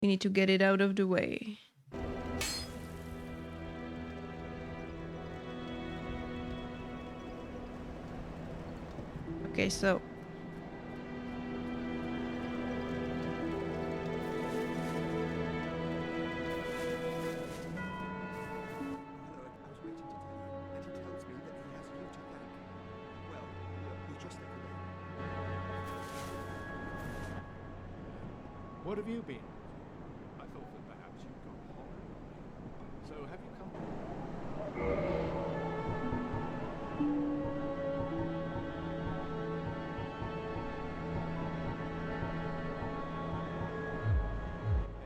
We need to get it out of the way. Okay, so What have you been? I thought that perhaps you'd gone home. So have you come?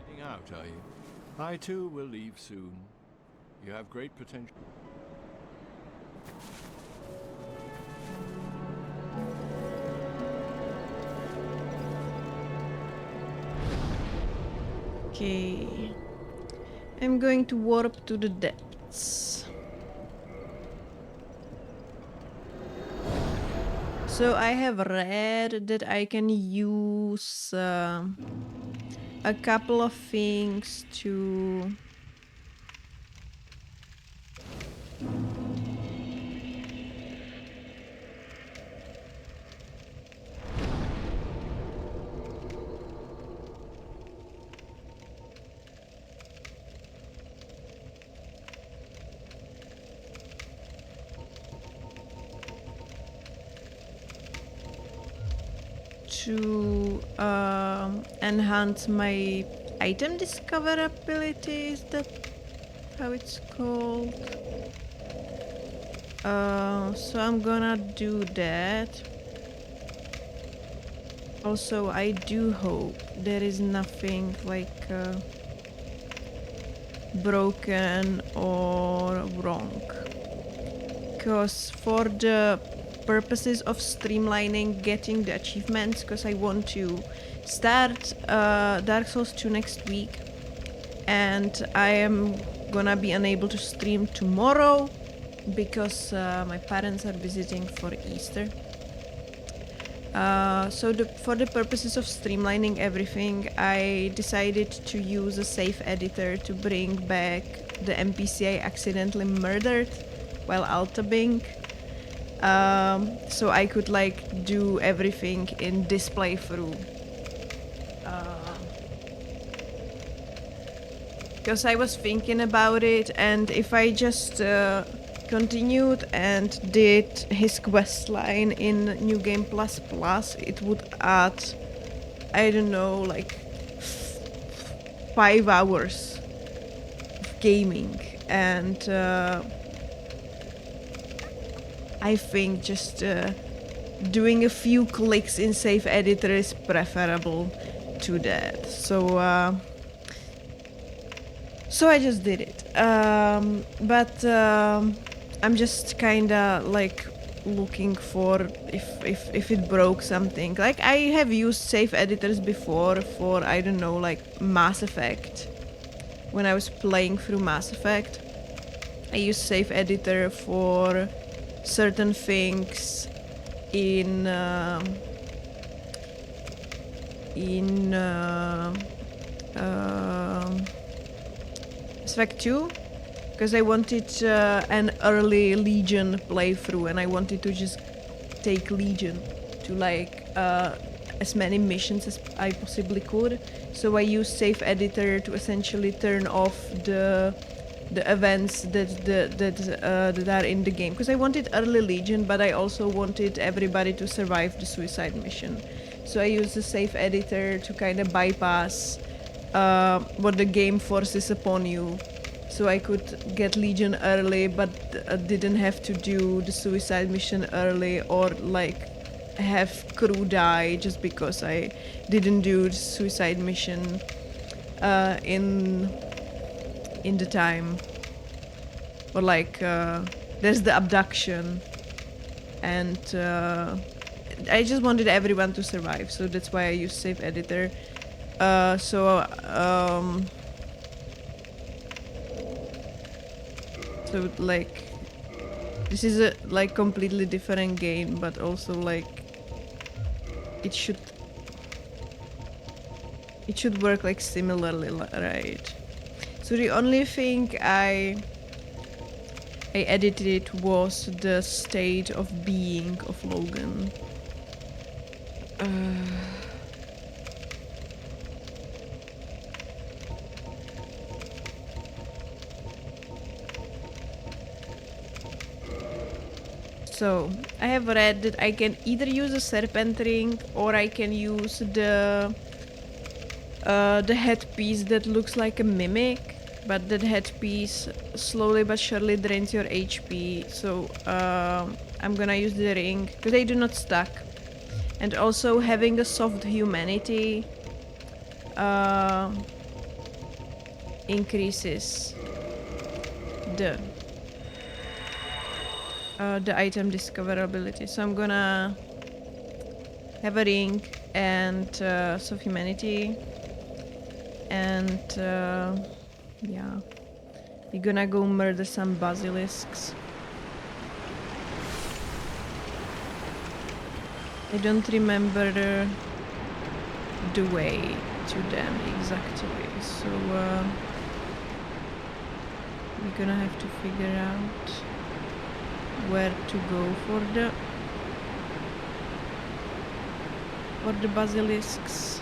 Heading out, are you? I too will leave soon. You have great potential. okay. I'm going to warp to the depths. So I have read that I can use a couple of things to enhance my item discoverability. Is that how it's called? So I'm gonna do that. Also, I do hope there is nothing like broken or wrong. Because for the purposes of streamlining getting the achievements, because I want to start Dark Souls 2 next week, and I am gonna be unable to stream tomorrow because my parents are visiting for Easter. So for the purposes of streamlining everything, I decided to use a safe editor to bring back the NPC I accidentally murdered while altabing. So I could like do everything in this playthrough. Because I was thinking about it, and if I just continued and did his quest line in New Game Plus Plus, it would add, I don't know, like 5 hours of gaming, and I think just doing a few clicks in Save Editor is preferable to that. So I just did it. But I'm just kinda like looking for if it broke something. Like I have used safe editors before for, I don't know, like Mass Effect. When I was playing through Mass Effect, I used safe editor for certain things in Spec 2, because I wanted an early Legion playthrough, and I wanted to just take Legion to like as many missions as I possibly could. So I used Safe Editor to essentially turn off the events that are in the game, because I wanted early Legion, but I also wanted everybody to survive the suicide mission. So I used the Safe Editor to kind of bypass what the game forces upon you, so I could get Legion early, but didn't have to do the suicide mission early, or like have crew die just because I didn't do the suicide mission in the time. Or like there's the abduction, and I just wanted everyone to survive, so that's why I used Safe Editor. So like this is a like completely different game, but also like it should It should work like similarly, right? So the only thing I edited was the state of being of Logan. So I have read that I can either use a serpent ring or I can use the headpiece that looks like a mimic, but that headpiece slowly but surely drains your HP. So I'm gonna use the ring because they do not stack, and also having a soft humanity increases the item discoverability. So I'm gonna have a ring and soft humanity, and yeah, we're gonna go murder some basilisks. I don't remember the way to them exactly, so we're gonna have to figure out where to go for the basilisks.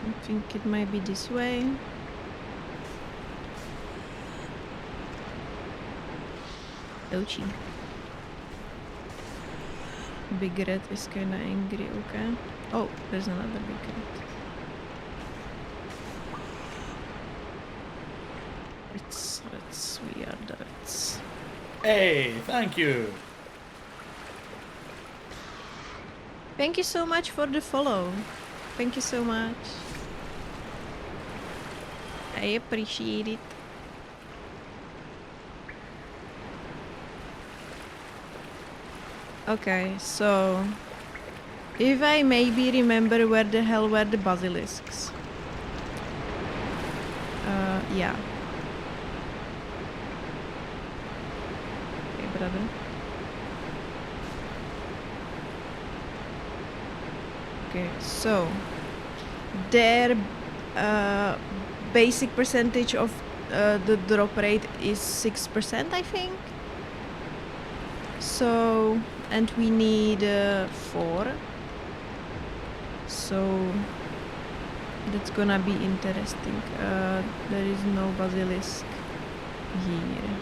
I think it might be this way. Ouchie. Big red is kinda angry, okay. Oh, there's another big red. Let's we are the reds. Hey, thank you. Thank you so much for the follow. Thank you so much. I appreciate it. Okay, so if I maybe remember where the hell were the basilisks. Yeah. Okay, brother. Okay, so their basic percentage of the drop rate is 6%, I think. So, and we need 4. So that's gonna be interesting. There is no basilisk here.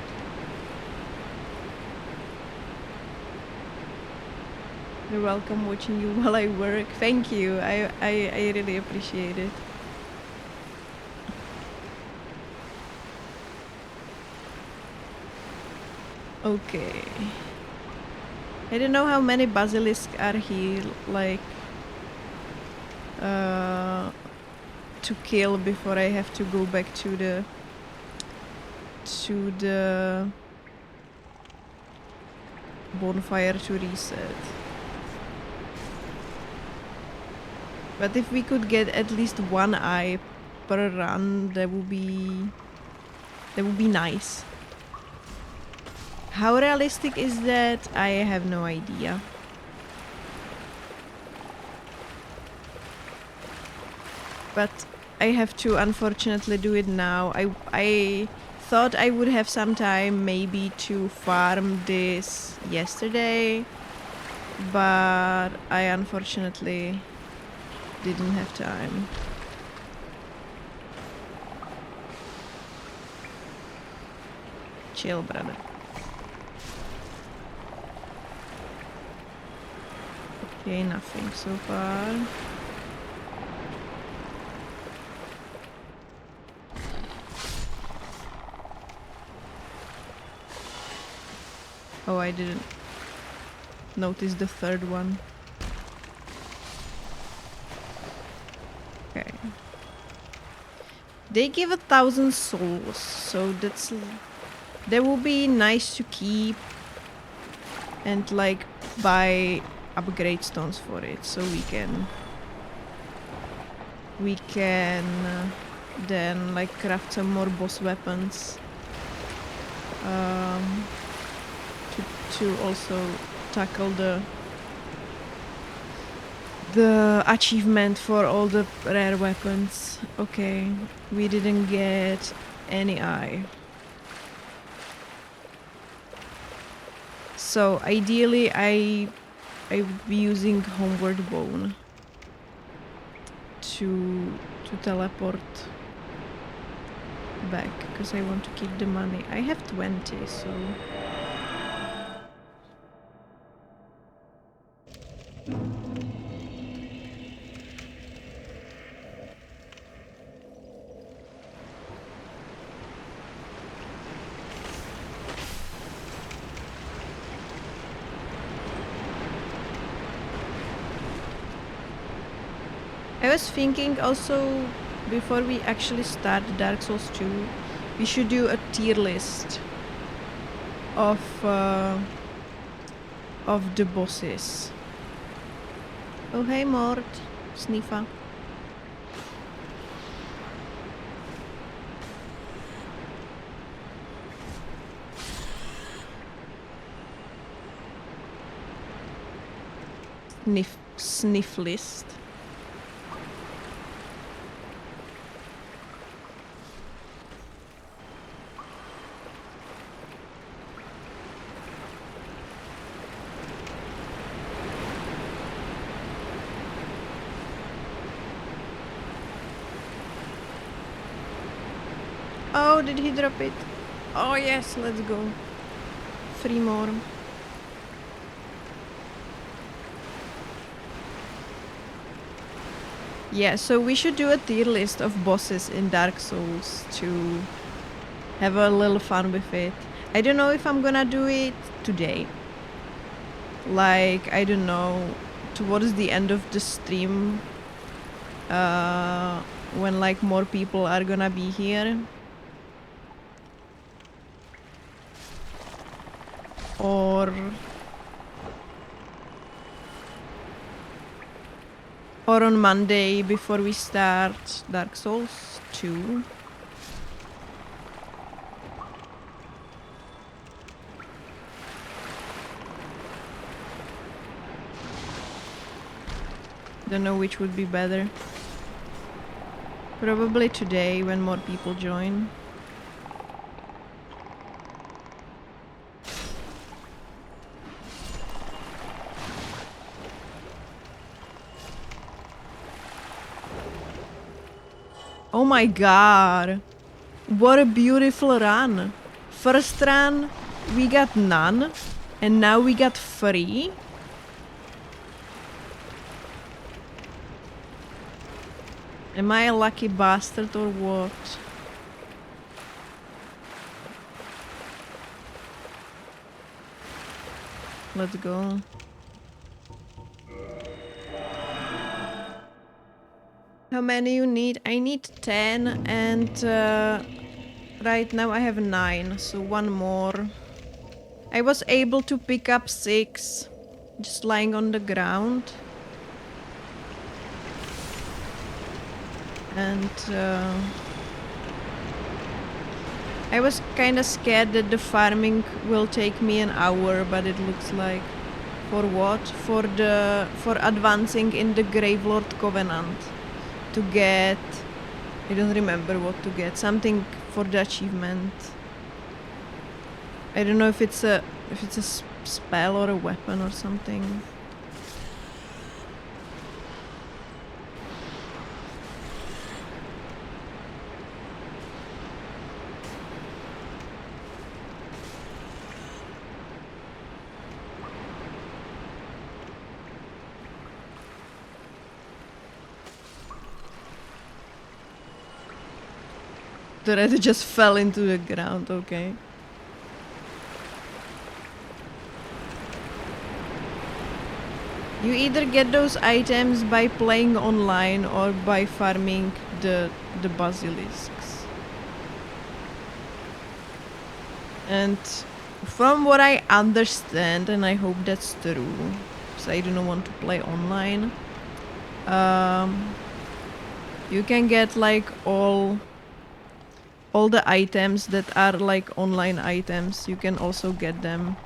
You're welcome, watching you while I work. Thank you. I really appreciate it. Okay. I don't know how many basilisks are here, like, to kill before I have to go back to the bonfire to reset. But if we could get at least 1 eye per run, that would be nice. How realistic is that? I have no idea. But I have to unfortunately do it now. I thought I would have some time maybe to farm this yesterday, but I unfortunately didn't have time. Chill, brother. Okay, nothing so far. Oh, I didn't notice the third one. Okay. They give 1,000 souls, so that will be nice to keep and like buy upgrade stones for it, so we can then like craft some more boss weapons to also tackle the the achievement for all the rare weapons. Okay, we didn't get any eye. So ideally I would be using Homeward Bone to teleport back because I want to keep the money. I have 20, so I was thinking also, before we actually start Dark Souls 2, we should do a tier list of the bosses. Oh hey Mort, Sniffa. Sniff list. Oh, did he drop it? Oh yes, let's go. 3 more. Yeah, so we should do a tier list of bosses in Dark Souls to have a little fun with it. I don't know if I'm gonna do it today. Like, I don't know, towards the end of the stream, when like more people are gonna be here. Or on Monday before we start Dark Souls 2. Don't know which would be better. Probably today when more people join. Oh my god. What a beautiful run. First run we got none and now we got 3. Am I a lucky bastard or what? Let's go. How many you need? I need 10 and right now I have 9, so 1 more. I was able to pick up 6 just lying on the ground. And I was kinda scared that the farming will take me an hour, but it looks like... For what? For advancing in the Gravelord Covenant. To get... I don't remember what to get. Something for the achievement. I don't know if it's a spell or a weapon or something. The red just fell into the ground, okay. You either get those items by playing online or by farming the basilisks. And from what I understand, and I hope that's true, because I do not want to play online, you can get like all the items that are like online items. You can also get them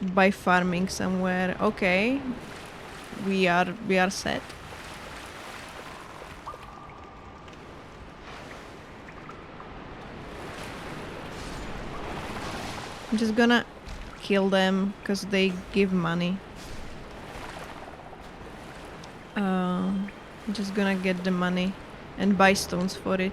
by farming somewhere. Okay. We are set. I'm just gonna kill them because they give money. I'm just gonna get the money and buy stones for it.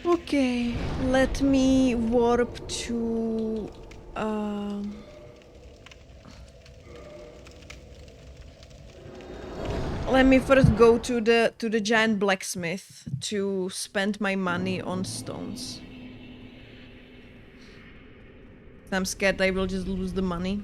Okay, let me warp to let me first go to the giant blacksmith to spend my money on stones. I'm scared I will just lose the money.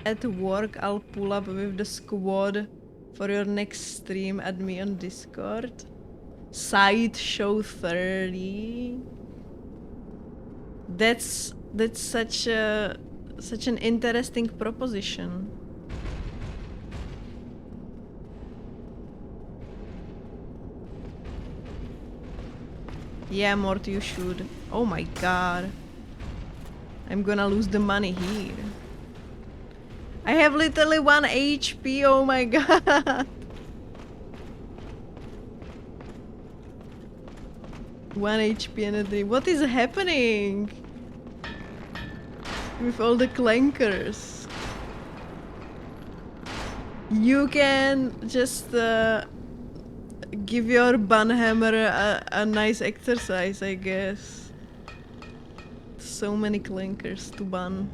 At work, I'll pull up with the squad for your next stream. Add me on Discord. Sideshow 30. That's such an interesting proposition. Yeah, Mort, you should. Oh my god. I'm gonna lose the money here. I have literally 1 HP, oh my god. 1 HP and a 3. What is happening? With all the clankers. You can just give your banhammer a nice exercise, I guess. So many clankers to ban.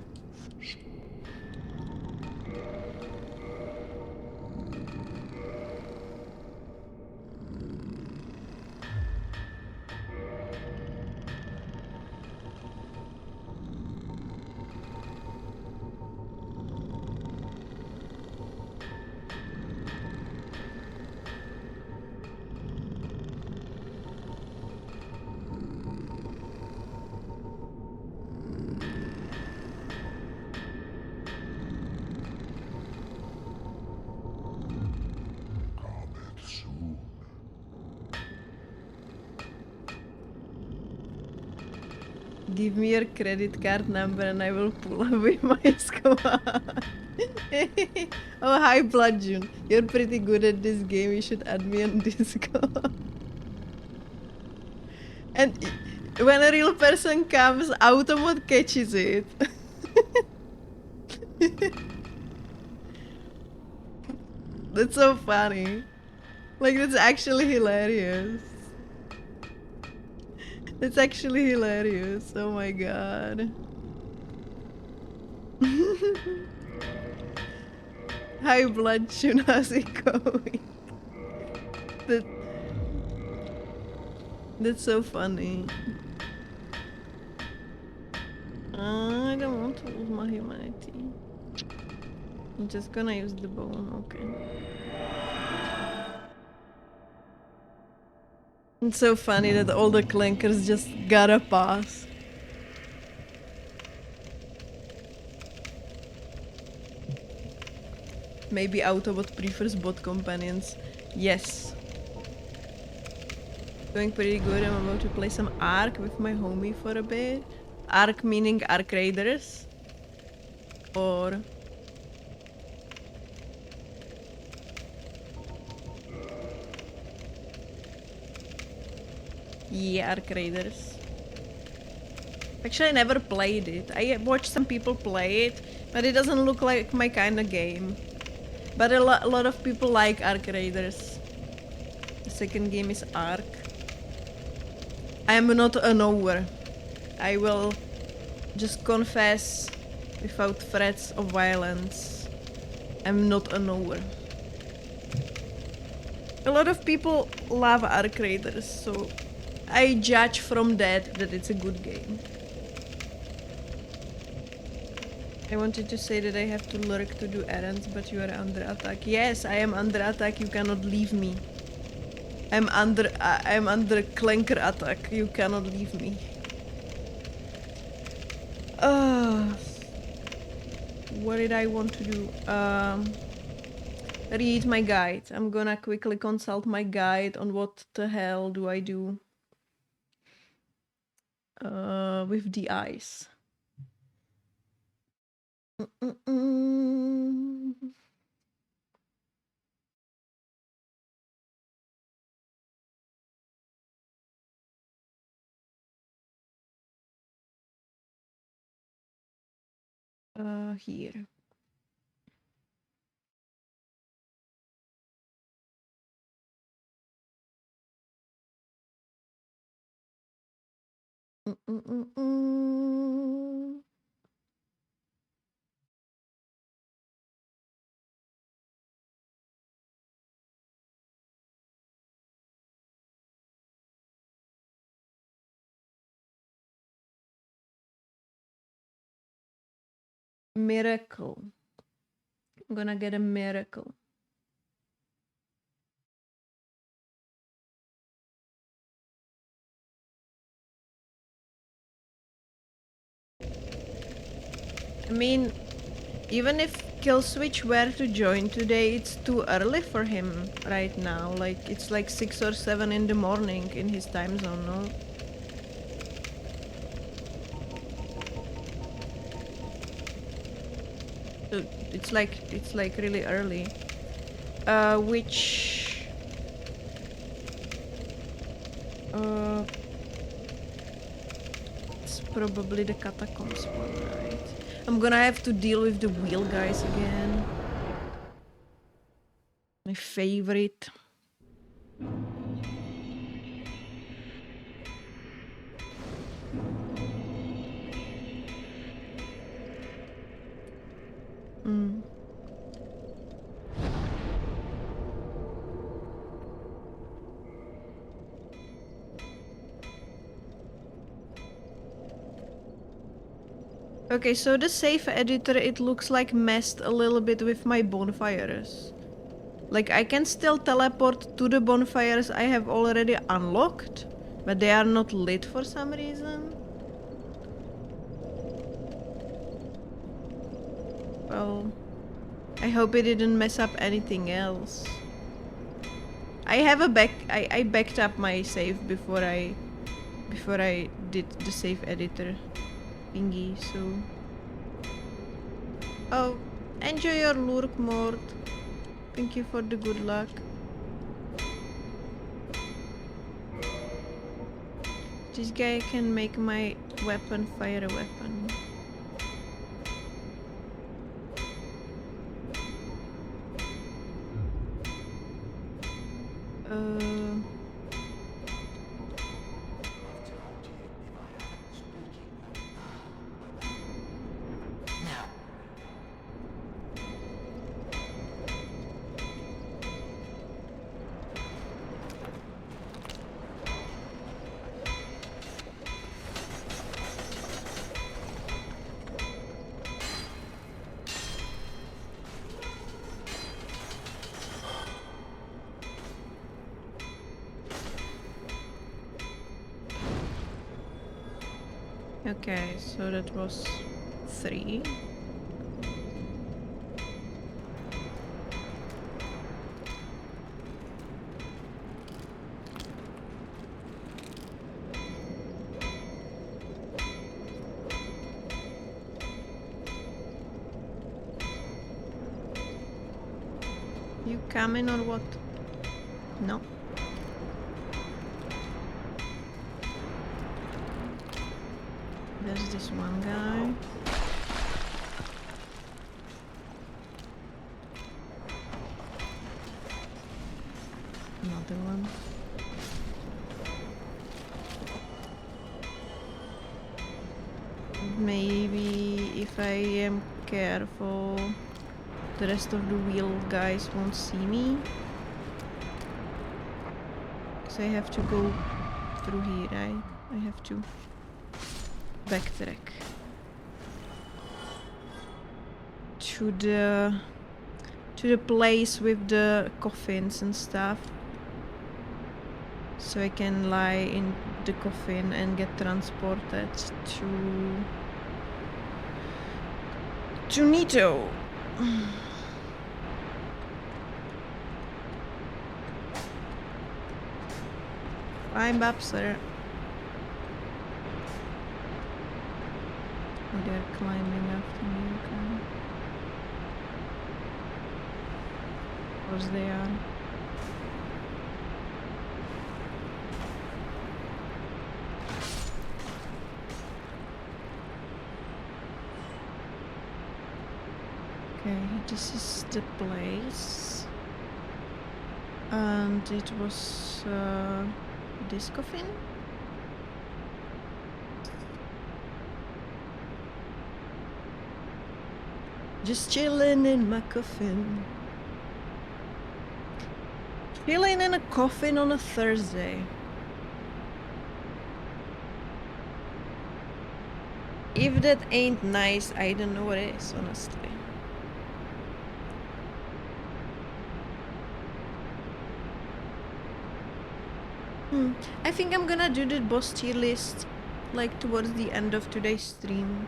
Give me your credit card number and I will pull up with my squad. Oh, hi Bludgeon. You're pretty good at this game. You should add me on Discord. And when a real person comes, Automod catches it. That's so funny. Like, that's actually hilarious. That's actually hilarious. Oh my god. Hi Bloodshun, how's it going? That's so funny. I don't want to lose my humanity. I'm just gonna use the bone, okay. It's so funny that all the clankers just gotta pass. Maybe Autobot prefers bot companions. Yes. Going pretty good. I'm about to play some Ark with my homie for a bit. Ark meaning Ark Raiders. Or... yeah, Ark Raiders. Actually, I never played it. I watched some people play it, but it doesn't look like my kind of game. But a lot of people like Ark Raiders. The second game is Ark. I am not a knower. I will just confess without threats of violence. I'm not a knower. A lot of people love Ark Raiders, so I judge from that it's a good game. I wanted to say that I have to lurk to do errands, but you are under attack. Yes, I am under attack. You cannot leave me. I'm under clanker attack. You cannot leave me. What did I want to do? Read my guide. I'm gonna quickly consult my guide on what the hell do I do with the eyes. Here. Miracle. I'm gonna get a miracle. I mean, even if Killswitch were to join today, it's too early for him right now. Like, it's like 6 or 7 in the morning in his time zone, no? So it's like really early. Which it's probably the catacombs one, right? I'm gonna have to deal with the wheel guys again. My favorite. Okay, so the save editor, it looks like messed a little bit with my bonfires. Like, I can still teleport to the bonfires I have already unlocked, but they are not lit for some reason. Well, I hope it didn't mess up anything else. I have a I backed up my save before I did the save editor thingy, so... Oh, enjoy your lurk, Mort. Thank you for the good luck. This guy can make my weapon fire a weapon. Okay, so that was 3. You coming or what? No. There's this one guy. Another one. Maybe if I am careful, the rest of the wheel guys won't see me. Because I have to go through here. I have to backtrack to the place with the coffins and stuff, so I can lie in the coffin and get transported to Nito. Climb up, sir. Oh, they're climbing after me, okay. Of course they are. Okay, this is the place. And it was this coffin? Just chilling in my coffin. Chilling in a coffin on a Thursday. If that ain't nice, I don't know what is, honestly. I think I'm gonna do the boss tier list like towards the end of today's stream.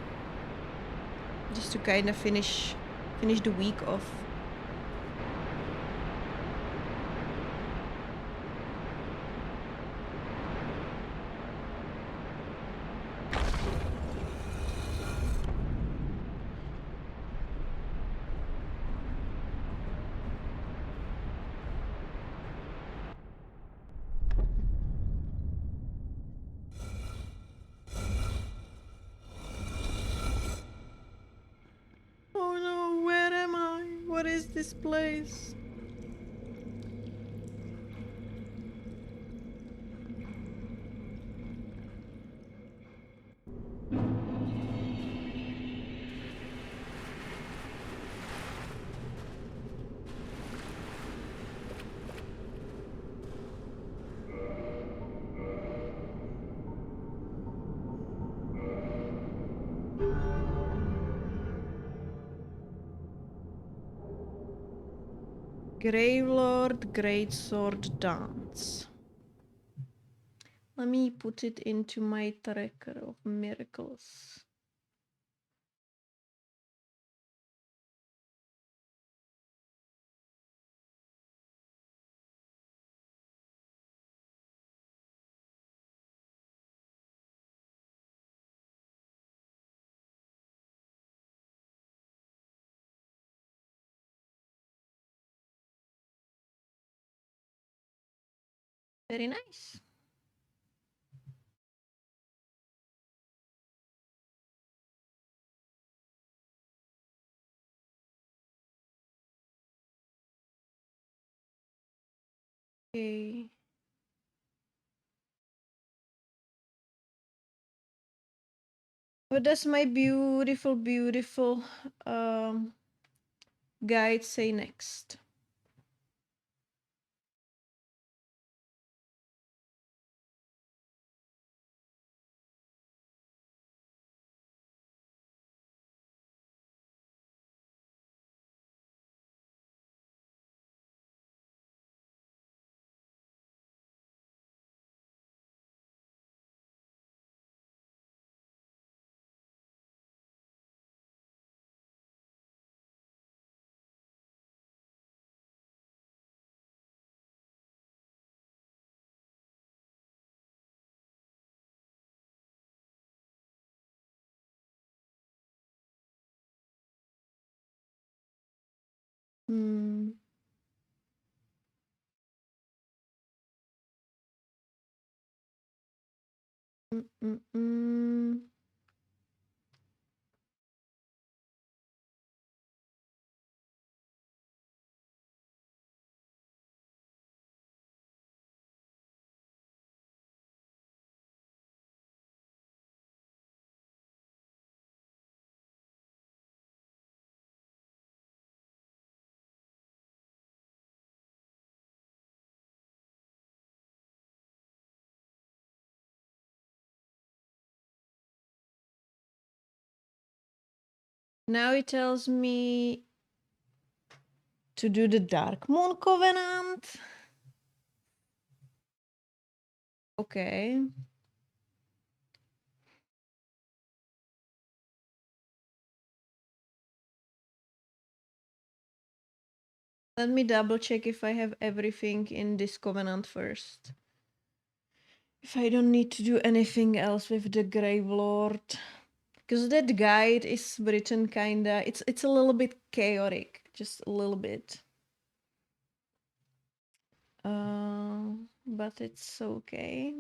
Just to kind of finish the week off. Oh no, where am I? What is this place? Gravelord Greatsword Dance. Let me put it into my tracker of miracles. Very nice. Okay. What does my beautiful, beautiful guide say next? Hmm. Mm-mm-mm. Now it tells me to do the Dark Moon Covenant. Okay. Let me double check if I have everything in this covenant first. If I don't need to do anything else with the Grave Lord. Because that guide is written kinda... It's a little bit chaotic. Just a little bit. But it's okay.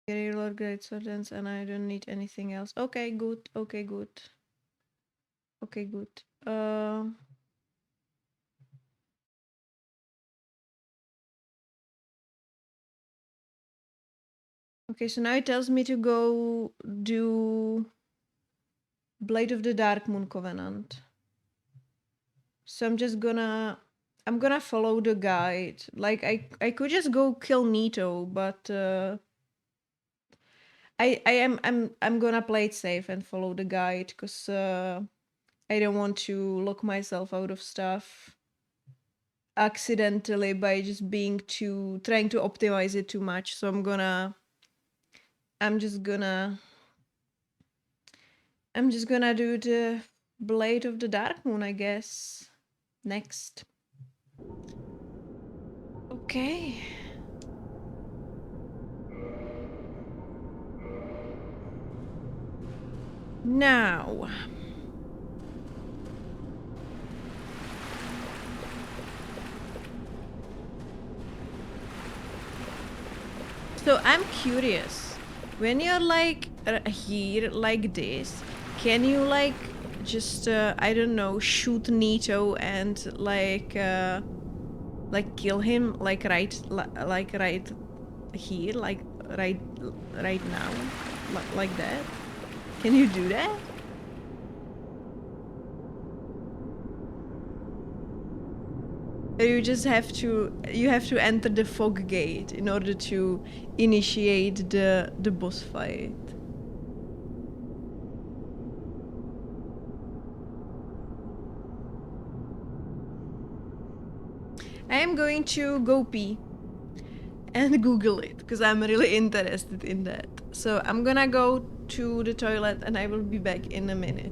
Grave Lord, Great Swords, and I don't need anything else. Okay, good. Okay, good. Okay, good. Okay, so now it tells me to go do Blade of the Dark Moon Covenant. So I'm just gonna... I'm gonna follow the guide. Like, I could just go kill Nito, but I'm gonna play it safe and follow the guide, because I don't want to lock myself out of stuff accidentally by just being trying to optimize it too much. So I'm just gonna do the Blade of the Dark Moon, I guess. Next. Okay. Now. So I'm curious. When you're like here like this, can you like just I don't know, shoot Nito and like kill him like right here, like right now, like that? Can you do that? Or you just have to enter the fog gate in order to initiate the boss fight. I am going to go pee and Google it, because I'm really interested in that. So I'm gonna go to the toilet and I will be back in a minute.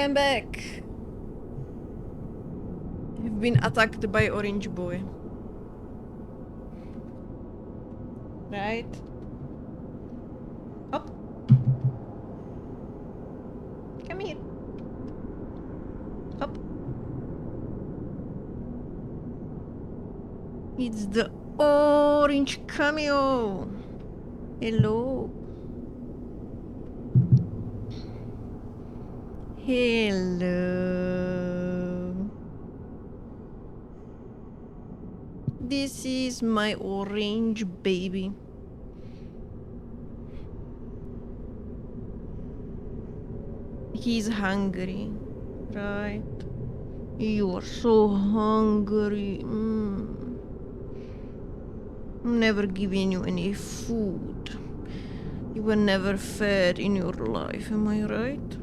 I'm back. I've been attacked by Orange Boy. Right? Up. Come here. Up. It's the orange cameo. Hello. Hello. This is my orange baby. He's hungry, right? You're so hungry. I'm never giving you any food. You were never fed in your life, am I right?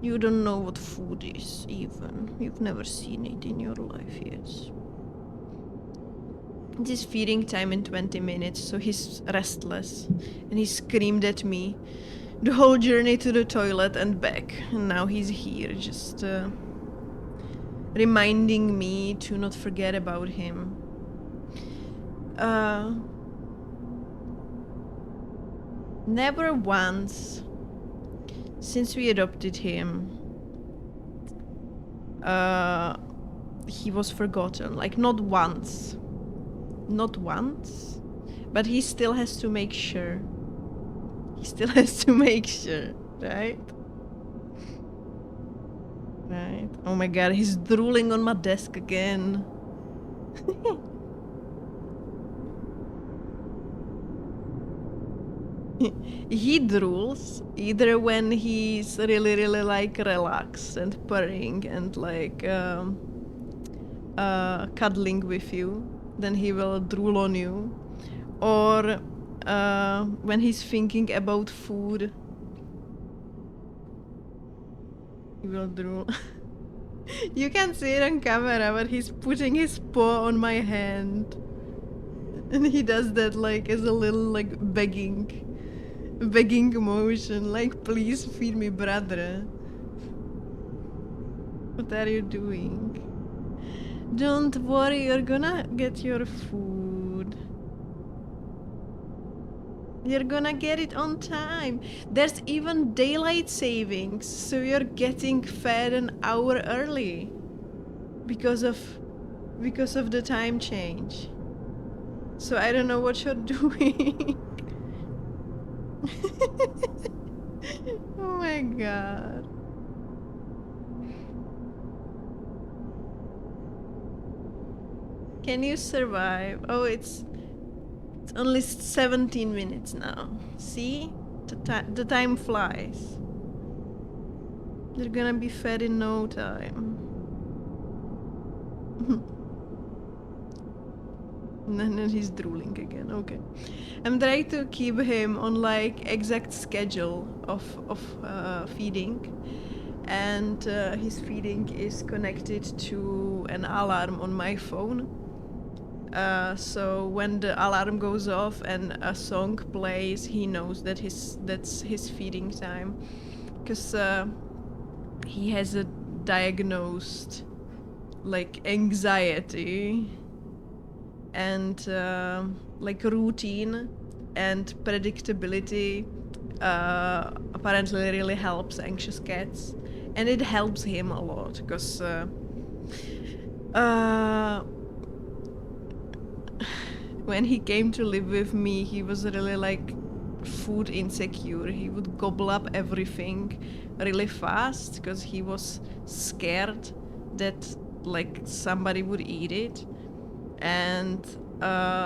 You don't know what food is, even. You've never seen it in your life, yes. It is feeding time in 20 minutes, so he's restless. And he screamed at me the whole journey to the toilet and back. And now he's here, just reminding me to not forget about him. Never once since we adopted him, he was forgotten. Like, not once. Not once. But he still has to make sure. He still has to make sure, right? Right. Oh my god, he's drooling on my desk again. He drools either when he's really like relaxed and purring and like cuddling with you, then he will drool on you, or when he's thinking about food, he will drool. You can't see it on camera, but he's putting his paw on my hand, and he does that like as a little like begging motion, like, please feed me, brother. What are you doing? Don't worry, you're gonna get your food. You're gonna get it on time. There's even daylight savings, so you're getting fed an hour early because of the time change. So I don't know what you're doing. Oh my god. Can you survive? Oh, it's only 17 minutes now. See? The time flies. They're gonna be fed in no time. And then he's drooling again. Okay. I'm trying to keep him on like exact schedule of feeding. And his feeding is connected to an alarm on my phone. So when the alarm goes off and a song plays, he knows that that's his feeding time. Because he has a diagnosed like anxiety, and like routine and predictability apparently really helps anxious cats, and it helps him a lot because when he came to live with me, he was really like food insecure. He would gobble up everything really fast because he was scared that like somebody would eat it, and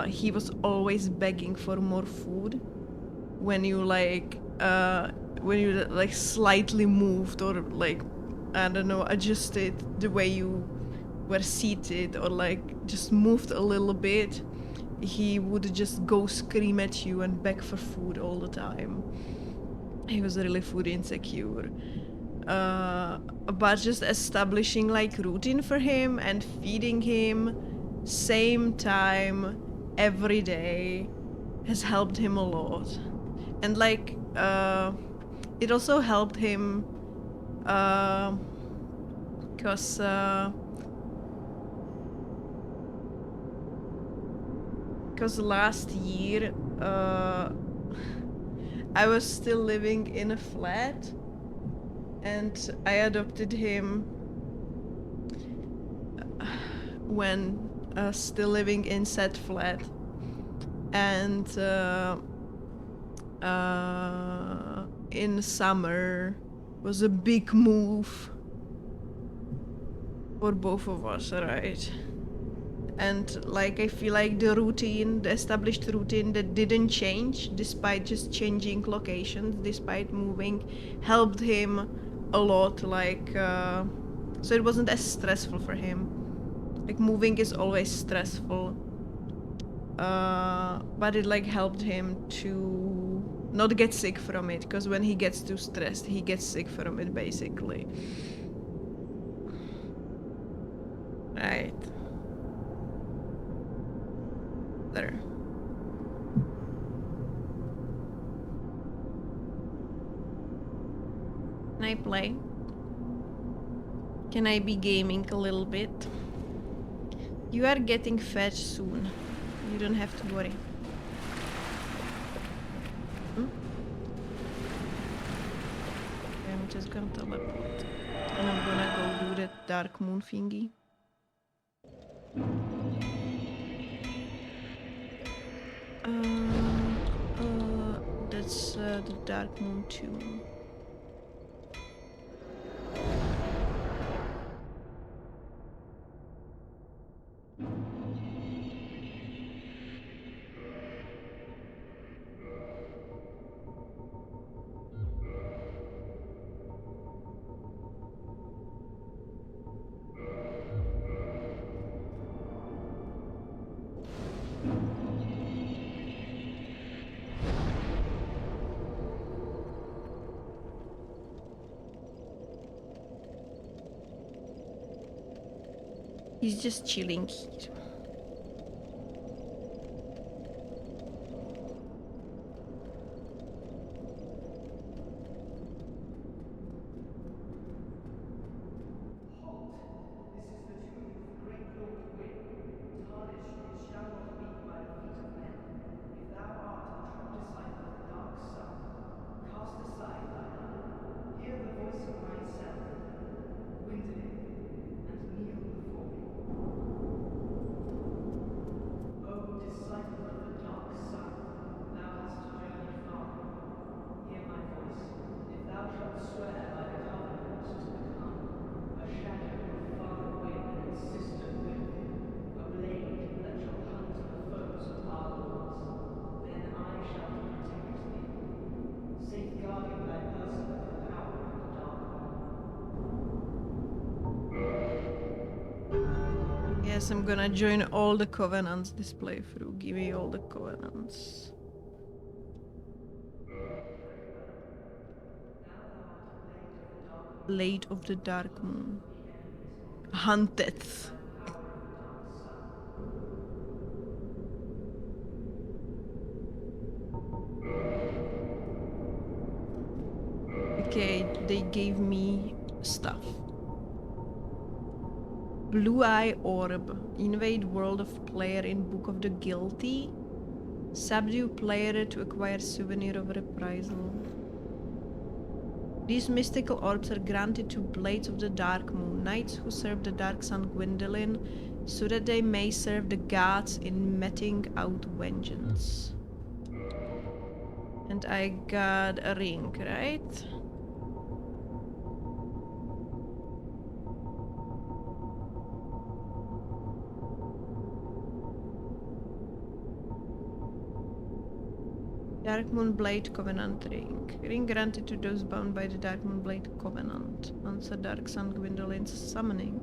he was always begging for more food when you like slightly moved or like, I don't know, adjusted the way you were seated or like just moved a little bit. He would just go scream at you and beg for food all the time. He was really food insecure. But just establishing like routine for him and feeding him same time every day has helped him a lot. And like it also helped him Because last year I was still living in a flat and I adopted him when still living in said flat, and in summer was a big move for both of us, right? And like I feel like the established routine that didn't change despite just changing locations, despite moving, helped him a lot. Like so it wasn't as stressful for him. Like moving is always stressful, but it like helped him to not get sick from it, because when he gets too stressed he gets sick from it basically. Right there. Can I play? Can I be gaming a little bit? You are getting fed soon. You don't have to worry. Hmm? I'm just gonna teleport. And I'm gonna go do that dark moon thingy. That's the dark moon tomb. He's just chilling here. Halt! This is the tomb of the great Lord Gwyn. Tarnished it shall not be by the feet of men. If thou art a true disciple of the Dark Sun, cast aside thine armor, hear the voice of myself, Gwendolyn, and kneel before me. O disciple of the Dark Sun, thou hast journeyed far. Hear my voice, and if thou shalt swear by the covenant to become a shadow of Father Gwyn consistent with, a blade that shall hunt the foes of our lords, then I shall protect thee, safeguarding thy person with the power of the Dark Moon. Yes, I'm gonna join all the covenants this playthrough. Give me all the covenants. Very well. Now thou art a blade of the Dark Moon, Blade of the to Dark hunt Moon. the enemies of Gwyn Hunted. by the power of the Dark Sun. Okay, they gave me stuff. Blue Eye Orb. Invade world of player in Book of the Guilty. Subdue player to acquire souvenir of reprisal. These mystical orbs are granted to Blades of the Dark Moon, knights who serve the Dark Sun Gwendolyn, so that they may serve the gods in meting out vengeance. And I got a ring, right? Dark Moon Blade Covenant Ring. Ring granted to those bound by the Dark Moon Blade Covenant. Answer Dark Sun Gwendolyn's summoning.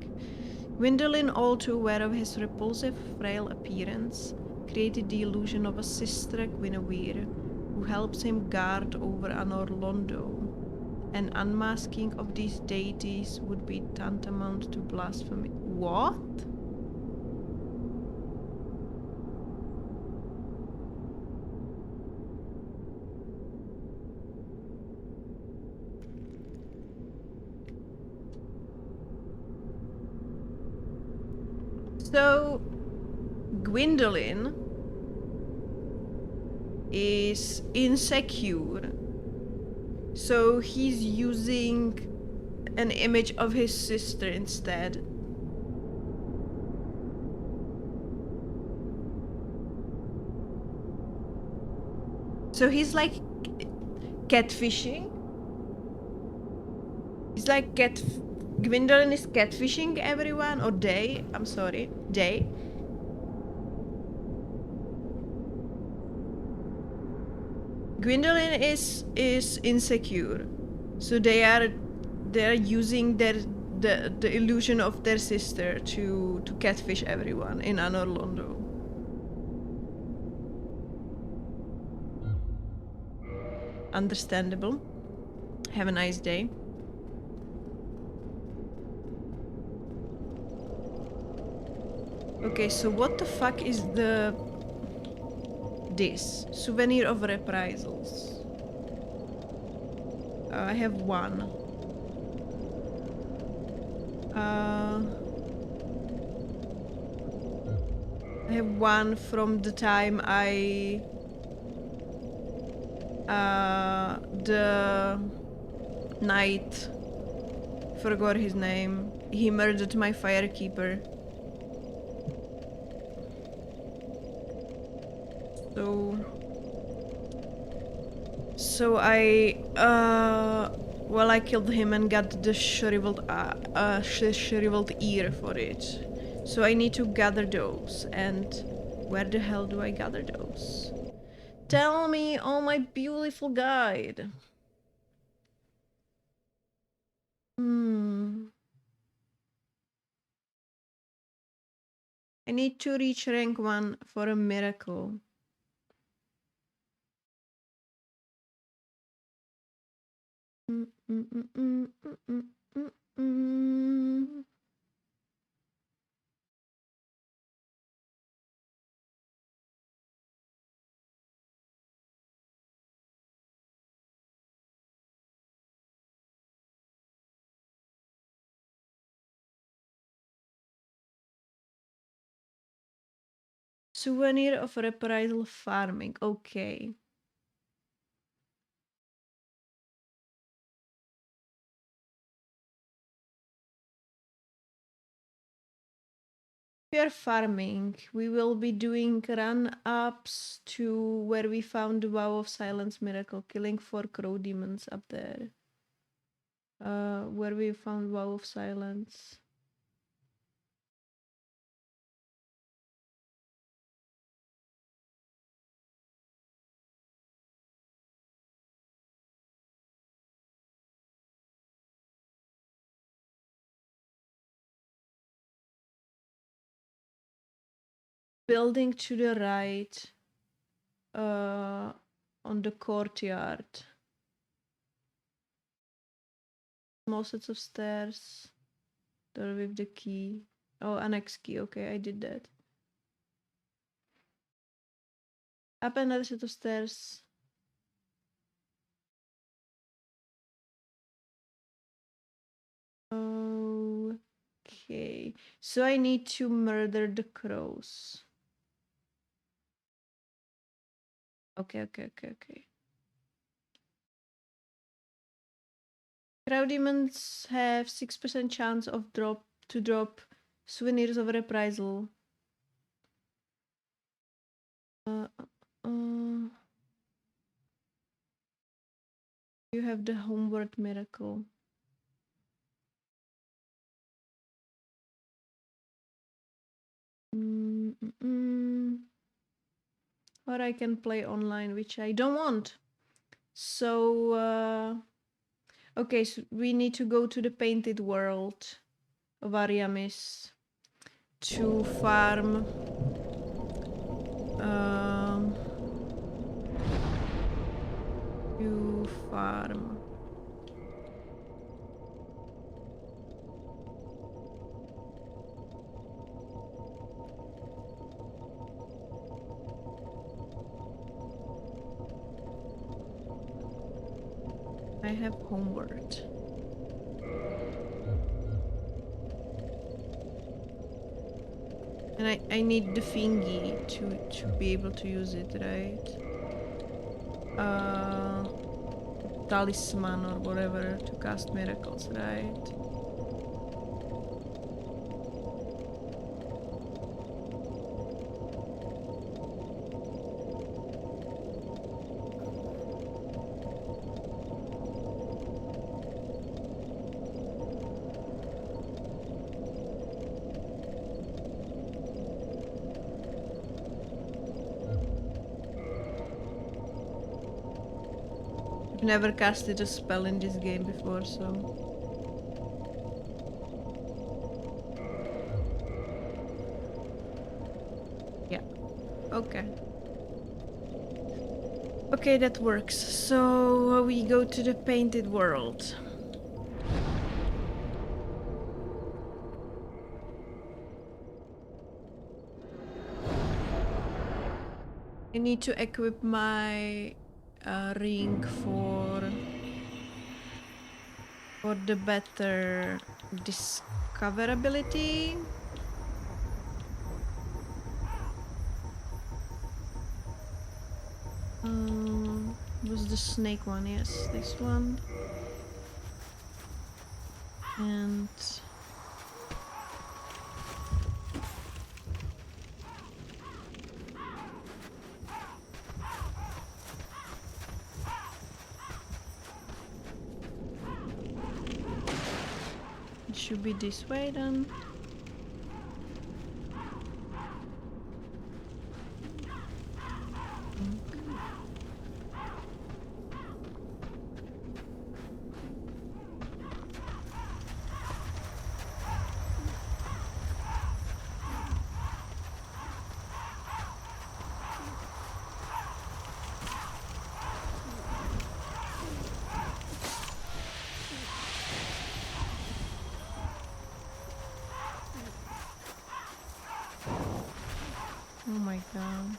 Gwendolyn, all too aware of his repulsive, frail appearance, created the illusion of a sister Guinevere, who helps him guard over Anor Londo. An unmasking of these deities would be tantamount to blasphemy. What? So, Gwendolyn is insecure. So he's using an image of his sister instead. So he's like catfishing. He's like Gwendolyn is catfishing everyone, or they. I'm sorry, they. Gwendolyn is insecure, so they're using the illusion of their sister to catfish everyone in Anor Londo. Understandable. Have a nice day. Okay, so what the fuck is this? Souvenir of reprisals. I have one. I have one from the time the knight, forgot his name. He murdered my firekeeper. So I well, I killed him and got the shriveled ear for it. So I need to gather those. And where the hell do I gather those? Tell me, oh my beautiful guide. I need to reach rank 1 for a miracle. Souvenir of reprisal farming. Okay. We are farming. We will be doing run-ups to where we found the Vow of Silence miracle, killing 4 crow demons up there. Where we found Vow of Silence. Building to the right. On the courtyard. Small sets of stairs. Door with the key. Oh, annex key. Okay, I did that. Up another set of stairs. Okay. So I need to murder the crows. Okay. Crow demons have 6% chance of drop souvenirs of reprisal. You have the homeward miracle. Or I can play online, which I don't want. So, okay, so we need to go to the painted world of Ariamis to farm. I have homeward. And I need the thingy to be able to use it, right? Talisman or whatever to cast miracles, right? I've never casted a spell in this game before, so... Yeah. Okay. Okay, that works. So we go to the painted world. I need to equip my ring for the better discoverability. Was the snake one? Yes, this one. And it should be this way then. Oh my god.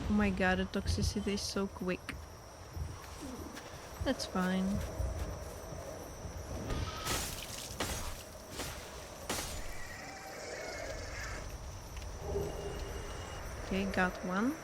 Oh my god, the toxicity is so quick. That's fine. Okay, got one.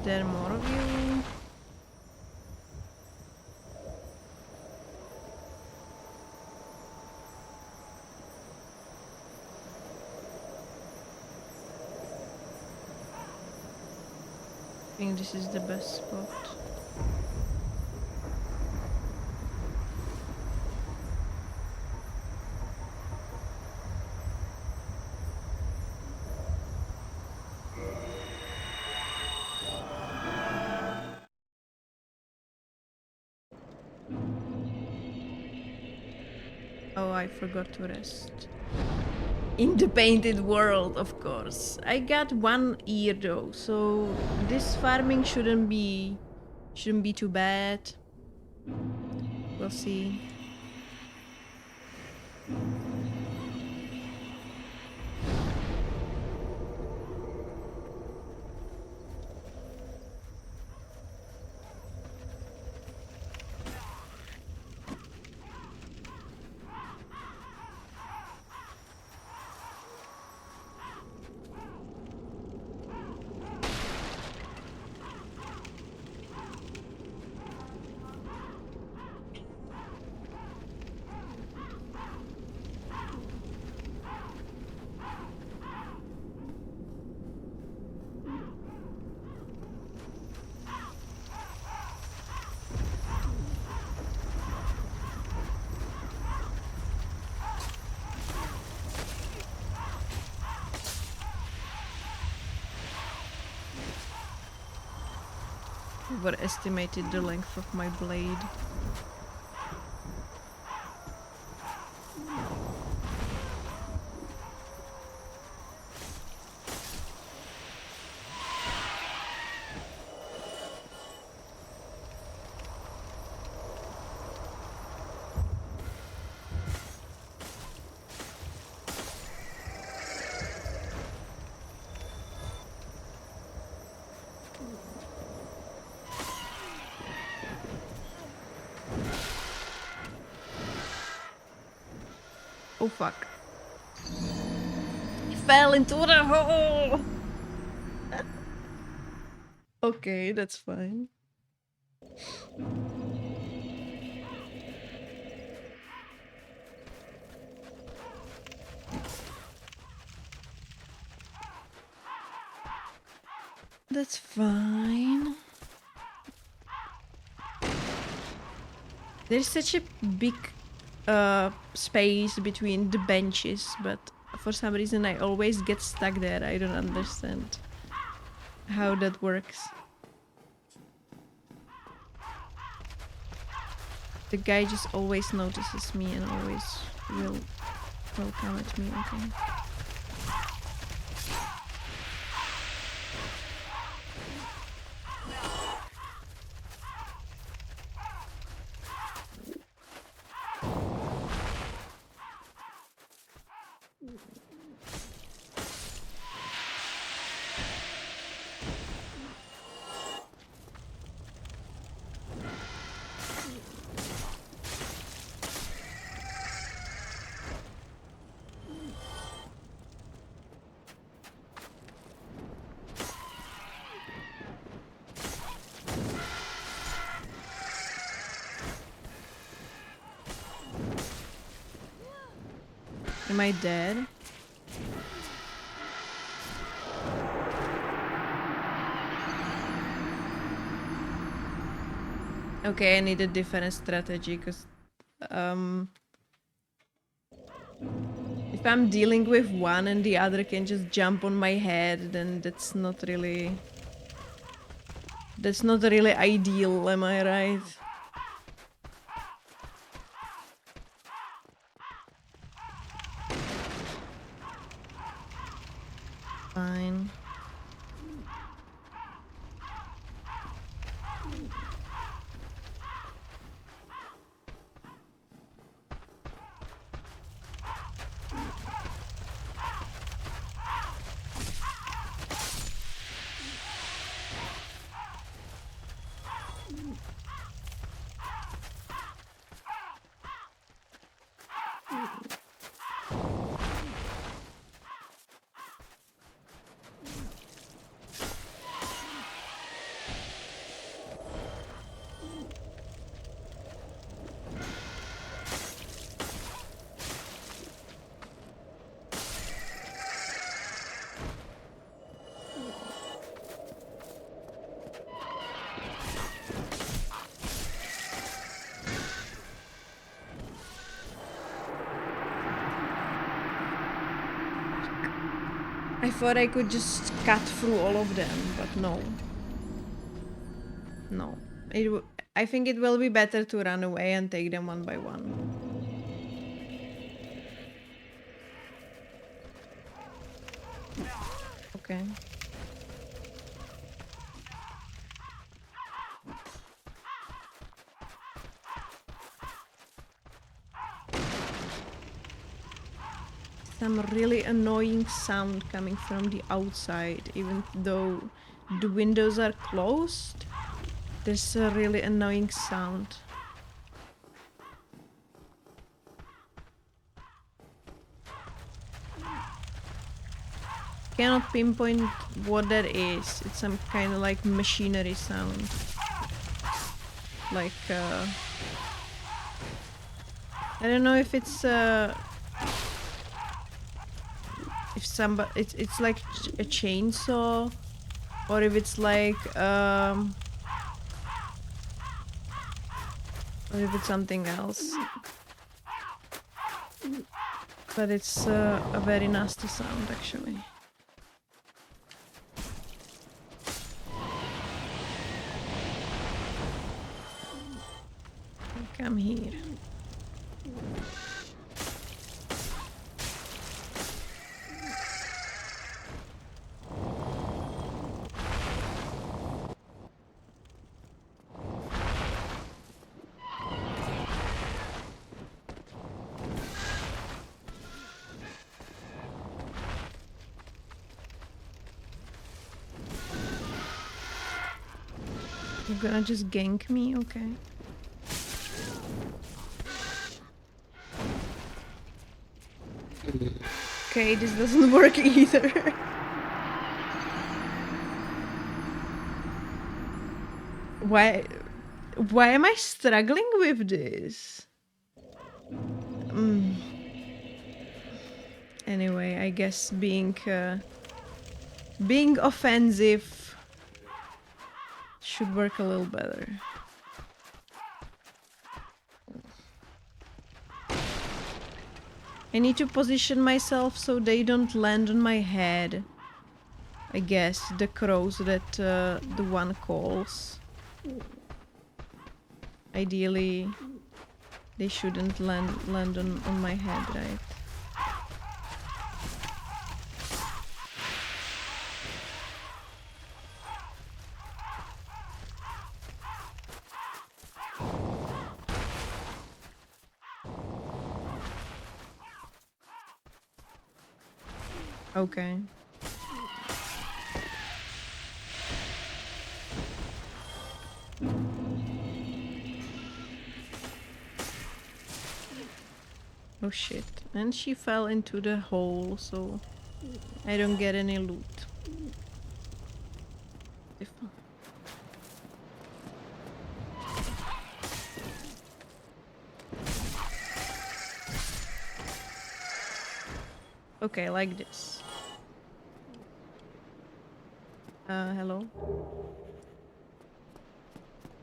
Is there more of you? I think this is the best spot. Oh, I forgot to rest. In the painted world, of course. I got one ear though, so this farming shouldn't be too bad. We'll see. Overestimated the length of my blade. Oh fuck. I fell into the hole! Okay, that's fine. That's fine. There's such a big space between the benches, but for some reason I always get stuck there. I don't understand how that works. The guy just always notices me and always will come at me, okay. Am I dead? Okay, I need a different strategy because if I'm dealing with one and the other can just jump on my head, then that's not really ideal, am I right? Fine. I thought I could just cut through all of them, but no. No. I think it will be better to run away and take them one by one. Okay. Some really annoying sound coming from the outside, even though the windows are closed. There's a really annoying sound. Cannot pinpoint what that is. It's some kind of like machinery sound. Like I don't know if it's if somebody it's like a chainsaw, or if it's like or if it's something else. But it's a very nasty sound actually. Come here. You're gonna just gank me? Okay. Okay, this doesn't work either. Why am I struggling with this? Anyway, I guess being offensive should work a little better. I need to position myself so they don't land on my head. I guess the crows that the one calls. Ideally, they shouldn't land on my head, right? Okay. Oh shit. And she fell into the hole, so I don't get any loot. If okay, like this. Hello?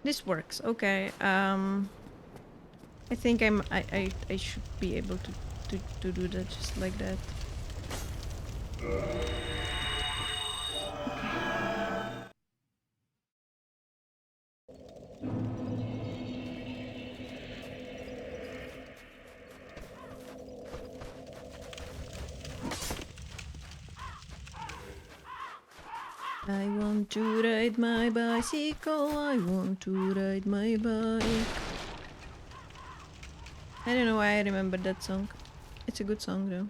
This works, okay. I think I should be able to do that just like that. I want to ride my bicycle, I want to ride my bike. I don't know why I remember that song. It's a good song though.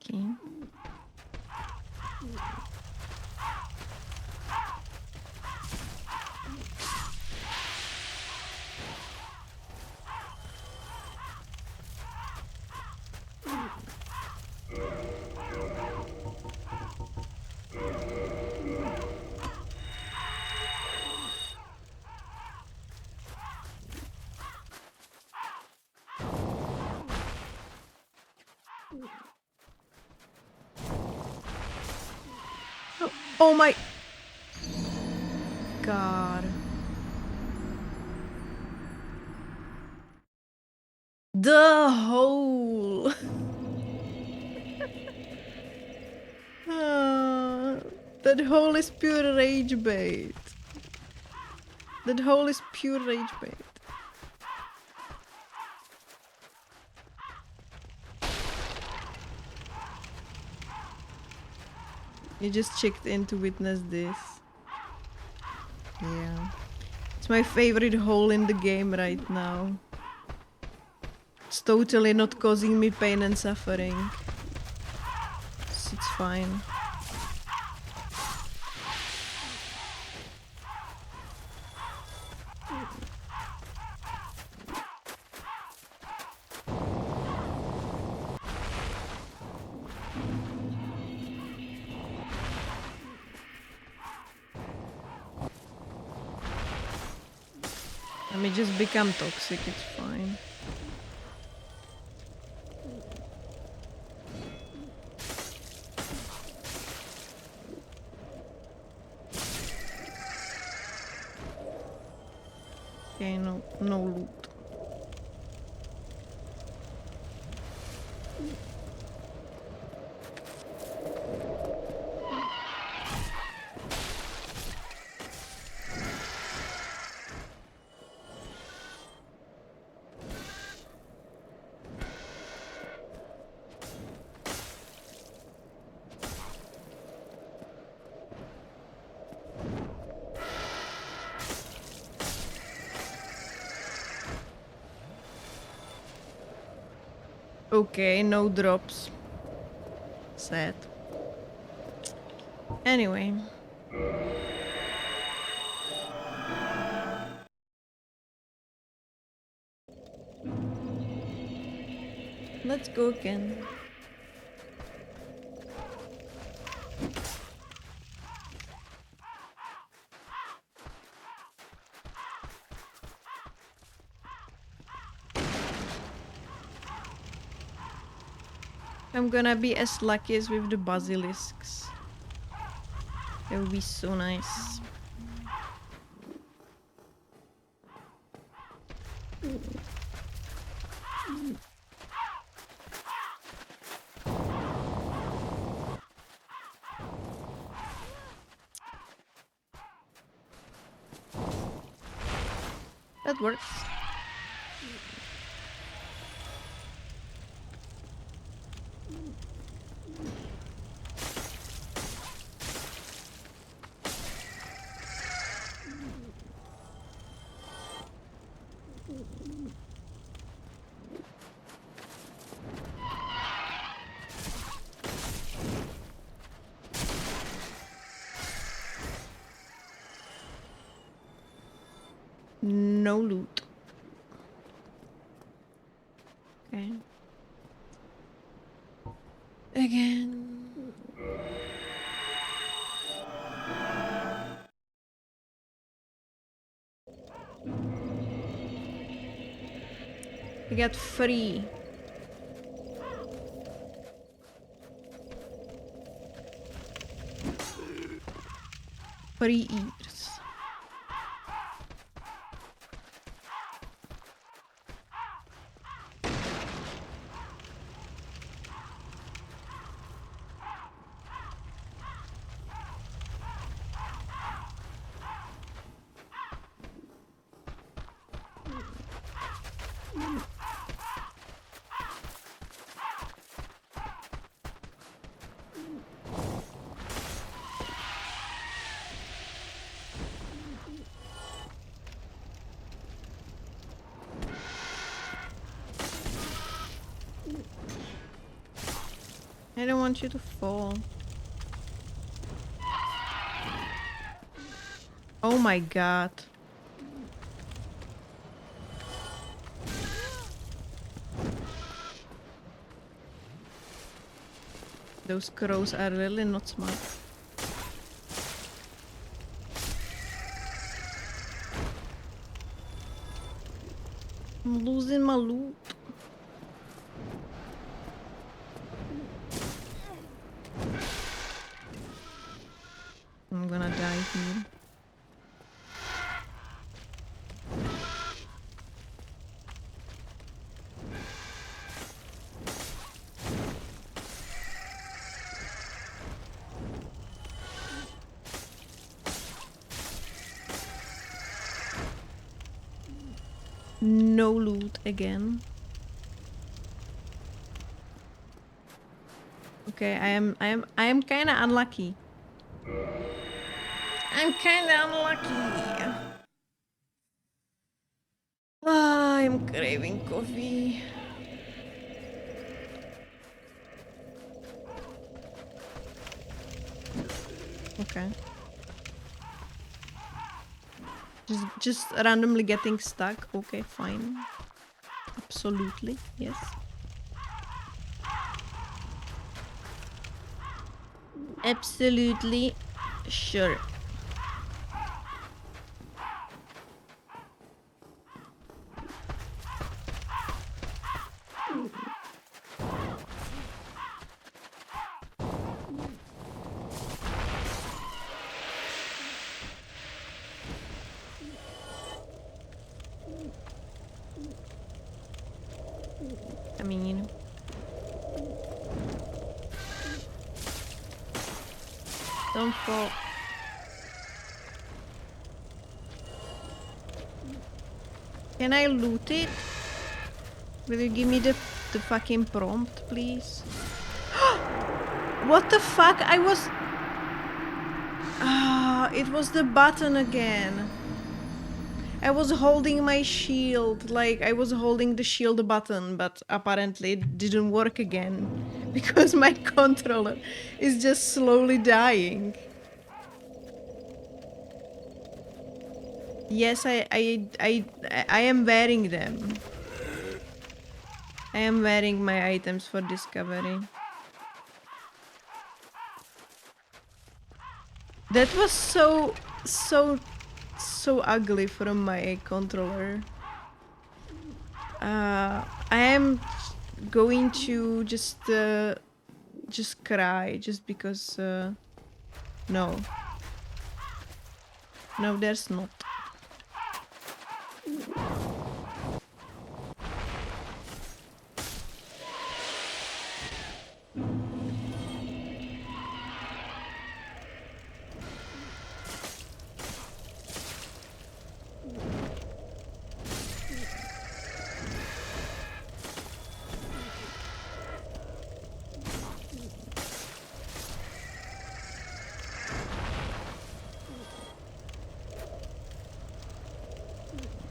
Okay. Oh my god. The hole. Ah, that hole is pure rage bait. That hole is pure rage bait. You just checked in to witness this. Yeah. It's my favorite hole in the game right now. It's totally not causing me pain and suffering. It's fine. Let me just become toxic, it's fine. Okay, no loot. Okay, no drops. Sad. Anyway. cooking. I'm gonna be as lucky as with the basilisks. That would be so nice. That works. No loot. Okay. Again. We got free. Free ears. I don't want you to fall. Oh my god. Those crows are really not smart. I'm losing my loot. I'm gonna die here. No loot again. Okay, I am kind of unlucky. I'm kind of unlucky. Ah, I'm craving coffee. Okay. Just randomly getting stuck. Okay, fine. Absolutely, yes. Absolutely sure. I mean, don't fall. Can I loot it? Will you give me the fucking prompt, please? What the fuck? I was... Ah, it was the button again. I was holding my shield, like I was holding the shield button, but apparently it didn't work again because my controller is just slowly dying. Yes, I am wearing them. I am wearing my items for discovery. That was so ugly from my controller. I am going to just cry just because no, there's not.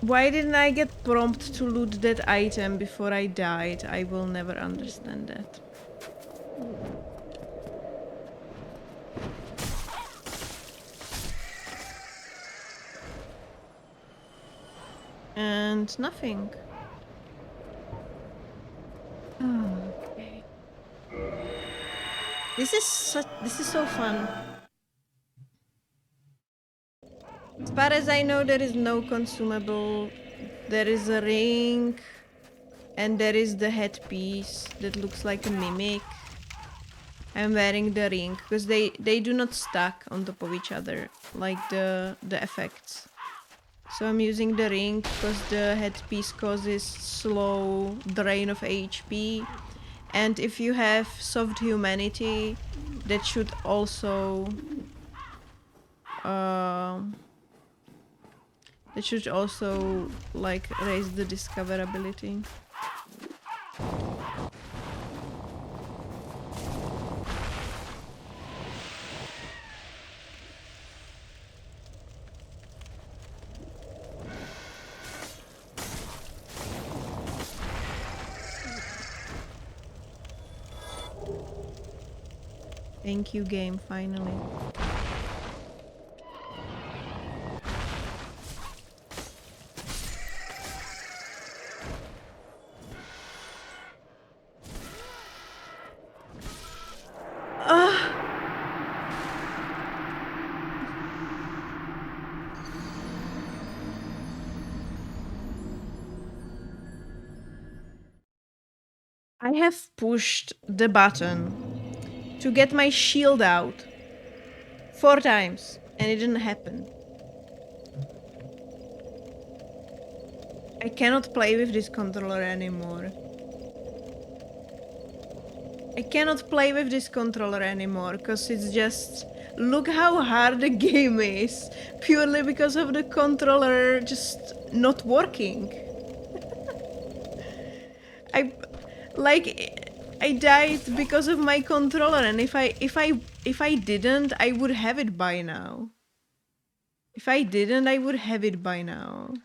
Why didn't I get prompt to loot that item before I died? I will never understand that. And nothing. Okay. This is so fun. As far as I know, there is no consumable. There is a ring, and there is the headpiece that looks like a mimic. I'm wearing the ring because they do not stack on top of each other like the effects. So I'm using the ring because the headpiece causes slow drain of HP, and if you have soft humanity, that should also like raise the discoverability. Thank you, game, finally. I have pushed the button to get my shield out 4 times and it didn't happen. I cannot play with this controller anymore. I cannot play with this controller anymore because it's just... Look how hard the game is, purely because of the controller just not working. I died because of my controller, and if I didn't, I would have it by now. If I didn't, I would have it by now.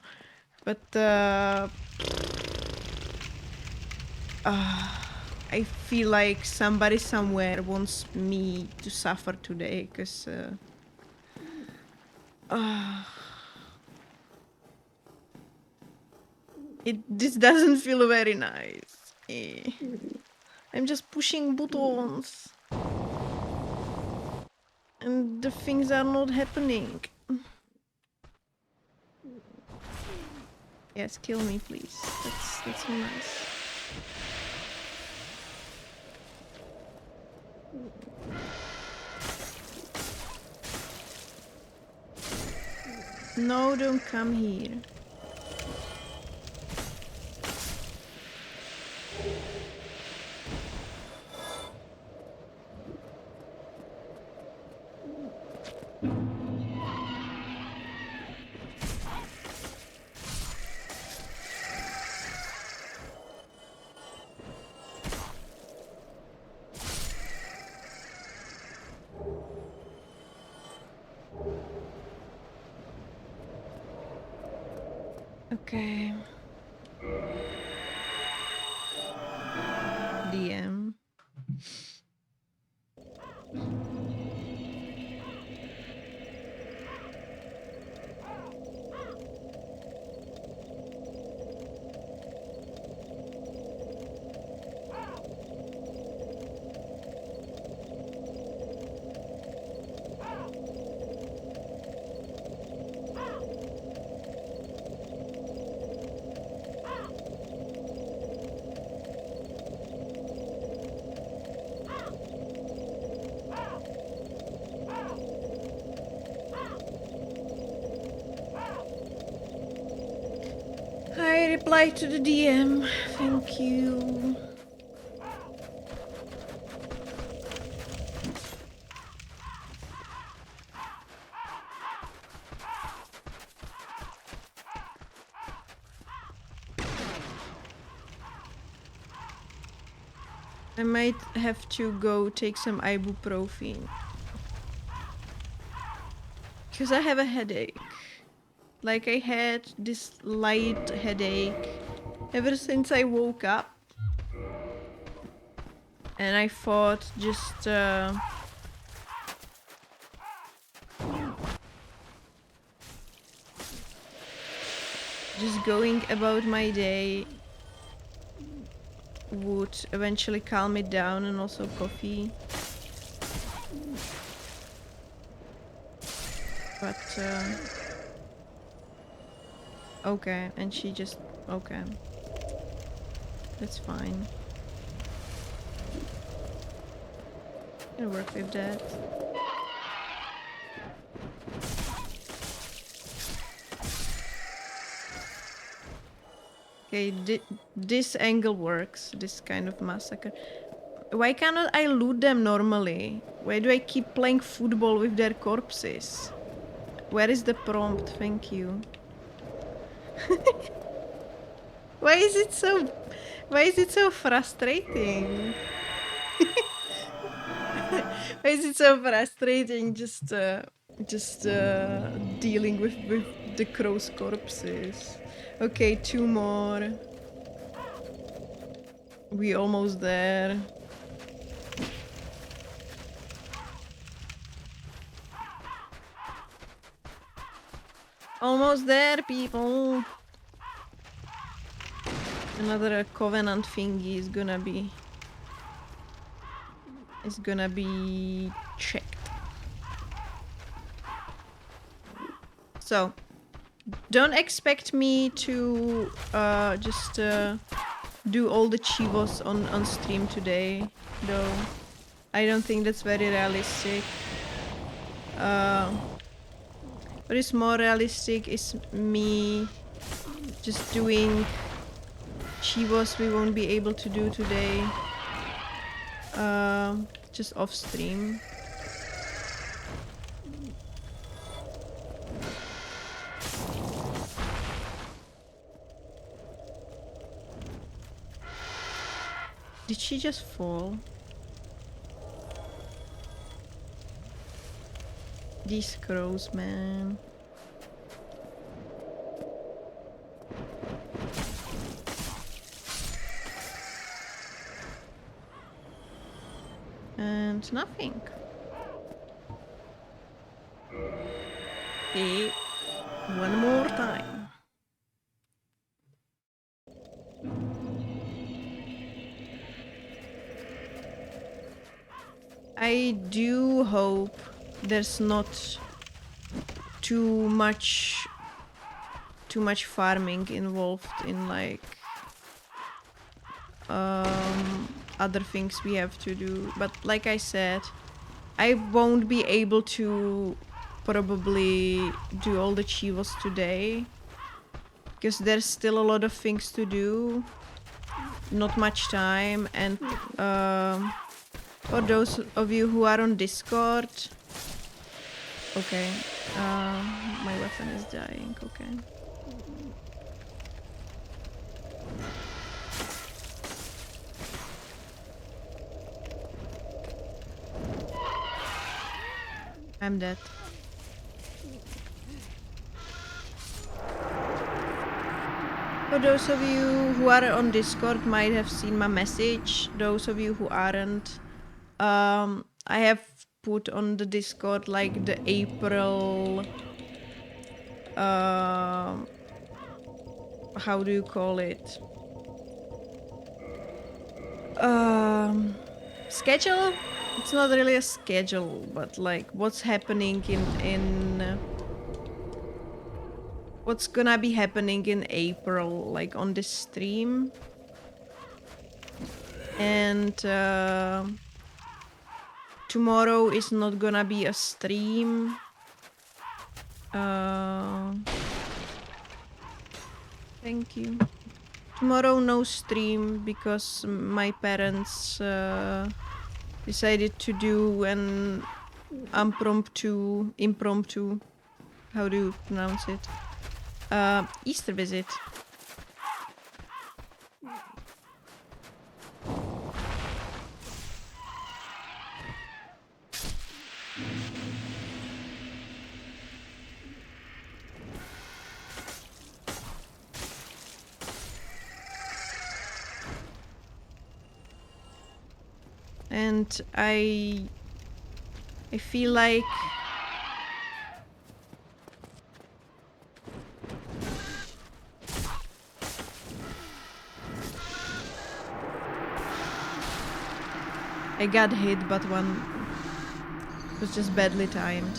But I feel like somebody somewhere wants me to suffer today, because this doesn't feel very nice. I'm just pushing buttons. And the things are not happening. Yes, kill me, please. That's so nice. No, don't come here. Okay. DM. I replied to the DM. Thank you. I might have to go take some ibuprofen. Because I have a headache. Like I had this light headache ever since I woke up. And I thought just going about my day would eventually calm it down, and also coffee. But okay, and she just okay. That's fine. Can work with that. Okay, this angle works. This kind of massacre. Why cannot I loot them normally? Why do I keep playing football with their corpses? Where is the prompt? Thank you. Why is it so frustrating? Why is it so frustrating just dealing with the crow's corpses? Okay, 2 more. We almost there. Almost there, people. Another covenant thingy is gonna be checked. So, don't expect me to just do all the chivos on stream today, though. I don't think that's very realistic. What is more realistic is me just doing chivos we won't be able to do today. Just off stream. Did she just fall? These crows, man. And nothing. Okay, one more time. I do hope there's not too much farming involved in like other things we have to do, but like I said, I won't be able to probably do all the chivos today because there's still a lot of things to do, not much time, and for those of you who are on Discord, okay, my weapon is dying, okay. I'm dead. For those of you who are on Discord might have seen my message. Those of you who aren't, I have put on the Discord like the April, how do you call it? Schedule? It's not really a schedule, but like what's happening in what's gonna be happening in April, like on this stream. And tomorrow is not gonna be a stream. Thank you. Tomorrow no stream because my parents decided to do an impromptu, how do you pronounce it? Easter visit. And I feel like I got hit, but one was just badly timed.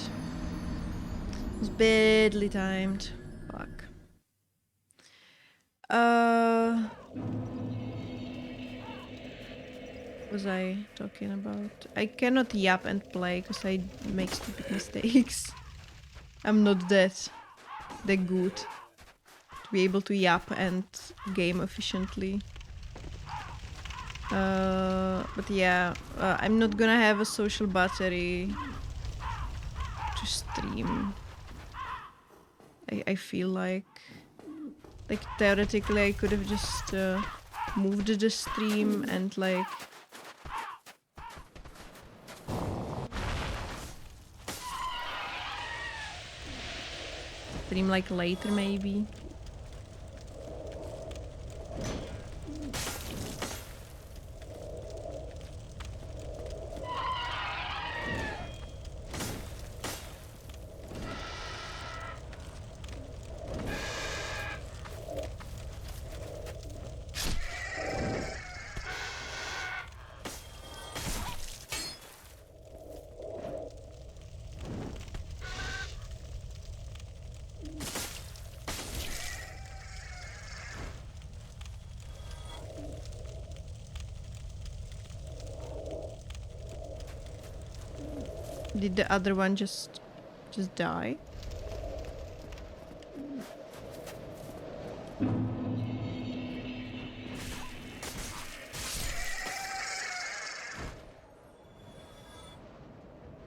It was badly timed. Fuck. What was I talking about? I cannot yap and play because I make stupid mistakes. I'm not that good to be able to yap and game efficiently. But yeah, I'm not gonna have a social battery to stream. I feel like theoretically I could have just moved the stream and like stream like later maybe. Did the other one just die?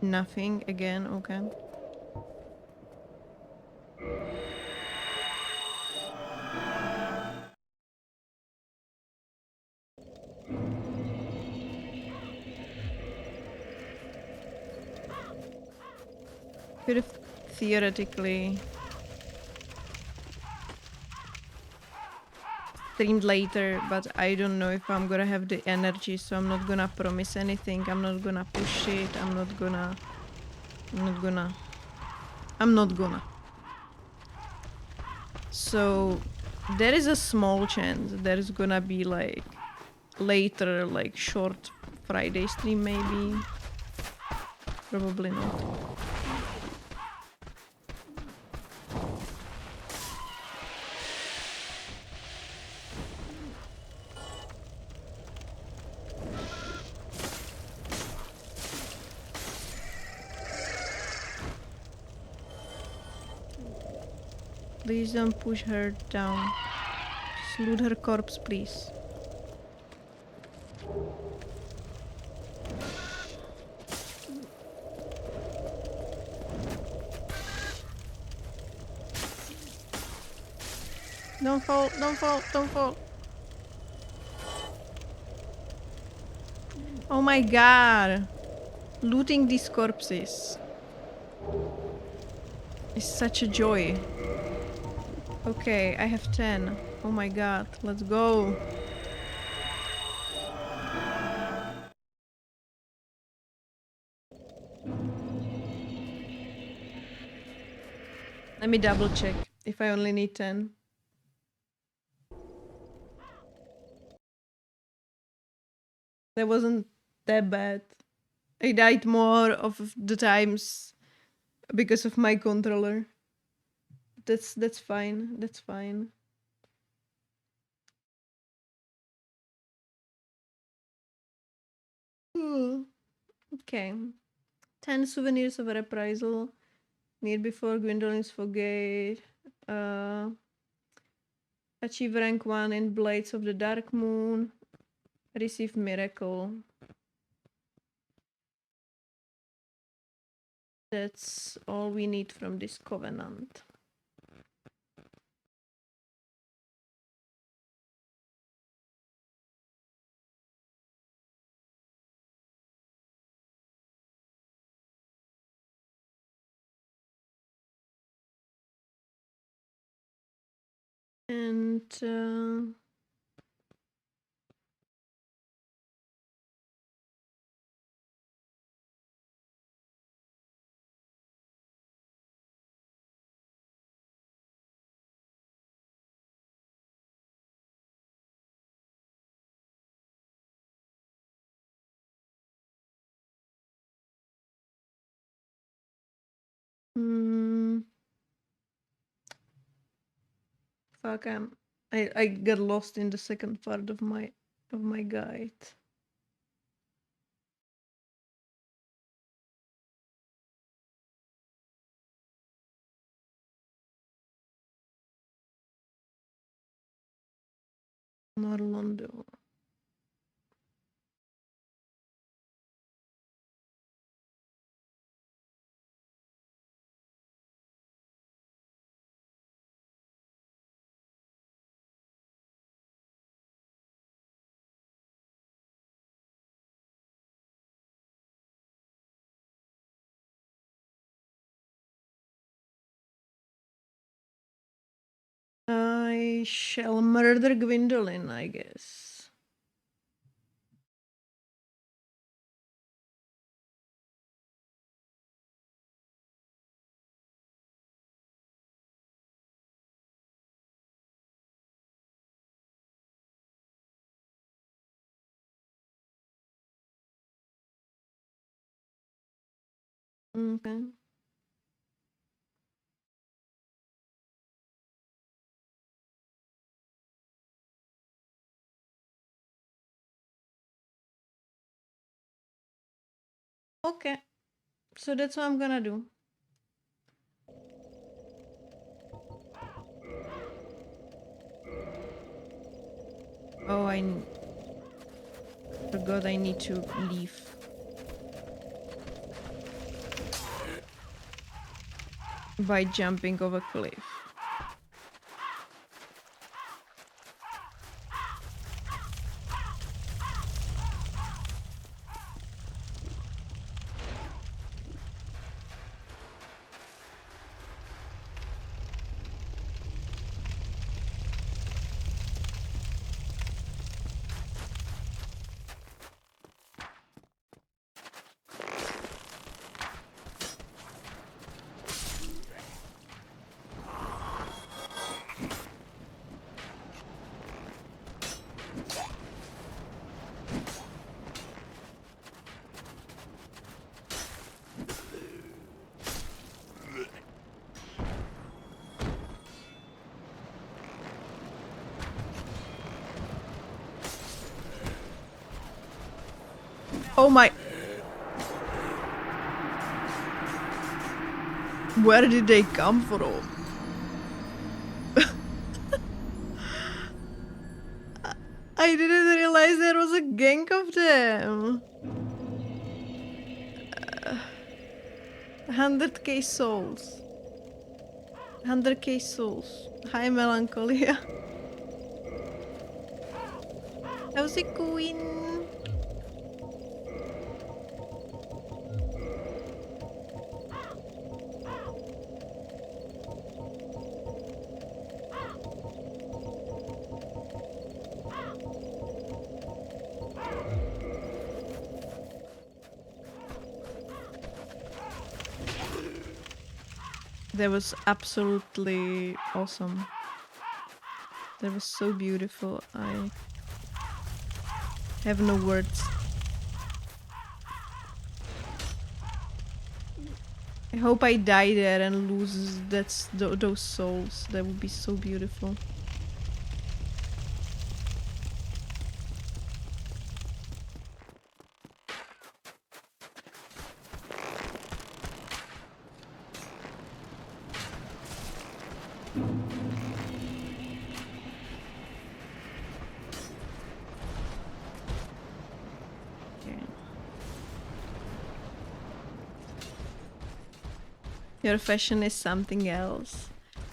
Nothing again, okay. Could have theoretically streamed later, but I don't know if I'm gonna have the energy, so I'm not gonna promise anything. I'm not gonna push it. I'm not gonna. So there is a small chance there's gonna be like later, like short Friday stream maybe. Probably not. Please don't push her down. Just loot her corpse, please. Don't fall, don't fall, don't fall. Oh my god. Looting these corpses is such a joy. Okay, I have 10. Oh my god, let's go. Let me double check if I only need 10. That wasn't that bad. I died more of the times because of my controller. That's fine. That's fine. Ooh. Okay. 10 souvenirs of a reprisal. Near before Gwendolyn's Forgate. Achieve rank 1 in Blades of the Dark Moon. Receive Miracle. That's all we need from this covenant. And fuck, I got lost in the second part of my guide. Orlando. I shall murder Gwendolyn, I guess. Okay. Okay. So that's what I'm gonna do. Oh, I forgot I need to leave. By jumping off a cliff. Oh my... Where did they come from? I didn't realize there was a gang of them. 100k souls. 100k souls. Hi, Melancholia. How's it going? That was absolutely awesome. That was so beautiful. I have no words. I hope I die there and lose those souls. That would be so beautiful. Your fashion is something else.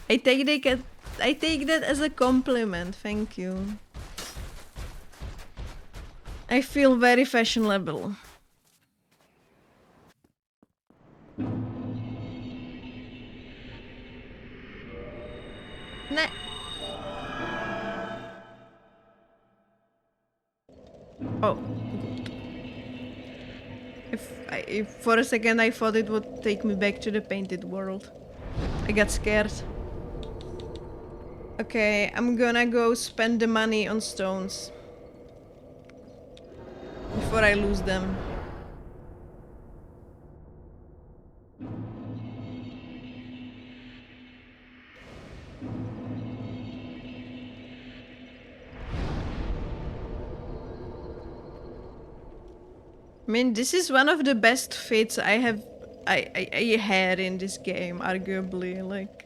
I take that as a compliment, thank you. I feel very fashionable. Nah. Oh, good. If for a second I thought it would take me back to the painted world. I got scared. Okay, I'm gonna go spend the money on stones. Before I lose them. I mean, this is one of the best fits I had in this game, arguably. Like,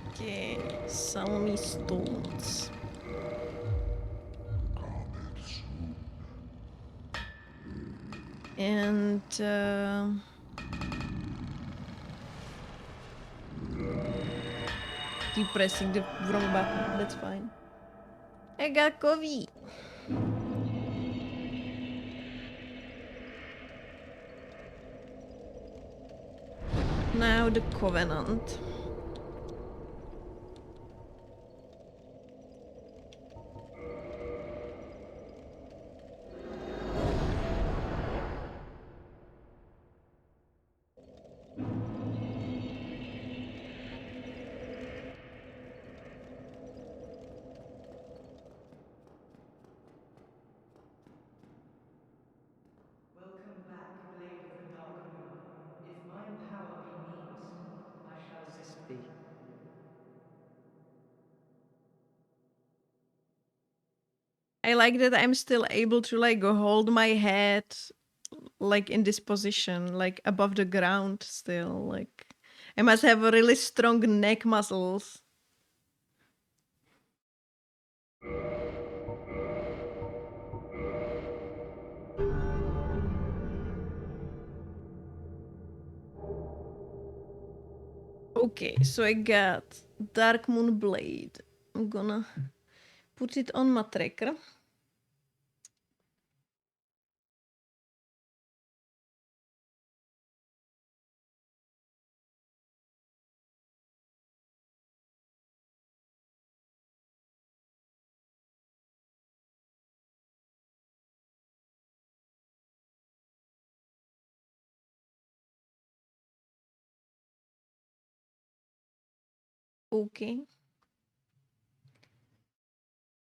okay, sell me stones. And keep pressing the wrong button. That's fine. I got coffee. Now the Covenant. Welcome back, Blade of the Dark Ruler. If mine power be means, I shall assist thee. I like that I'm still able to like hold my head like in this position, like above the ground still. Like I must have really strong neck muscles. Okay, so I got Dark Moon Blade. I'm gonna put it on my tracker. Okay.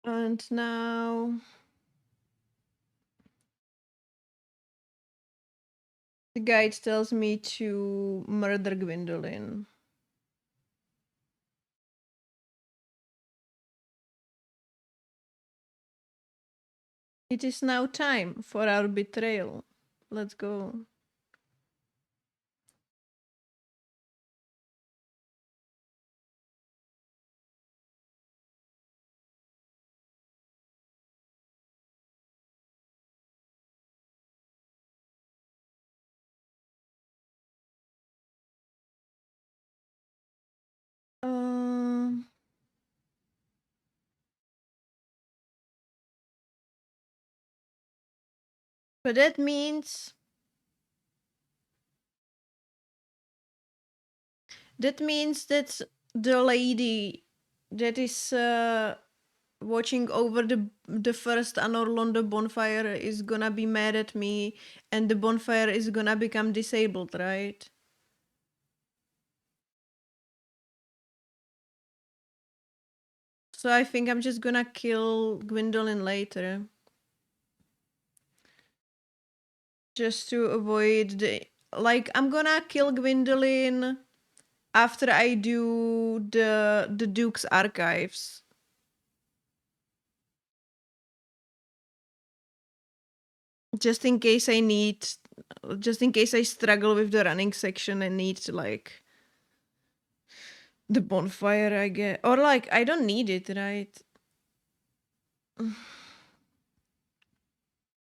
And now the guide tells me to murder Gwendolyn. It is now time for our betrayal. Let's go. Um, but that means That means that the lady that is watching over the first Anor Londo bonfire is gonna be mad at me, and the bonfire is gonna become disabled, right? So I think I'm just gonna kill Gwendolyn later. Just to avoid the... Like, I'm gonna kill Gwendolyn after I do the Duke's archives. Just in case I need... Just in case I struggle with the running section and need to, like... The bonfire, I guess. Or, like, I don't need it, right? I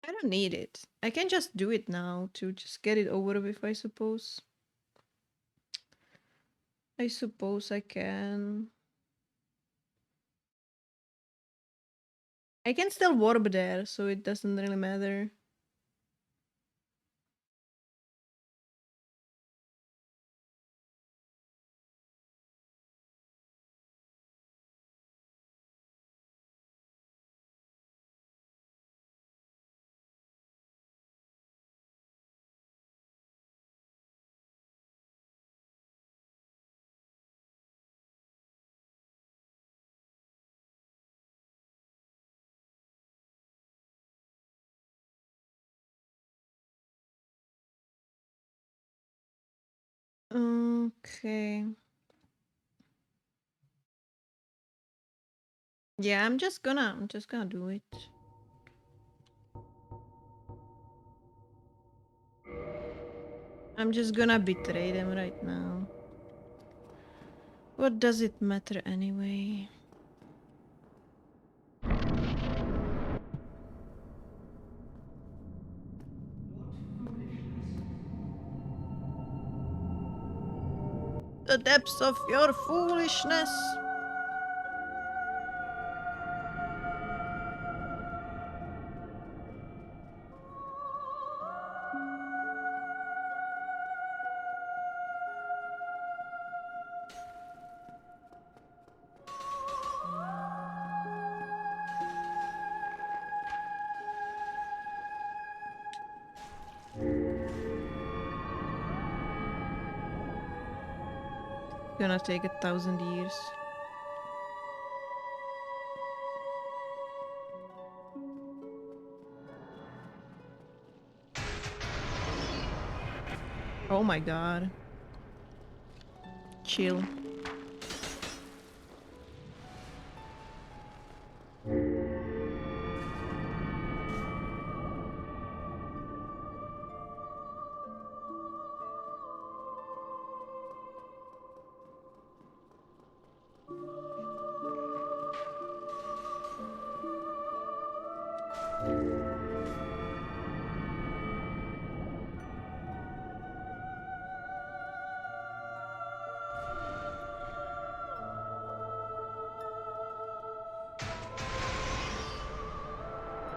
don't need it. I can just do it now to just get it over with, I suppose. I suppose I can. I can still warp there, so it doesn't really matter. Okay. Yeah, I'm just gonna do it. I'm just gonna betray them right now. What does it matter anyway? The depths of your foolishness. Gonna take 1,000 years. Oh my god. Chill.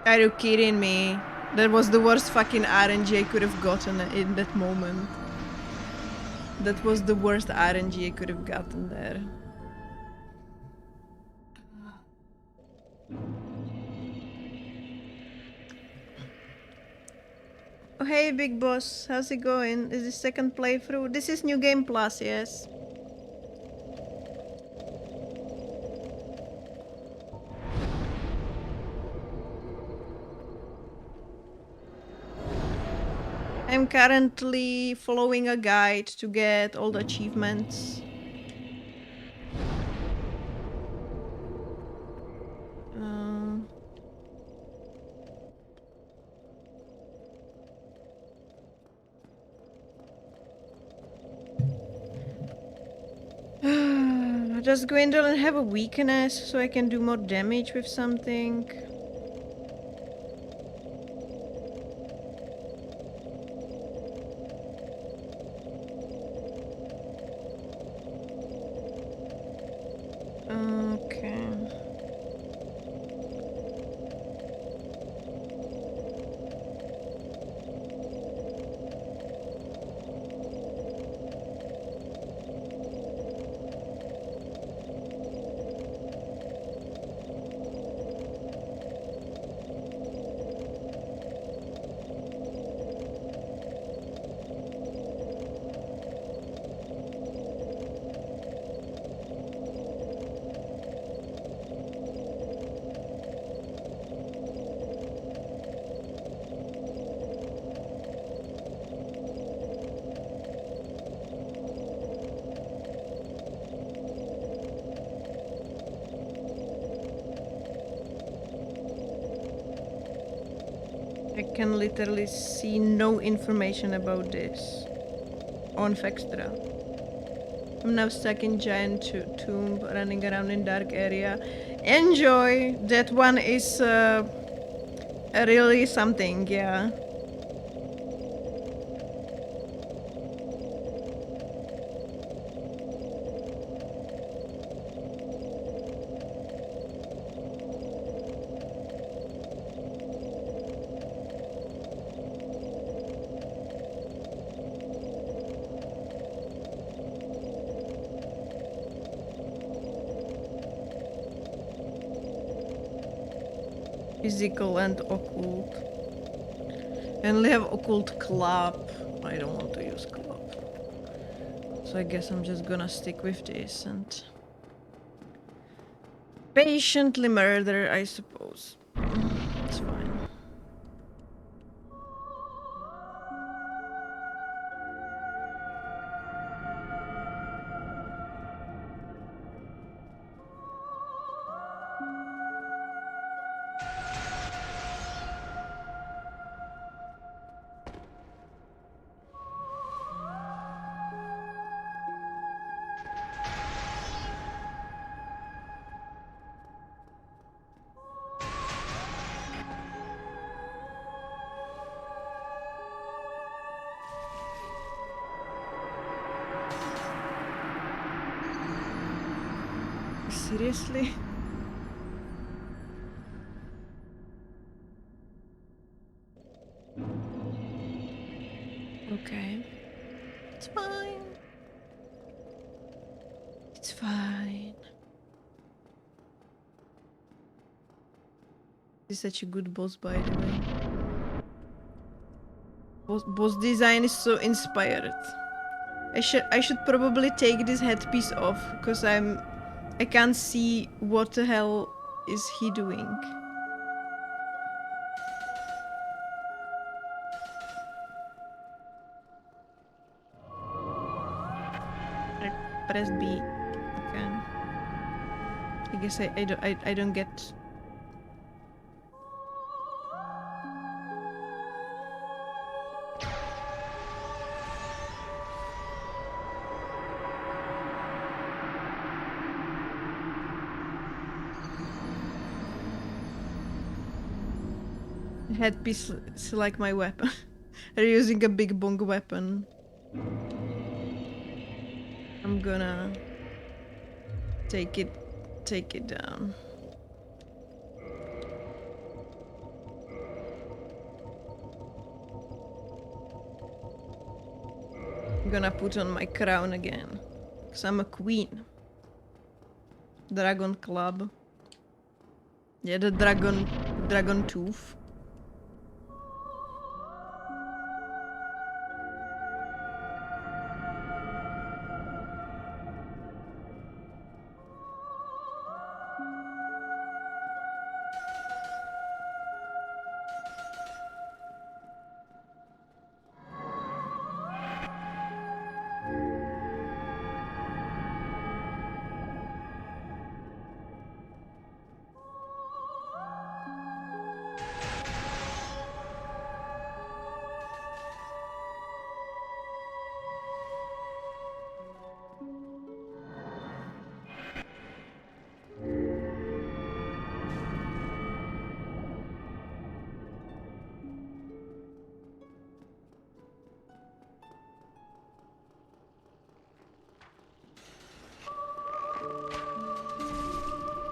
Are you kidding me? That was the worst fucking RNG I could have gotten in that moment. That was the worst RNG I could have gotten there. Oh hey big boss, how's it going? Is this second playthrough? This is New Game Plus, yes. I'm currently following a guide to get all the achievements. Does Gwendolyn have a weakness so I can do more damage with something? Okay. I can literally see no information about this on Fextra. I'm now stuck in giant tomb, running around in dark area. Enjoy! That one is really something, yeah. Physical and occult. I only have occult club. I don't want to use club. So I guess I'm just gonna stick with this and patiently murder, I suppose. It's fine. Seriously? Okay. It's fine. It's fine. He's such a good boss, by the way. Boss design is so inspired. I should probably take this headpiece off because I can't see what the hell is he doing. I press B. Okay. I guess I don't get. Headpiece is like my weapon. They're using a big bong weapon. I'm gonna take it down. I'm gonna put on my crown again. Cause I'm a queen. Dragon club. Yeah, the dragon tooth.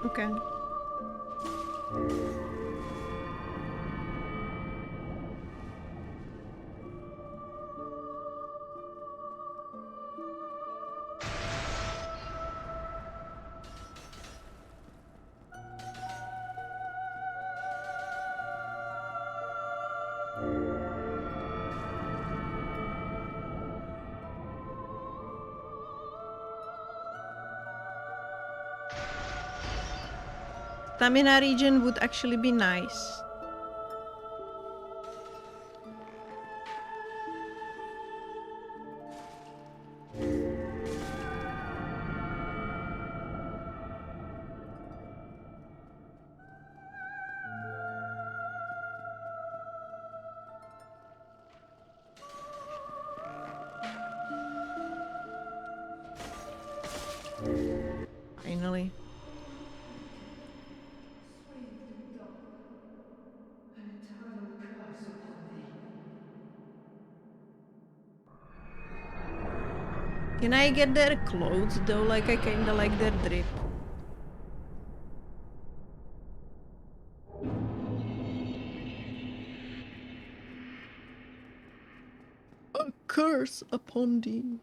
Okay. Stamina region would actually be nice. Finally. Swathed in dark, an eternal curse upon thee. Can I get their clothes though? Like, I kinda like their drip. A curse upon thee.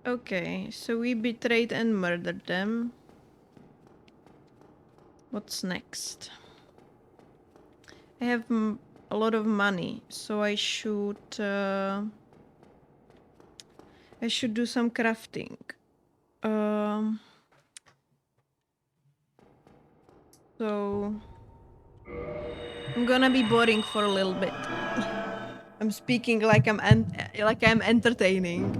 Okay, so we betrayed and murdered them. What's next? I have a lot of money, so I should do some crafting. So I'm gonna be boring for a little bit. I'm speaking like I'm entertaining.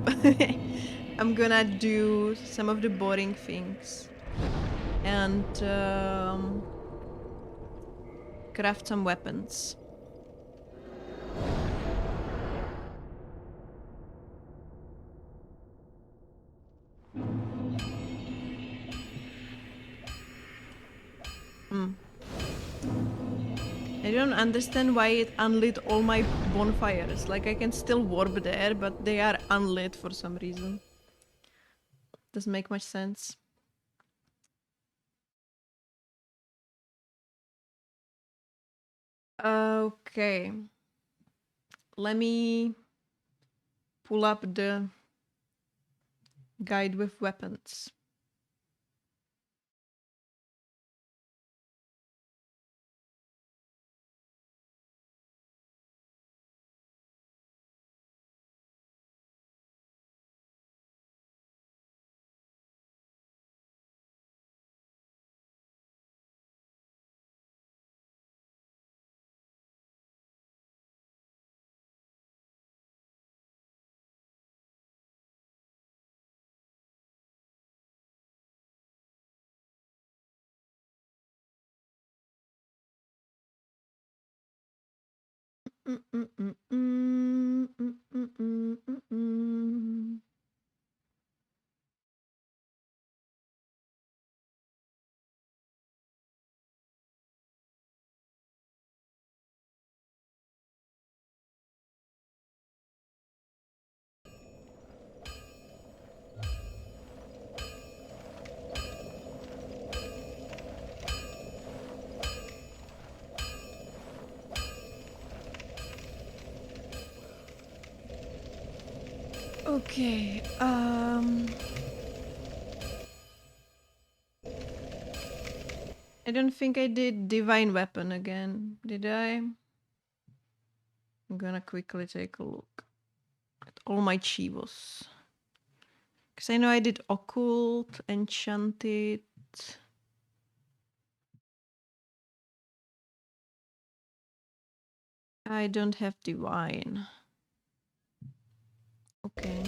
I'm gonna do some of the boring things and craft some weapons. I don't understand why it unlit all my bonfires. Like, I can still warp there, but they are unlit for some reason. Doesn't make much sense. Okay. Let me pull up the guide with weapons. Okay, I don't think I did divine weapon again, did I? I'm gonna quickly take a look at all my chivos. Because I know I did occult, enchanted. I don't have divine. Okay.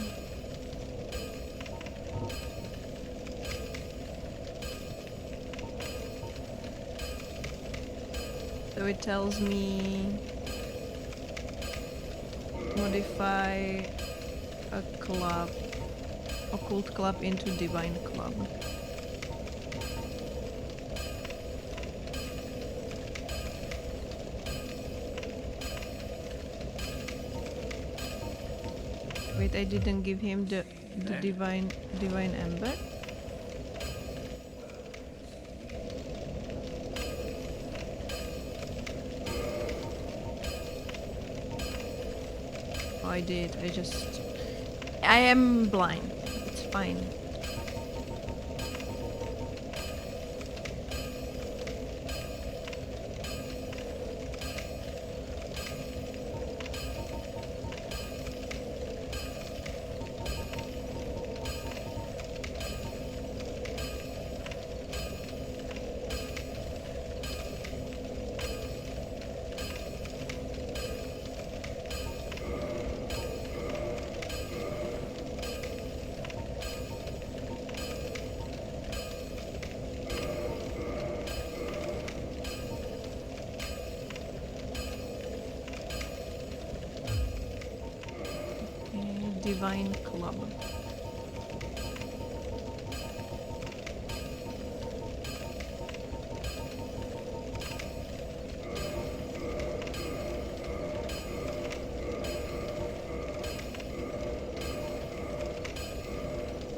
So it tells me modify a club, occult club into divine club. Wait, I didn't give him the divine ember. Oh, I did. I am blind. It's fine. Divine Club.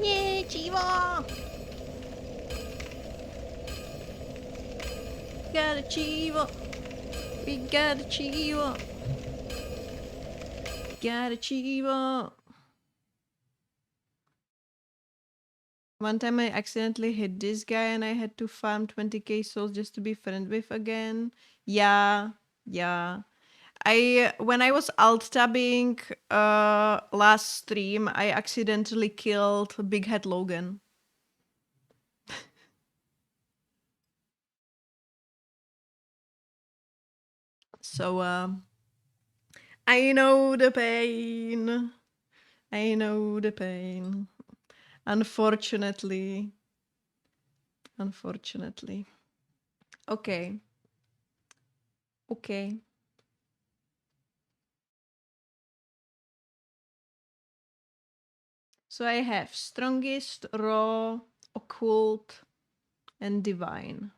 Yeah, Chivo! Got a Chivo! We got a Chivo! Got a Chivo! One time I accidentally hit this guy and I had to farm 20k souls just to be friend with again. Yeah, yeah. When I was alt tabbing last stream, I accidentally killed Big Head Logan. So I know the pain. I know the pain. Unfortunately. Unfortunately. Okay. Okay. So I have strongest, raw, occult, and divine.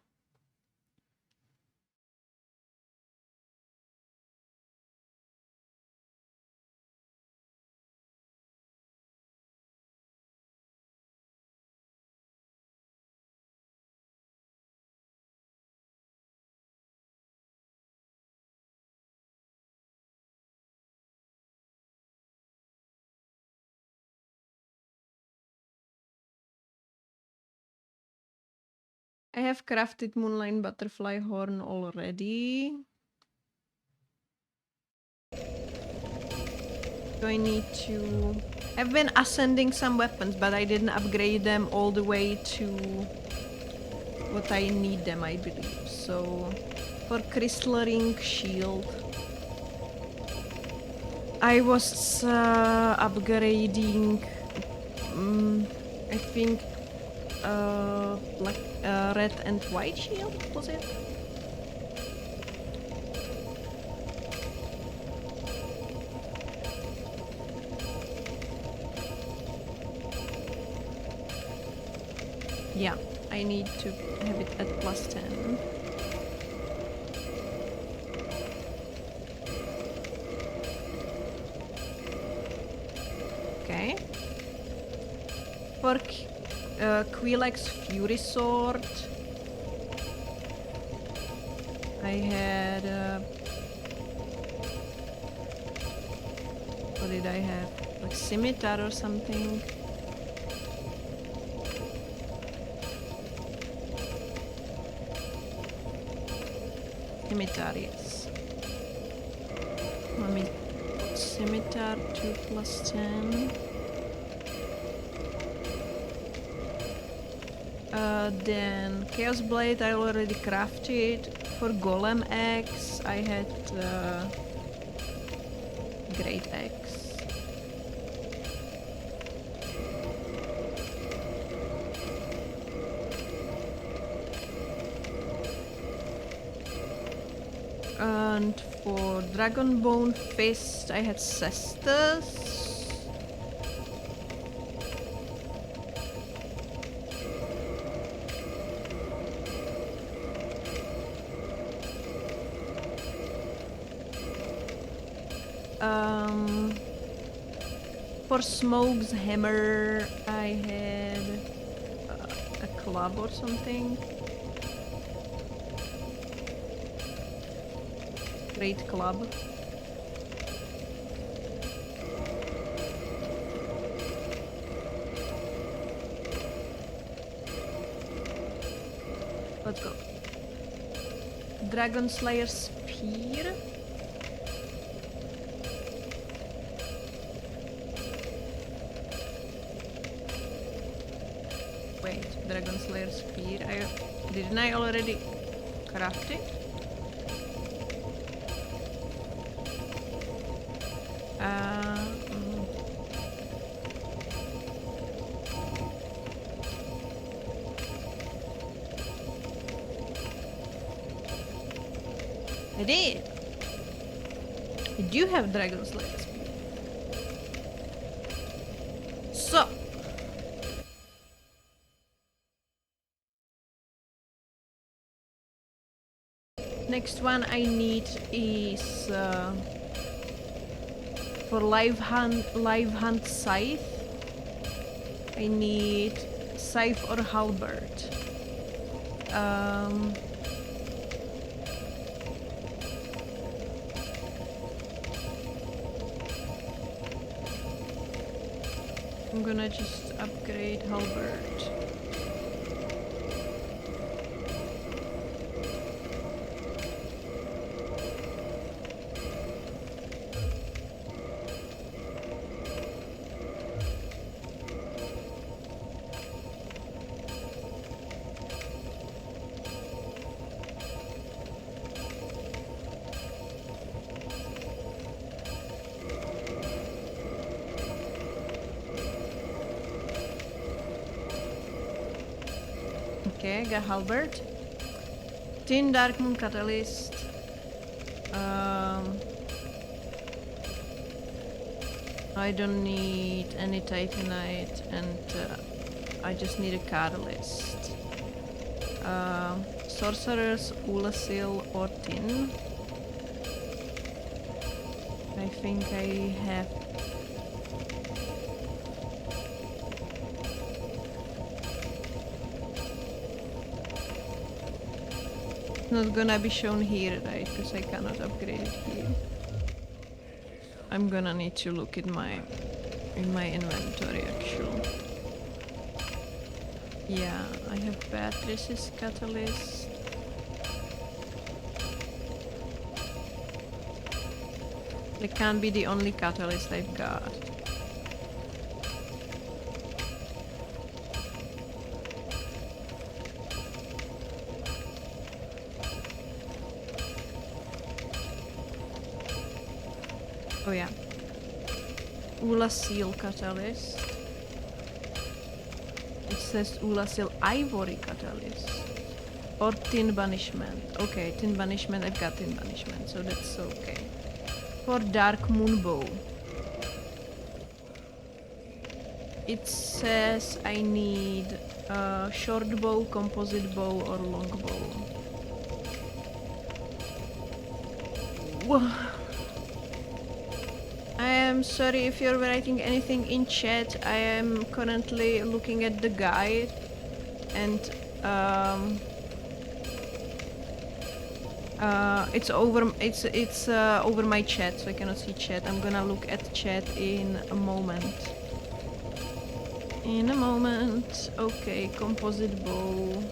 I have crafted Moonline Butterfly Horn already. So I need to... I've been ascending some weapons, but I didn't upgrade them all the way to what I need them, I believe. So for Crystal Ring Shield, I was upgrading, I think, like red and white shield, was it? Yeah, I need to have it at +10. Okay. For Quilex Fury Sword, I had... what did I have? Like Scimitar or something? Scimitar, yes. Let me put Scimitar to +10. Then Chaos Blade I already crafted. For Golem Axe I had Great Axe. And for Dragonbone Fist I had Cestus. For Smoke's Hammer, I had a club or something. Great club. Let's go. Dragon Slayer Spear. Wait, Dragon Slayer Spear. Didn't I already craft it? I did. I do have Dragon Slayer Spear. So. Next one I need is for live hunt scythe. I need scythe or halberd. I'm gonna just upgrade halberd. Okay, got halberd. Tin Dark Moon Catalyst. I don't need any Titanite, and I just need a catalyst. Sorcerer's Ulasil or Tin. I think I have. Not gonna be shown here, right? Because I cannot upgrade it here. I'm gonna need to look in my inventory actually. Yeah, I have Beatrice's catalyst. It can't be the only catalyst I've got. Oh yeah. Ulasil catalyst. It says Ulasil Ivory catalyst. Or Tin Banishment. Okay, Tin Banishment, I've got Tin Banishment, so that's okay. For Dark Moon Bow. It says I need a short bow, composite bow, or long bow. Whoa. I am sorry if you're writing anything in chat. I am currently looking at the guide, and it's over my chat, so I cannot see chat. I'm gonna look at chat in a moment. In a moment. Okay, composite bow.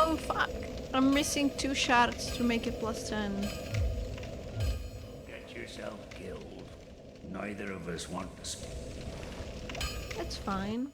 Oh fuck! I'm missing 2 shards to make it +10. Get yourself killed. Neither of us want to speak. That's fine.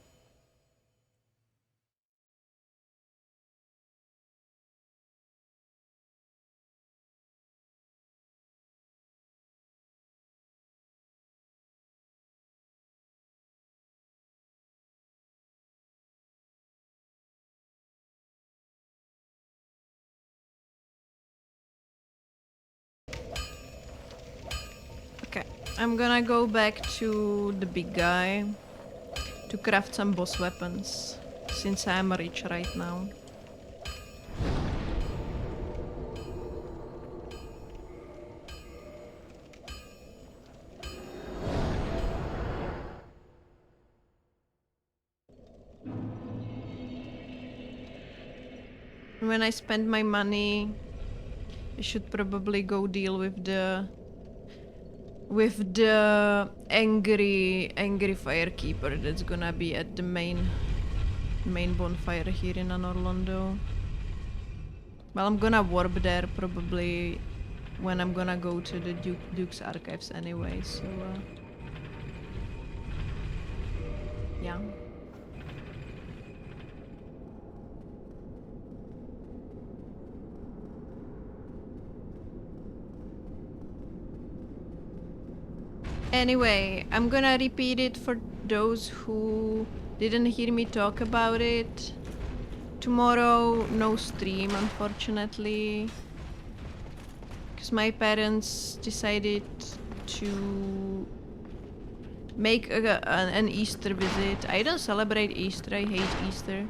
Okay, I'm gonna go back to the big guy to craft some boss weapons, since I'm rich right now. When I spend my money, I should probably go deal with the angry firekeeper that's gonna be at the main bonfire here in Orlando. Well, I'm gonna warp there probably when I'm gonna go to the Duke's archives anyway, so yeah. Anyway, I'm gonna repeat it for those who didn't hear me talk about it. Tomorrow, no stream, unfortunately. Because my parents decided to make an Easter visit. I don't celebrate Easter, I hate Easter.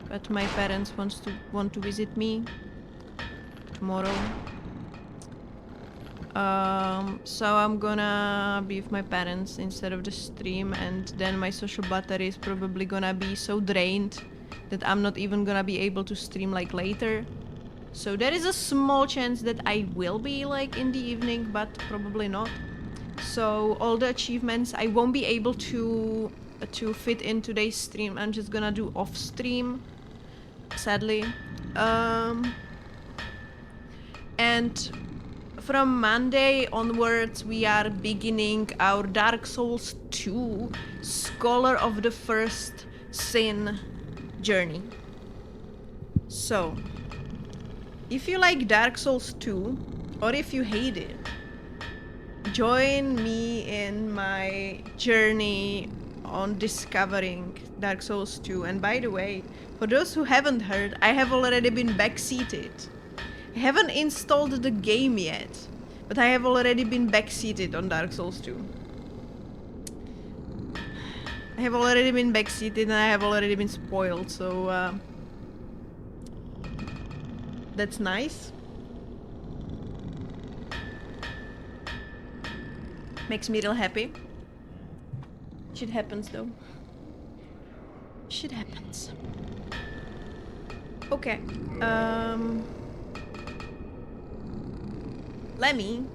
But my parents want to visit me tomorrow. So I'm gonna be with my parents instead of the stream, and then my social battery is probably gonna be so drained that I'm not even gonna be able to stream like later. So there is a small chance that I will be like in the evening, but probably not. So all the achievements I won't be able to fit in today's stream. I'm just gonna do off stream, sadly. And from Monday onwards, we are beginning our Dark Souls 2 Scholar of the First Sin journey. So, if you like Dark Souls 2, or if you hate it, join me in my journey on discovering Dark Souls 2. And by the way, for those who haven't heard, I have already been backseated. I haven't installed the game yet, but I have already been backseated on Dark Souls 2. I have already been backseated and I have already been spoiled, so that's nice. Makes me real happy. Shit happens though. Shit happens. Okay. Let me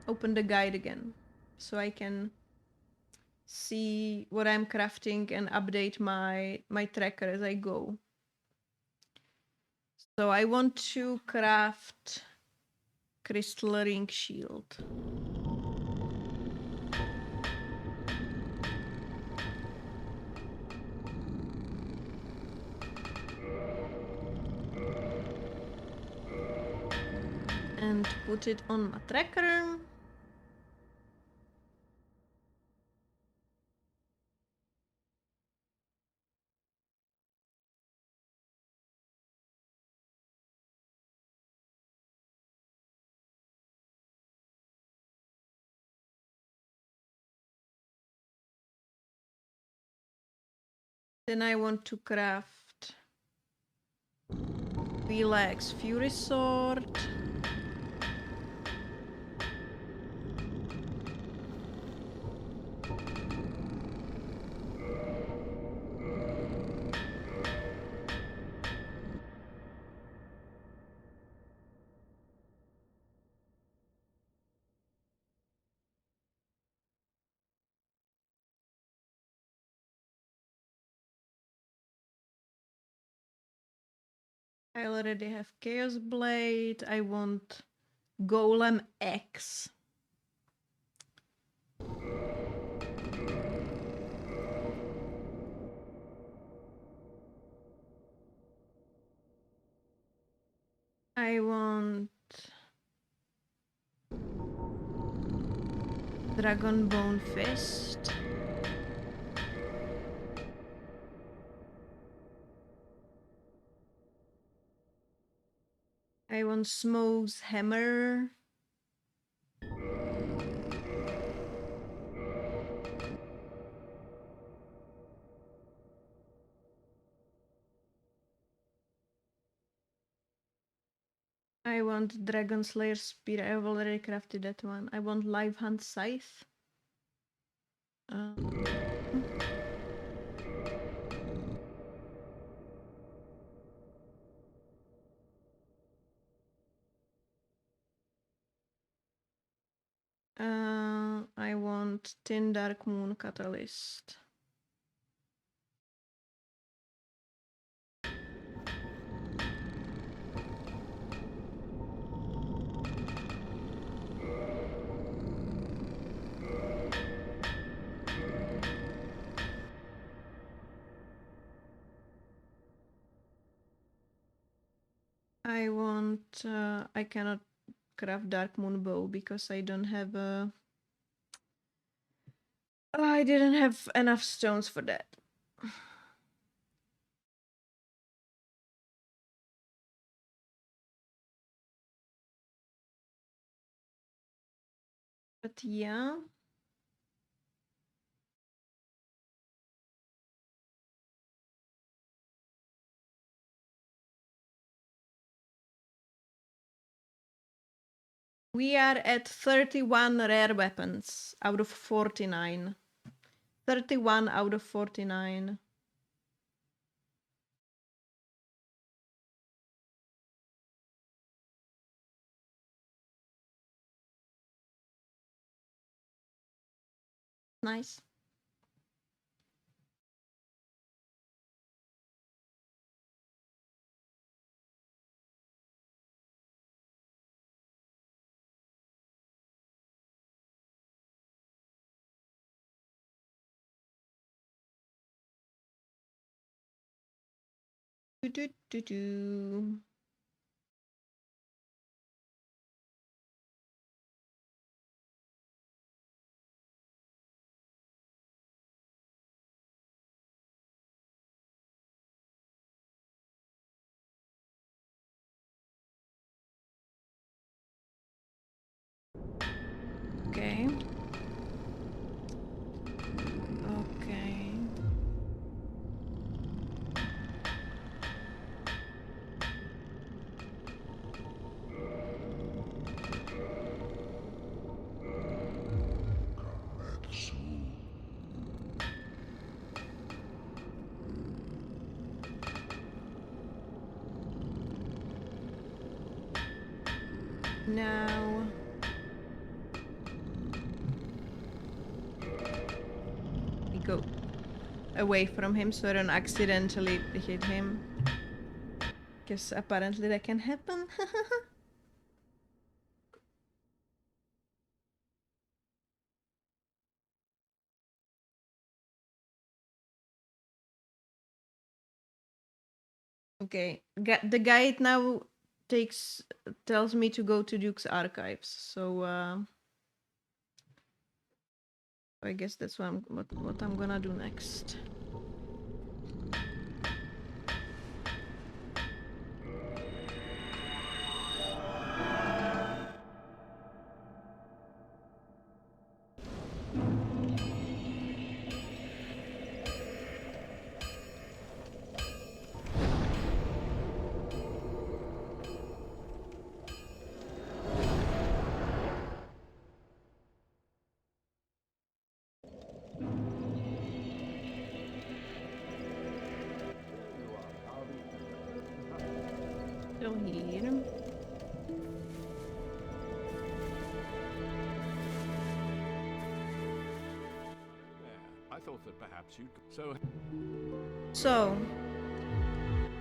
open the guide again so I can see what I'm crafting and update my tracker as I go. So I want to craft crystal ring shield. And put it on my tracker. Then I want to craft Relax Fury Sword. I already have Chaos Blade. I want Golem X. I want Dragon Bone Fist. I want Smoke's Hammer. I want Dragon Slayer Spear. I have already crafted that one. I want Live Hunt Scythe. I want Tin Dark Moon Catalyst. I want... I cannot craft Dark Moon Bow because I don't have a... I didn't have enough stones for that. But yeah. We are at 31 rare weapons out of 49. 31 out of 49. Nice. Do, do, do, do. Okay. Okay. Now... we go away from him so I don't accidentally hit him. Because apparently that can happen. Okay, the guide now tells me to go to Duke's archives, so I guess that's what I'm gonna do next. Still here. There. I thought that perhaps you'd... So,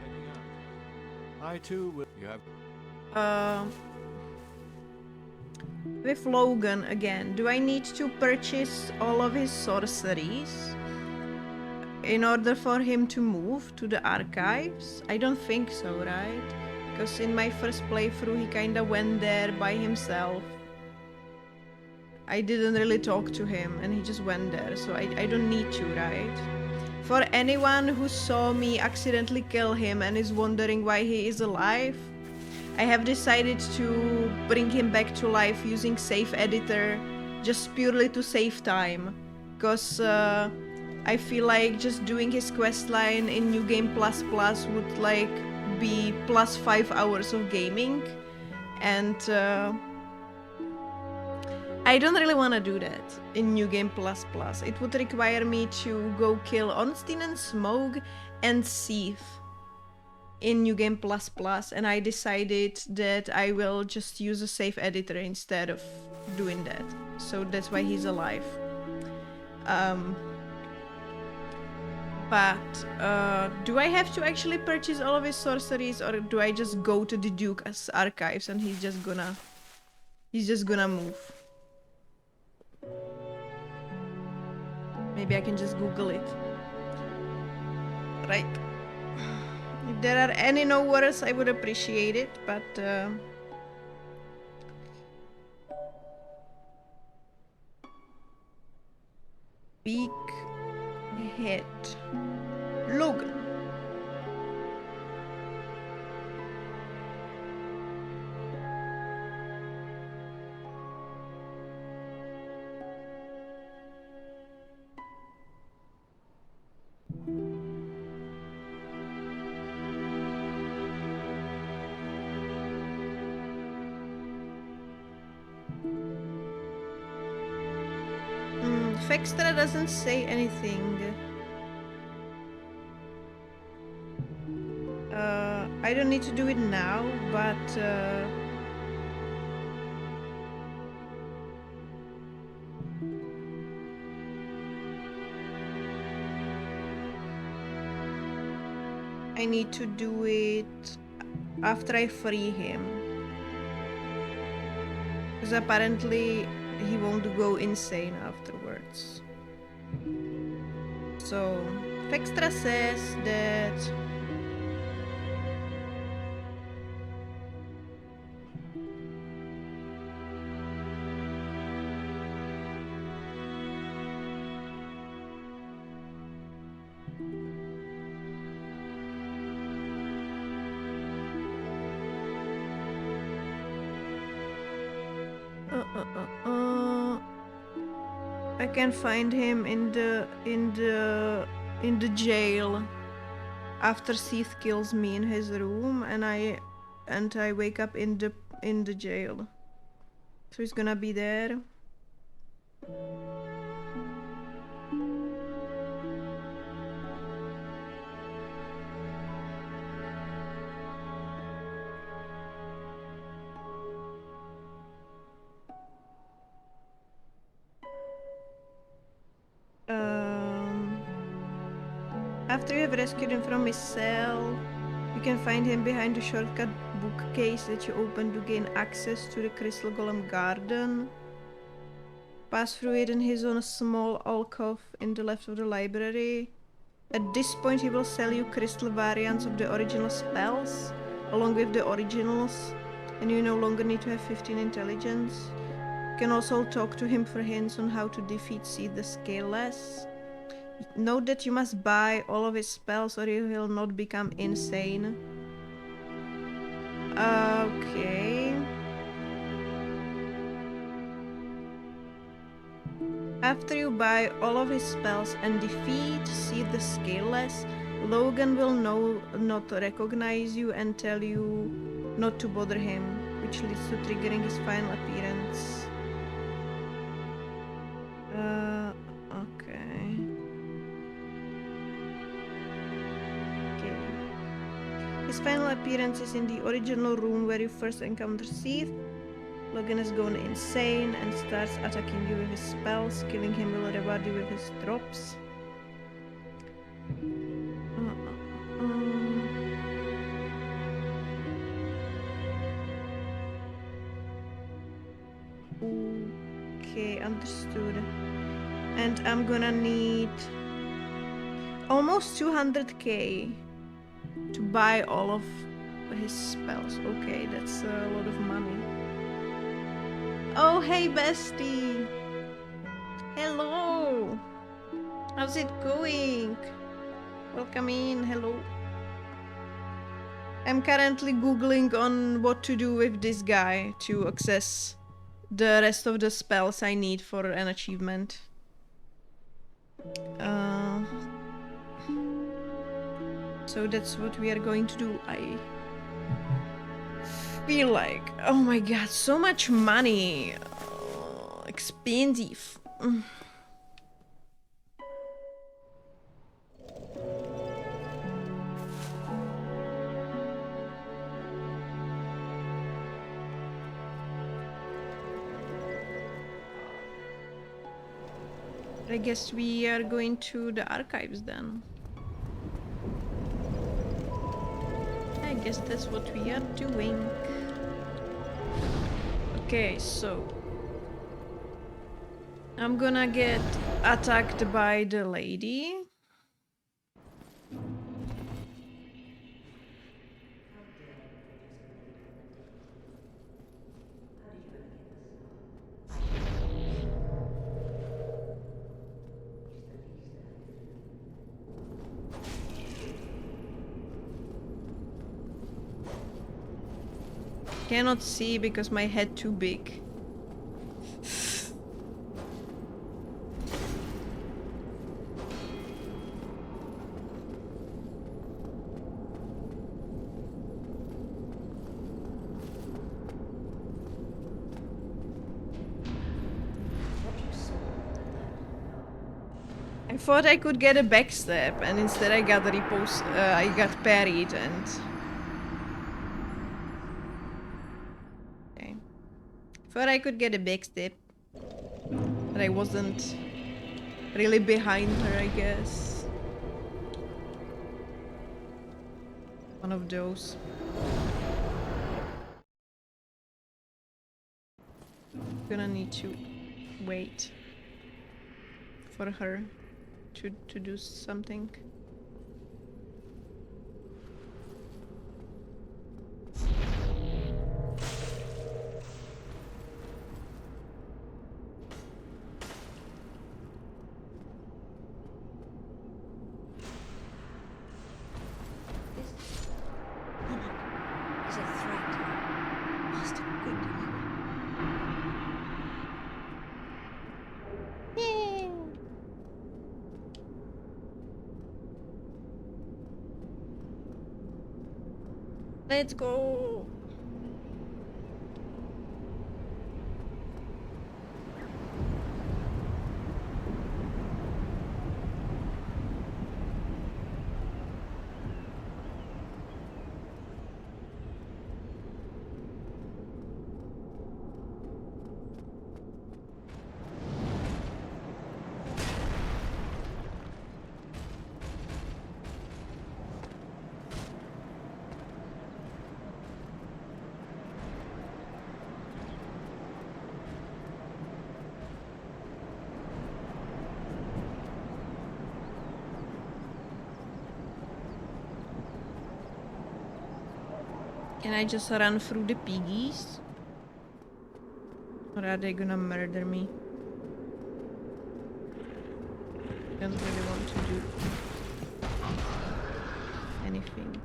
Heading out. I too will... You have... with Logan again, do I need to purchase all of his sorceries in order for him to move to the archives? I don't think so, right? Because in my first playthrough he kinda went there by himself. I didn't really talk to him and he just went there, so I don't need to, right? For anyone who saw me accidentally kill him and is wondering why he is alive, I have decided to bring him back to life using save editor just purely to save time. Because I feel like just doing his questline in New Game Plus Plus would like be plus 5 hours of gaming, and I don't really want to do that in New Game Plus Plus. It would require me to go kill Ornstein and Smoke and Seath in New Game Plus Plus, and I decided that I will just use a save editor instead of doing that. So that's why he's alive. But do I have to actually purchase all of his sorceries, or do I just go to the Duke's archives and he's just gonna move? Maybe I can just Google it. Right. If there are any no words, I would appreciate it, but big head. Logan. Fextra doesn't say anything. I don't need to do it now, but I need to do it after I free him. Because apparently he won't go insane afterwards. So, Fextra says that I can find him in the jail after Seth kills me in his room, and I wake up in the jail. So he's gonna be there. After you have rescued him from his cell, you can find him behind the shortcut bookcase that you open to gain access to the Crystal Golem Garden. Pass through it and he's on a small alcove in the left of the library. At this point he will sell you crystal variants of the original spells, along with the originals, and you no longer need to have 15 intelligence. You can also talk to him for hints on how to defeat Seed the Scaleless. Note that you must buy all of his spells or he will not become insane. Okay. After you buy all of his spells and defeat Seed the Scaleless, Logan will not recognize you and tell you not to bother him, which leads to triggering his final appearance. His final appearance is in the original room where you first encounter Seth. Logan has gone insane and starts attacking you with his spells. Killing him will reward you with his drops. Okay, understood. And I'm gonna need almost 200k to buy all of his spells. Okay, that's a lot of money. Oh, hey bestie! Hello! How's it going? Welcome in, hello. I'm currently googling on what to do with this guy to access the rest of the spells I need for an achievement. So that's what we are going to do. I feel like, oh my god, so much money. Expensive. I guess we are going to the archives then. I guess that's what we are doing. Okay, so I'm gonna get attacked by the lady. Cannot see because my head too big. I thought I could get a backstab, and instead I got I got parried, and okay. Thought I could get a backstab, but I wasn't really behind her, I guess. One of those. Gonna need to wait for her to do something. Is a threat. Must quickly. Let's go. Can I just run through the piggies? Or are they gonna murder me? Don't really want to do anything.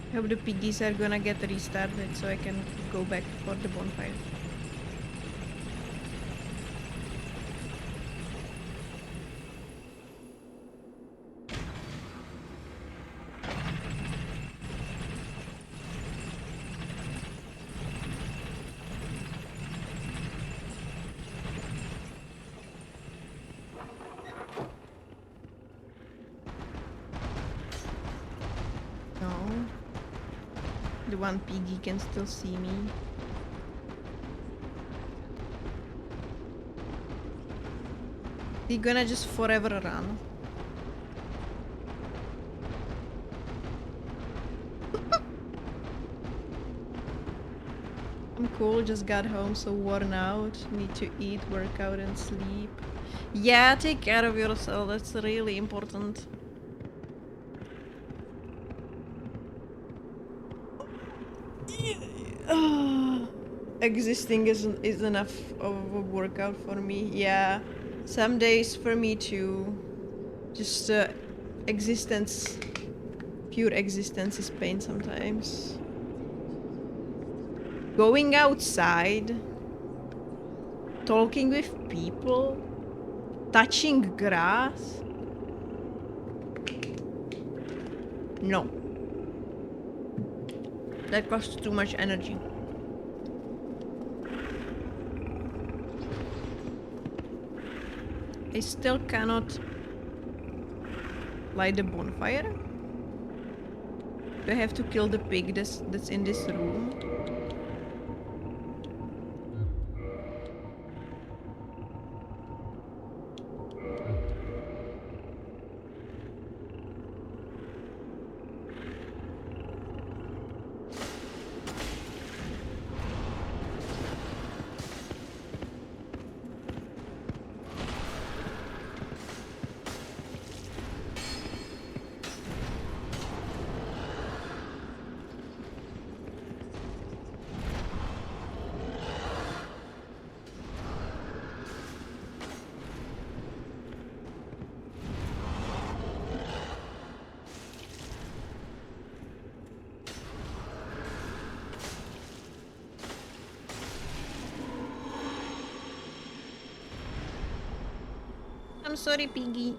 I hope the piggies are gonna get restarted so I can go back for the bonfire. No. The one piggy can still see me. They're gonna just forever run. I'm cool, just got home so worn out. Need to eat, work out and sleep. Yeah, take care of yourself, that's really important. Existing is enough of a workout for me. Yeah, some days for me too. Just existence, pure existence is pain sometimes. Going outside, talking with people, touching grass. No. That costs too much energy. I still cannot light the bonfire. Do I have to kill the pig that's in this room? I'm sorry, Piggy.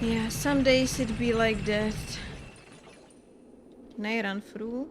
Yeah, some days it be like that. Can I run through?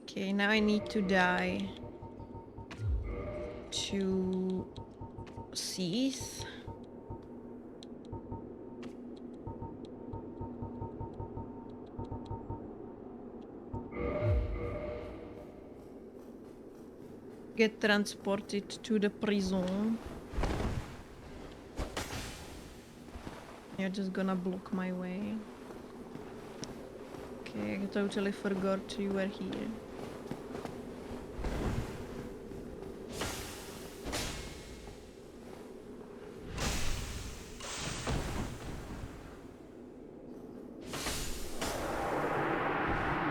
Okay, now I need to die to Seath. Get transported to the prison. You're just gonna block my way. Okay, I totally forgot you were here.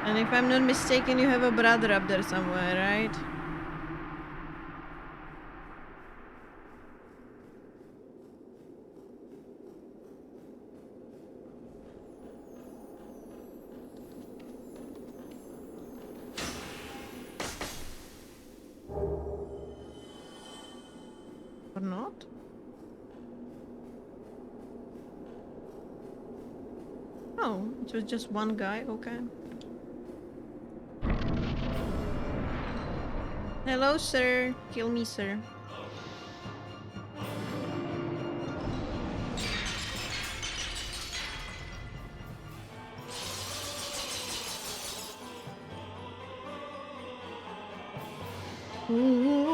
And if I'm not mistaken, you have a brother up there somewhere, right? Or not? Oh, it was just one guy, okay. Hello, sir. Kill me, sir. Ooh.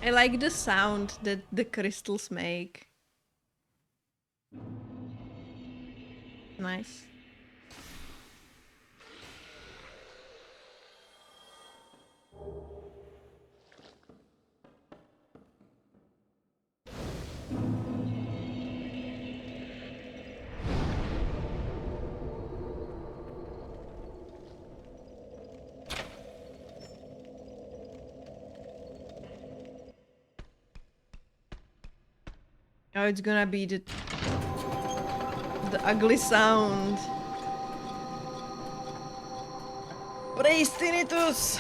I like the sound that the crystals make. Nice. Oh, it's gonna be the ugly sound. Praise Tinnitus!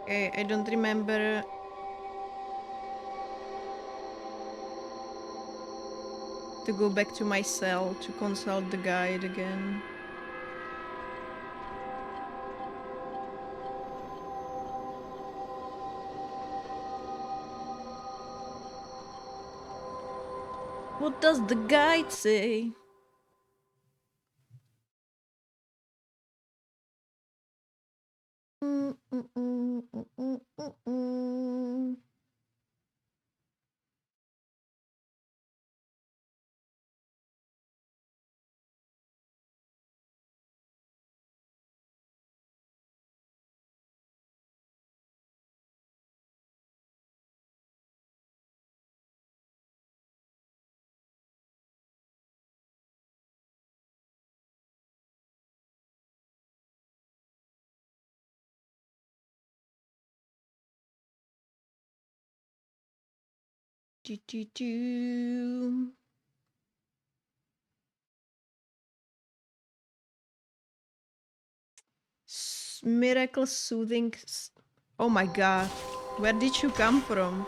Okay, I don't remember. To go back to my cell to consult the guide again. What does the guide say? Do, do, do. Miracle soothing. Oh my god. Where did you come from?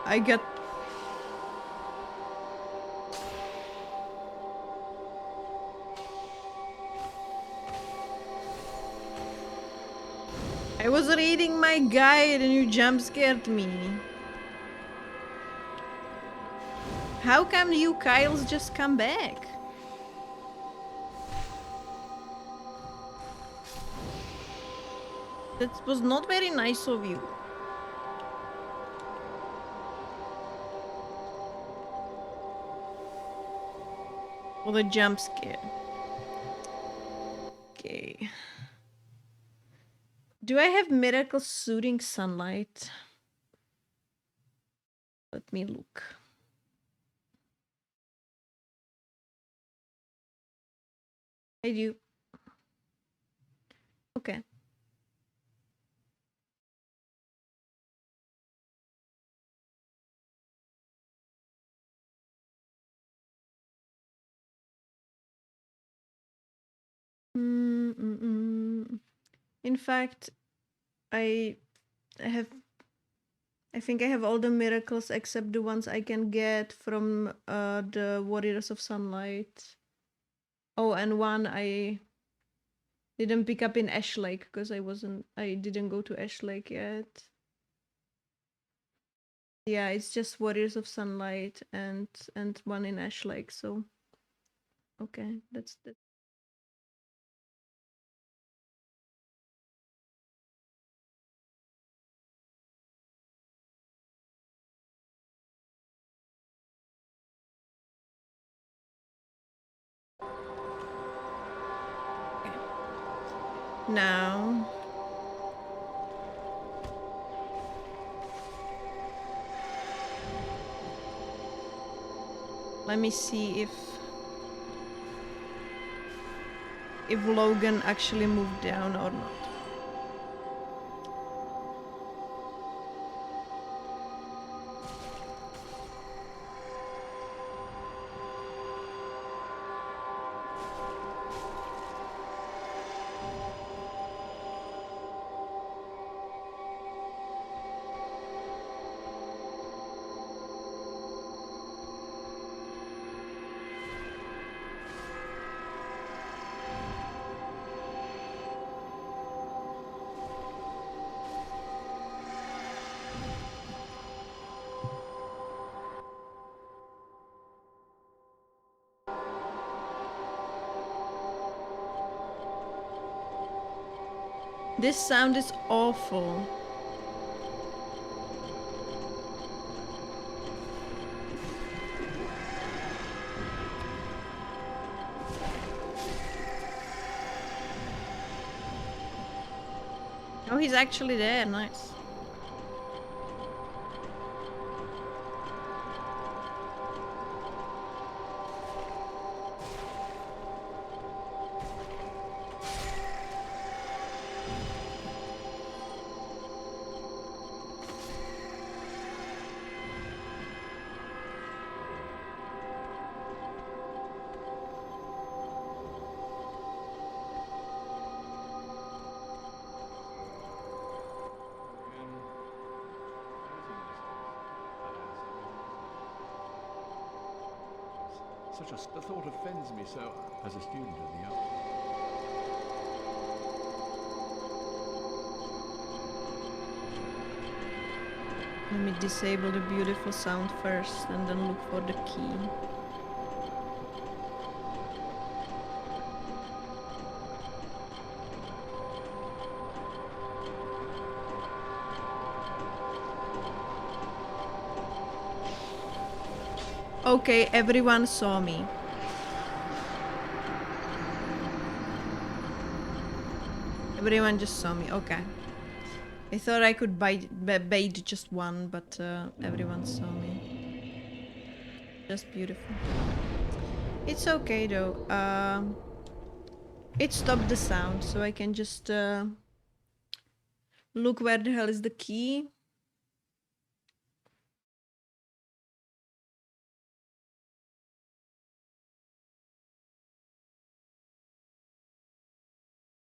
I got. I was reading my guide and you jump scared me. How come you Kyles just come back? That was not very nice of you. For the jump scare. Okay. Do I have miracle soothing sunlight? Let me look. I do. Okay. In fact, I have. I think I have all the miracles except the ones I can get from the Warriors of Sunlight. Oh, and one I didn't pick up in Ash Lake because I didn't go to Ash Lake yet. Yeah, it's just Warriors of Sunlight and one in Ash Lake, so okay, that's that. Now let me see if Logan actually moved down or not. This sound is awful. Oh, he's actually there. Nice. The thought offends me so as a student of the art. Let me disable the beautiful sound first and then look for the key. Okay, everyone saw me. Everyone just saw me, okay. I thought I could bait just one, but everyone saw me. Just beautiful. It's okay though. It stopped the sound, so I can just look where the hell is the key.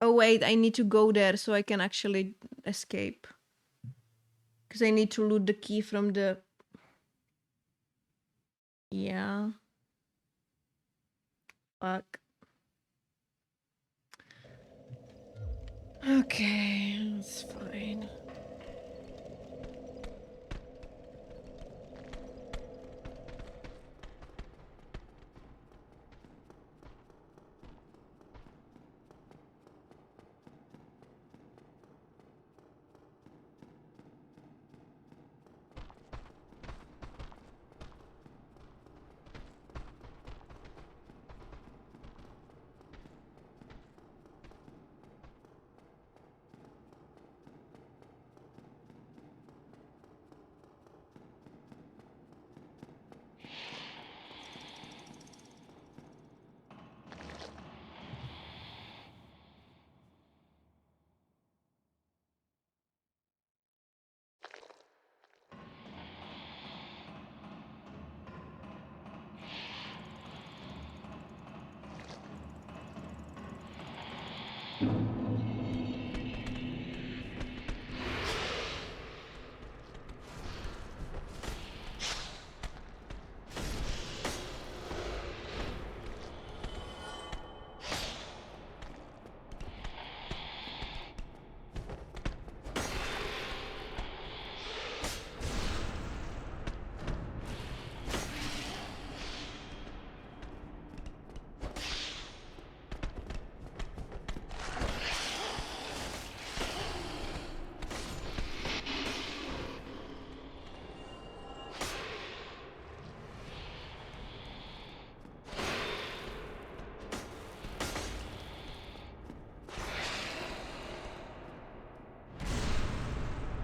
Oh wait, I need to go there so I can actually escape. Because I need to loot the key from the... Yeah. Fuck. Okay, that's fine.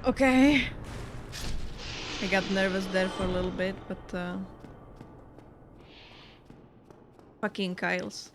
Okay. I got nervous there for a little bit, but fucking Kyles.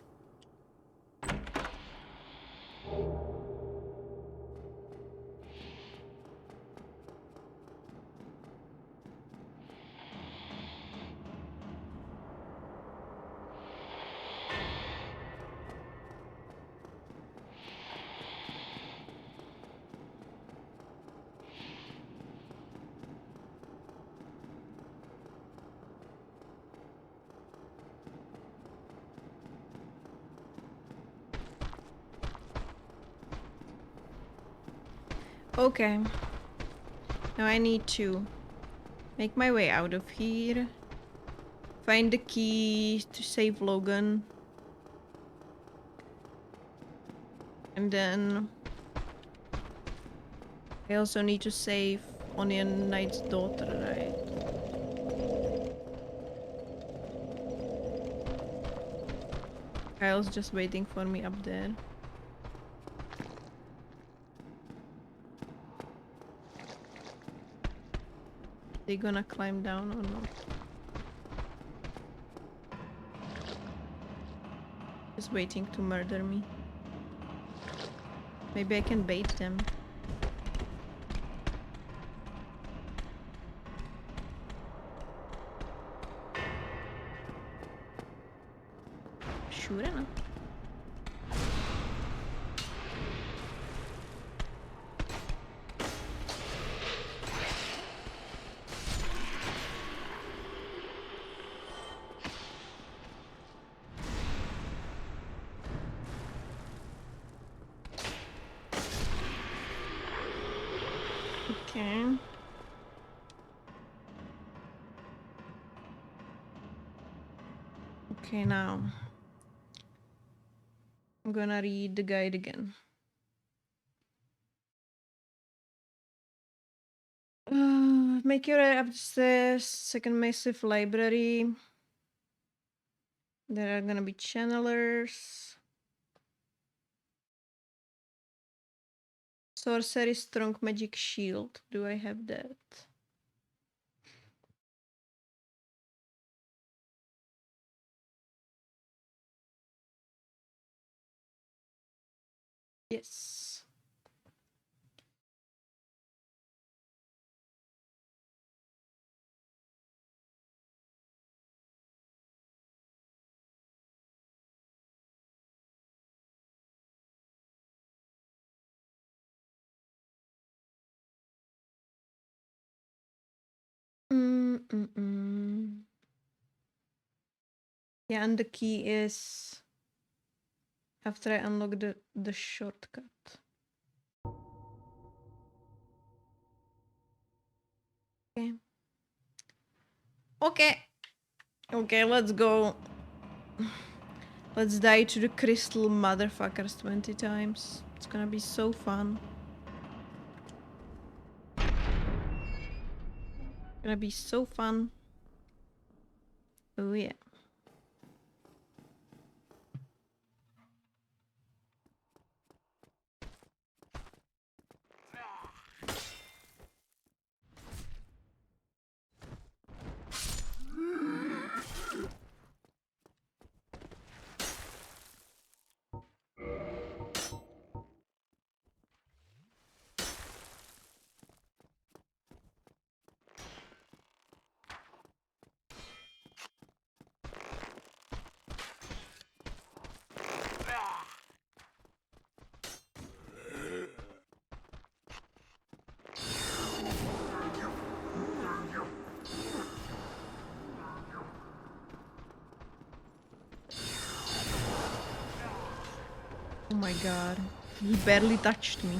Okay. Now I need to make my way out of here. Find the key to save Logan. And then I also need to save Onion Knight's daughter, right? Kyle's just waiting for me up there. They gonna climb down or not? Just waiting to murder me. Maybe I can bait them. Sure enough. Okay. Okay, now I'm gonna read the guide again. Make your way upstairs, second massive library. There are gonna be channelers. Sorcery, strong magic shield. Do I have that? Yes. Mm-mm. Yeah, and the key is after I unlock the shortcut. Okay. Okay. Okay, let's go. Let's die to the crystal motherfuckers 20 times. It's gonna be so fun. Gonna be so fun. Oh yeah. Oh my god. He barely touched me.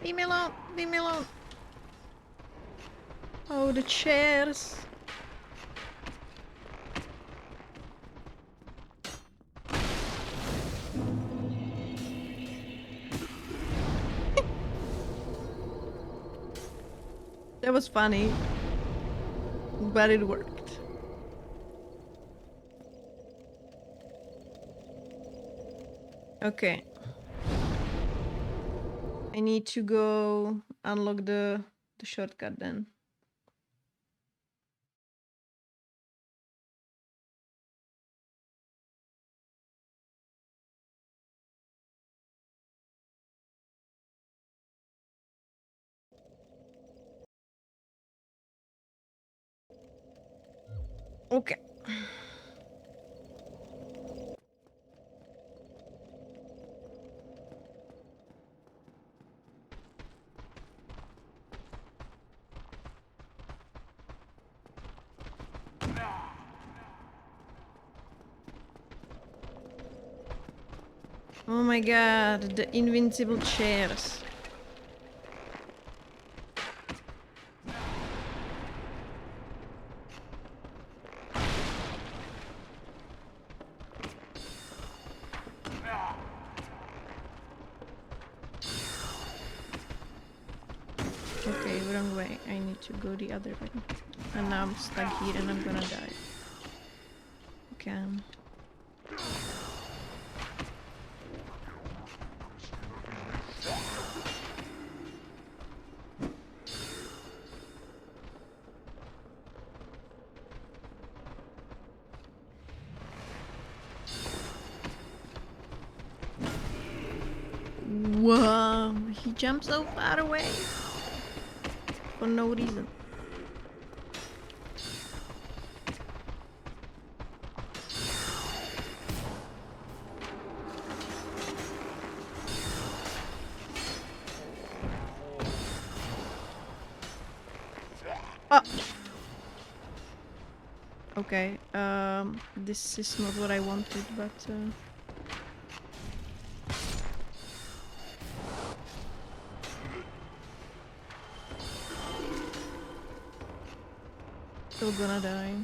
Leave me alone! Leave me alone! Oh, the chairs! That was funny. But it worked. Okay. I need to go unlock the shortcut then. Okay. Oh my god, the invincible chairs. Okay, wrong way. I need to go the other way. And now I'm stuck here and I'm gonna die. Okay. Whoa, he jumped so far away. For no reason. Oh. Okay, this is not what I wanted, but still gonna die.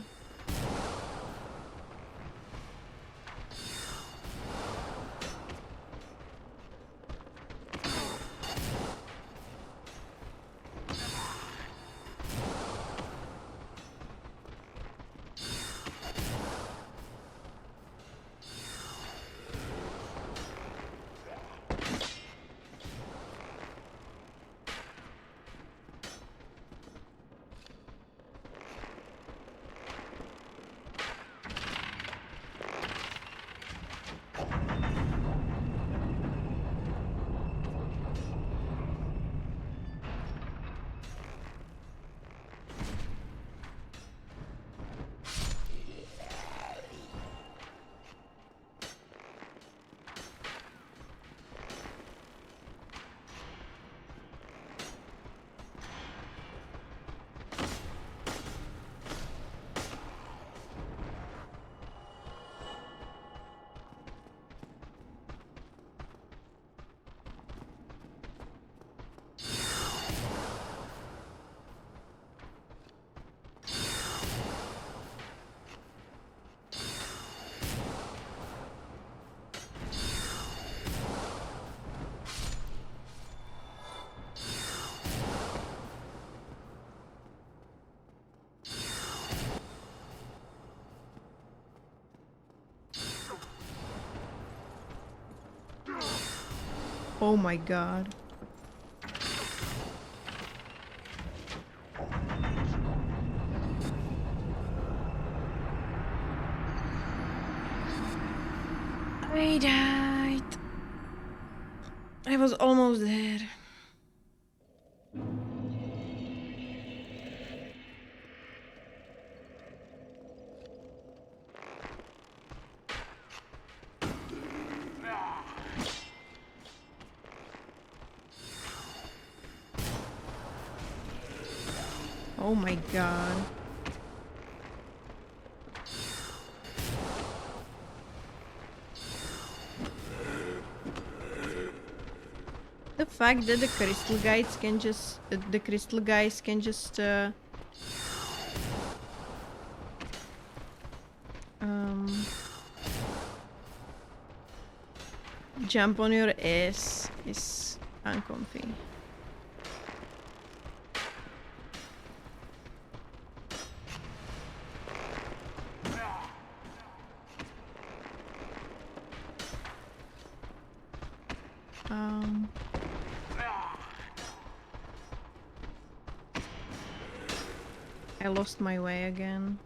Oh my god. I died. I was almost there. Oh my god. The fact that the crystal guys can just um, jump on your ass is uncomfy. I lost my way again.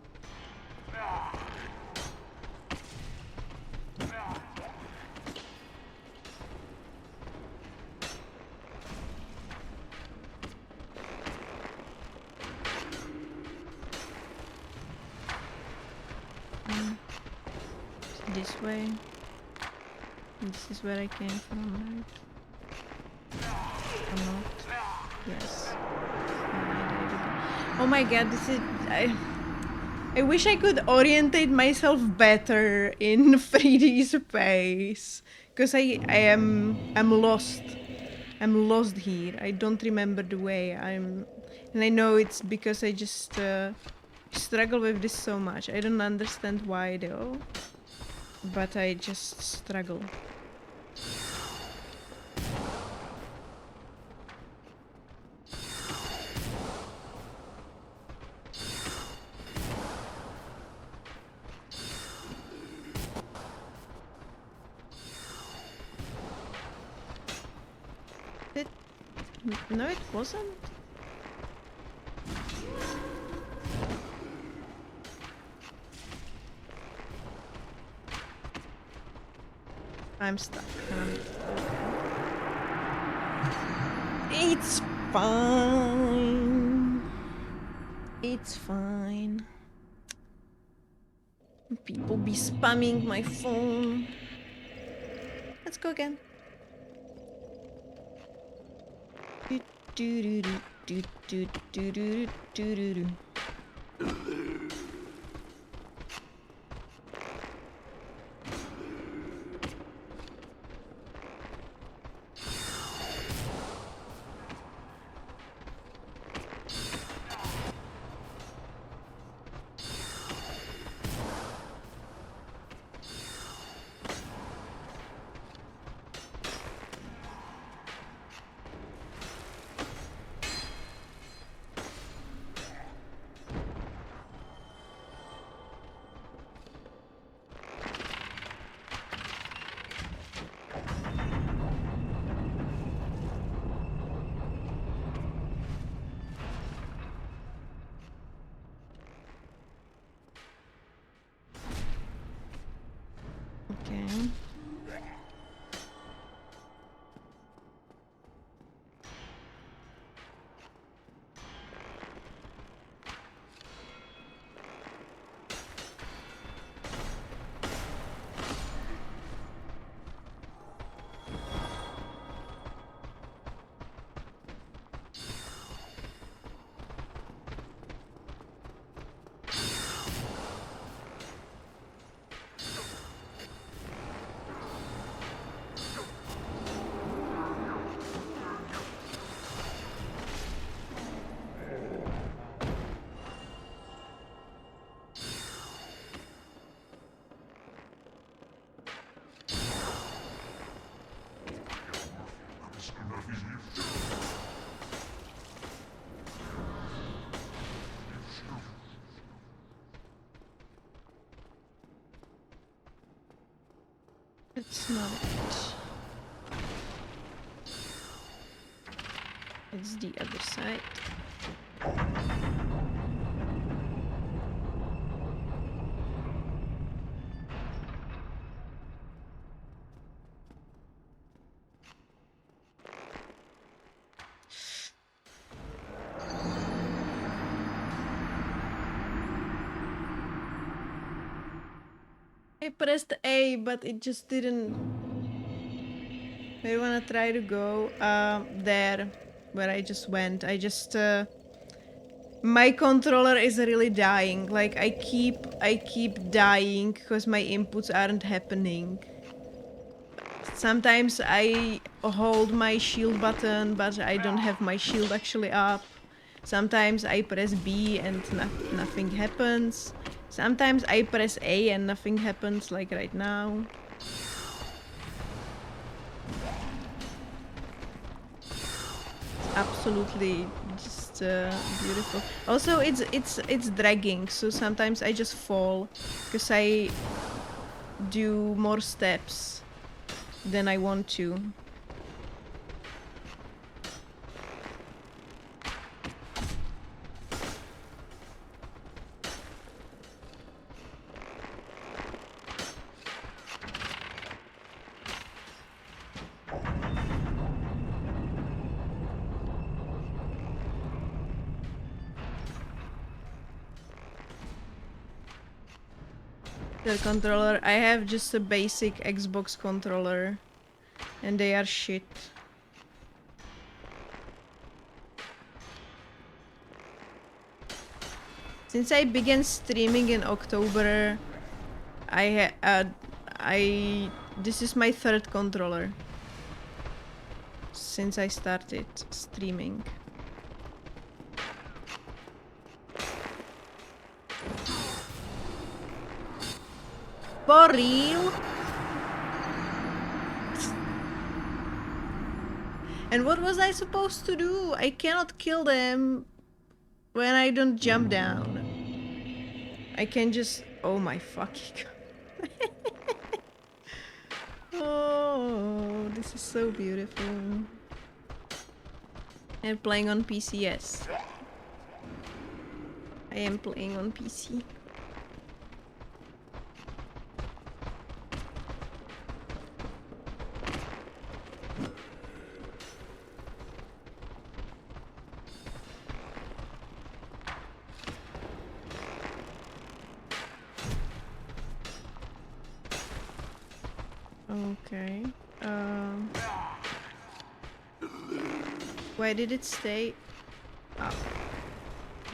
This way. This is where I came from, right? Or not? Yes. And I died again. Oh my god, this is... I wish I could orientate myself better in 3D space. Because I'm lost. I'm lost here. I don't remember the way. And I know it's because I just struggle with this so much. I don't understand why though. But I just struggle. No, it wasn't. I'm stuck. It's fine. It's fine. People be spamming my phone. Let's go again. Do do do do do do do do do. Okay. It's not it. It's the other side. I pressed A, but it just didn't. I wanna try to go there where I just went. I just my controller is really dying. Like I keep dying because my inputs aren't happening. Sometimes I hold my shield button, but I don't have my shield actually up. Sometimes I press B and nothing happens. Sometimes I press A and nothing happens, like right now. Absolutely just beautiful. Also, it's dragging, so sometimes I just fall because I do more steps than I want to. The controller, I have just a basic Xbox controller and they are shit. Since I began streaming in October, this is my third controller since I started streaming. For real? And what was I supposed to do? I cannot kill them when I don't jump down. I can just... Oh my fucking god. Oh, this is so beautiful. And playing on PC, yes. I am playing on PC. Okay. Why did it stay? Oh.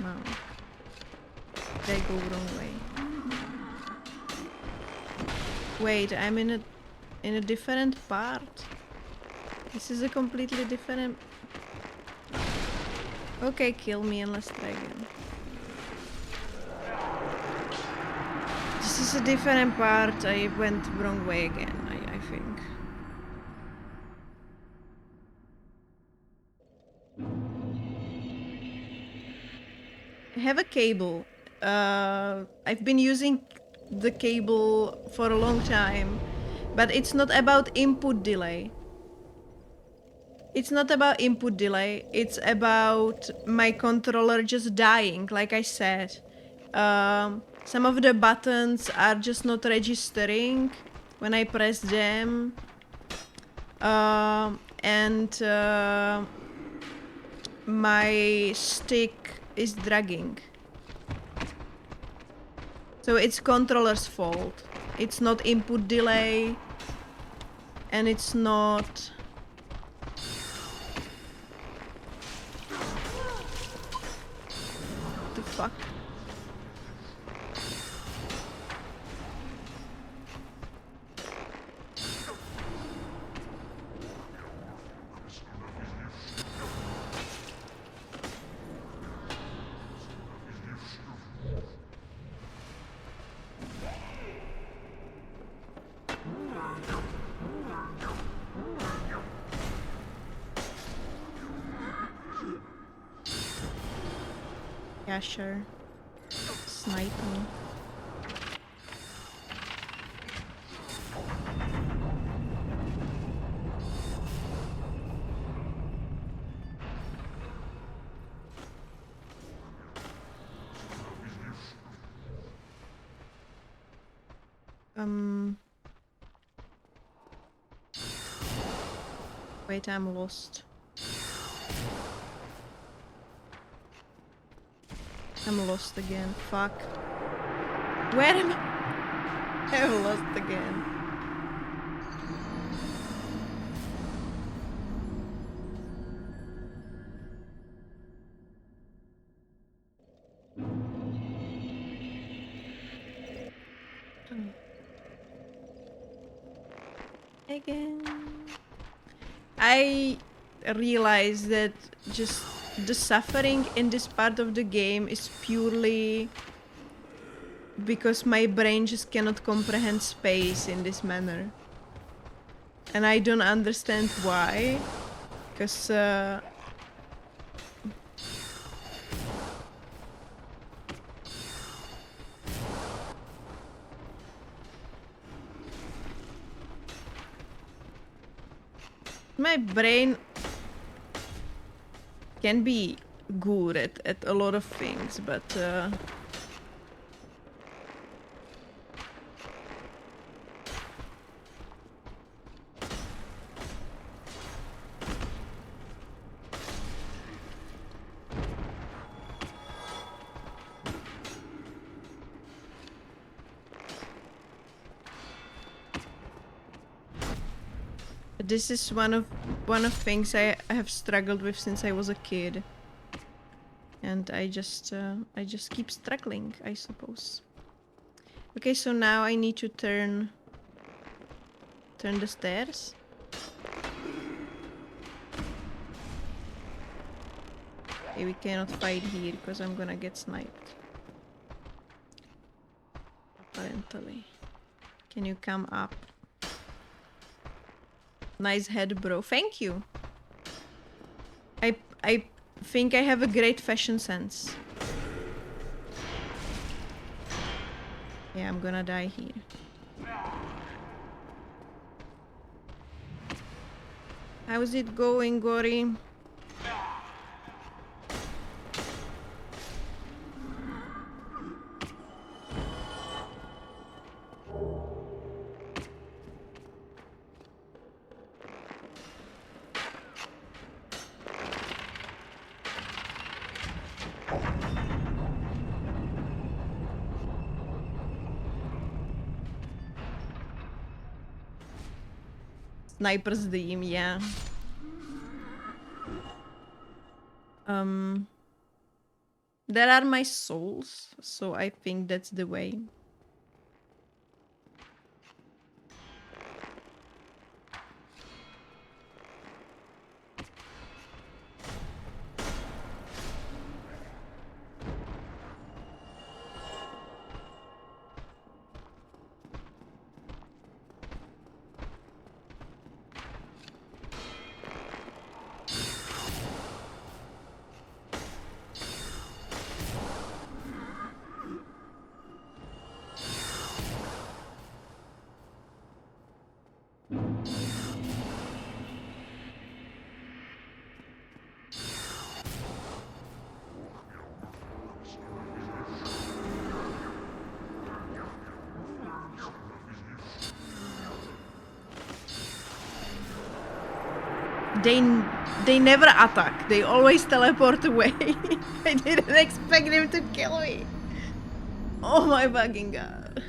No. Did I go wrong way? Wait, I'm in a different part. This is a completely different. Okay, kill me and let's try again. This is a different part. I went wrong way again, I think. I have a cable. I've been using the cable for a long time, but it's not about input delay. It's not about input delay. It's about my controller just dying, like I said. Some of the buttons are just not registering when I press them. And my stick is dragging. So it's controller's fault. It's not input delay. And it's not... What the fuck? Yeah, sure. Snipe me. Wait, I'm lost. I'm lost again. Fuck. Where am I? I'm lost again. Again. I realize that just the suffering in this part of the game is purely because my brain just cannot comprehend space in this manner. And I don't understand why. Because my brain can be good at a lot of things, but this is one of things I have struggled with since I was a kid, and I just keep struggling, I suppose. Okay, so now I need to turn the stairs. Okay, we cannot fight here because I'm gonna get sniped. Apparently. Can you come up? Nice head, bro. Thank you. I think I have a great fashion sense. Yeah, I'm gonna die here. How's it going, Gory? Sniper's dream, yeah. There are my souls, so I think that's the way. They never attack. They always teleport away. I didn't expect them to kill me. Oh my fucking god.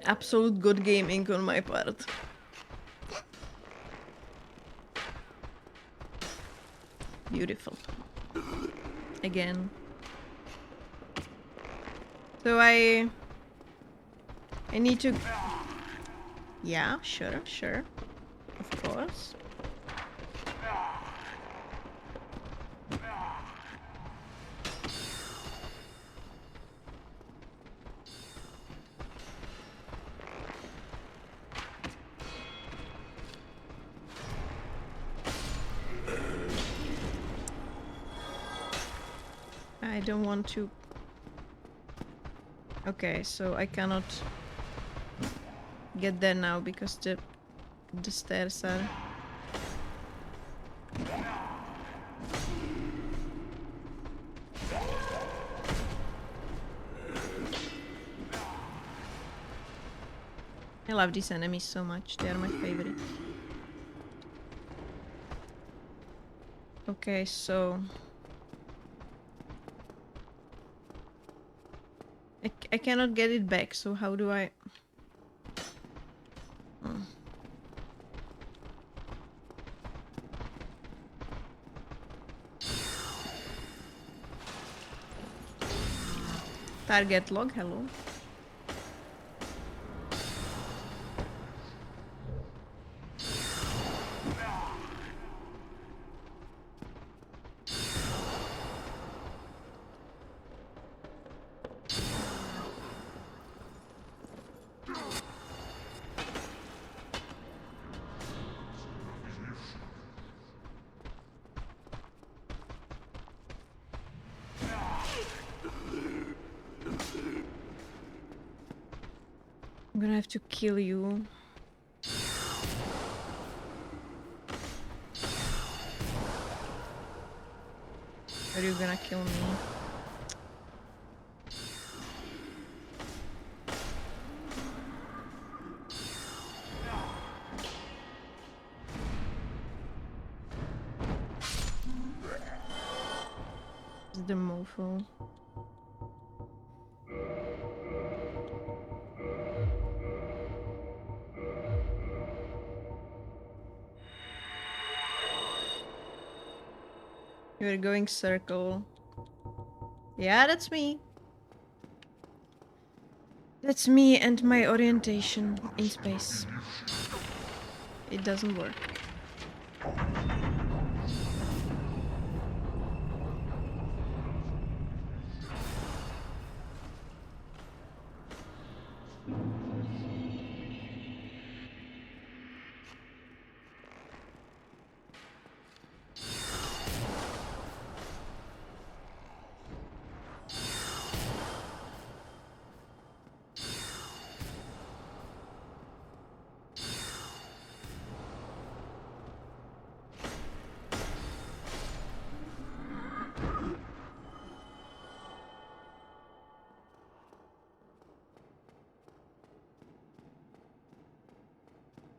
Absolute good gaming on my part. Beautiful. Again. So I need to... Yeah, sure. Of course. I don't want to... Okay, so I cannot get there now because the stairs are... I love these enemies so much. They are my favorite. Okay, so... I cannot get it back, so how do I... Hmm. Target log, hello. I'm gonna have to kill you. Are you gonna kill me? It's the mofo. You're going circle. Yeah, that's me. That's me and my orientation in space. It doesn't work.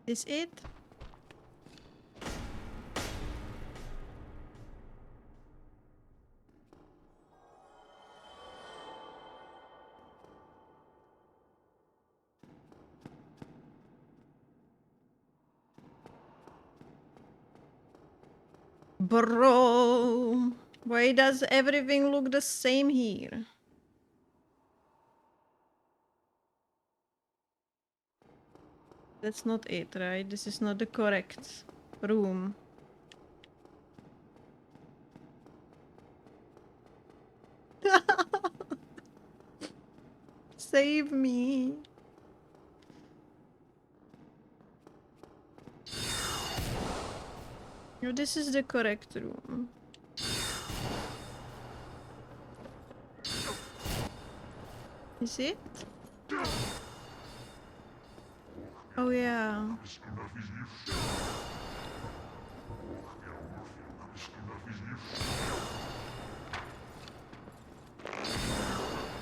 Is it? Bro, why does everything look the same here? That's not it, right? This is not the correct room. Save me. No, this is the correct room. Is it? Oh yeah.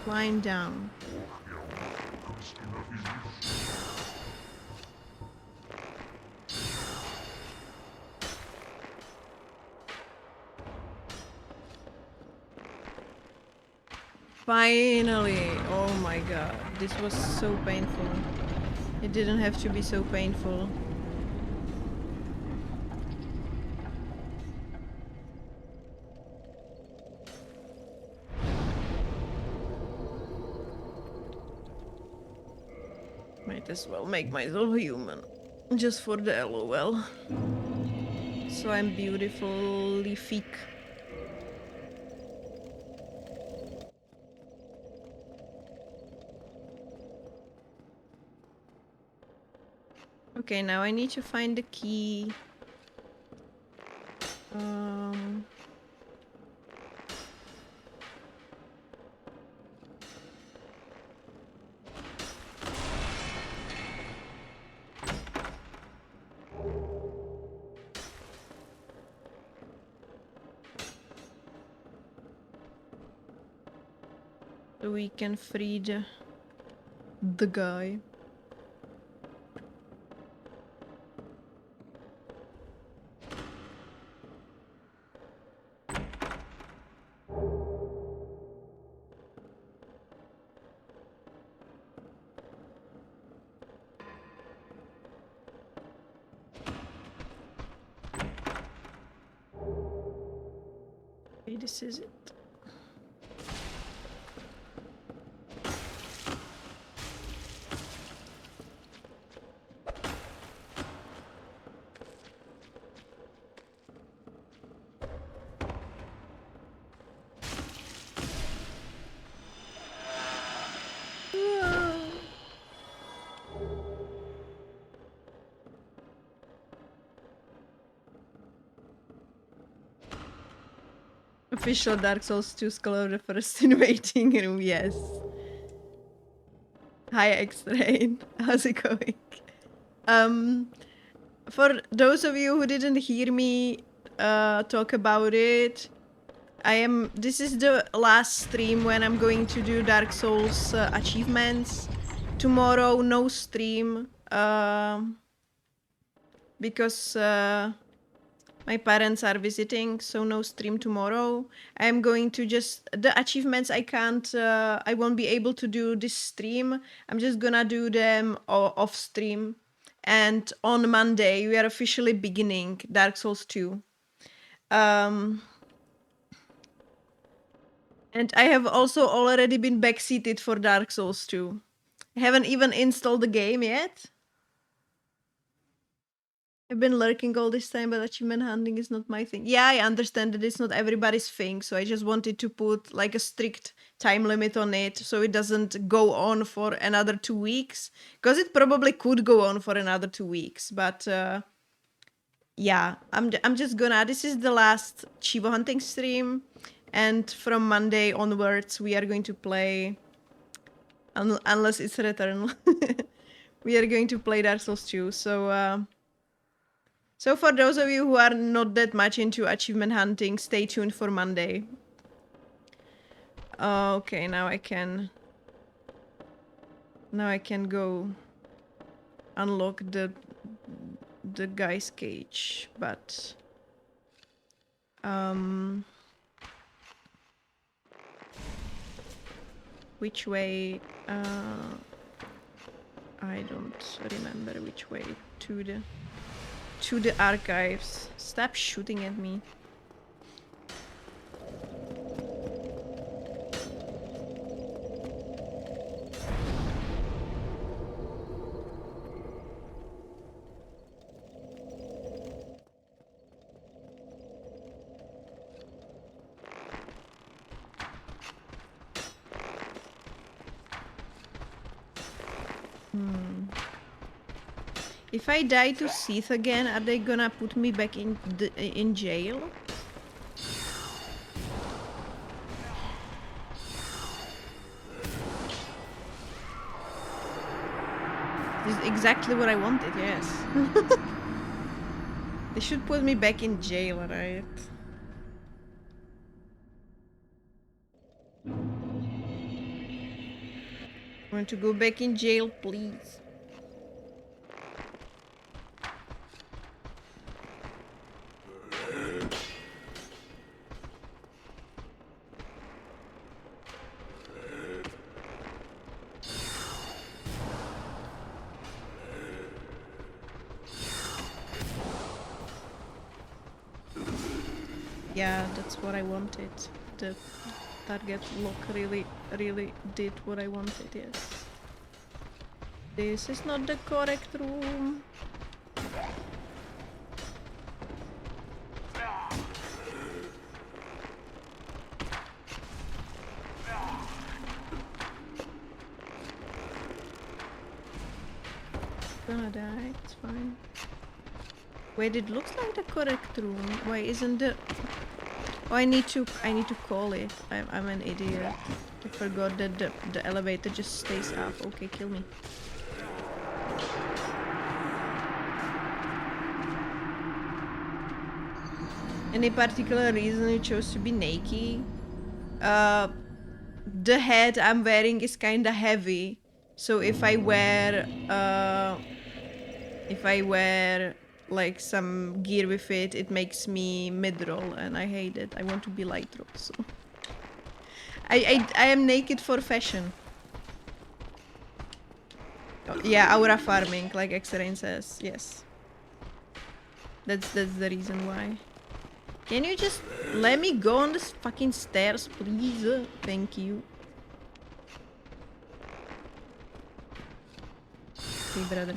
Lying down. Finally! Oh my god, this was so painful. It didn't have to be so painful. Might as well make myself human. Just for the LOL. So I'm beautifully thick. Okay, now I need to find the key. So we can free the guy. this is it. Official Dark Souls 2 Scholar the first in waiting room, yes. Hi X-Rain, how's it going? For those of you who didn't hear me talk about it, this is the last stream when I'm going to do Dark Souls achievements. Tomorrow, no stream, because my parents are visiting, so no stream tomorrow. I'm going to the achievements I won't be able to do this stream. I'm just gonna do them off stream. And on Monday, we are officially beginning Dark Souls 2. And I have also already been backseated for Dark Souls 2. I haven't even installed the game yet. I've been lurking all this time, but achievement hunting is not my thing. Yeah, I understand that it's not everybody's thing, so I just wanted to put like a strict time limit on it so it doesn't go on for another 2 weeks. Because it probably could go on for another 2 weeks, but yeah, I'm just gonna... This is the last Chivo hunting stream, and from Monday onwards we are going to play... unless it's Returnal. We are going to play Dark Souls 2, so... So for those of you who are not that much into achievement hunting, stay tuned for Monday. Okay, now I can go unlock the guy's cage, but which way? I don't remember which way to the archives. Stop shooting at me. If I die to Sith again, are they gonna put me back in jail? This is exactly what I wanted, yes. They should put me back in jail, right? I want to go back in jail, please. Yeah, that's what I wanted. The target lock really did what I wanted, yes. This is not the correct room. Gonna die, it's fine. Wait, it looks like the correct room. Why isn't the... Oh, I need to call it. I'm an idiot. I forgot that the elevator just stays up. Okay, kill me. Any particular reason you chose to be naked? The hat I'm wearing is kinda heavy. So if I wear like some gear with it, it makes me mid-roll, and I hate it. I want to be light roll, so I am naked for fashion. Oh, yeah, aura farming, like X-Rain says. Yes, that's the reason why. Can you just let me go on this fucking stairs, please? Thank you. Okay, brother.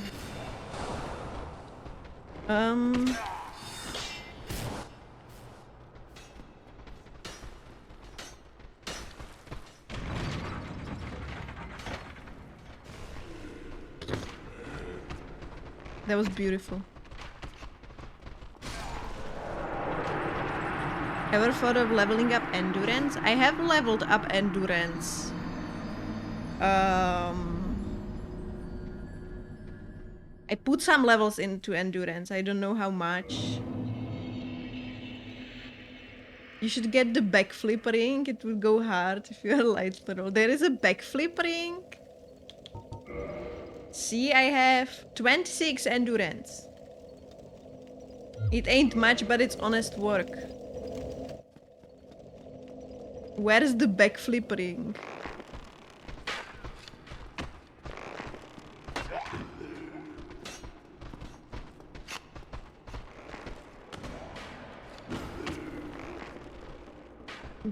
That was beautiful. Ever thought of leveling up endurance? I have leveled up endurance. I put some levels into endurance. I don't know how much. You should get the backflip ring. It will go hard if you are light throw. There is a backflip ring. See, I have 26 endurance. It ain't much, but it's honest work. Where is the backflip ring?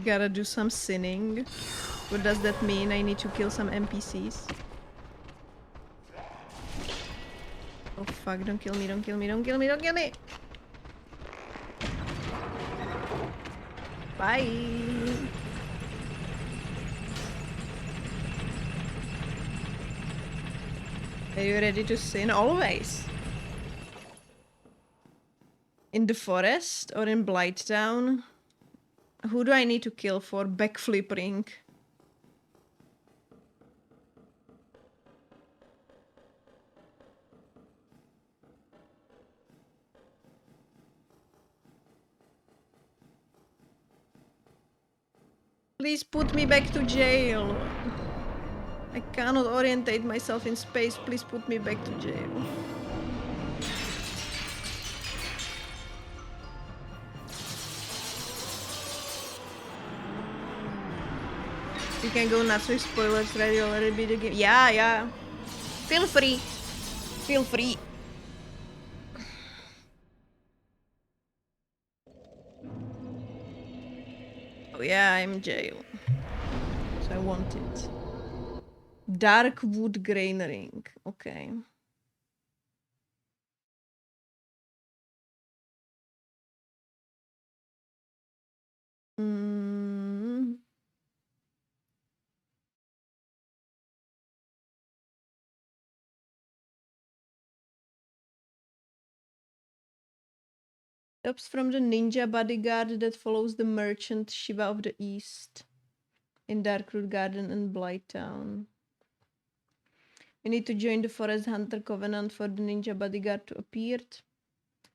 Gotta do some sinning. What does that mean? I need to kill some NPCs. Oh fuck, don't kill me, don't kill me, don't kill me, don't kill me! Bye! Are you ready to sin? Always! In the forest or in Blighttown? Who do I need to kill for backflip ring? Please put me back to jail. I cannot orientate myself in space. Please put me back to jail. You can go nuts with spoilers, ready already beat the game. Yeah, yeah. Feel free. Feel free. Oh yeah, I'm in jail. So I want it. Dark wood grain ring. Okay. Mm. Stops from the ninja bodyguard that follows the merchant Shiva of the East in Darkroot Garden and Blighttown. We need to join the Forest Hunter Covenant for the ninja bodyguard to appear.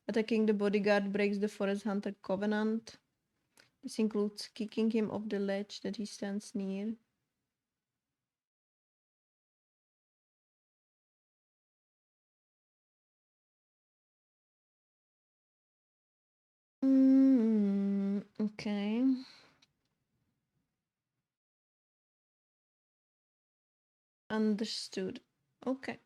Attacking the bodyguard breaks the Forest Hunter Covenant. This includes kicking him off the ledge that he stands near. Okay. Understood. Okay.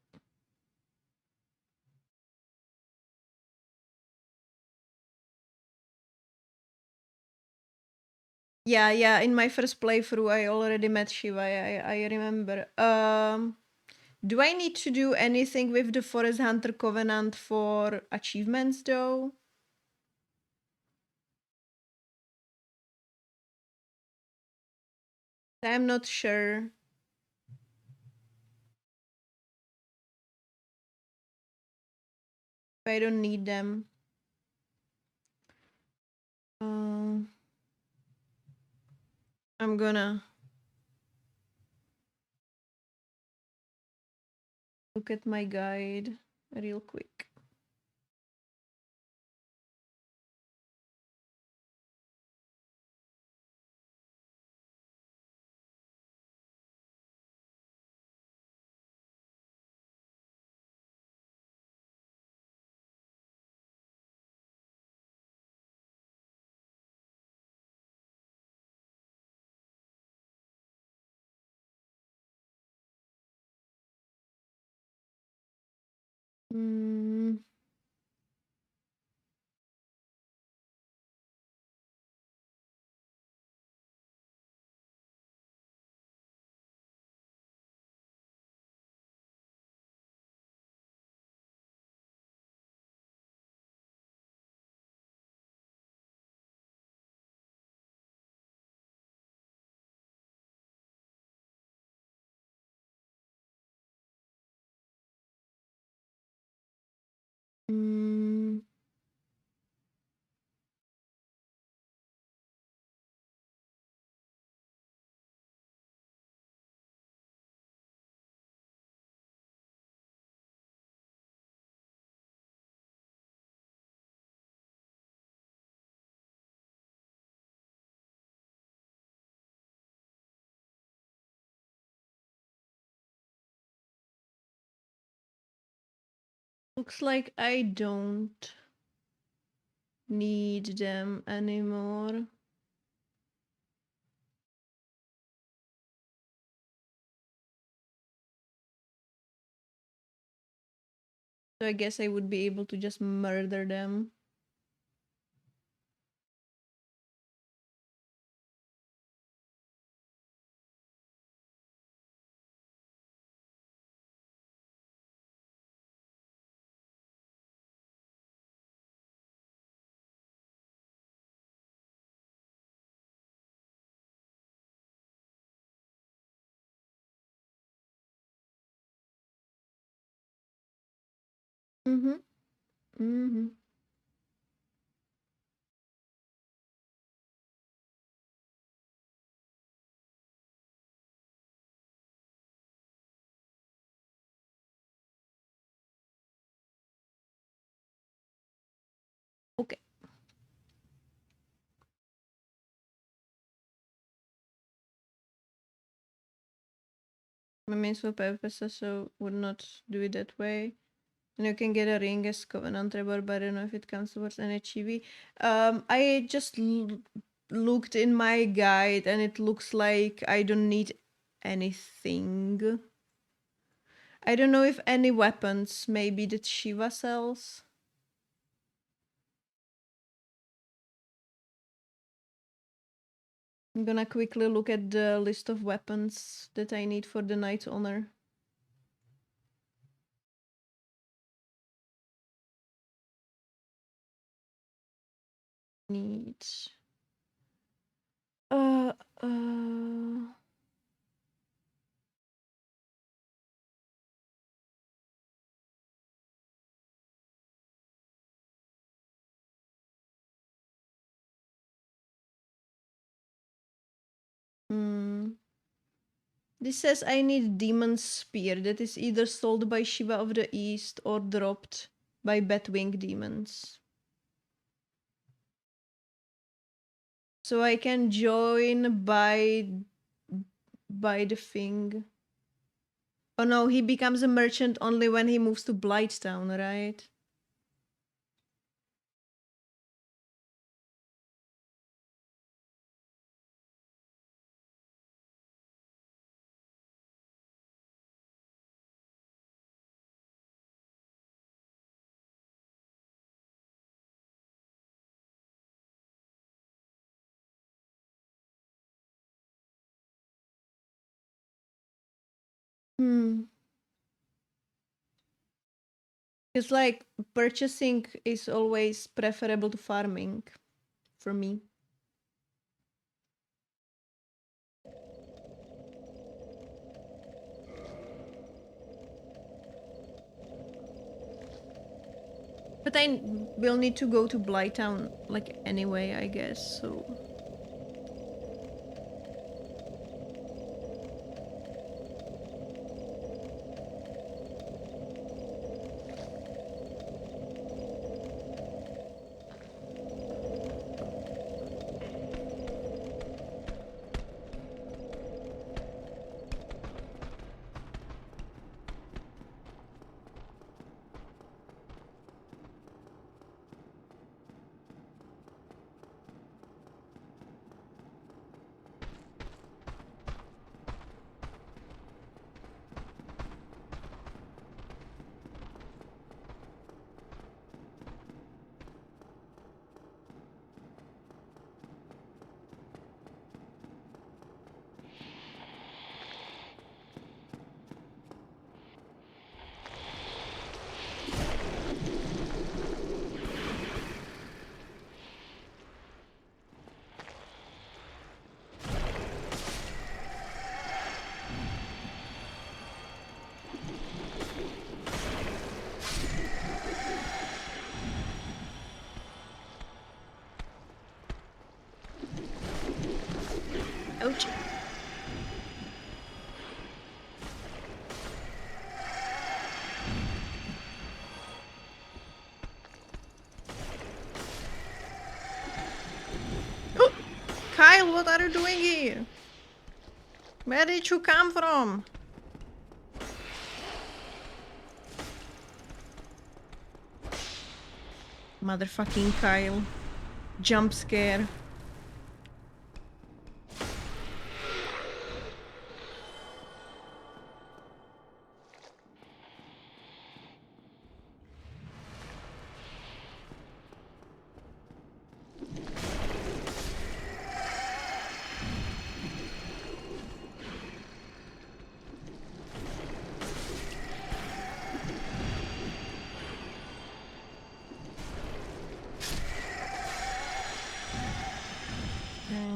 Yeah, yeah, in my first playthrough I already met Shiva, I remember. Do I need to do anything with the Forest Hunter Covenant for achievements though? I'm not sure. I don't need them. I'm gonna look at my guide real quick. Mm. Looks like I don't need them anymore. So I guess I would be able to just murder them. Mm-hmm. Mm-hmm. Okay. My main sword purposes so would not do it that way. And you can get a ring as Covenant Rebel, but I don't know if it counts towards an HEV. I just looked in my guide and it looks like I don't need anything. I don't know if any weapons, maybe that Shiva sells. I'm gonna quickly look at the list of weapons that I need for the Knight's Honor. Need. Uh, uh... Hmm. This says I need Demon Spear that is either sold by Shiva of the East or dropped by Batwing Demons. So I can join by the thing. Oh no, he becomes a merchant only when he moves to Blighttown, right? Hmm. It's like purchasing is always preferable to farming for me. But I will need to go to Blighttown like anyway, I guess, so... what are you doing here? Where did you come from? Motherfucking Kyle. Jump scare. Okay.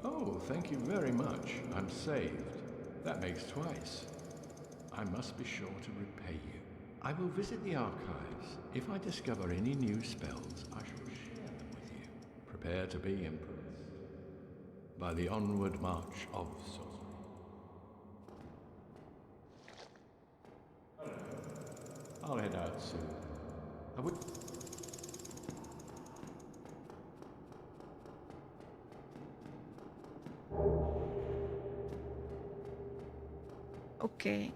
Oh, thank you very much. I'm saved. That makes twice. I must be sure to repay you. I will visit the archives. If I discover any new spells, I shall share them with you. Prepare to be impressed by the onward march of sorcery. I'll head out soon. I would... Okay.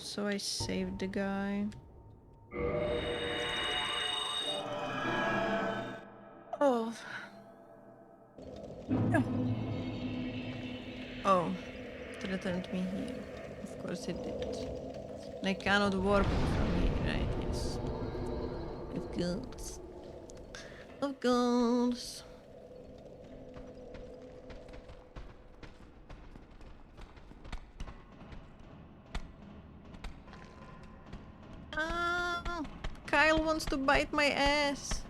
So I saved the guy. Oh. No. Oh. It returned me here. Of course it did. And I cannot warp from here, right? Yes. Of course. Of course. Ah, Kyle wants to bite my ass.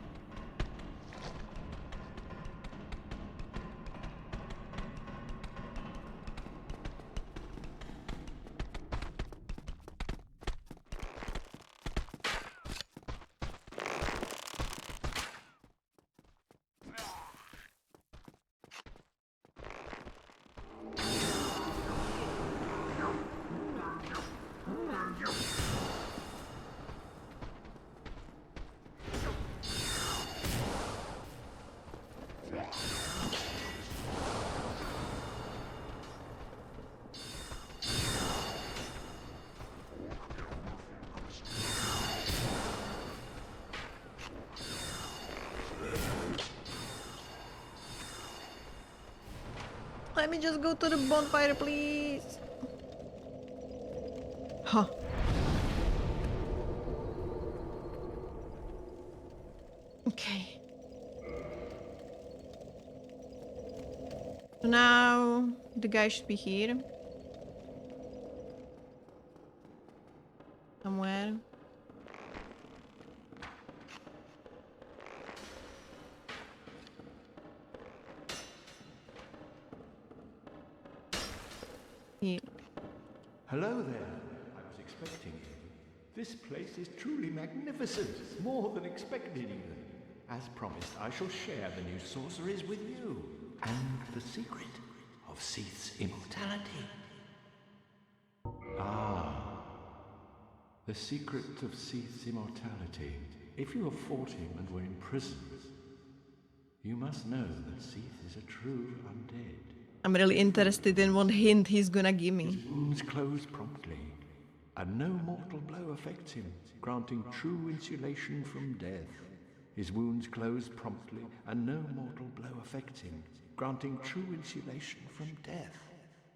Let me just go to the bonfire, please. Huh. Okay. So now the guy should be here. Somewhere. Here. Hello there. I was expecting you. This place is truly magnificent. More than expected, even. As promised, I shall share the new sorceries with you. And the secret of Seath's immortality. Ah. The secret of Seath's immortality. If you have fought him and were imprisoned, you must know that Seath is a true undead. I'm really interested in what hint he's gonna give me. His wounds close promptly, and no mortal blow affects him, granting true insulation from death. His wounds close promptly, and no mortal blow affects him, granting true insulation from death.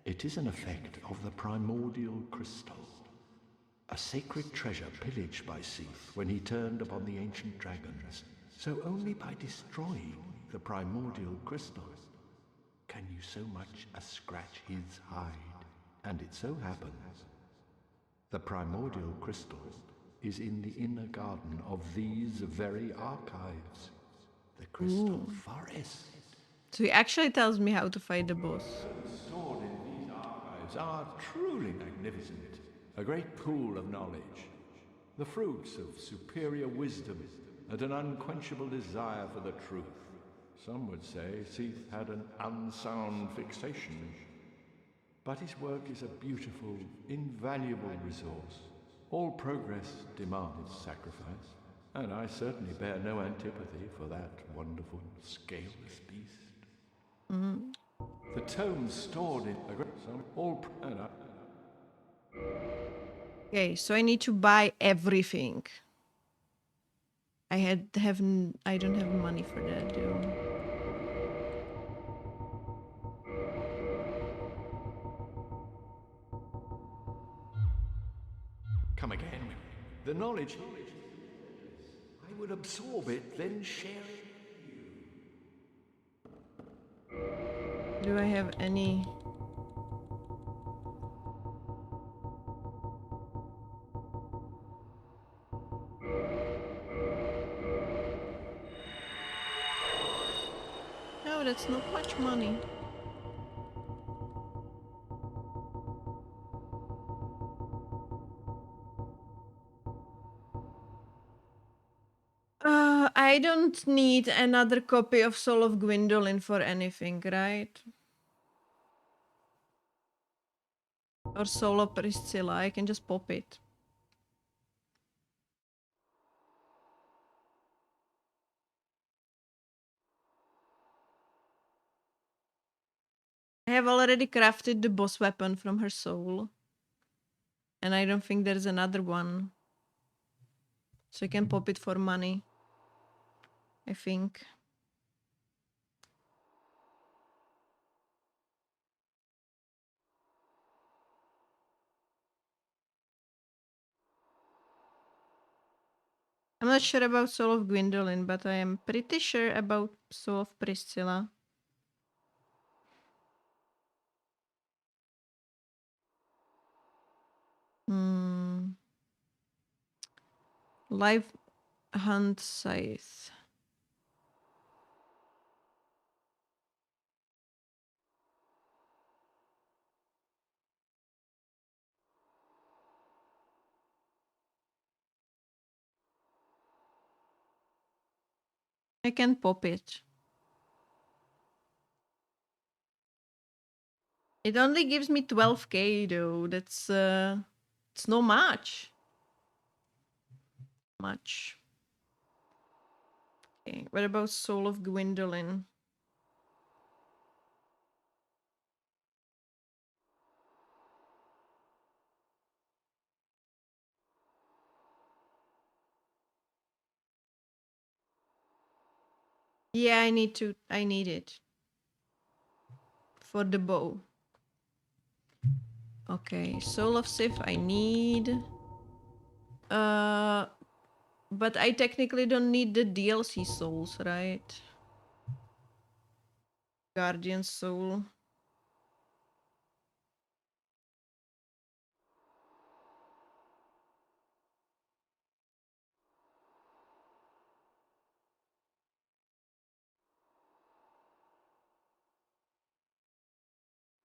It is an effect of the primordial crystal, a sacred treasure pillaged by Seath when he turned upon the ancient dragons. So only by destroying the primordial crystal can you so much as scratch his hide. And it so happens, the primordial crystal is in the inner garden of these very archives, the Crystal Forest. So he actually tells me how to fight the boss. Stored in these archives are truly magnificent, a great pool of knowledge, the fruits of superior wisdom and an unquenchable desire for the truth. Some would say Seath had an unsound fixation But his work is a beautiful, invaluable resource. All progress demands sacrifice, and I certainly bear no antipathy for that wonderful, scaleless beast. The tomes stored in Okay, so I need to buy everything. I don't have money for that though. Come again. The knowledge I would absorb it, then share it. Do I have any? No, that's not much money. I don't need another copy of Soul of Gwendolyn for anything, right? Or Soul of Priscilla, I can just pop it. I have already crafted the boss weapon from her soul. And I don't think there's another one. So I can pop it for money. I think. I'm not sure about Soul of Gwendolyn, but I am pretty sure about Soul of Priscilla. Live hunt scythe. I can pop it. It only gives me 12k though. That's it's not much. Much. Okay, what about Soul of Gwendolyn? Yeah, I need it. For the bow. Okay, Soul of Sif I need. But I technically don't need the DLC souls, right? Guardian soul.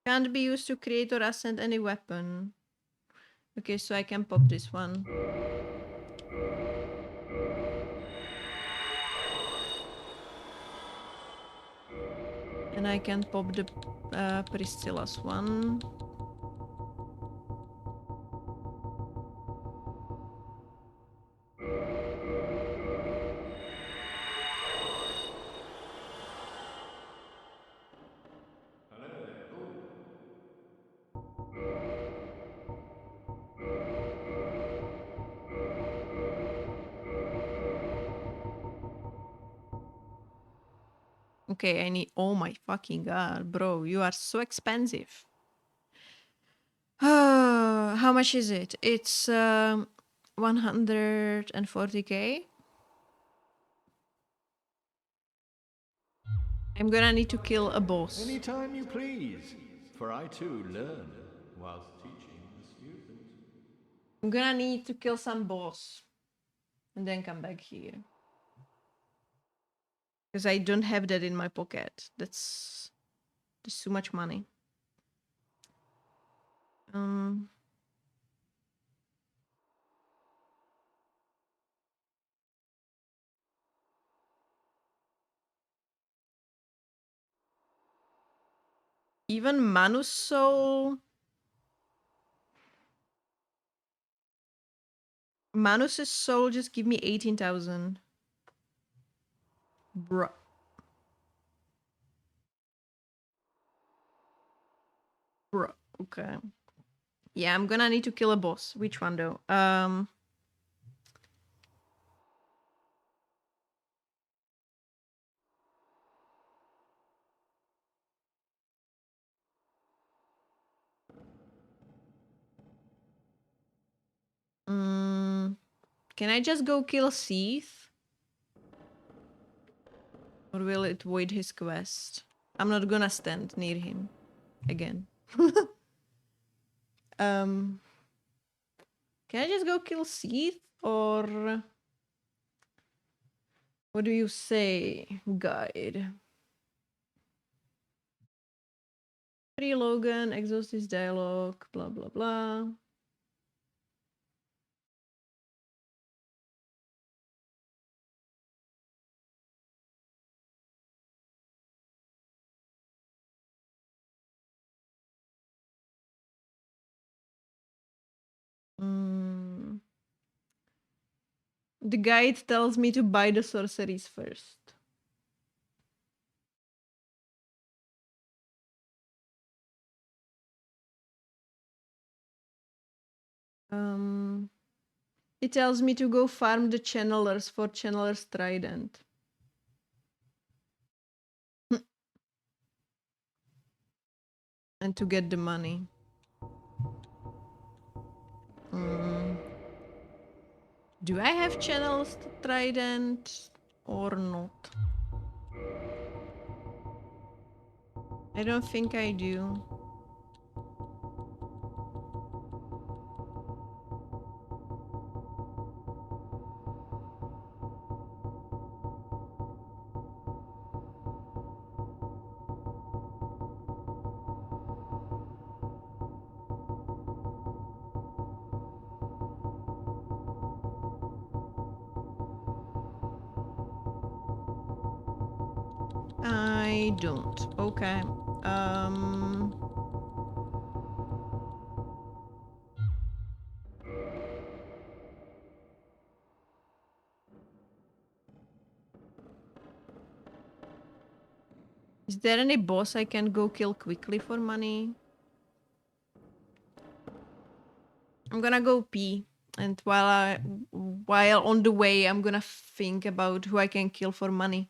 Can't be used to create or ascend any weapon. Okay, so I can pop this one. And I can pop the Priscilla's one. Okay, I need. Oh my fucking god, bro, you are so expensive. How much is it? It's 140k. I'm gonna need to kill a boss. Anytime you please, for I too learn whilst teaching the student. I'm gonna need to kill some boss. And then come back here. Because I don't have that in my pocket. That's too much money. Even Manu's soul Manus's soul just give me 18,000. Bruh. Bruh. Okay. Yeah, I'm gonna need to kill a boss. Which one though? Can I just go kill Seath? Or will it void his quest? I'm not gonna stand near him again. Can I just go kill Seath? Or what do you say, guide? Free Logan, exhaust his dialogue, blah blah blah. The guide tells me to buy the sorceries first. It tells me to go farm the channelers for Channeler's Trident. And to get the money. Do I have Channel's Trident or not? I don't think I do. I don't. Okay. Is there any boss I can go kill quickly for money? I'm gonna go pee. And while on the way, I'm gonna think about who I can kill for money.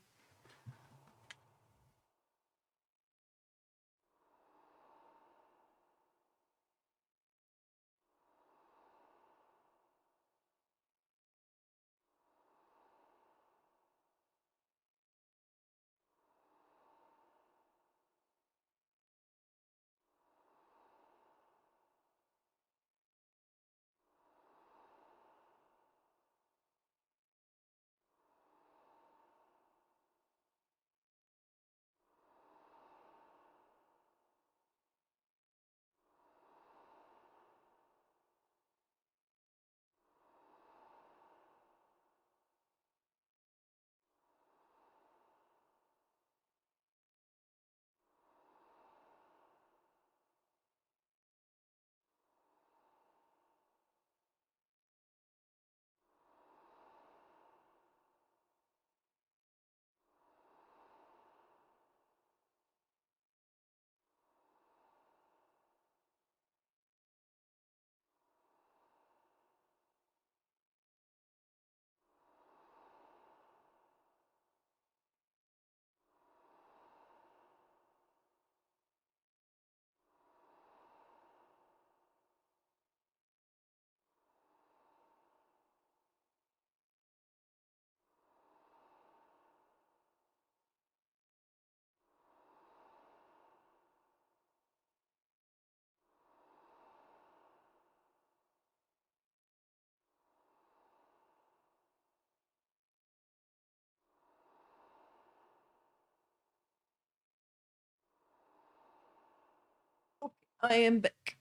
I am back.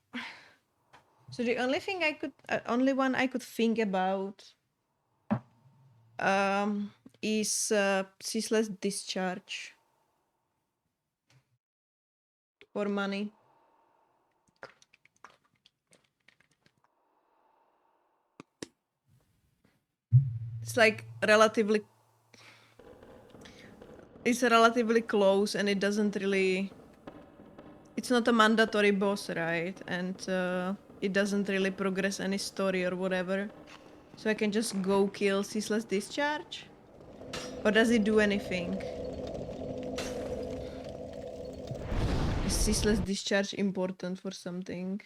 So the only thing only one I could think about, is ceaseless discharge for money. it's like relatively... It's relatively close and it doesn't really... It's not a mandatory boss, right? And it doesn't really progress any story or whatever. So I can just go kill Ceaseless Discharge? Or does it do anything? Is Ceaseless Discharge important for something?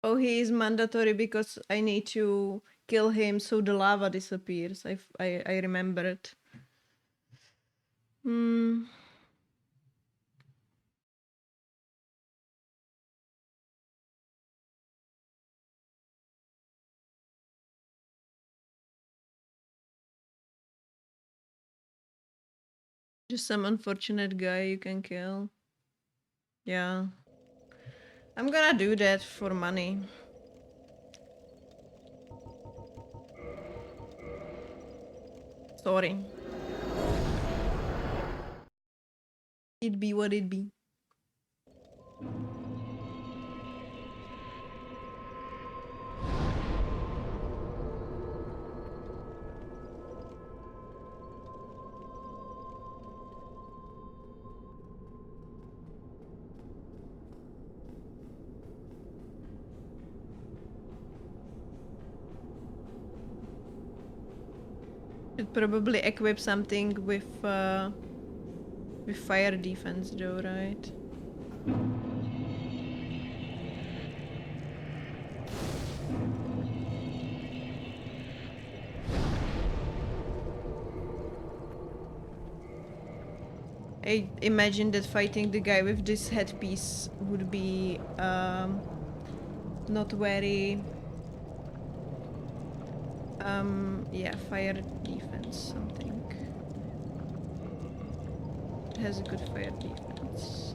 Oh, he is mandatory because I need to kill him so the lava disappears. I remember it. Hmm. Just some unfortunate guy you can kill. Yeah. I'm gonna do that for money. Sorry. It be what it be. Should probably equip something with fire defense though, right? I imagine that fighting the guy with this headpiece would be not very yeah, fire defense something. It has a good fire defense.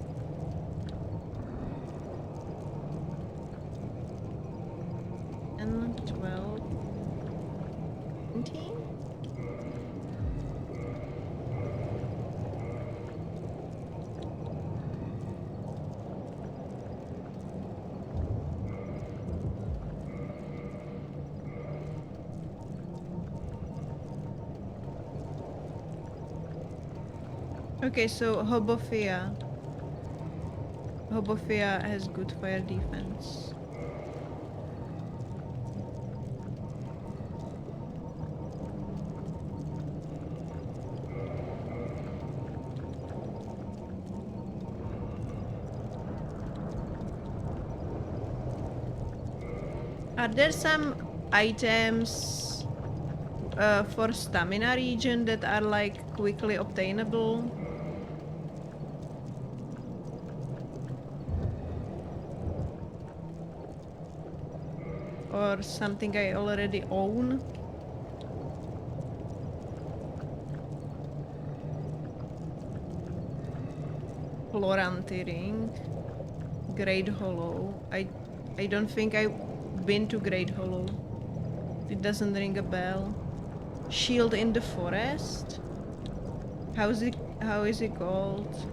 And 12, 17? Okay, so Hobophia. Hobophia has good fire defense. Are there some items for stamina region that are like quickly obtainable? Or something I already own? Floranti ring. Great Hollow. I don't think I've been to Great Hollow. It doesn't ring a bell. Shield in the forest? How is it called?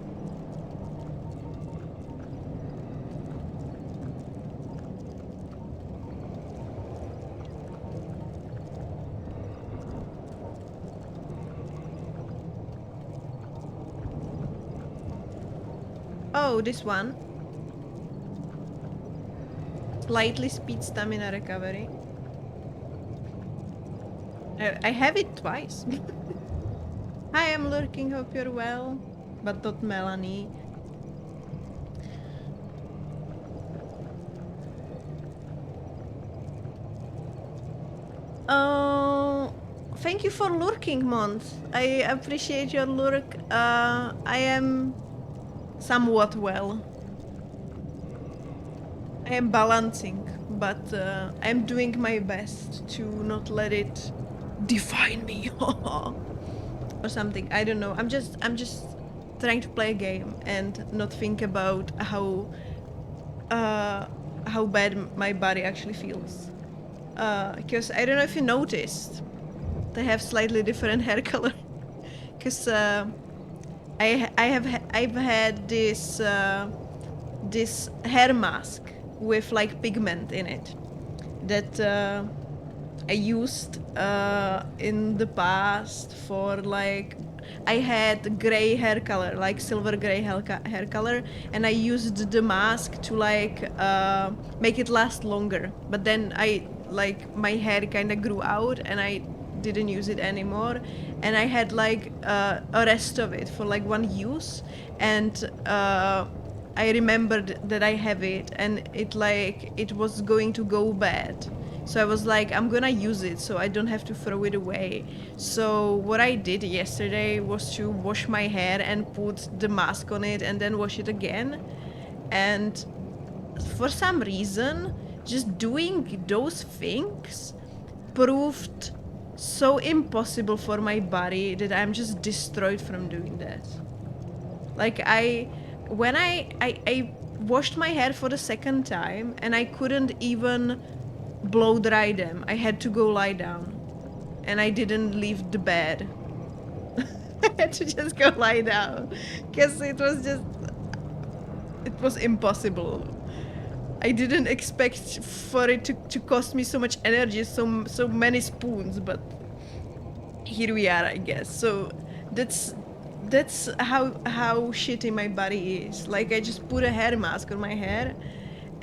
Oh, this one. Slightly speed stamina recovery. I have it twice. Hi, I'm lurking, hope you're well. But not Melanie. thank you for lurking, Mont. I appreciate your lurk. I am somewhat well. I am balancing, but I'm doing my best to not let it define me or something. I don't know. I'm just trying to play a game and not think about how bad my body actually feels. Because I don't know if you noticed, they have slightly different hair color. Because I've had this hair mask with like pigment in it that I used in the past for like I had gray hair color, like silver gray hair color, and I used the mask to like make it last longer. But then I like my hair kind of grew out and I didn't use it anymore, and I had like a rest of it for like one use, and I remembered that I have it, and it was going to go bad. So I was like, I'm gonna use it so I don't have to throw it away. So what I did yesterday was to wash my hair and put the mask on it and then wash it again. And for some reason, just doing those things proved so impossible for my body that I'm just destroyed from doing that. Like when I washed my hair for the second time and I couldn't even blow dry them. I had to go lie down, and I didn't leave the bed. I had to just go lie down because it was impossible. I didn't expect for it to cost me so much energy, so many spoons, but here we are, I guess. So that's how shitty my body is. Like I just put a hair mask on my hair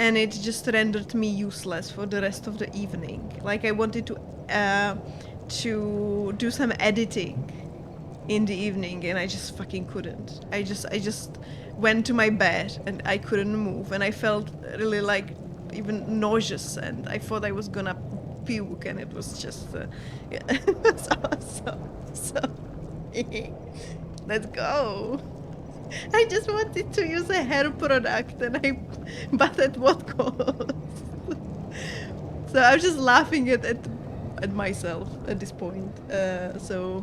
and it just rendered me useless for the rest of the evening. Like I wanted to do some editing in the evening and I just fucking couldn't. I just went to my bed and I couldn't move and I felt really like even nauseous and I thought I was gonna puke and it was just yeah. It was awesome. So let's go. I just wanted to use a hair product and but at what cost? So I'm just laughing at myself at this point. So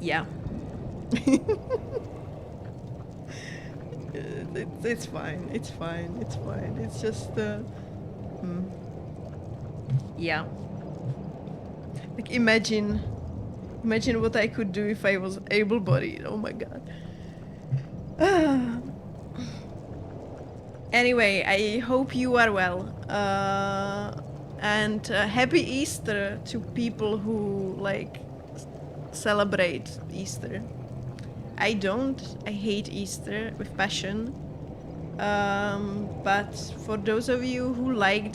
yeah. It's fine. It's fine. It's fine. It's just yeah. Like imagine what I could do if I was able-bodied. Oh my god. Anyway, I hope you are well. And happy Easter to people who like celebrate Easter. I don't. I hate Easter with passion. But for those of you who like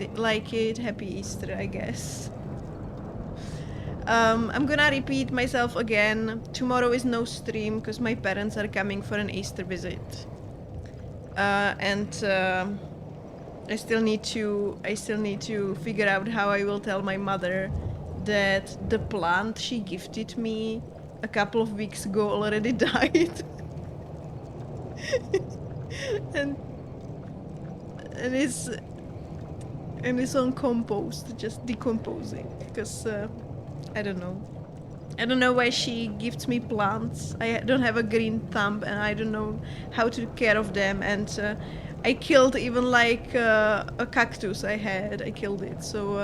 it, happy Easter, I guess. I'm gonna repeat myself again. Tomorrow is no stream because my parents are coming for an Easter visit. And I still need to figure out how I will tell my mother that the plant she gifted me a couple of weeks ago already died. and it's on compost, just decomposing because I don't know why she gifts me plants. I don't have a green thumb and I don't know how to take care of them, and I killed even like a cactus I had. I killed it, so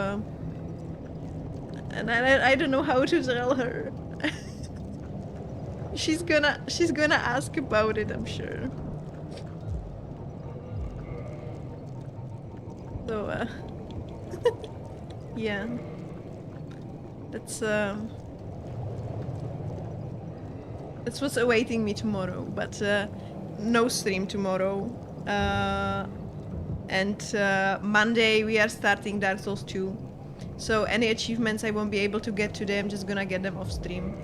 and I don't know how to tell her. She's gonna ask about it, I'm sure. So yeah. That's what's awaiting me tomorrow, but no stream tomorrow. And Monday we are starting Dark Souls 2. So any achievements I won't be able to get today, I'm just gonna get them off stream.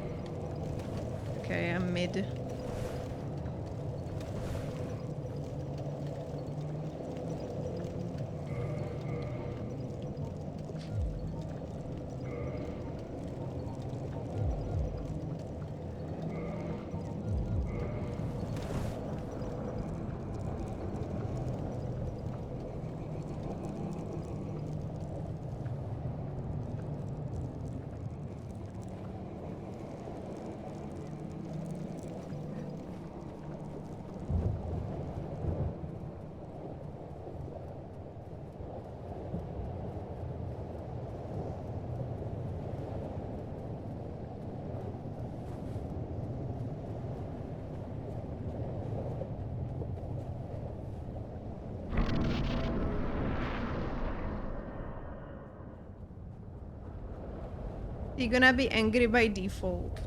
Okay, I'm mid. He gonna be angry by default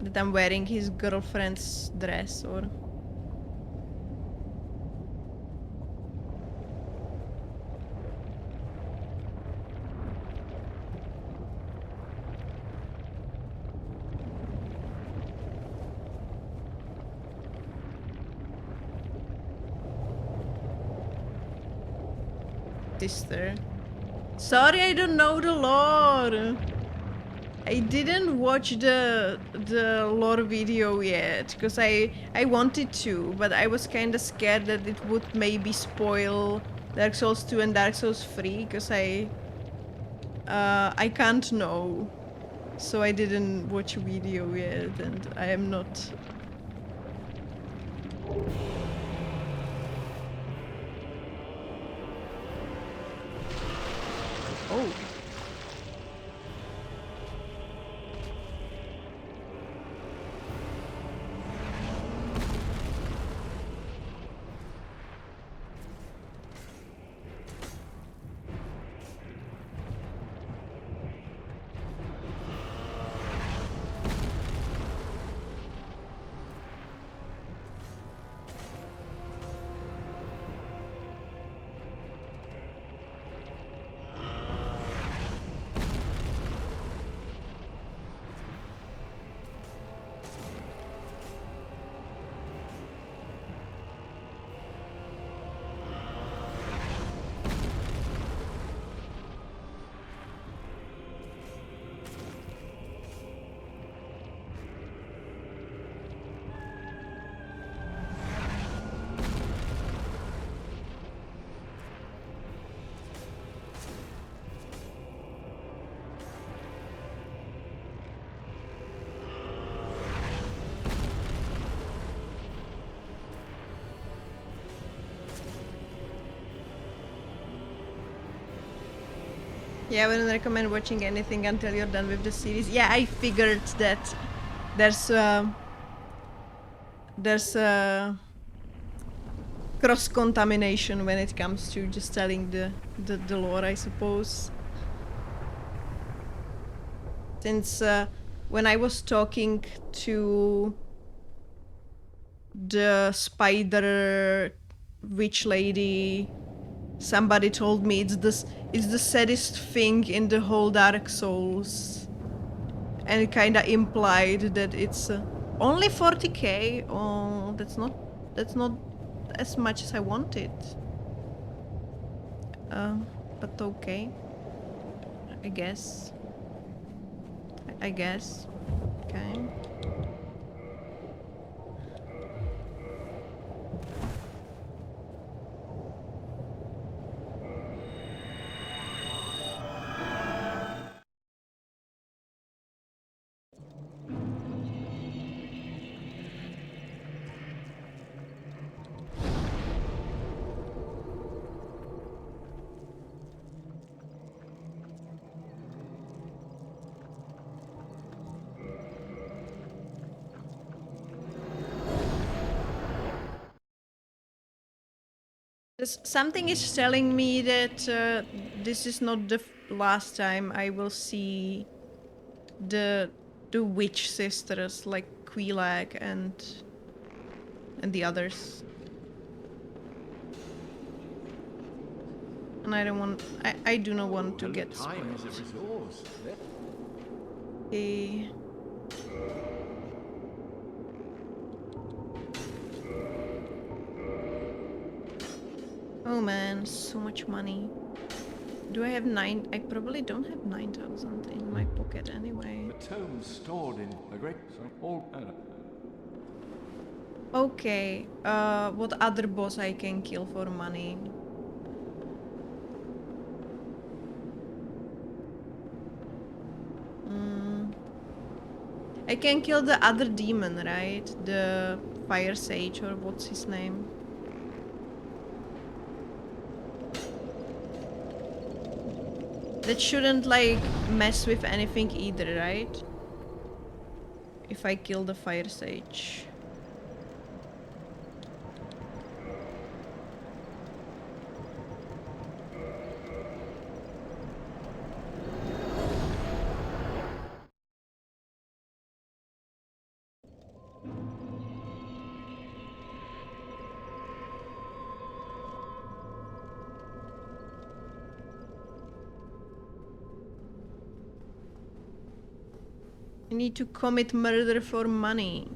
that I'm wearing his girlfriend's dress, or... Sister. Sorry, I don't know the lore. I didn't watch the lore video yet because I wanted to, but I was kind of scared that it would maybe spoil Dark Souls 2 and Dark Souls 3 because I can't know. So I didn't watch a video yet, and I am not... Oh. Yeah, I wouldn't recommend watching anything until you're done with the series. Yeah, I figured that there's cross-contamination when it comes to just telling the lore, I suppose. Since when I was talking to the spider witch lady, somebody told me it's the saddest thing in the whole Dark Souls, and it kind of implied that it's only 40k. Oh, that's not as much as I wanted. But okay, I guess. I guess. Okay. Something is telling me that this is not the last time I will see the witch sisters like Quelaag and the others. And I don't want... I do not want to get Time is a spoiled. resource. Okay. Oh man, so much money. Do I have 9? I probably don't have 9,000 in my pocket anyway. The tomes stored in a great... all... Okay, what other boss I can kill for money? I can kill the other demon, right? The fire sage, or what's his name? That shouldn't like mess with anything either, right? If I kill the fire sage. I need to commit murder for money.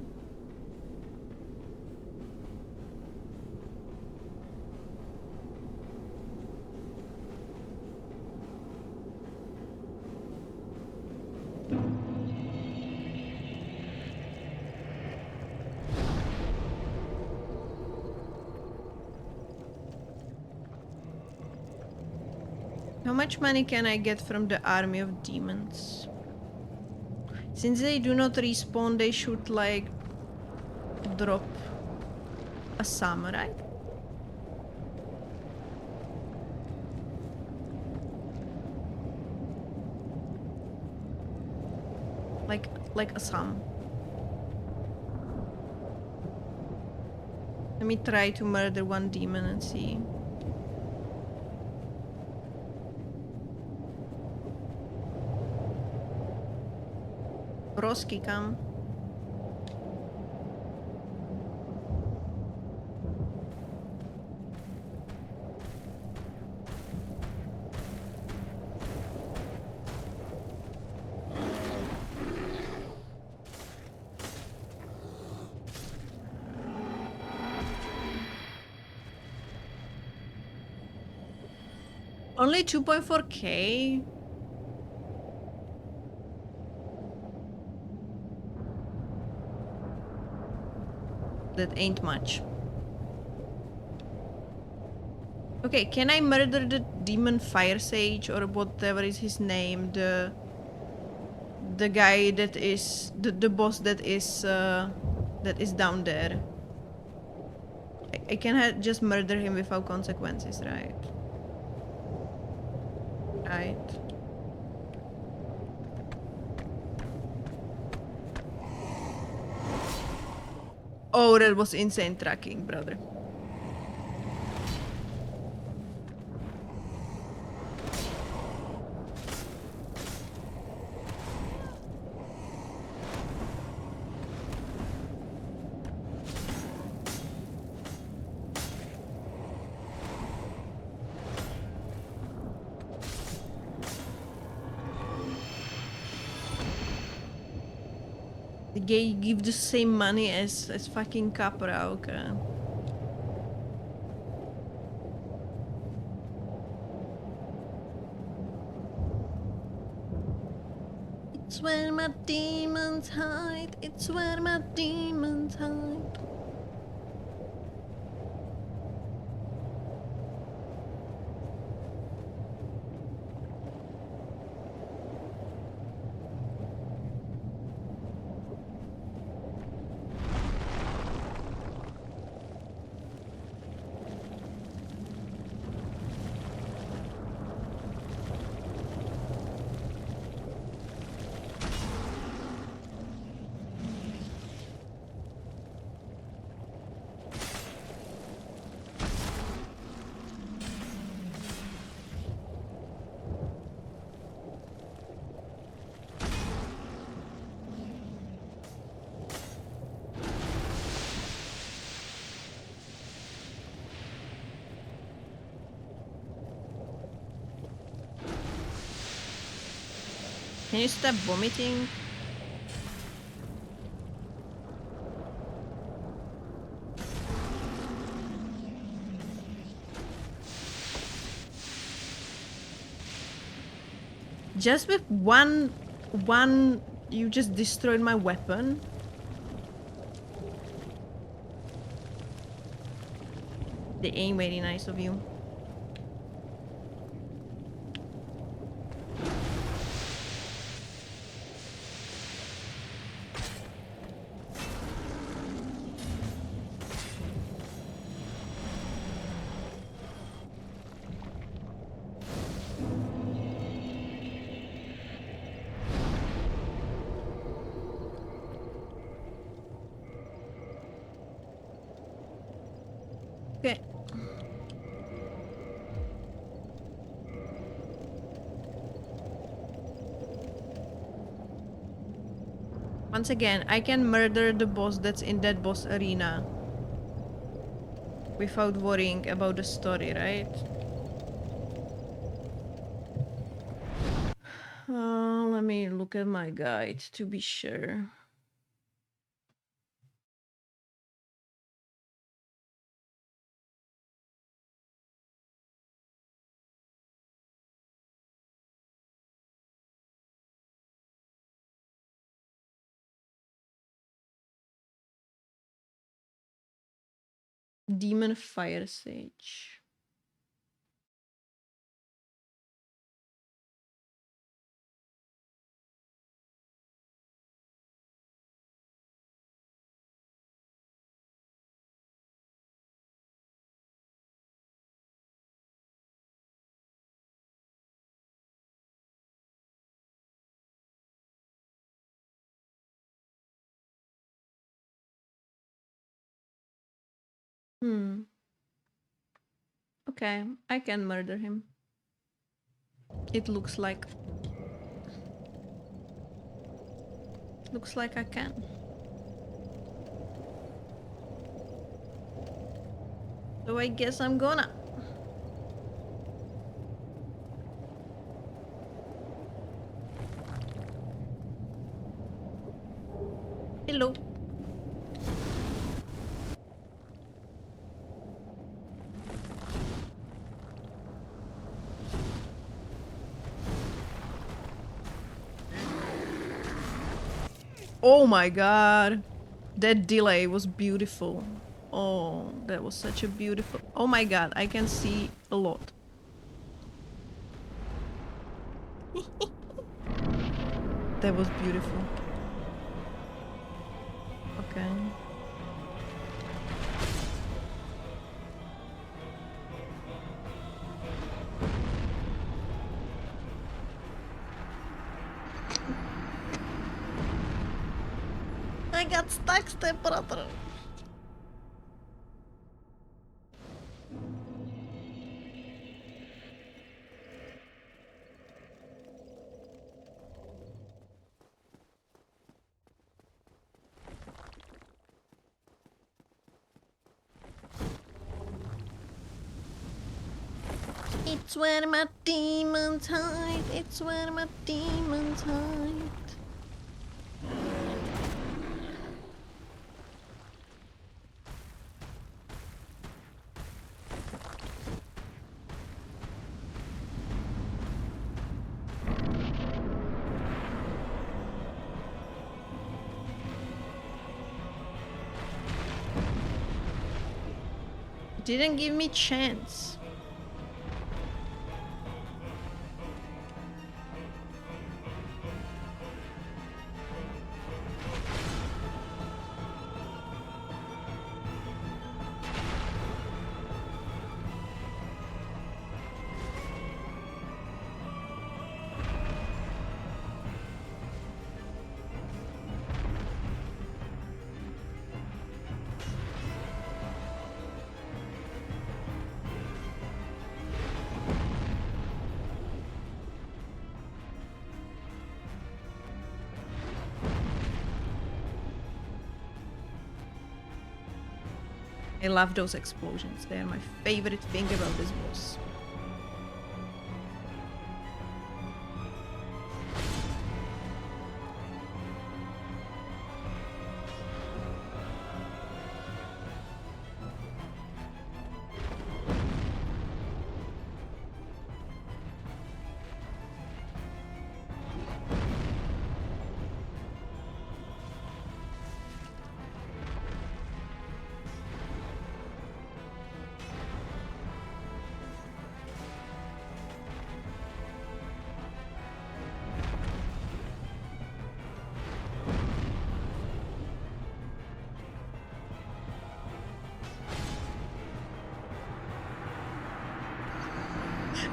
How much money can I get from the army of demons? Since they do not respawn, they should like drop a samurai. Like a sam. Let me try to murder one demon and see. Broski, come. Only 2.4k? That ain't much. Okay, can I murder the demon fire sage or whatever is his name? The guy that is the boss that is down there. I can just murder him without consequences, right? Right. Oh, that was insane tracking, brother. The guy give the same money as fucking Capra, okay. It's where my demons hide. It's where my demons hide. Can you stop vomiting? Just with one, you just destroyed my weapon. They ain't very nice of you. Okay. Once again, I can murder the boss that's in that boss arena without worrying about the story, right? Let me look at my guide to be sure. Demon Fire Sage. Okay, I can murder him. It looks like I can. So I guess I'm gonna. Hello. Oh my god. That delay was beautiful. Oh, that was such a beautiful... Oh my god, I can see a lot. That was beautiful. Okay. I got stuck, stepbrother. It's where my demons hide. It's where my demons hide. Didn't give me chance. I love those explosions. They are my favorite thing about this boss.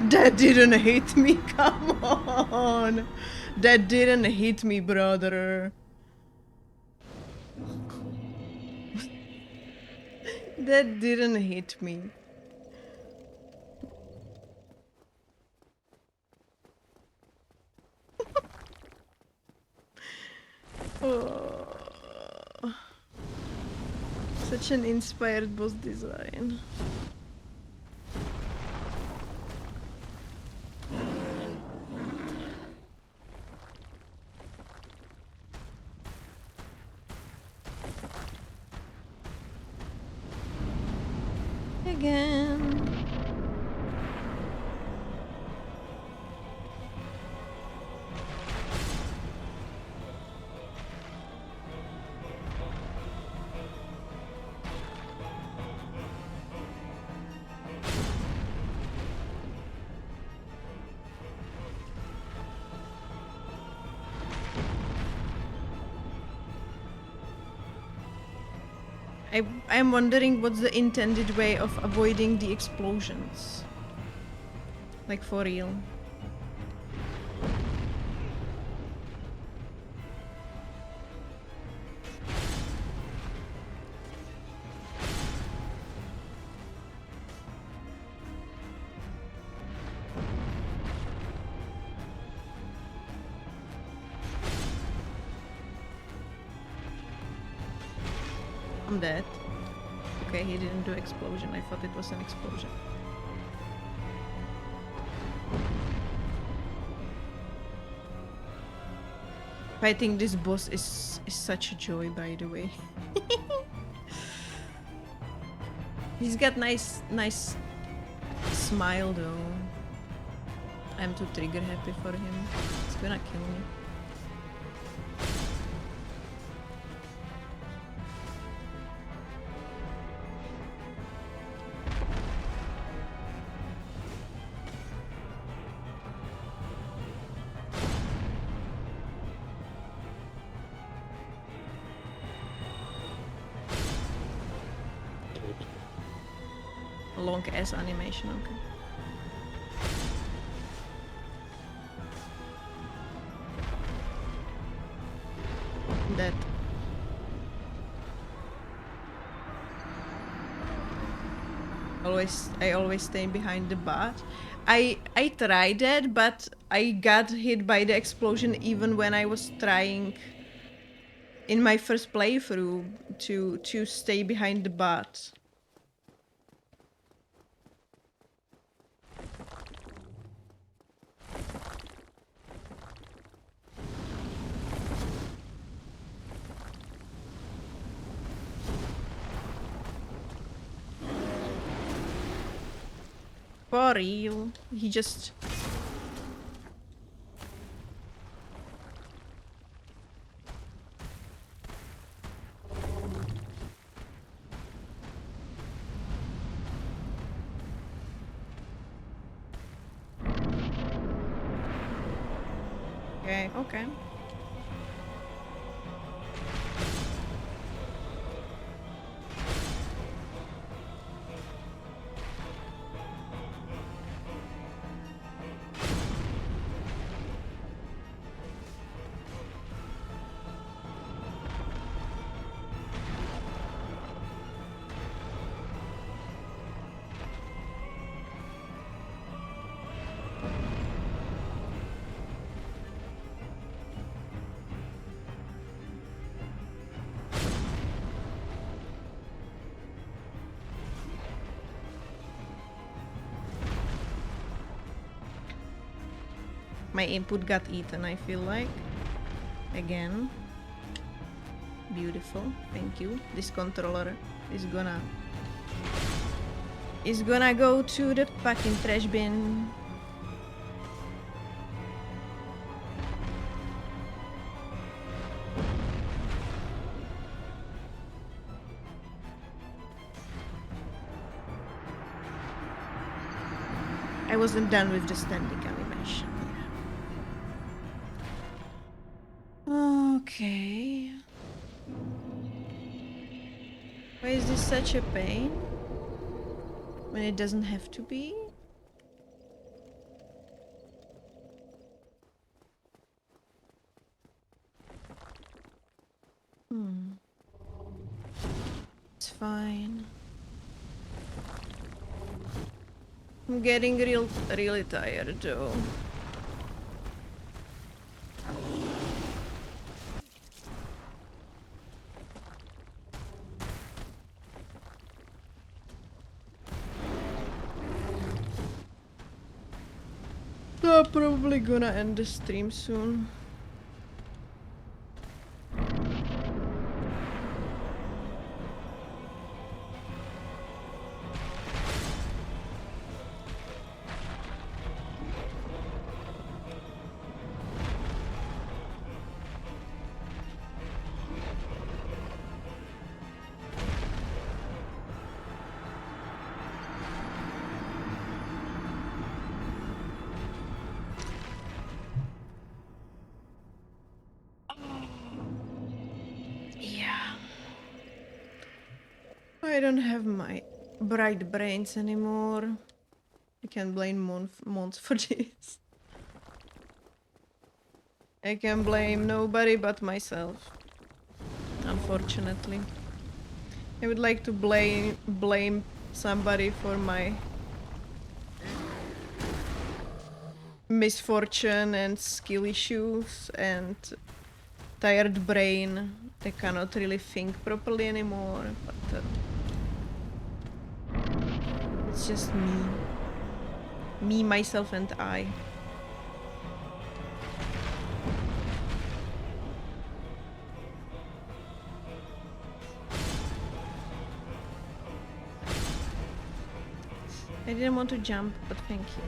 That didn't hit me, come on! That didn't hit me, brother. That didn't hit me. Oh. Such an inspired boss design. again. I'm wondering what's the intended way of avoiding the explosions. Like for real. I'm dead. Okay, he didn't do explosion. I thought it was an explosion. Fighting this boss is such a joy, by the way. He's got nice smile though. I'm too trigger happy for him. It's gonna kill me. Long ass animation, okay. Dead. I always stay behind the bot. I tried that, but I got hit by the explosion even when I was trying in my first playthrough to stay behind the bot. For real, he just... Okay. My input got eaten, I feel like. Again. Beautiful. Thank you. This controller is gonna go to the fucking trash bin. I wasn't done with the standing animation. Okay. Why is this such a pain? When it doesn't have to be? It's fine. I'm getting really tired though. I'm probably gonna end the stream soon. don't have my bright brains anymore. I can't blame Mons for this. I can blame nobody but myself. Unfortunately. I would like to blame somebody for my misfortune and skill issues and tired brain. I cannot really think properly anymore, but it's just me. Me, myself, and I. I didn't want to jump, but thank you.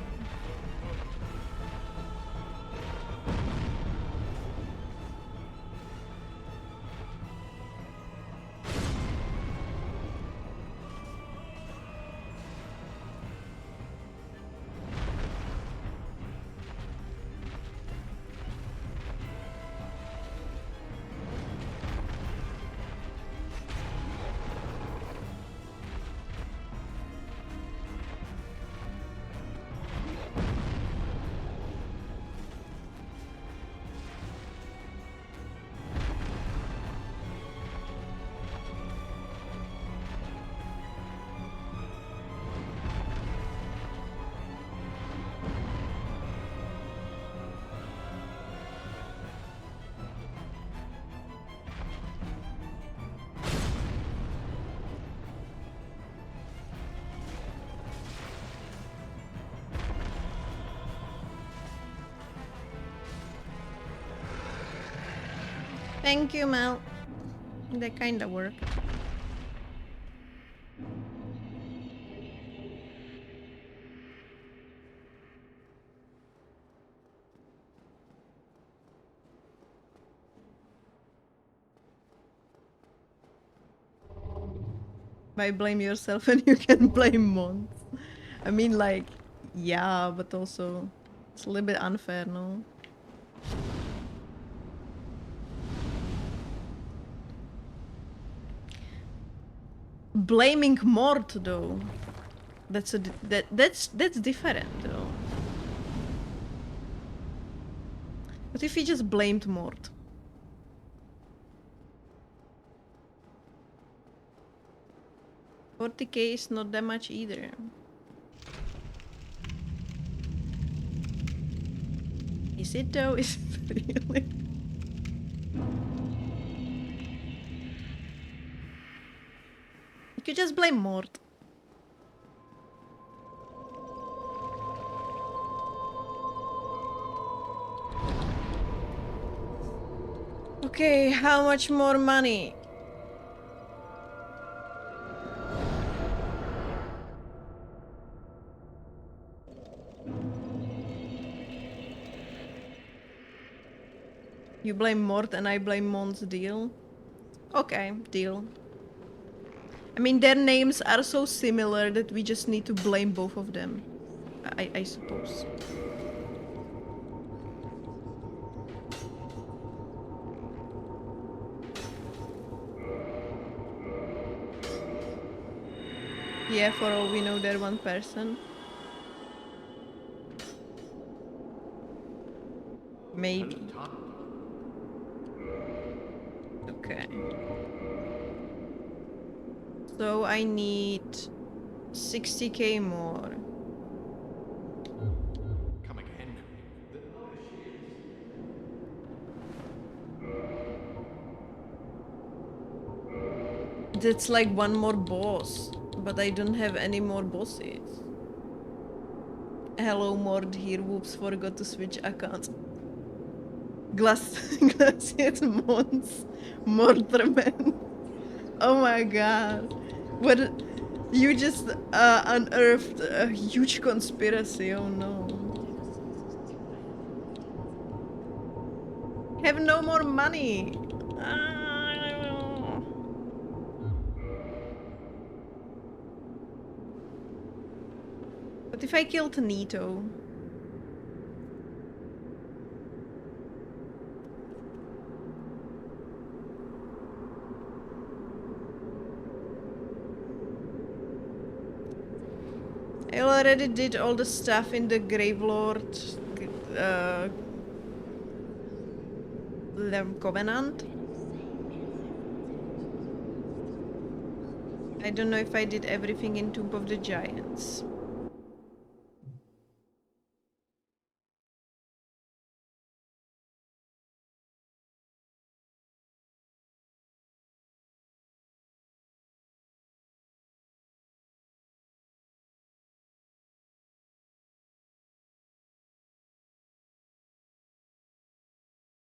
Thank you, Mel. That kinda worked. By blame yourself and you can blame Mons. I mean, like, yeah, but also it's a little bit unfair, no? Blaming Mort, though, that's that's different, though. What if he just blamed Mort? 40k is not that much either. Is it though? Is it really? You could just blame Mort. Okay, how much more money? You blame Mort and I blame Mons, deal? Okay, deal. I mean, their names are so similar that we just need to blame both of them. I suppose. Yeah, for all we know, they're one person. Maybe. Okay. So I need 60k more. Come again. That's like one more boss, but I don't have any more bosses. Hello, Mord here. Whoops, forgot to switch account. Glaciers Mons. Morderman. Oh my god. What? You just unearthed a huge conspiracy. Oh no. Have no more money. What if I killed Nito? already did all the stuff in the Gravelord uh, Covenant. I don't know if I did everything in Tomb of the Giants.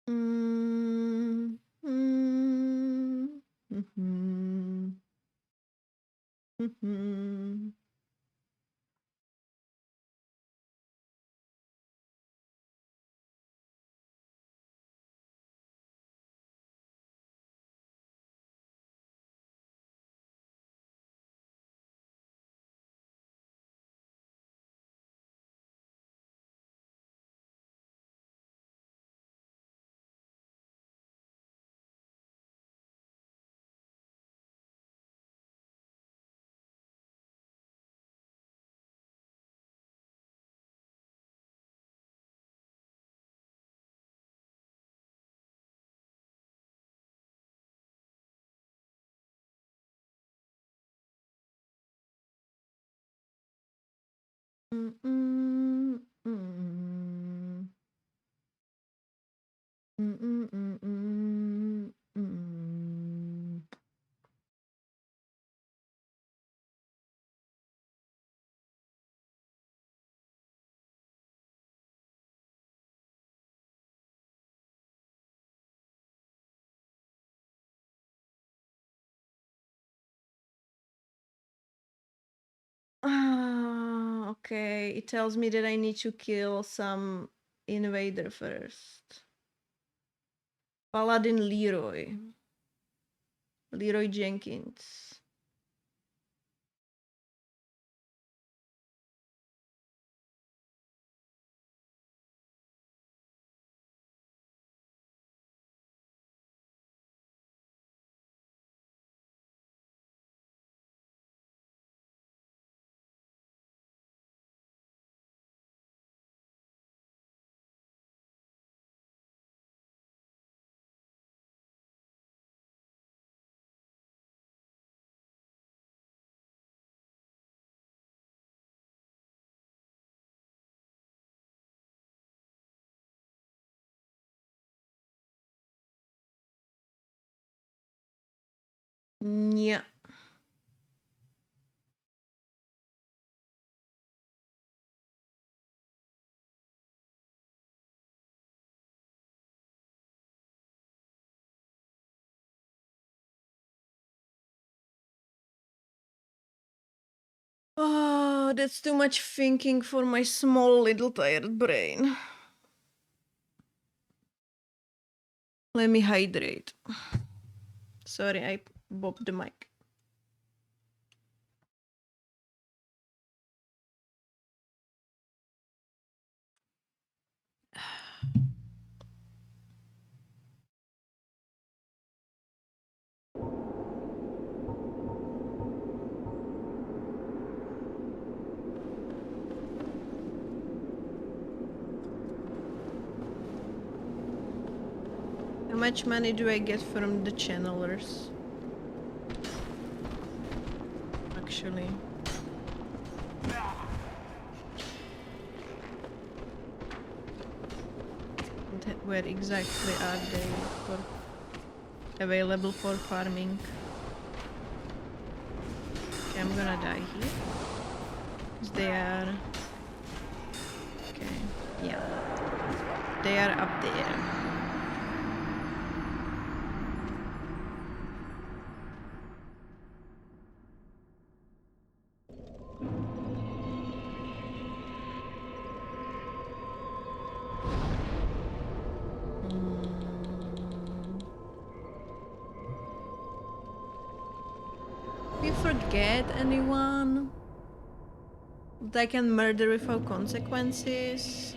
Mm, mm, mhm, mhm. Mm, mm, mm. Mm, mm, mm, mm, mm. Ah, okay. It tells me that I need to kill some invader first. Paladin Leroy. Leroy Jenkins. Yeah. Oh, that's too much thinking for my small little tired brain. Let me hydrate. Sorry, I bopped the mic. How much money do I get from the channelers? Actually. And where exactly are they for available for farming? Okay, I'm gonna die here. 'Cause they are... Okay, yeah. They are up there. Mm. We forget anyone that I can murder without consequences.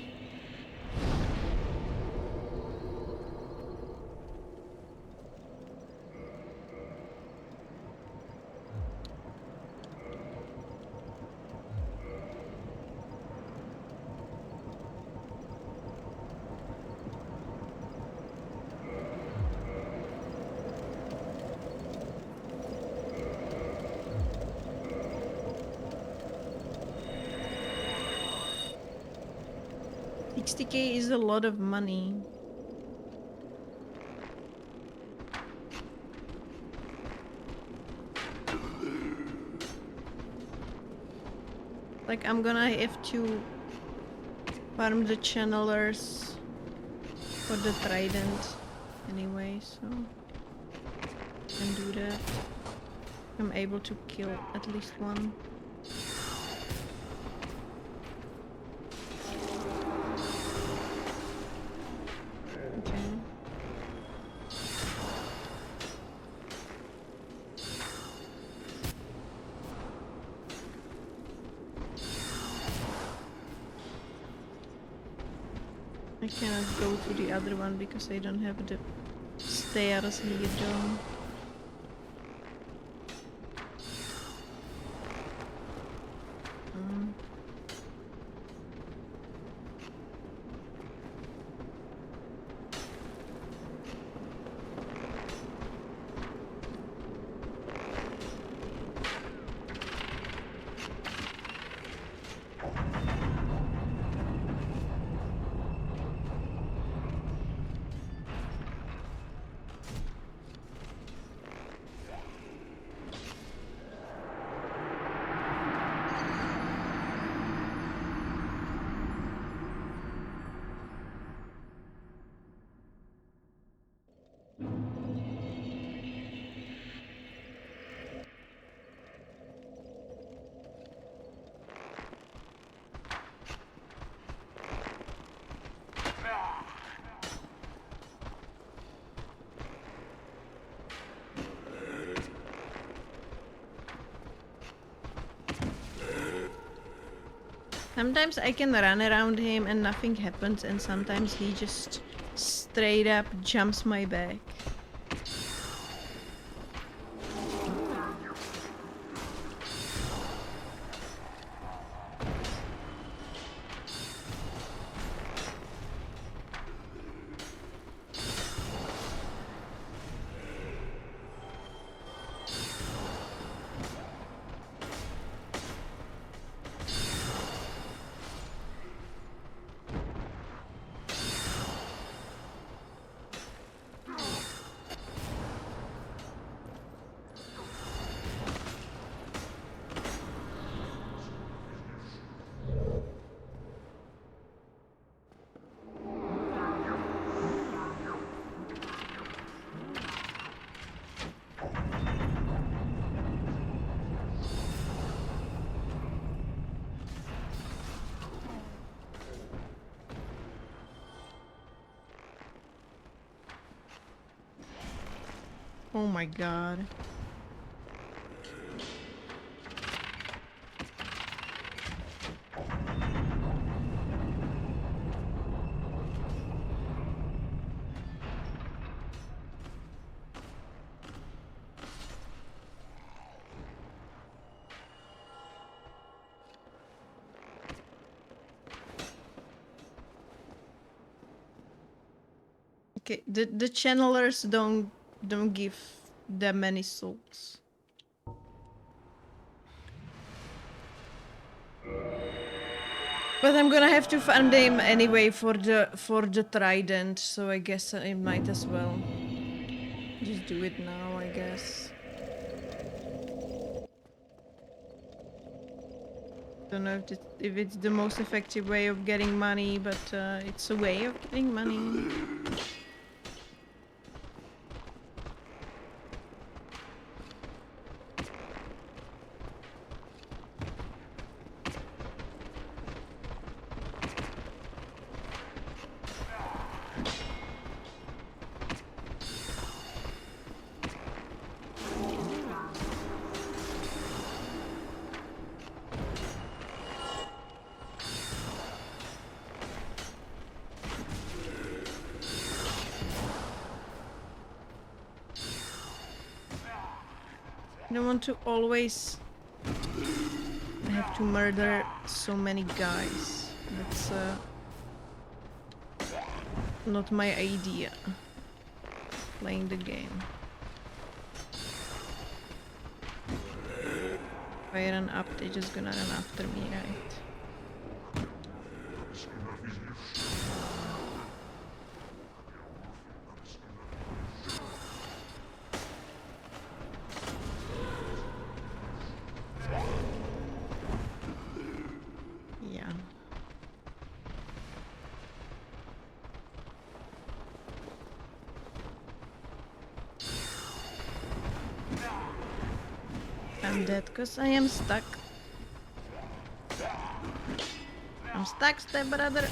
60k is a lot of money. Like, I'm gonna have to farm the channelers for the trident anyway, so I can do that. I'm able to kill at least one. Okay. I cannot go to the other one because I don't have the stairs here though. Sometimes I can run around him and nothing happens, and sometimes he just straight up jumps my back. Oh my god. Okay, the channelers don't give that many souls. But I'm gonna have to farm them anyway for the trident, so I guess I might as well just do it now, I guess. Don't know if it's the most effective way of getting money, but it's a way of getting money. I don't want to always have to murder so many guys. That's not my idea. Playing the game. If I run up, they're just gonna run after me, right? I'm dead because I am stuck. I'm stuck, step brother.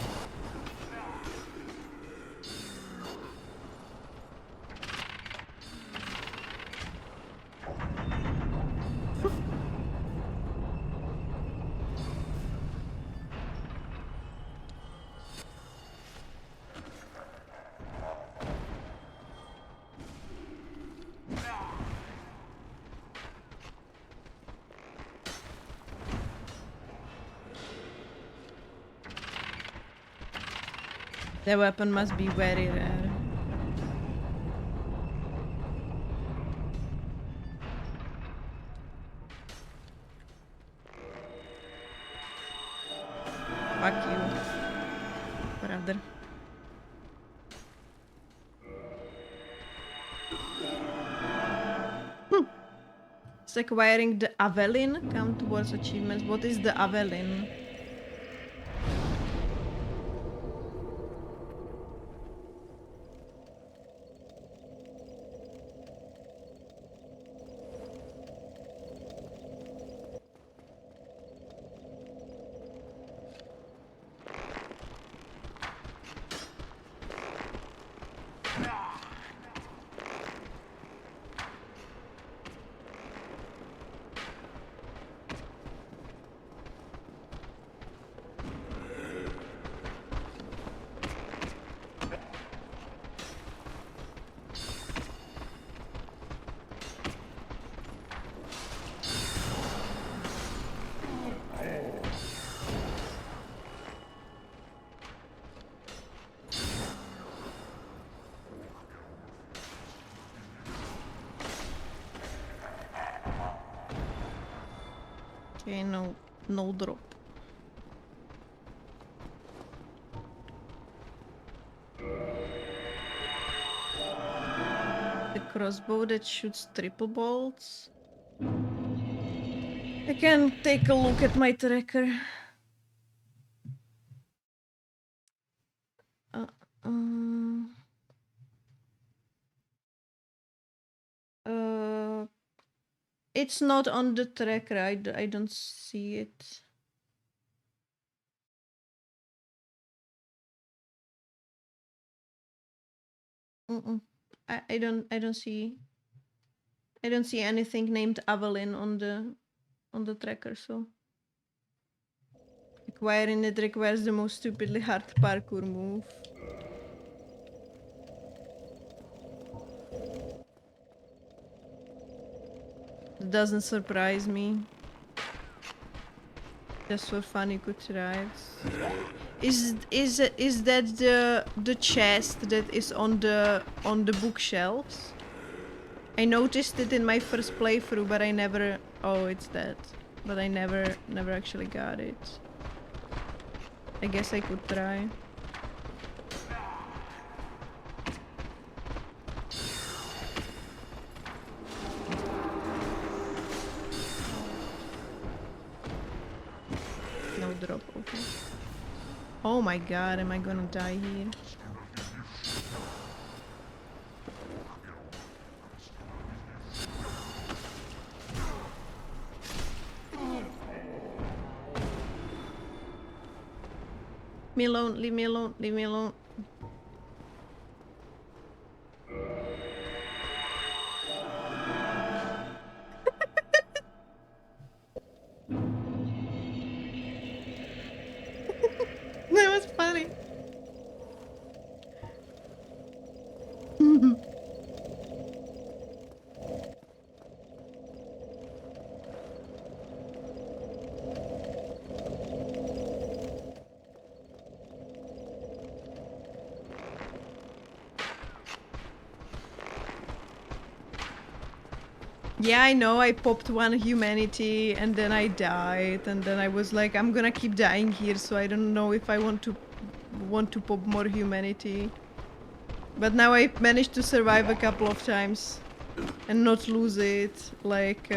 The weapon must be very rare. Fuck you, brother. It's acquiring the Avelin. Come towards achievements. What is the Avelin? Okay, no drop. The crossbow that shoots triple bolts. I can take a look at my tracker. Uh, it's not on the tracker. I don't see it. I don't see. I don't see anything named Avelin on the tracker. So acquiring it requires the most stupidly hard parkour move. It doesn't surprise me. Just for fun, you could try it. Is that the chest that is on the bookshelves? I noticed it in my first playthrough, but I never. Oh, it's that. But I never actually got it. I guess I could try. No drop, okay. Oh my god, am I gonna die here? Me alone, leave me alone, leave me alone. That was funny. Yeah, I know, I popped one humanity and then I died and then I was like, I'm gonna keep dying here, so I don't know if I want to pop more humanity. But now I managed to survive a couple of times and not lose it, like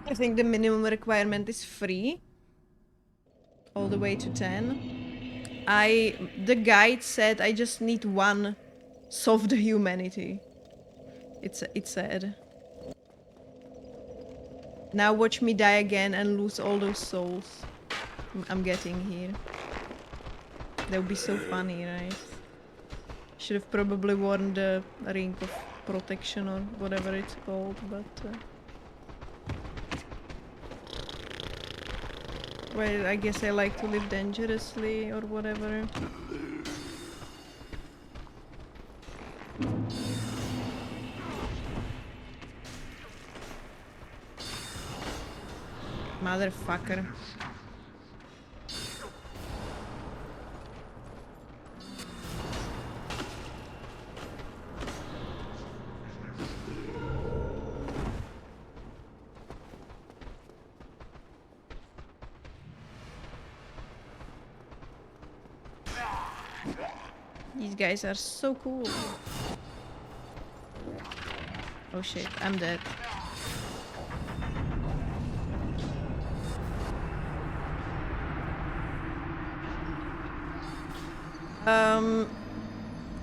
I think the minimum requirement is 3. All the way to 10. The guide said I just need 1 soft humanity. It said. Now watch me die again and lose all those souls I'm getting here. That would be so funny, right? Should have probably worn the ring of protection or whatever it's called, but... Well, I guess I like to live dangerously or whatever. Motherfucker. These guys are so cool. Oh shit, I'm dead.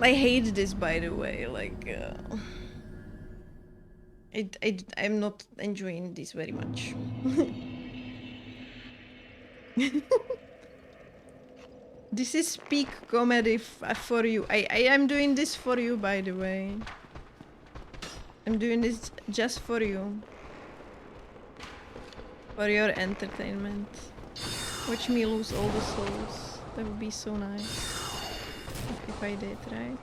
I hate this, by the way, like, I'm not enjoying this very much. This is peak comedy for you. I am doing this for you, by the way. I'm doing this just for you. For your entertainment. Watch me lose all the souls. That would be so nice. If I did, right?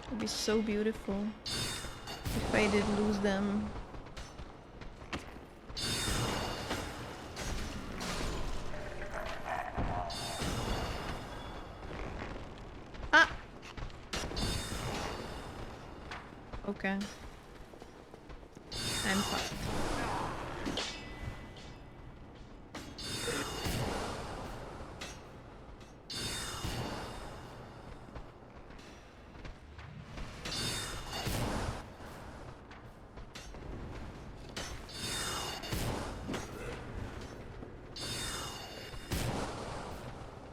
It would be so beautiful. If I did lose them. Ah! Okay. I'm fucked.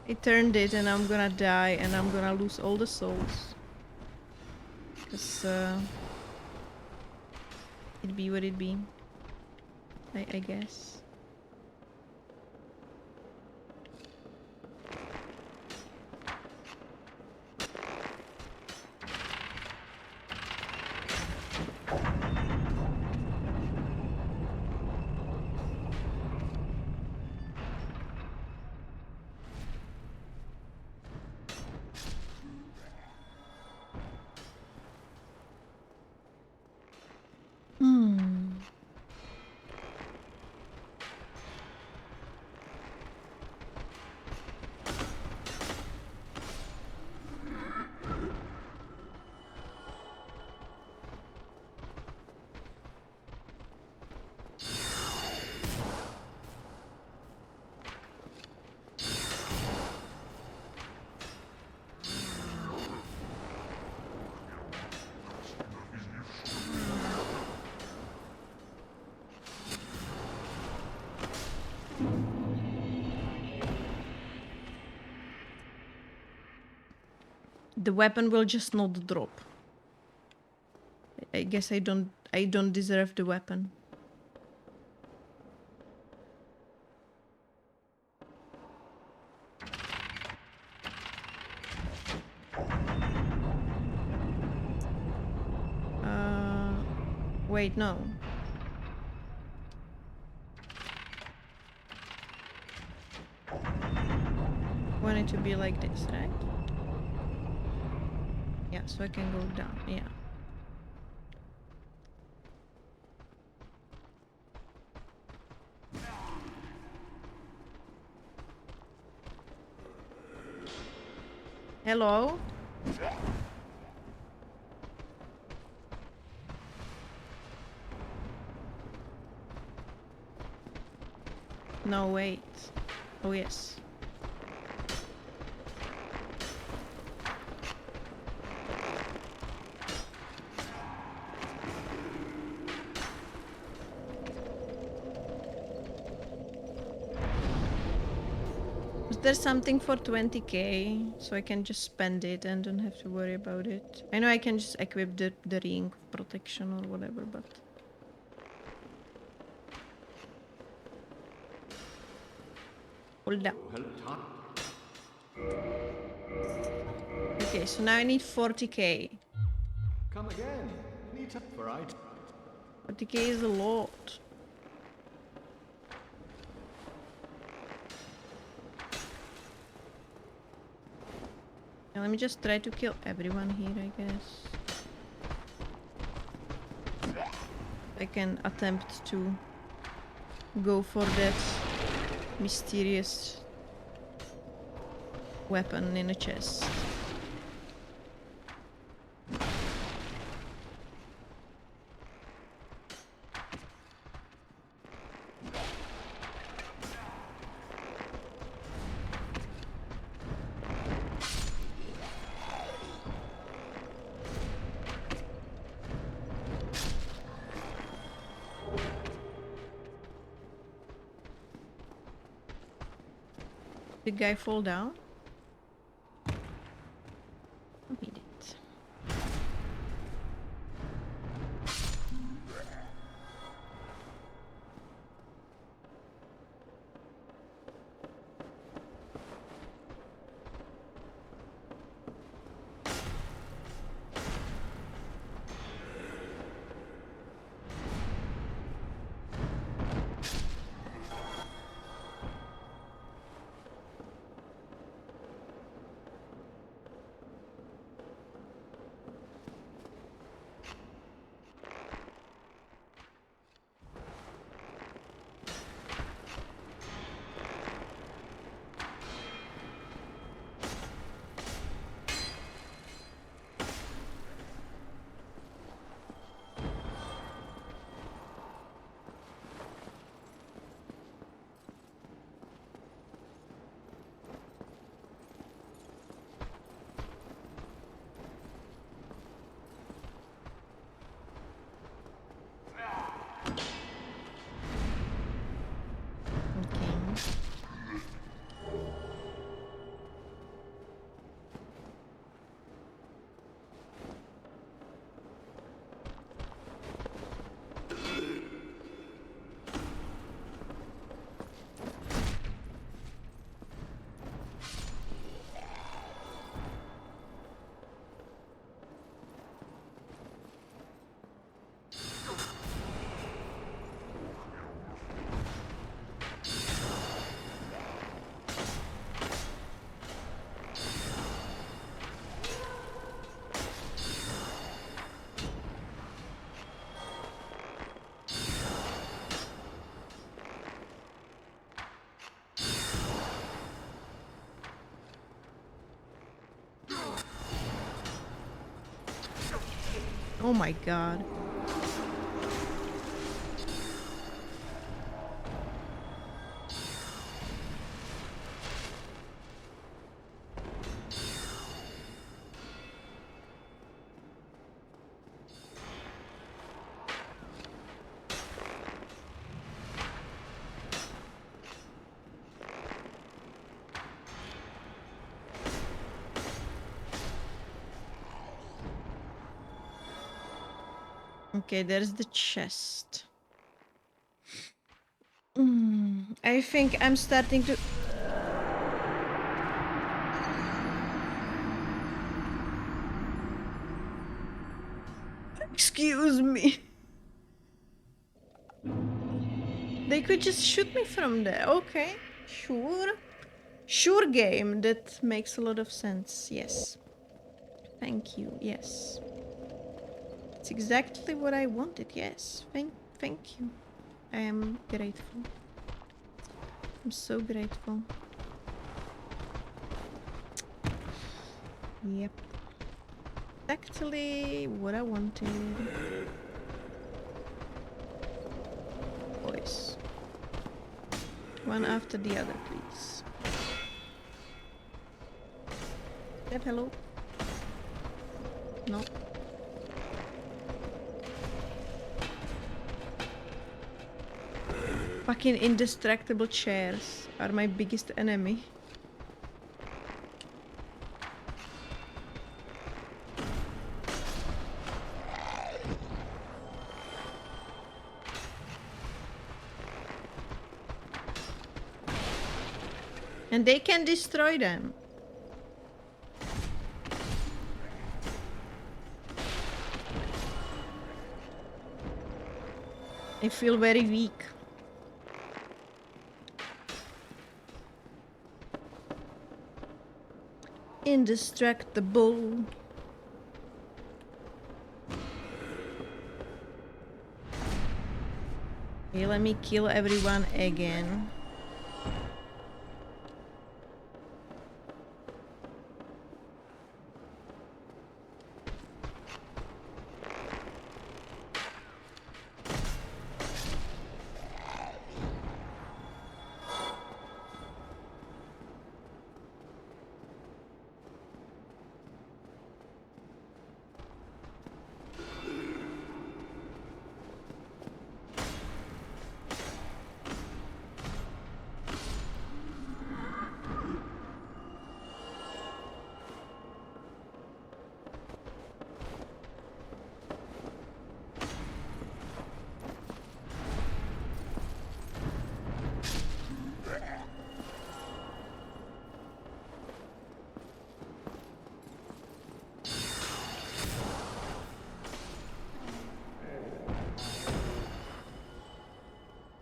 I turned it and I'm gonna die and I'm gonna lose all the souls. Because, it be what it be. I guess. The weapon will just not drop. I guess I don't deserve the weapon. Wait, no. Want it to be like this, right? Yeah, so I can go down, yeah. Hello? No, wait. Oh, yes. Is there something for 20k so I can just spend it and don't have to worry about it? I know I can just equip the ring of protection or whatever, but... Hold up. Okay, so now I need 40k. Come again. Need for item. 40k is a lot. Now let me just try to kill everyone here, I guess. I can attempt to go for that mysterious weapon in a chest. Did guy fall down? Oh, he did. Oh my god. Okay, there's the chest. I think I'm starting to... Excuse me. They could just shoot me from there. Okay, sure. Sure game, that makes a lot of sense, yes. Thank you, yes. It's exactly what I wanted, yes. Thank you. I am grateful. I'm so grateful. Yep. Actually, what I wanted. Boys. One after the other, please. Yep, hello. No. Fucking indestructible chairs are my biggest enemy. And they can destroy them. I feel very weak. Indestructible. Okay, let me kill everyone again.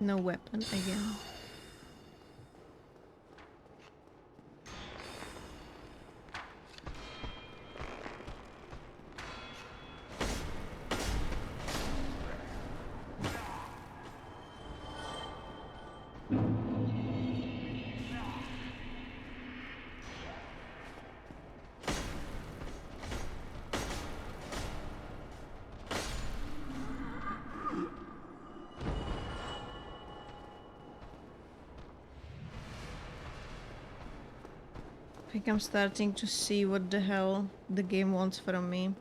No weapon again. I think I'm starting to see what the hell the game wants from me.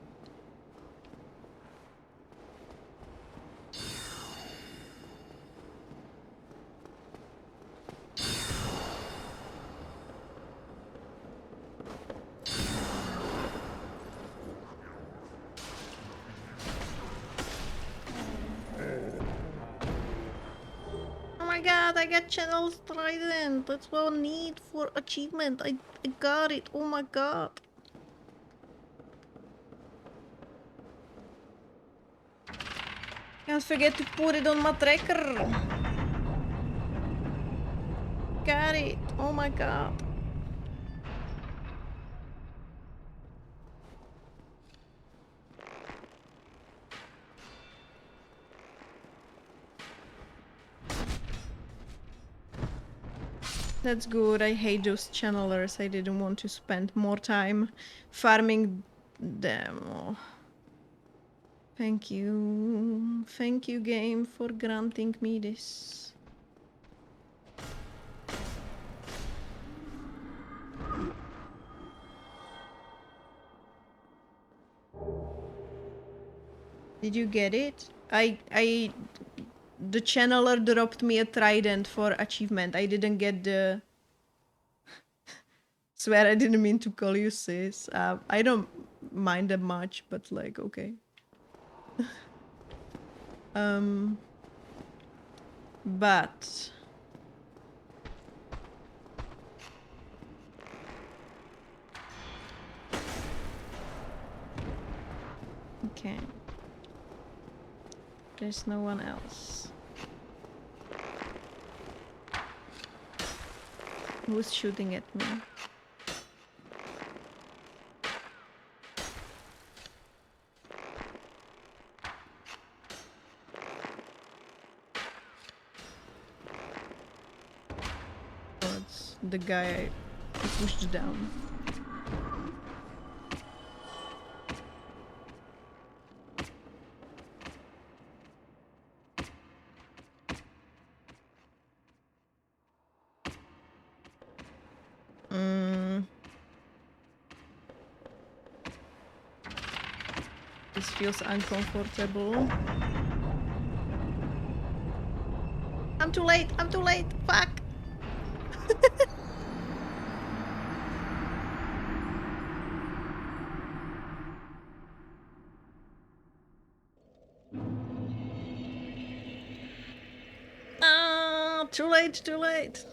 Oh my god, I got Channel Trident. That's what I need for achievement. I got it. Oh my god. Can't forget to put it on my tracker. Got it. Oh my god. That's good. I hate those channelers. I didn't want to spend more time farming them. Oh. Thank you. Thank you, game, for granting me this. Did you get it? The channeler dropped me a trident for achievement. I didn't get the... Swear I didn't mean to call you sis. I don't mind that much, but like, okay. But... Okay. There's no one else. Who's shooting at me? Oh, it's the guy I pushed down. This feels uncomfortable. I'm too late! I'm too late! Fuck! Ah, too late, too late.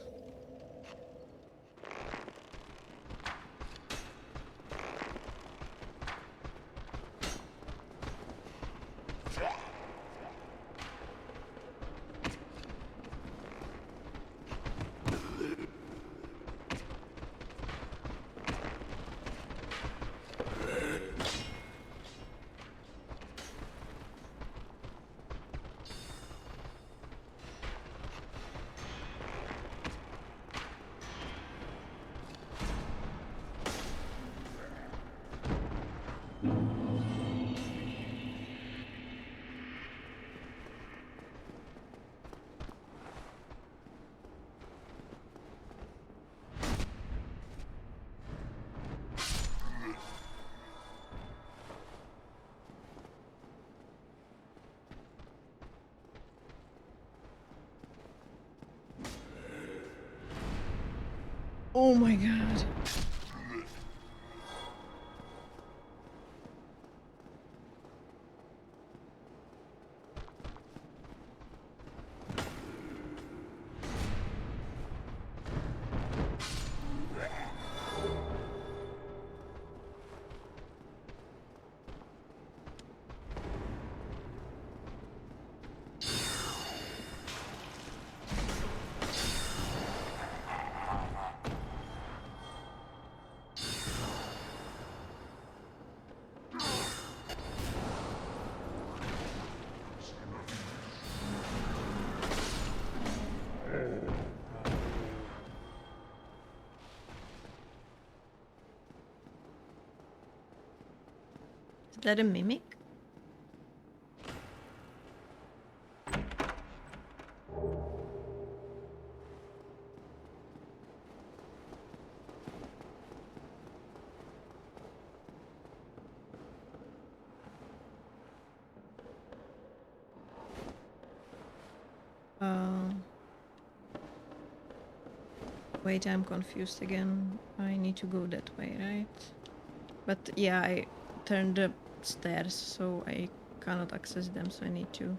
Oh my god. Is that a mimic? Wait, I'm confused again. I need to go that way, right? But yeah, I turned the stairs, so I cannot access them, so I need to...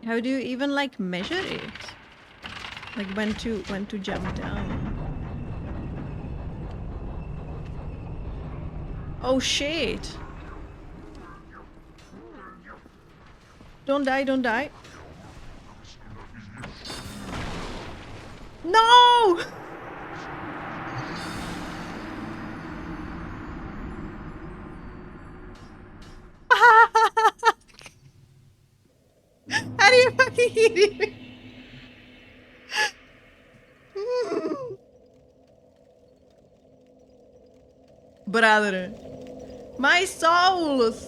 How do you even like measure it? Like when to jump down? Oh shit! Don't die, don't die. No! Are you fucking kidding me? Brother. My souls!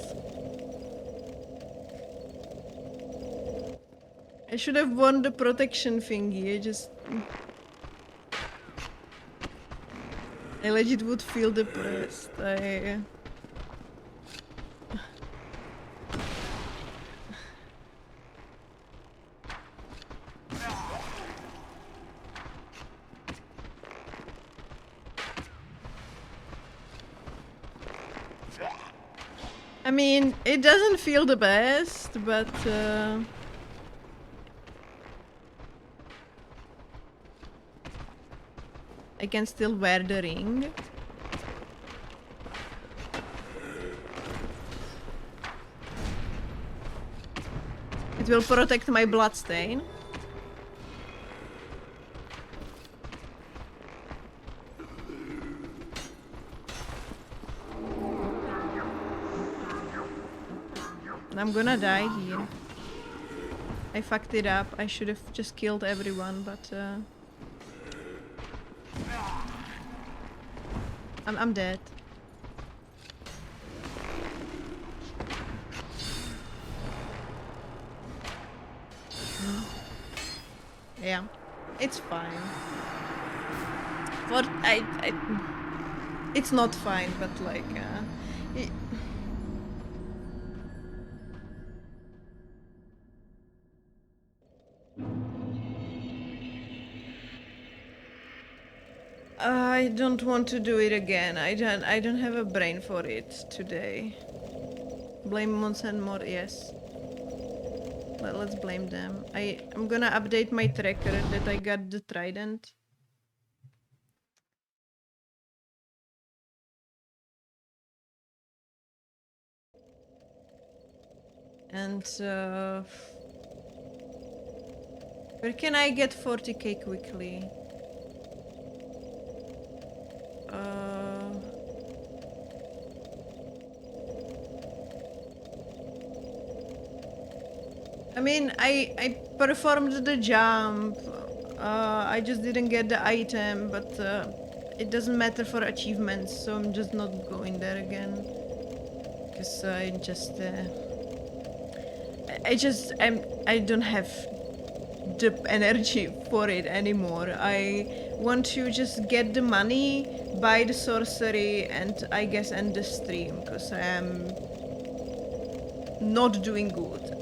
I should have won the protection thingy. I legit would feel depressed. I mean, it doesn't feel the best, but I can still wear the ring. It will protect my bloodstain. I'm gonna die here. I fucked it up. I should have just killed everyone, but I'm dead. Yeah, it's fine. It's not fine, but like, I don't want to do it again. I don't have a brain for it today. Blame Mons and more, yes. Let's blame them. I'm gonna update my tracker that I got the trident. And where can I get 40k quickly? I mean, I performed the jump. I just didn't get the item, but it doesn't matter for achievements, so I'm just not going there again. Because I don't have the energy for it anymore. I want to just get the money, buy the sorcery, and I guess end the stream, because I am not doing good.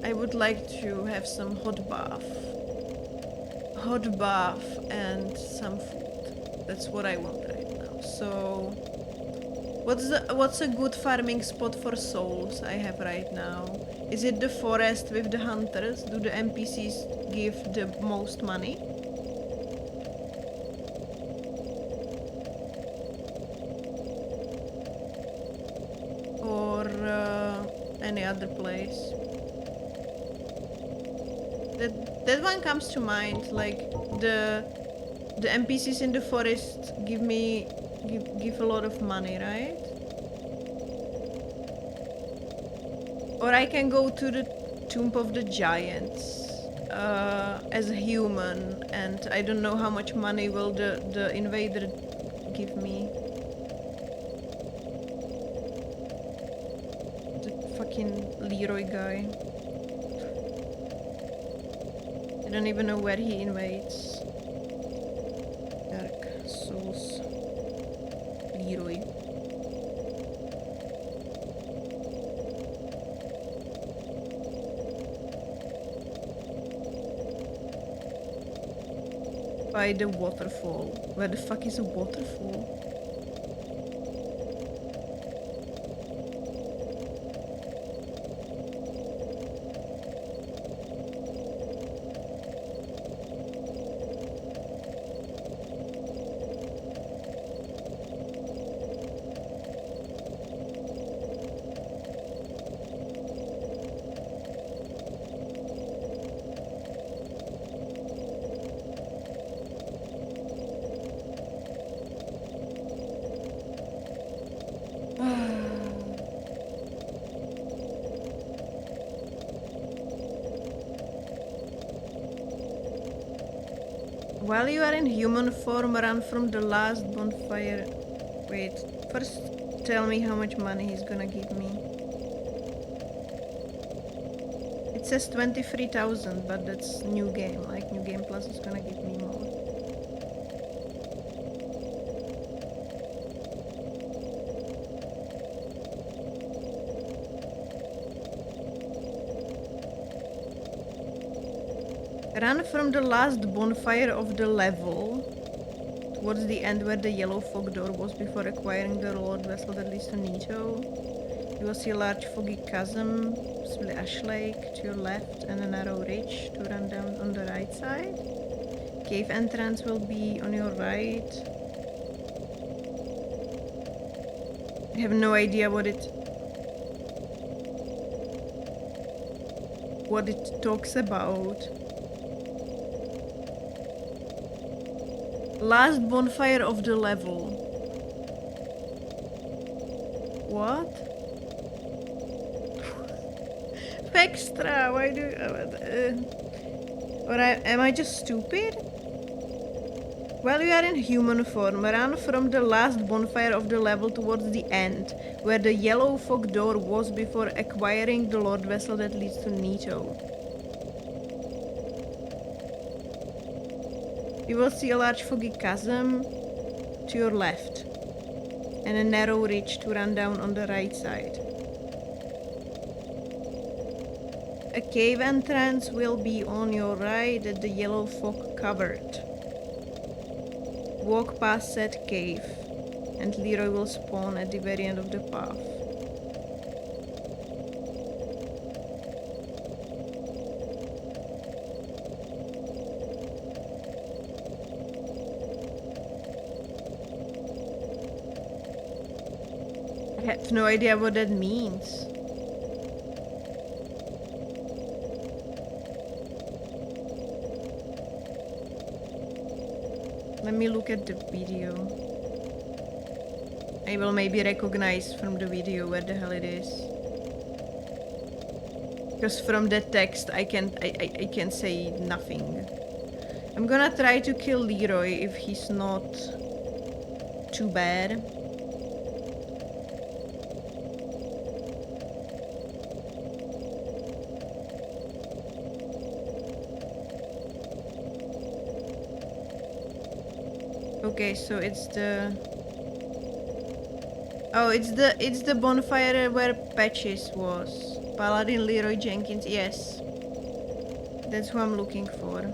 I would like to have some hot bath and some food. That's what I want right now. So what's a good farming spot for souls I have right now? Is it the forest with the hunters? Do the NPCs give the most money? Or any other place? That one comes to mind. Like the NPCs in the forest give a lot of money, right? Or I can go to the Tomb of the Giants as a human, and I don't know how much money will the invader give me. The fucking Leroy guy. I don't even know where he invades. Dark Souls. Leroy. By the waterfall. Where the fuck is a waterfall? While you are in human form, run from the last bonfire. Wait, first tell me how much money he's gonna give me. It says 23,000, but that's new game. Like new game plus is gonna give me more. Run from the last bonfire of the level towards the end where the yellow fog door was before acquiring the Lord vessel that leads to Nito. You will see a large foggy chasm, possibly ash lake to your left, and a narrow ridge to run down on the right side. Cave entrance will be on your right. I have no idea what it talks about. Last bonfire of the level. What? Extra, why do am I just stupid? While you are in human form, run from the last bonfire of the level towards the end, where the yellow fog door was before acquiring the Lord vessel that leads to Nito. You will see a large foggy chasm to your left, and a narrow ridge to run down on the right side. A cave entrance will be on your right that the yellow fog covered. Walk past said cave, and Leroy will spawn at the very end of the path. I have no idea what that means. Let me look at the video. I will maybe recognize from the video where the hell it is. Because from that text I can say nothing. I'm gonna try to kill Leroy if he's not too bad. Okay, so it's the... Oh, it's the bonfire where Patches was. Paladin Leroy Jenkins, yes. That's who I'm looking for.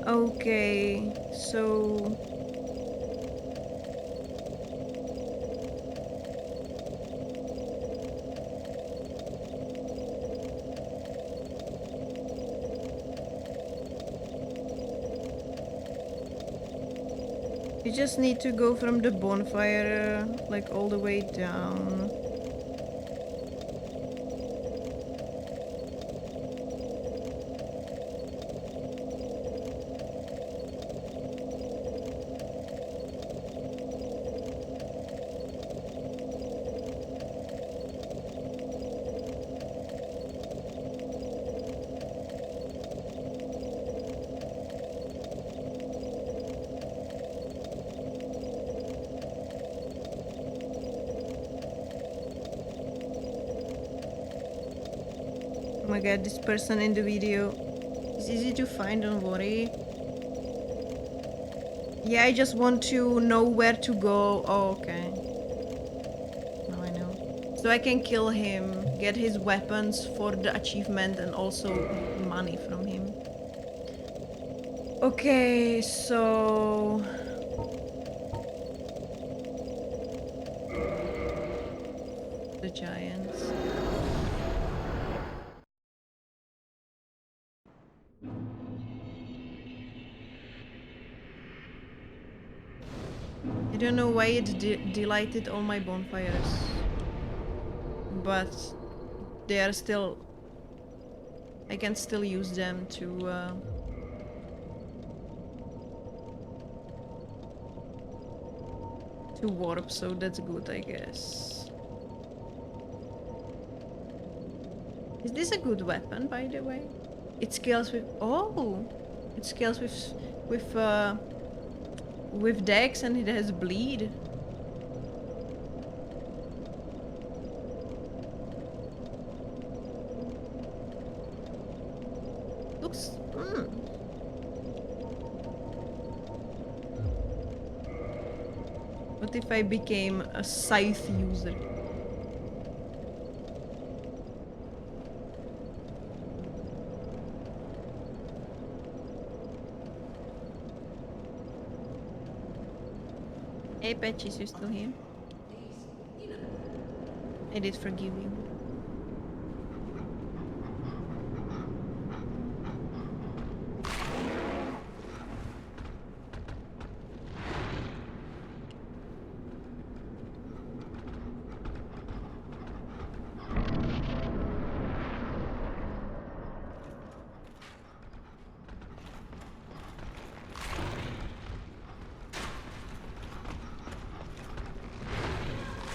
Okay, so... You just need to go from the bonfire, like all the way down. Oh my god, this person in the video is easy to find, don't worry. Yeah, I just want to know where to go. Oh, okay. Now I know. So I can kill him, get his weapons for the achievement and also money from him. Okay, so... The giants. I don't know why it delighted all my bonfires, but they are still... I can still use them to warp, so that's good, I guess. Is this a good weapon, by the way? It scales with... Oh! It scales with dex and it has bleed. Looks... What if I became a scythe user? Hey Patches, you still here? I did forgive you.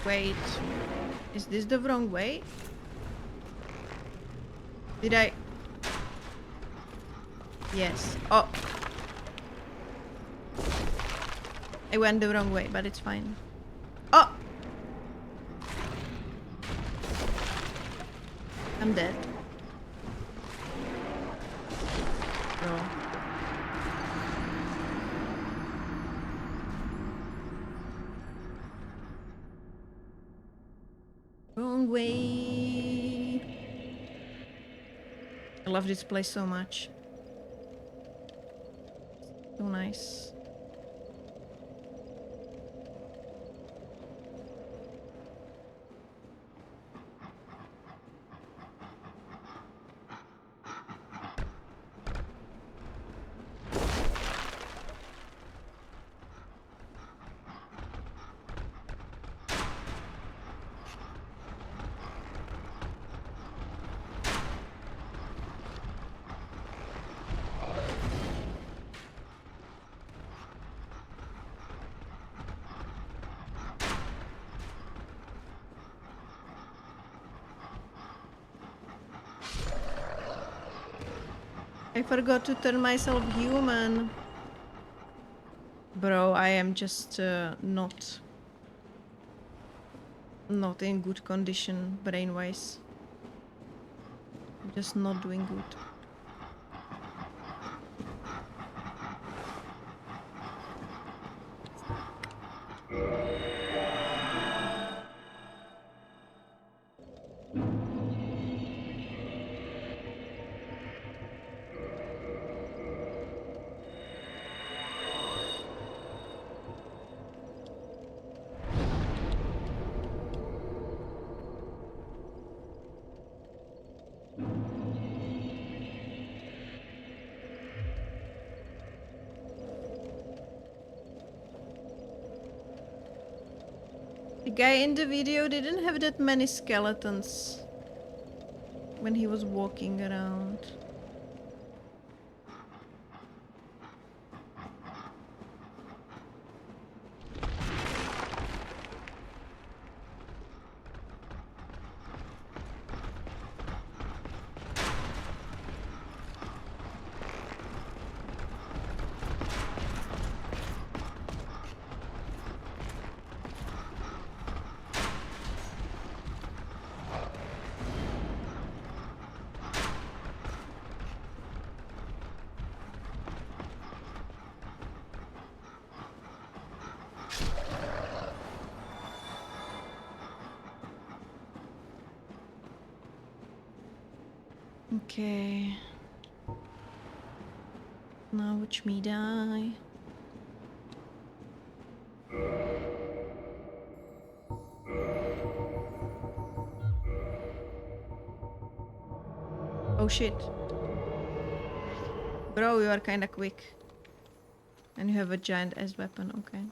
Wait, is this the wrong way? Did I? Yes. Oh. I went the wrong way, but it's fine. Oh! I'm dead. Bro. Wrong way. I love this place so much. So nice. I forgot to turn myself human. Bro, I am just not in good condition brain-wise. I'm just not doing good. The guy in the video didn't have that many skeletons when he was walking around. Okay. Now watch me die. Oh shit. Bro, you are kinda quick. And you have a giant ass weapon, okay. You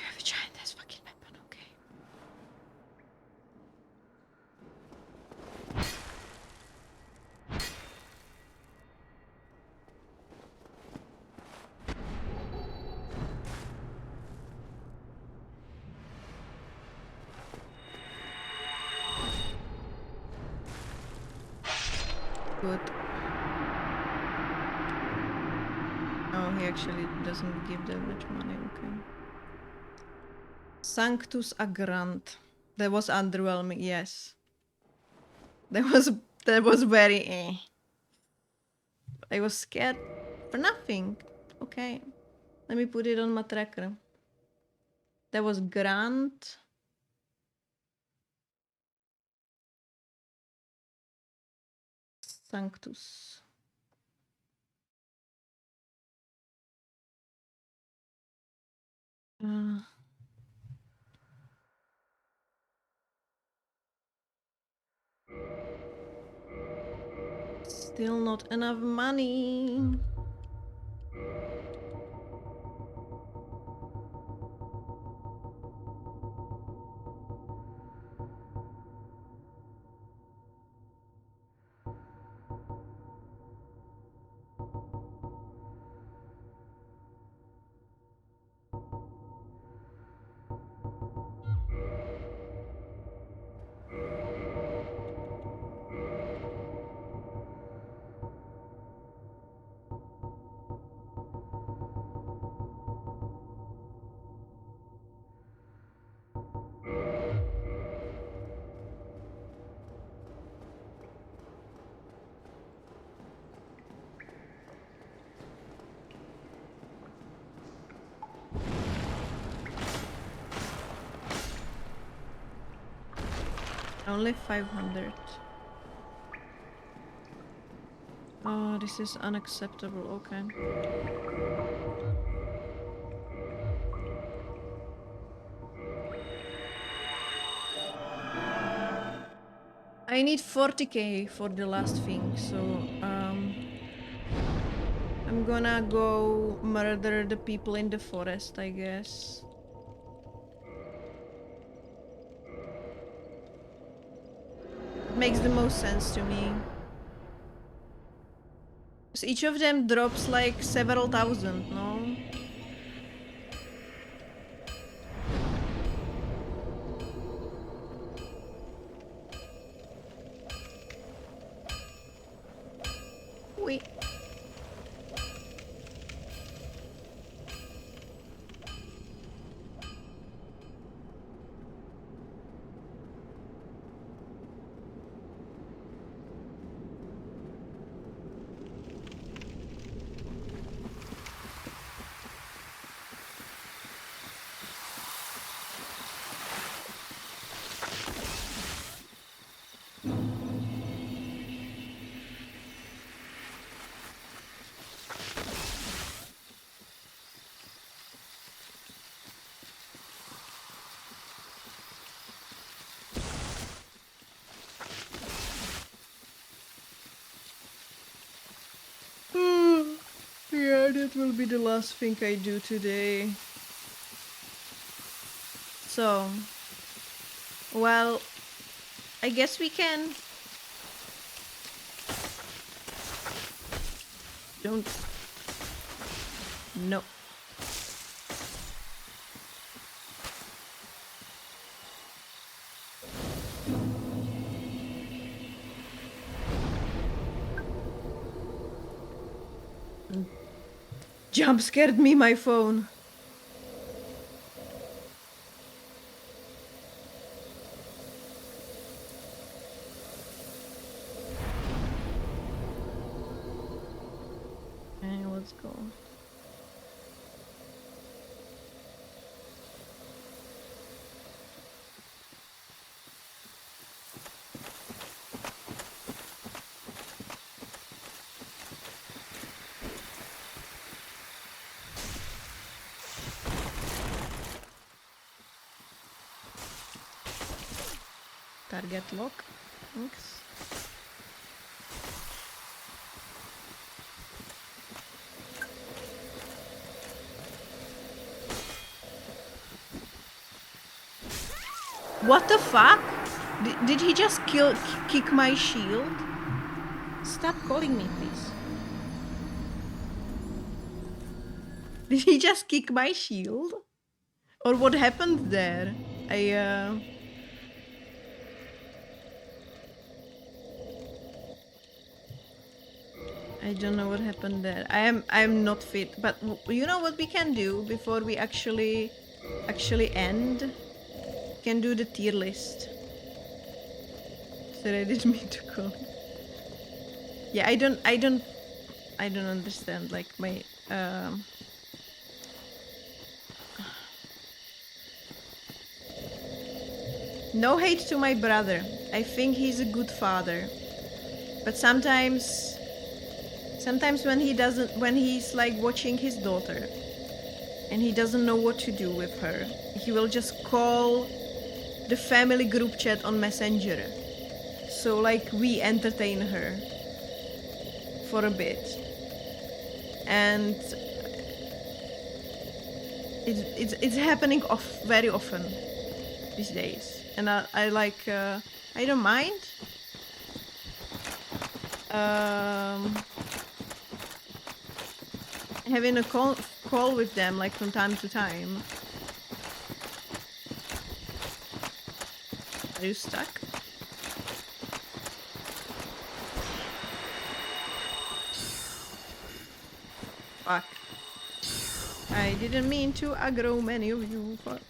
have a giant ass fucking weapon, okay. Good. Oh, he actually doesn't give that much money, okay. Sanctus Agrant. That was underwhelming, yes. That was very eh. I was scared for nothing. Okay. Let me put it on my tracker. That was Grant. Sanctus. Still not enough money. Only 500. Oh, this is unacceptable, okay. I need 40k for the last thing, so I'm gonna go murder the people in the forest, I guess. Makes the most sense to me. Because each of them drops like several thousand, no? Wait. Yeah, that will be the last thing I do today. So, well, I guess we can. Don't. No. Jump scared me, my phone. Okay, let's go. Target lock. Thanks. What the fuck? Did he just kick my shield? Stop calling me, please. Did he just kick my shield? Or what happened there? I don't know what happened there. I'm not fit, but you know what we can do before we actually end? We can do the tier list. Sorry, I didn't mean to call. Yeah, I don't understand, like my no hate to my brother. I think he's a good father. But sometimes when he's like watching his daughter and he doesn't know what to do with her, he will just call the family group chat on Messenger. So like we entertain her for a bit. And it's happening very often these days. And I like I don't mind. Having a call with them like from time to time. Are you stuck? Fuck. I didn't mean to aggro many of you, fuck.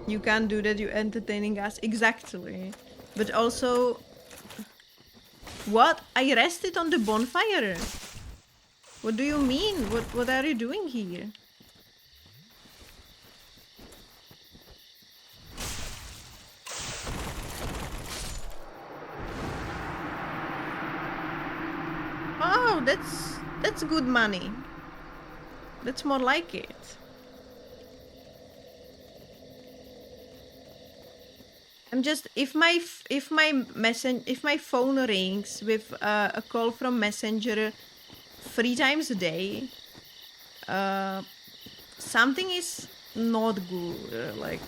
You can't do that, you're entertaining us. Exactly. But also... What? I rested on the bonfire. What do you mean? What are you doing here? that's good money. That's more like it. I'm just if my phone rings with a call from Messenger 3 times a day, something is not good.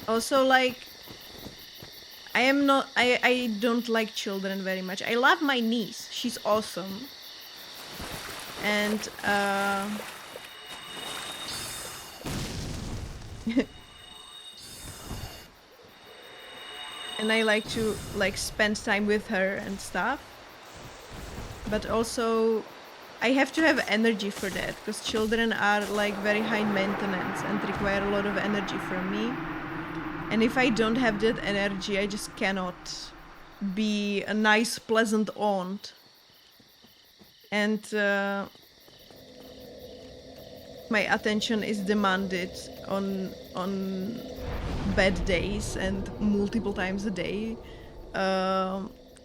Also, like, I don't like children very much. I love my niece. She's awesome. And and I like to like spend time with her and stuff. But also I have to have energy for that because children are like very high maintenance and require a lot of energy from me. And if I don't have that energy, I just cannot be a nice, pleasant aunt. And my attention is demanded on bad days and multiple times a day.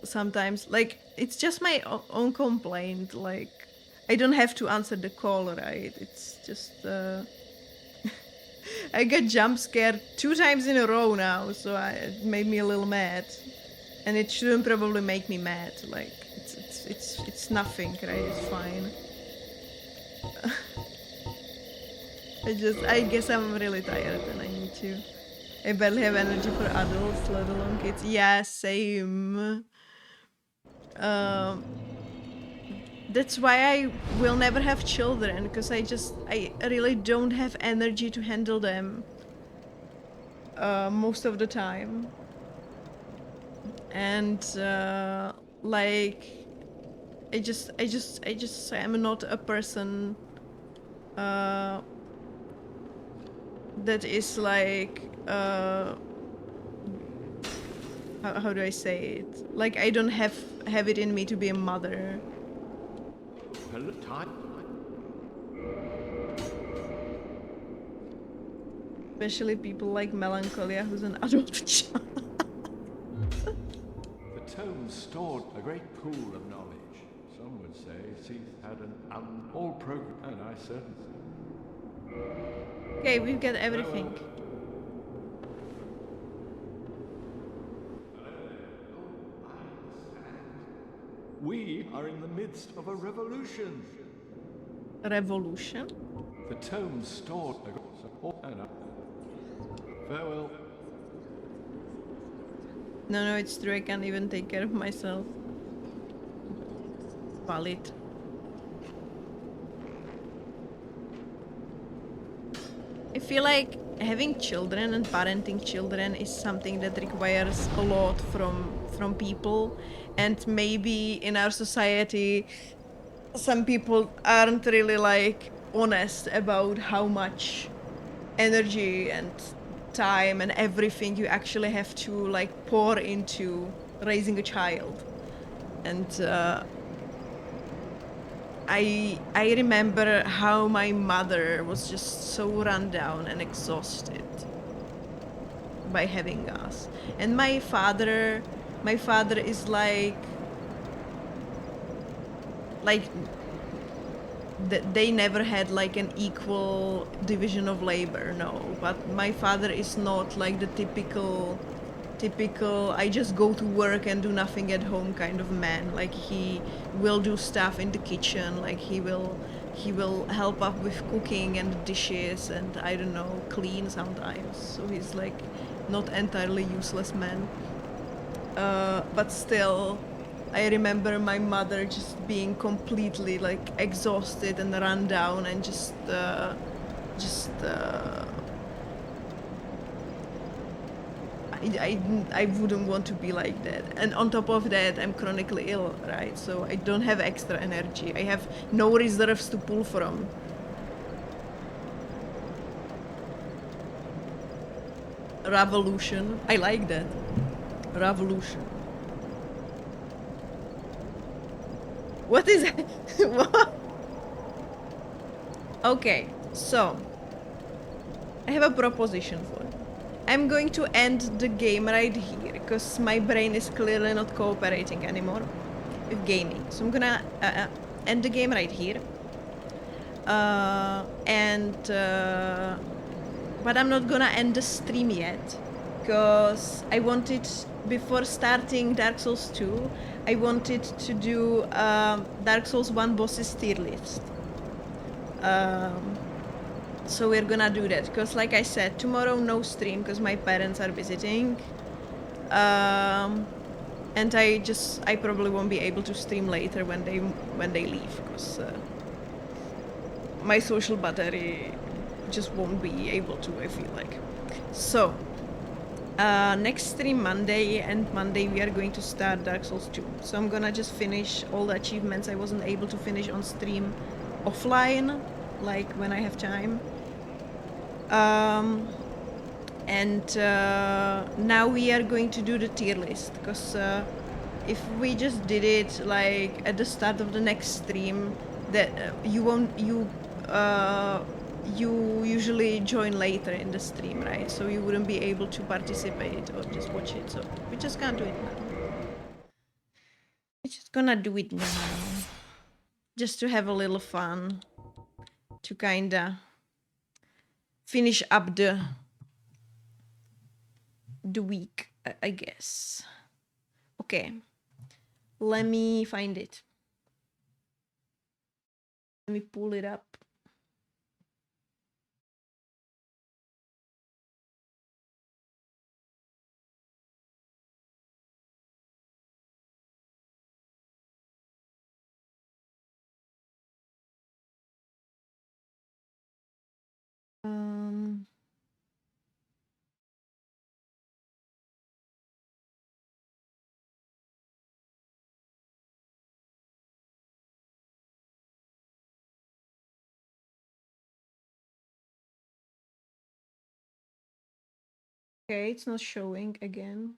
Sometimes, like, it's just my own complaint. Like, I don't have to answer the call, right? It's just I got jump scared 2 times in a row now, so it made me a little mad, and it shouldn't probably make me mad. Like, it's nothing, right? It's fine. I guess I'm really tired and I need to. I barely have energy for adults, let alone kids. Yeah, same. That's why I will never have children, because I really don't have energy to handle them most of the time. And like I just am not a person that is like how do I say it? Like, I don't have it in me to be a mother. Especially people like Melancholia, who's an adult child. The tomes stored a great pool of knowledge. Some would say Seath had an all-program, and I certainly. Okay, we've got everything. We are in the midst of a revolution. A revolution? The tomes stored a great farewell. No, it's true. I can't even take care of myself. Valid. I feel like having children and parenting children is something that requires a lot from people, and maybe in our society some people aren't really like honest about how much energy and time and everything you actually have to like pour into raising a child. And I remember how my mother was just so run down and exhausted by having us. And my father is like they never had like an equal division of labor, no. But my father is not like the typical I just go to work and do nothing at home kind of man. Like, he will do stuff in the kitchen, like he will help up with cooking and dishes and, I don't know, clean sometimes. So he's like not entirely useless man. But still, I remember my mother just being completely like exhausted and run down and just I wouldn't want to be like that. And on top of that, I'm chronically ill, right? So I don't have extra energy. I have no reserves to pull from. Revolution. I like that. Revolution. What is it? What? Okay, so I have a proposition for you. I'm going to end the game right here because my brain is clearly not cooperating anymore with gaming. So I'm gonna end the game right here. But I'm not gonna end the stream yet because I wanted, before starting Dark Souls 2, I wanted to do Dark Souls 1 bosses tier list. So we're gonna do that because, like I said, tomorrow no stream because my parents are visiting. And I probably won't be able to stream later when they leave because my social battery just won't be able to, I feel like. So next stream Monday, and Monday we are going to start Dark Souls 2. So I'm gonna just finish all the achievements I wasn't able to finish on stream offline, like when I have time. And now we are going to do the tier list because if we just did it like at the start of the next stream, that you usually join later in the stream, right? So you wouldn't be able to participate or just watch it. So we just can't do it now. We're just gonna do it now, just to have a little fun, to kinda finish up the week, I guess. Okay, let me find it. Let me pull it up. Okay, it's not showing again.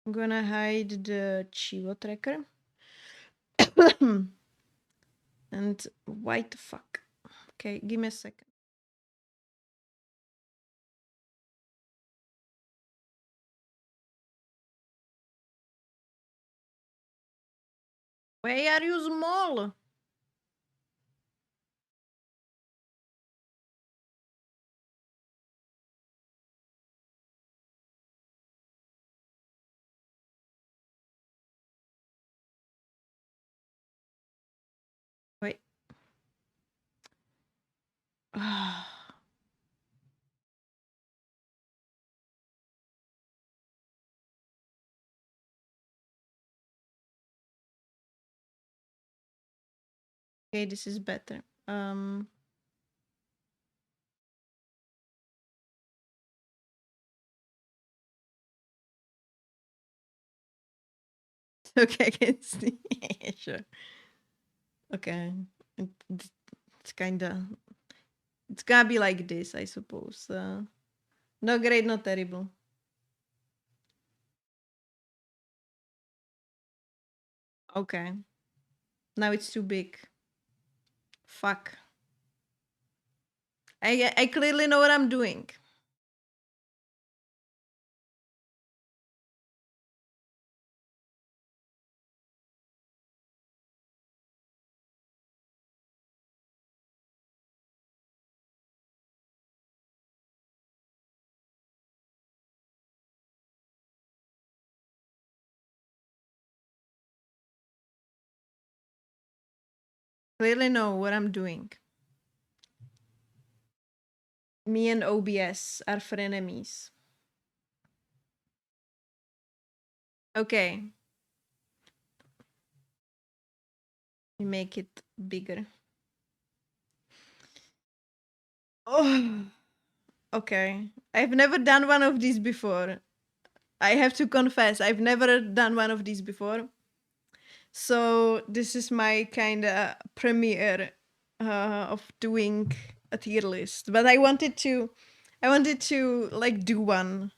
I'm gonna hide the Chivo tracker. And why the fuck? Okay, give me a second. Why are you small? Wait. Okay, this is better. Okay, I can see. Sure. Okay. It's kinda... It's gonna be like this, I suppose. Not great, not terrible. Okay. Now it's too big. Fuck. I clearly know what I'm doing. Clearly know what I'm doing. Me and OBS are frenemies. Okay. We make it bigger. Oh. Okay. I've never done one of these before. I have to confess, I've never done one of these before. So this is my kind of premiere of doing a tier list. But I wanted to like do one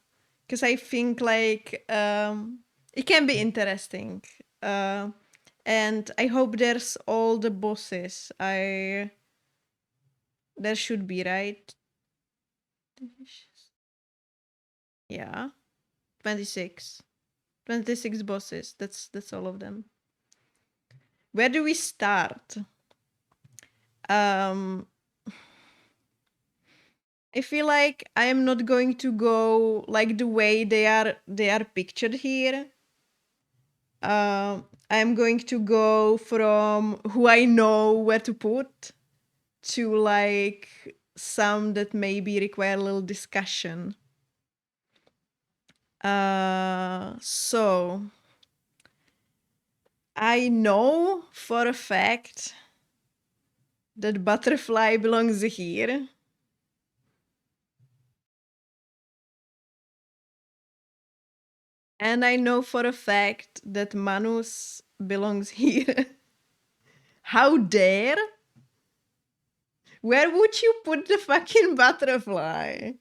because I think like it can be interesting. And I hope there's all the bosses. There should be, right? Yeah. 26. 26 bosses. That's all of them. Where do we start? I feel like I am not going to go like the way they are pictured here. I'm going to go from who I know where to put to like some that maybe require a little discussion. So I know for a fact that butterfly belongs here. And I know for a fact that Manus belongs here. How dare? Where would you put the fucking butterfly?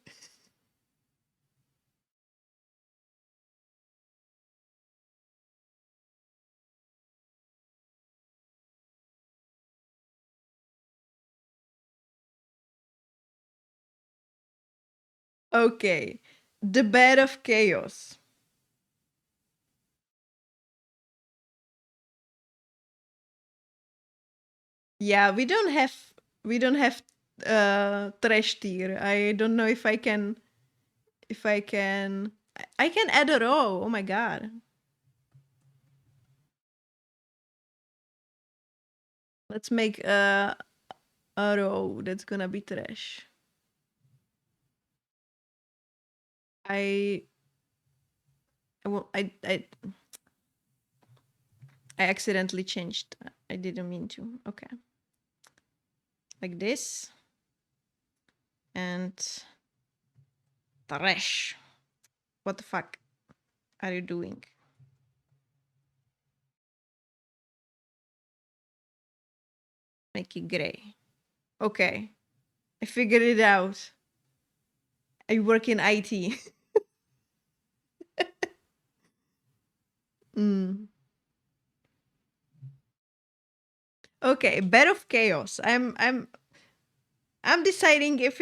Okay, the bed of chaos. Yeah, we don't have trash tier. I don't know if I can I can add a row. Oh my god. Let's make a row that's gonna be trash. I well, I accidentally changed. I didn't mean to. Okay. Like this. And trash. What the fuck are you doing? Make it gray. Okay. I figured it out. I work in IT. Okay, bed of chaos. I'm deciding if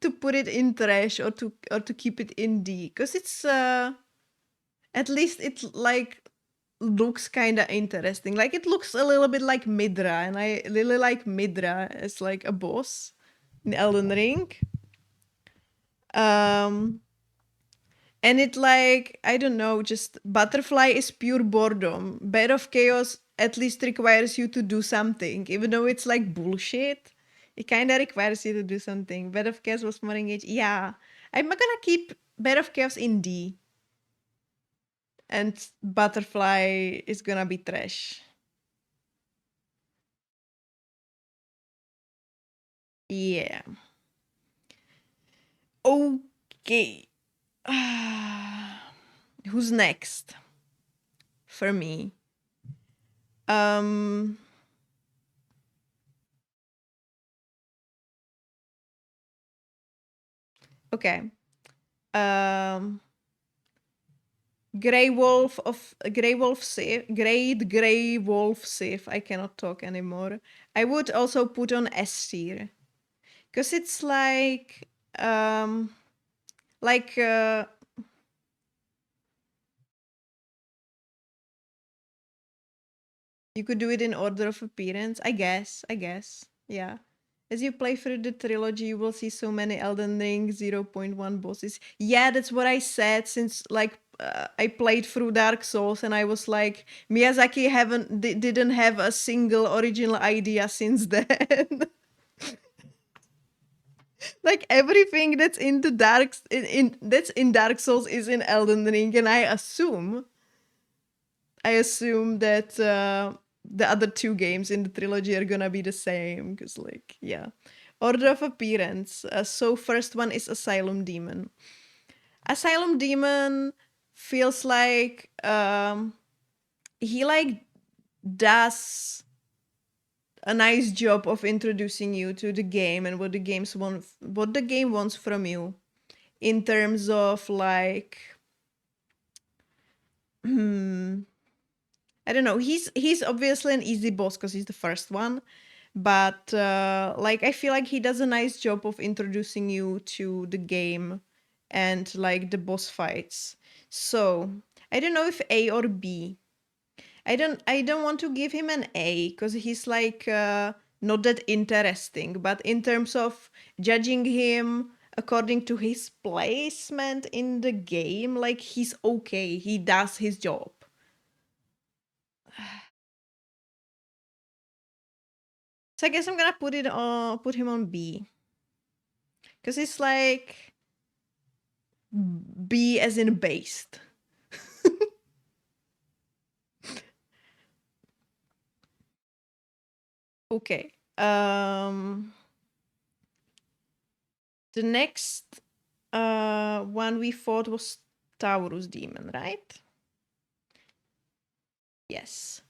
to put it in trash or to keep it in D, because it's at least it like looks kind of interesting. Like it looks a little bit like Midra, and I really like Midra as like a boss in Elden Ring. And it like, I don't know, just butterfly is pure boredom. Bed of chaos at least requires you to do something, even though it's like bullshit. It kind of requires you to do something. Bed of chaos was more engaged. Yeah, I'm gonna keep Bed of chaos in D, and butterfly is gonna be trash. Yeah. Okay. Who's next? For me. Okay. Grey Wolf Sif, Great Grey Wolf Sif. I cannot talk anymore. I would also put on S tier, because it's like you could do it in order of appearance. I guess. Yeah. As you play through the trilogy, you will see so many Elden Ring 0.1 bosses. Yeah, that's what I said, since like I played through Dark Souls and I was like, Miyazaki didn't have a single original idea since then. Like everything that's in the that's in Dark Souls is in Elden Ring, and I assume that the other two games in the trilogy are gonna be the same, because like, yeah. Order of appearance. So first one is Asylum Demon. Asylum Demon feels like he like does a nice job of introducing you to the game and what the game wants from you, in terms of like I don't know. He's obviously an easy boss because he's the first one, but like I feel like he does a nice job of introducing you to the game and like the boss fights. So I don't know if A or B. I don't want to give him an A because he's like not that interesting, but in terms of judging him according to his placement in the game, like he's okay. He does his job. So I guess I'm gonna put him on B. Cause it's like B as in based. Okay. The next one we fought was Taurus Demon, right? Yes.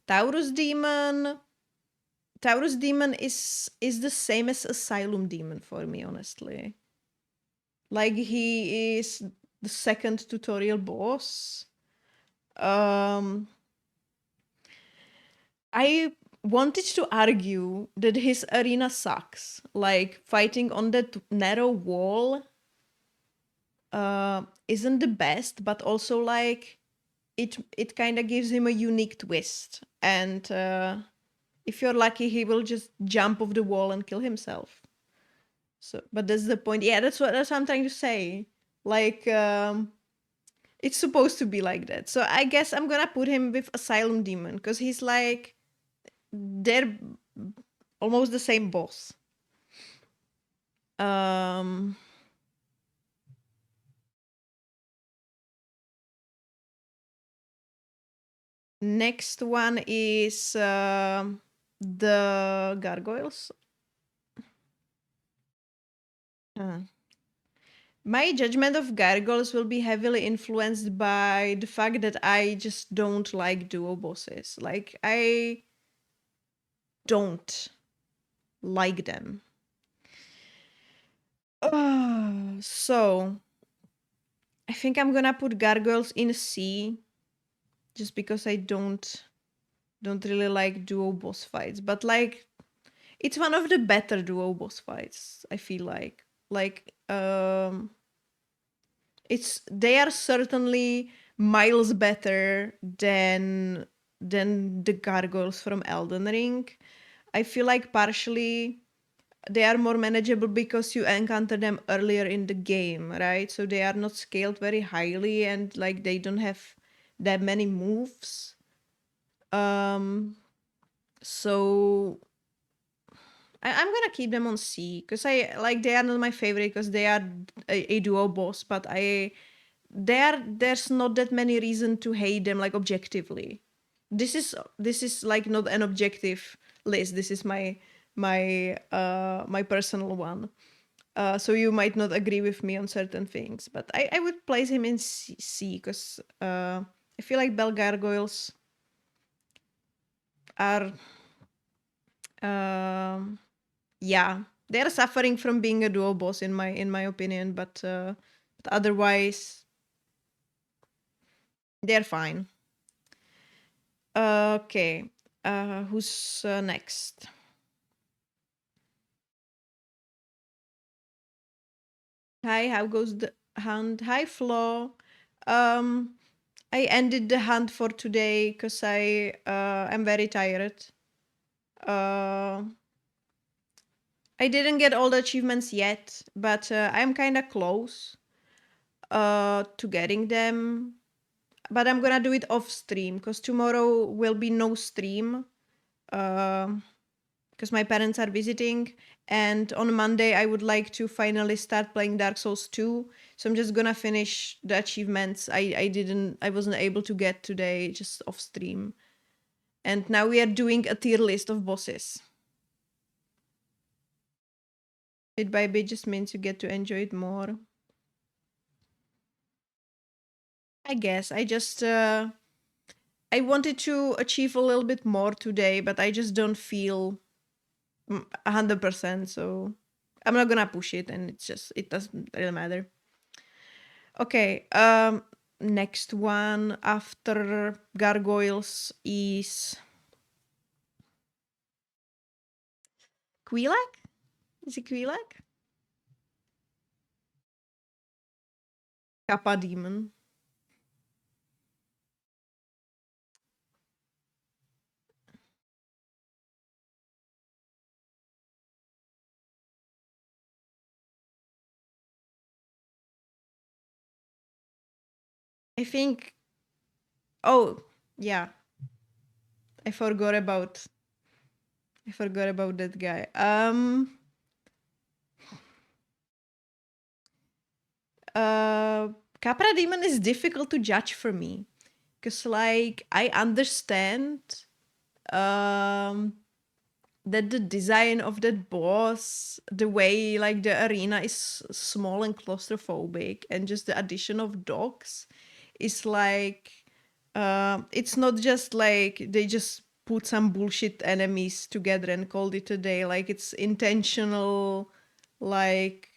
Taurus Demon. Taurus Demon is the same as Asylum Demon for me, honestly. Like he is the second tutorial boss. I wanted to argue that his arena sucks. Like fighting on that narrow wall isn't the best, but also like it kind of gives him a unique twist. And if you're lucky, he will just jump off the wall and kill himself. So, but that's the point. Yeah, that's what I'm trying to say. Like, it's supposed to be like that. So I guess I'm gonna put him with Asylum Demon because he's like they're almost the same boss. Next one is the gargoyles. My judgment of gargoyles will be heavily influenced by the fact that I just don't like duo bosses. Like, I don't like them. So, I think I'm gonna put gargoyles in C, just because I don't really like duo boss fights. But like, it's one of the better duo boss fights. I feel like they are certainly miles better than the gargoyles from Elden Ring. I feel like partially they are more manageable because you encounter them earlier in the game, right? So they are not scaled very highly and like they don't have that many moves. So I'm gonna keep them on C because I like they are not my favorite because they are a duo boss, but there's not that many reason to hate them like objectively. This is like not an objective list. This is my personal one. So you might not agree with me on certain things, but I would place him in C because I feel like Bell Gargoyles are yeah, they're suffering from being a duo boss in my opinion, but otherwise they're fine. Okay, who's next? Hi, how goes the hunt? Hi, Flo. Um, I ended the hunt for today because I'm very tired. I didn't get all the achievements yet, but I'm kind of close to getting them. But I'm gonna do it off stream because tomorrow will be no stream because my parents are visiting. And on Monday, I would like to finally start playing Dark Souls 2. So I'm just gonna finish the achievements I wasn't able to get today just off stream. And now we are doing a tier list of bosses. Bit by bit just means you get to enjoy it more. I guess I just I wanted to achieve a little bit more today, but I just don't feel 100%. So I'm not gonna push it, and it doesn't really matter. Okay. Next one after gargoyles is Quelac? Is it Quelac? Kappa demon. I think. Oh, yeah. I forgot about that guy. Capra Demon is difficult to judge for me. Cause like I understand that the design of that boss, the way like the arena is small and claustrophobic, and just the addition of dogs is like it's not just like they just put some bullshit enemies together and called it a day. Like it's intentional, like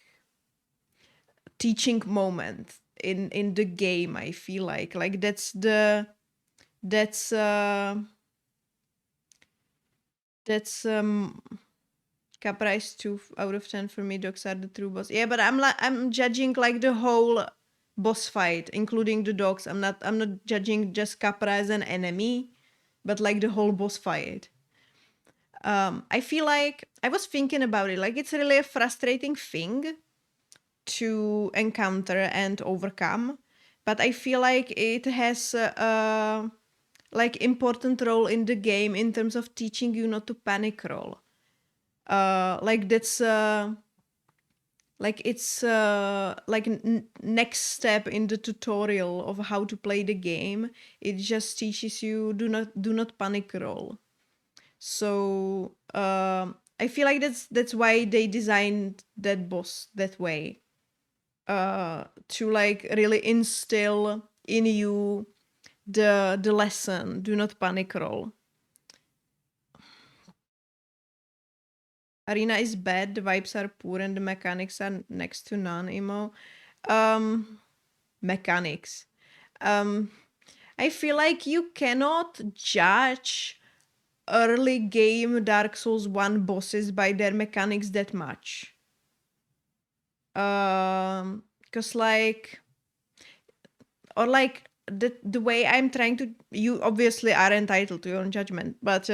teaching moment in the game. I feel like that's Capra is 2 out of 10 for me. Dogs are the true boss. Yeah, but I'm judging like the whole boss fight, including the dogs. I'm not judging just Capra as an enemy, but like the whole boss fight. I feel like I was thinking about it. Like it's really a frustrating thing to encounter and overcome, but I feel like it has a like important role in the game in terms of teaching you not to panic roll. Like that's like it's like next step in the tutorial of how to play the game. It just teaches you do not panic roll. So I feel like that's why they designed that boss that way, to like really instill in you the lesson: do not panic roll. Arena is bad, the vibes are poor, and the mechanics are next to none. Emo. Mechanics. I feel like you cannot judge early game Dark Souls 1 bosses by their mechanics that much. Cause like, or like the way I'm trying to, you obviously are entitled to your own judgment, but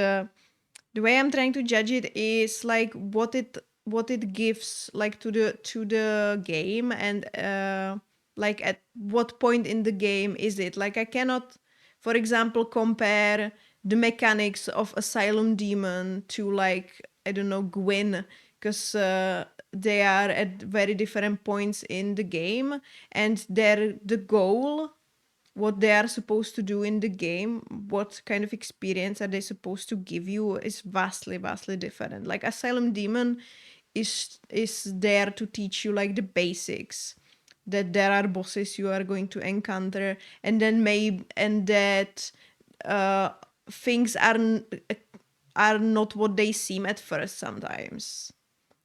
the way I'm trying to judge it is like what it gives like to the game, and like at what point in the game is it. Like I cannot, for example, compare the mechanics of Asylum Demon to like, I don't know, Gwyn, because they are at very different points in the game, and the goal, what they are supposed to do in the game, what kind of experience are they supposed to give you, is vastly different. Like Asylum Demon is there to teach you like the basics, that there are bosses you are going to encounter, and then that things are not what they seem at first sometimes.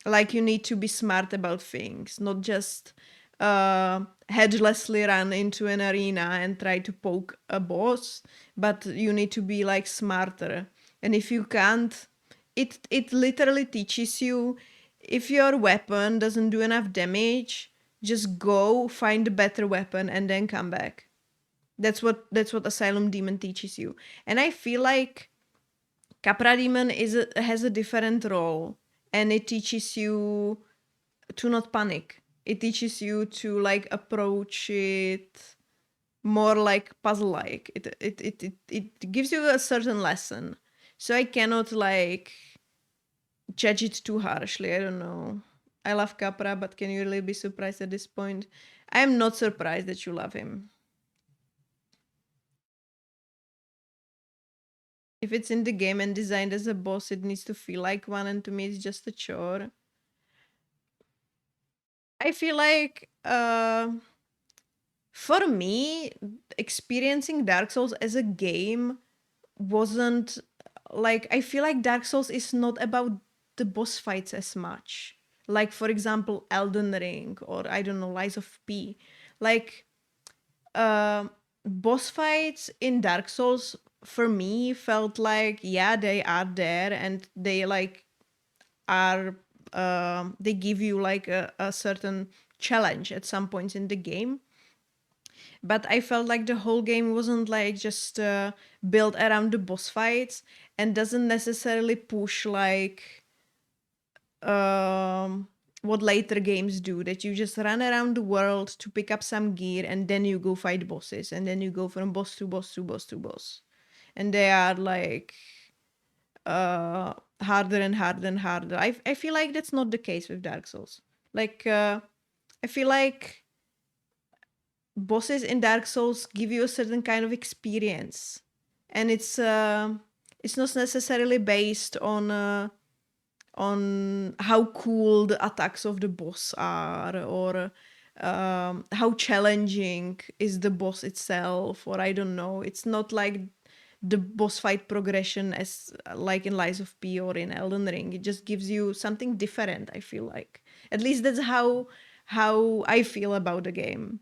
Like you need to be smart about things, not just headlessly run into an arena and try to poke a boss, but you need to be like smarter. And if you can't, it literally teaches you, if your weapon doesn't do enough damage, just go find a better weapon and then come back. That's what Asylum Demon teaches you. And I feel like Capra Demon has a different role, and it teaches you to not panic. It teaches you to like approach it more like puzzle like. It gives you a certain lesson. So I cannot like judge it too harshly. I don't know. I love Capra, but can you really be surprised at this point? I'm not surprised that you love him. If it's in the game and designed as a boss, it needs to feel like one, and to me it's just a chore. I feel like for me, experiencing Dark Souls as a game wasn't like, I feel like Dark Souls is not about the boss fights as much. Like for example, Elden Ring, or I don't know, Lies of P. Like boss fights in Dark Souls for me felt like, yeah, they are there and they like are they give you like a certain challenge at some points in the game. But I felt like the whole game wasn't like just built around the boss fights and doesn't necessarily push like what later games do, that you just run around the world to pick up some gear and then you go fight bosses and then you go from boss to boss to boss to boss. And they are like harder and harder and harder. I feel like that's not the case with Dark Souls. Like I feel like bosses in Dark Souls give you a certain kind of experience, and it's not necessarily based on how cool the attacks of the boss are, or how challenging is the boss itself, or I don't know. It's not like the boss fight progression as like in Lies of P or in Elden Ring. It just gives you something different, I feel like. At least that's how I feel about the game.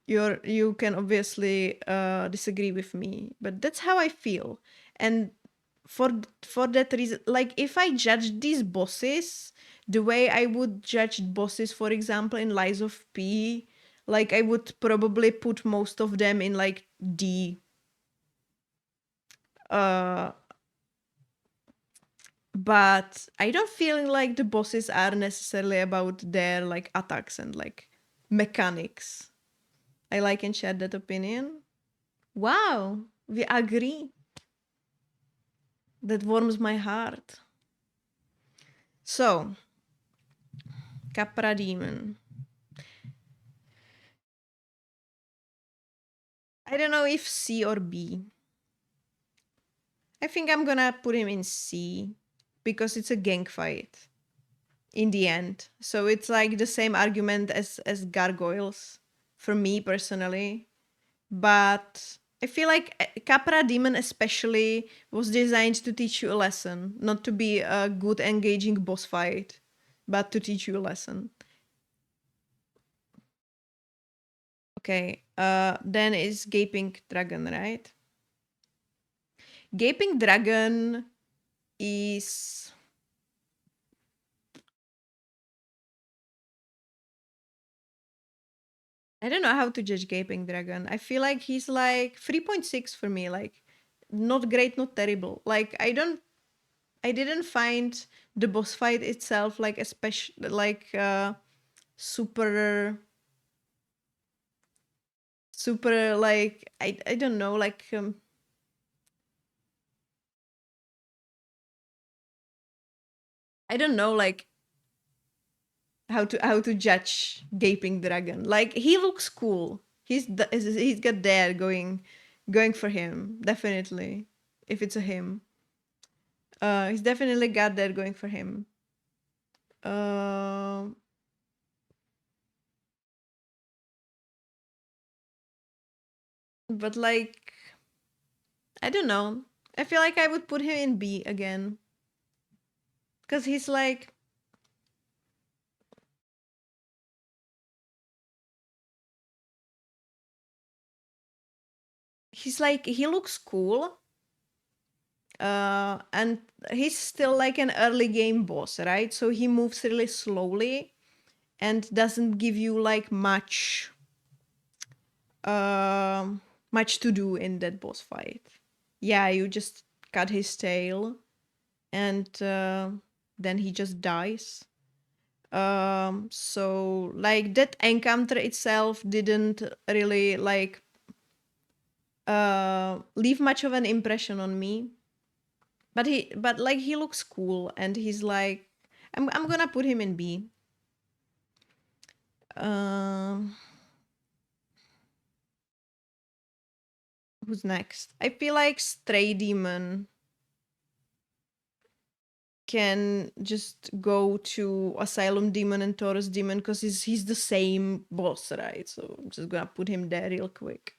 You can obviously disagree with me, but that's how I feel. And for that reason, like if I judge these bosses the way I would judge bosses, for example, in Lies of P, like I would probably put most of them in like D. But I don't feel like the bosses are necessarily about their like attacks and like mechanics. I like and share that opinion. Wow, we agree. That warms my heart. So, Capra Demon. I don't know if C or B. I think I'm gonna put him in C because it's a gang fight in the end. So it's like the same argument as gargoyles for me personally. But I feel like Capra Demon especially was designed to teach you a lesson, not to be a good engaging boss fight, but to teach you a lesson. Okay, then it's Gaping Dragon, right? Gaping Dragon is... I don't know how to judge Gaping Dragon. I feel like he's like 3.6 for me, like not great, not terrible. Like I didn't find the boss fight itself like especially like super like I don't know, like I don't know like how to judge Gaping Dragon. Like he looks cool. He's got there going for him, definitely. If it's a him. He's definitely got that going for him. But like I don't know. I feel like I would put him in B again. Cause he's like he looks cool. And he's still like an early game boss, right? So he moves really slowly and doesn't give you like much much to do in that boss fight. Yeah, you just cut his tail and then he just dies. So like that encounter itself didn't really like leave much of an impression on me. But like he looks cool and he's like I'm gonna put him in B. Who's next? I feel like Stray Demon can just go to Asylum Demon and Taurus Demon because he's the same boss, right? So I'm just gonna put him there real quick.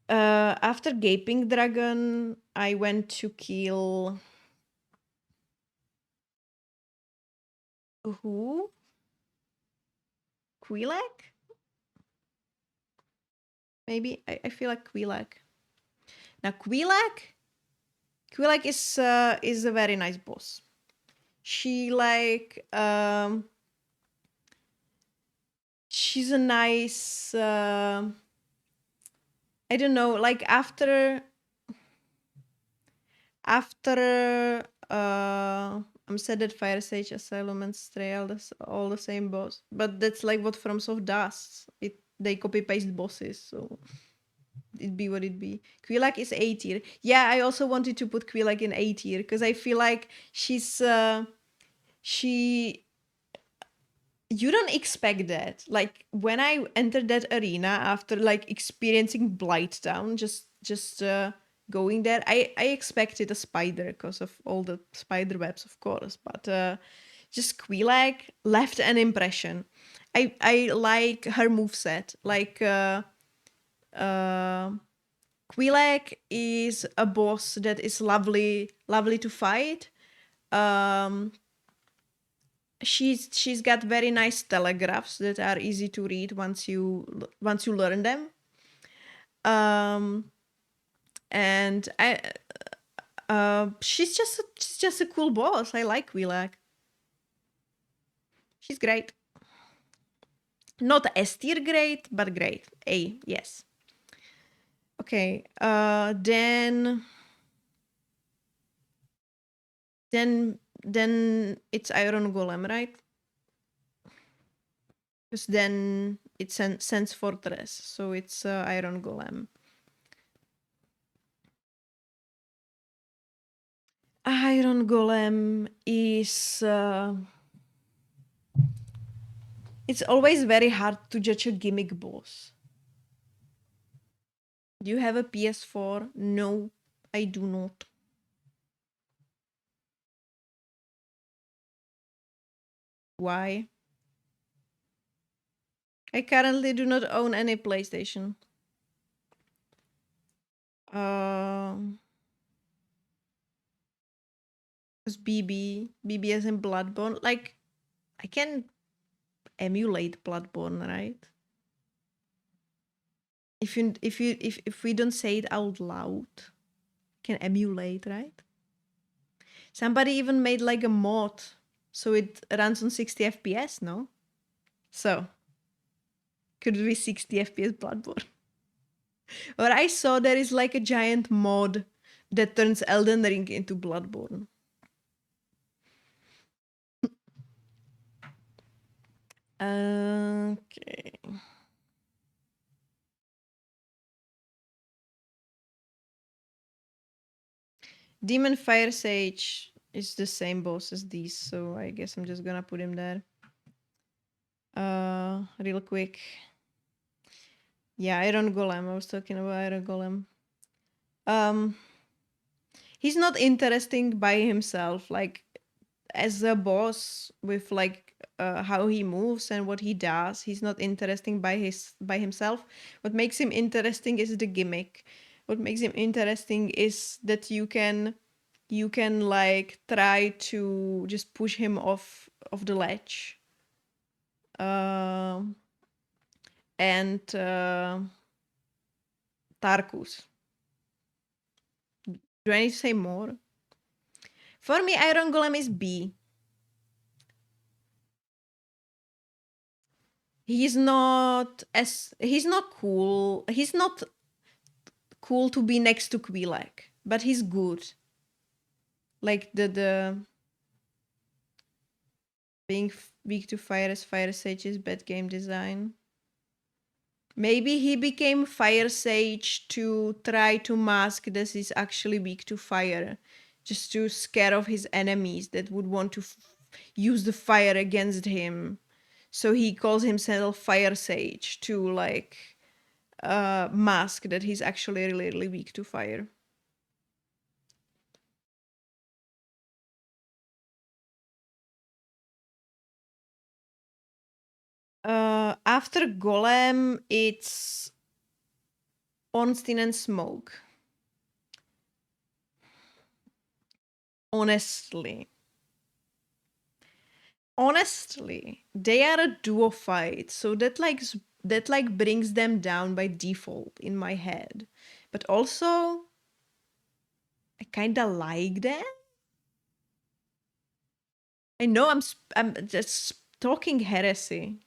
After Gaping Dragon, I went to kill... Who? Quilak? Maybe? I feel like Quilak. Now, Quilak is a very nice boss. She like she's a nice I don't know, like after I'm sad that Fire Sage, Asylum, and Stray are all the same boss, but that's like what FromSoft does. They copy paste bosses, so it'd be what it be. Quilak is A tier. Yeah, I also wanted to put Quilak in A tier because I feel like she's she. You don't expect that. Like when I entered that arena after like experiencing Blighttown, just going there, I expected a spider because of all the spider webs, of course, but just Quilak left an impression. I like her moveset. Like Quilak is a boss that is lovely to fight. She's got very nice telegraphs that are easy to read once you learn them. And she's just a cool boss. I like Quilak. She's great. Not S tier great, but great. A, yes. Okay, then it's Iron Golem, right? Because then it's Sense Fortress, so it's Iron Golem. Iron Golem is it's always very hard to judge a gimmick boss. Do you have a PS4? No, I do not. Why? I currently do not own any PlayStation. Because BB as in Bloodborne, like I can emulate Bloodborne, right? If we don't say it out loud, can emulate, right? Somebody even made like a mod so it runs on 60 FPS, no? So could it be 60 FPS Bloodborne? Or I saw there is like a giant mod that turns Elden Ring into Bloodborne. Okay. Demon Fire Sage is the same boss as these, so I guess I'm just gonna put him there. Real quick. Yeah, Iron Golem. I was talking about Iron Golem. He's not interesting by himself. Like as a boss with like how he moves and what he does, he's not interesting by himself. What makes him interesting is the gimmick. What makes him interesting is that you can like try to just push him off the ledge. And Tarkus. Do I need to say more? For me, Iron Golem is B. He's not cool. He's not cool to be next to Quilak, but he's good. Like the being weak to fire as Fire Sage is bad game design. Maybe he became Fire Sage to try to mask that he's actually weak to fire, just to scare off his enemies that would want to use the fire against him. So he calls himself Fire Sage to like mask that he's actually really, really weak to fire. After Golem, it's Ornstein and Smoke. Honestly, they are a duo fight, so that like brings them down by default in my head. But also, I kind of like that. I know I'm just talking heresy,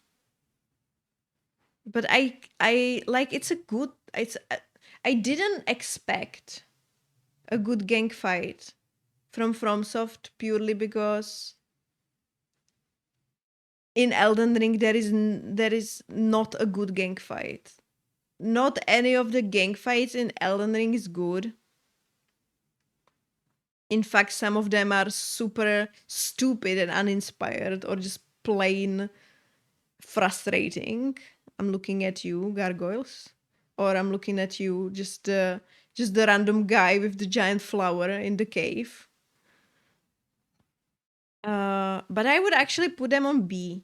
but I like it's a good. I didn't expect a good gang fight from FromSoft purely because in Elden Ring there is not a good gang fight. Not any of the gang fights in Elden Ring is good. In fact, some of them are super stupid and uninspired or just plain frustrating. I'm looking at you, gargoyles. Or I'm looking at you, just the random guy with the giant flower in the cave. But I would actually put them on B.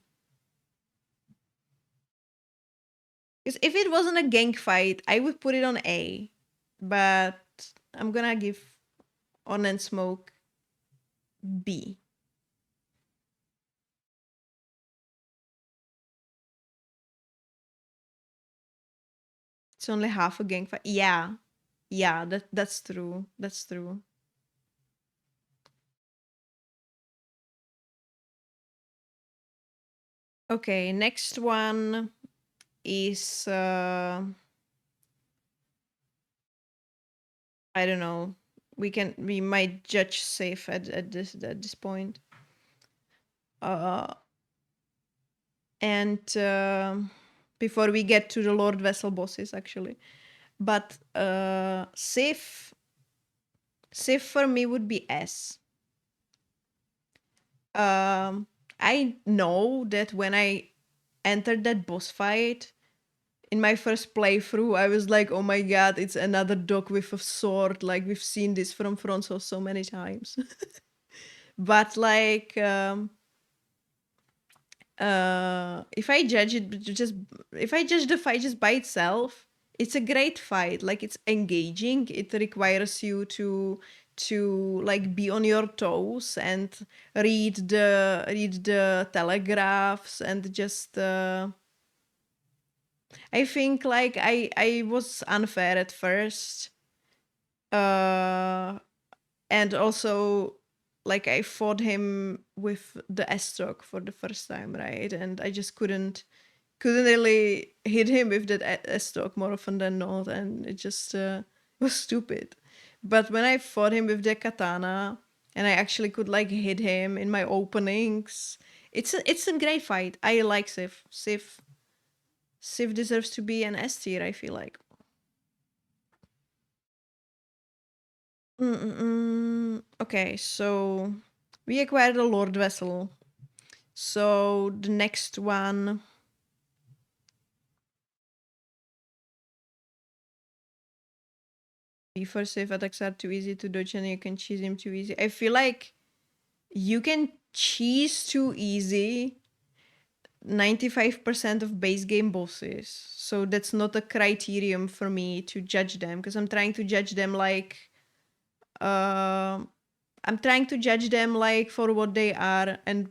Because if it wasn't a gang fight, I would put it on A. But I'm gonna give On and Smoke B. It's only half a gang fight. Yeah. Yeah, that's true. That's true. Okay, next one is I don't know. We might judge safe at this point. And before we get to the Lord Vessel bosses actually. But safe for me would be S. I know that when I entered that boss fight in my first playthrough, I was like, oh my god, it's another dog with a sword. Like, we've seen this from Fronso so many times. But, like, if I judge the fight just by itself, it's a great fight. Like, it's engaging. It requires you to like be on your toes and read the telegraphs and just I think like I was unfair at first. And also like I fought him with the S-stroke for the first time, right? And I just couldn't really hit him with that S-stroke more often than not, and it just was stupid. But when I fought him with the katana and I actually could like hit him in my openings, it's a great fight. I like Sif. Sif deserves to be an S tier, I feel like. Okay, so we acquired a Lord Vessel. So the next one. Before safe attacks are too easy to dodge and you can cheese him too easy. I feel like you can cheese too easy 95% of base game bosses. So that's not a criterion for me to judge them, because I'm trying to judge them like I'm trying to judge them like for what they are and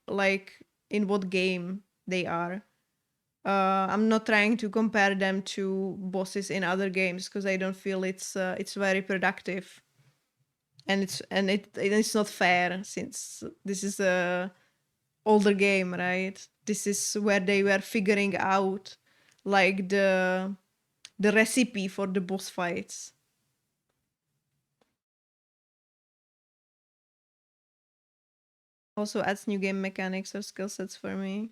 like in what game they are. I'm not trying to compare them to bosses in other games because I don't feel it's very productive, and it's not fair since this is a older game, right? This is where they were figuring out like the recipe for the boss fights. Also adds new game mechanics or skill sets for me.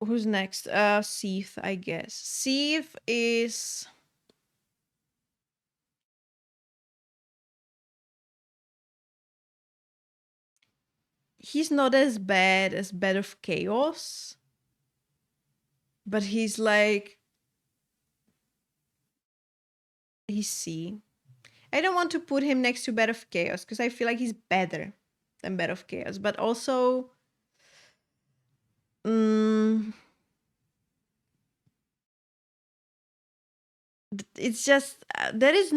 Who's next? Seath, I guess. Seath is he's not as bad as Bed of Chaos, but he's like he's C. I don't want to put him next to Bed of Chaos because I feel like he's better than Bed of Chaos, but also it's just there is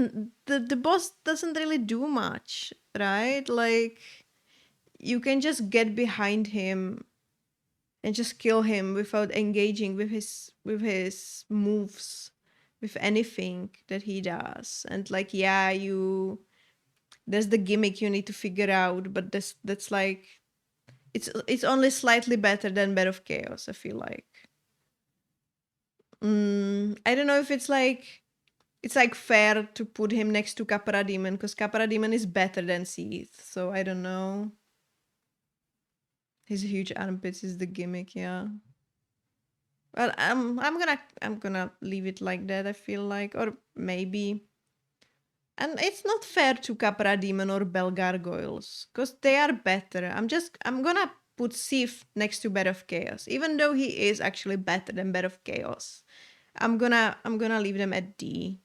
the boss doesn't really do much, right? Like you can just get behind him and just kill him without engaging with his moves, with anything that he does. And like, yeah, there's the gimmick you need to figure out, but that's like, it's only slightly better than Bed of Chaos, I feel like. I don't know if it's like fair to put him next to Capra Demon, because Capra Demon is better than Seath, so I don't know. His huge armpits is the gimmick, yeah. Well, I'm gonna leave it like that, I feel like, or maybe. And it's not fair to Capra Demon or Bell Gargoyles, because they are better. I'm gonna put Sif next to Bed of Chaos, even though he is actually better than Bed of Chaos. I'm gonna leave them at D,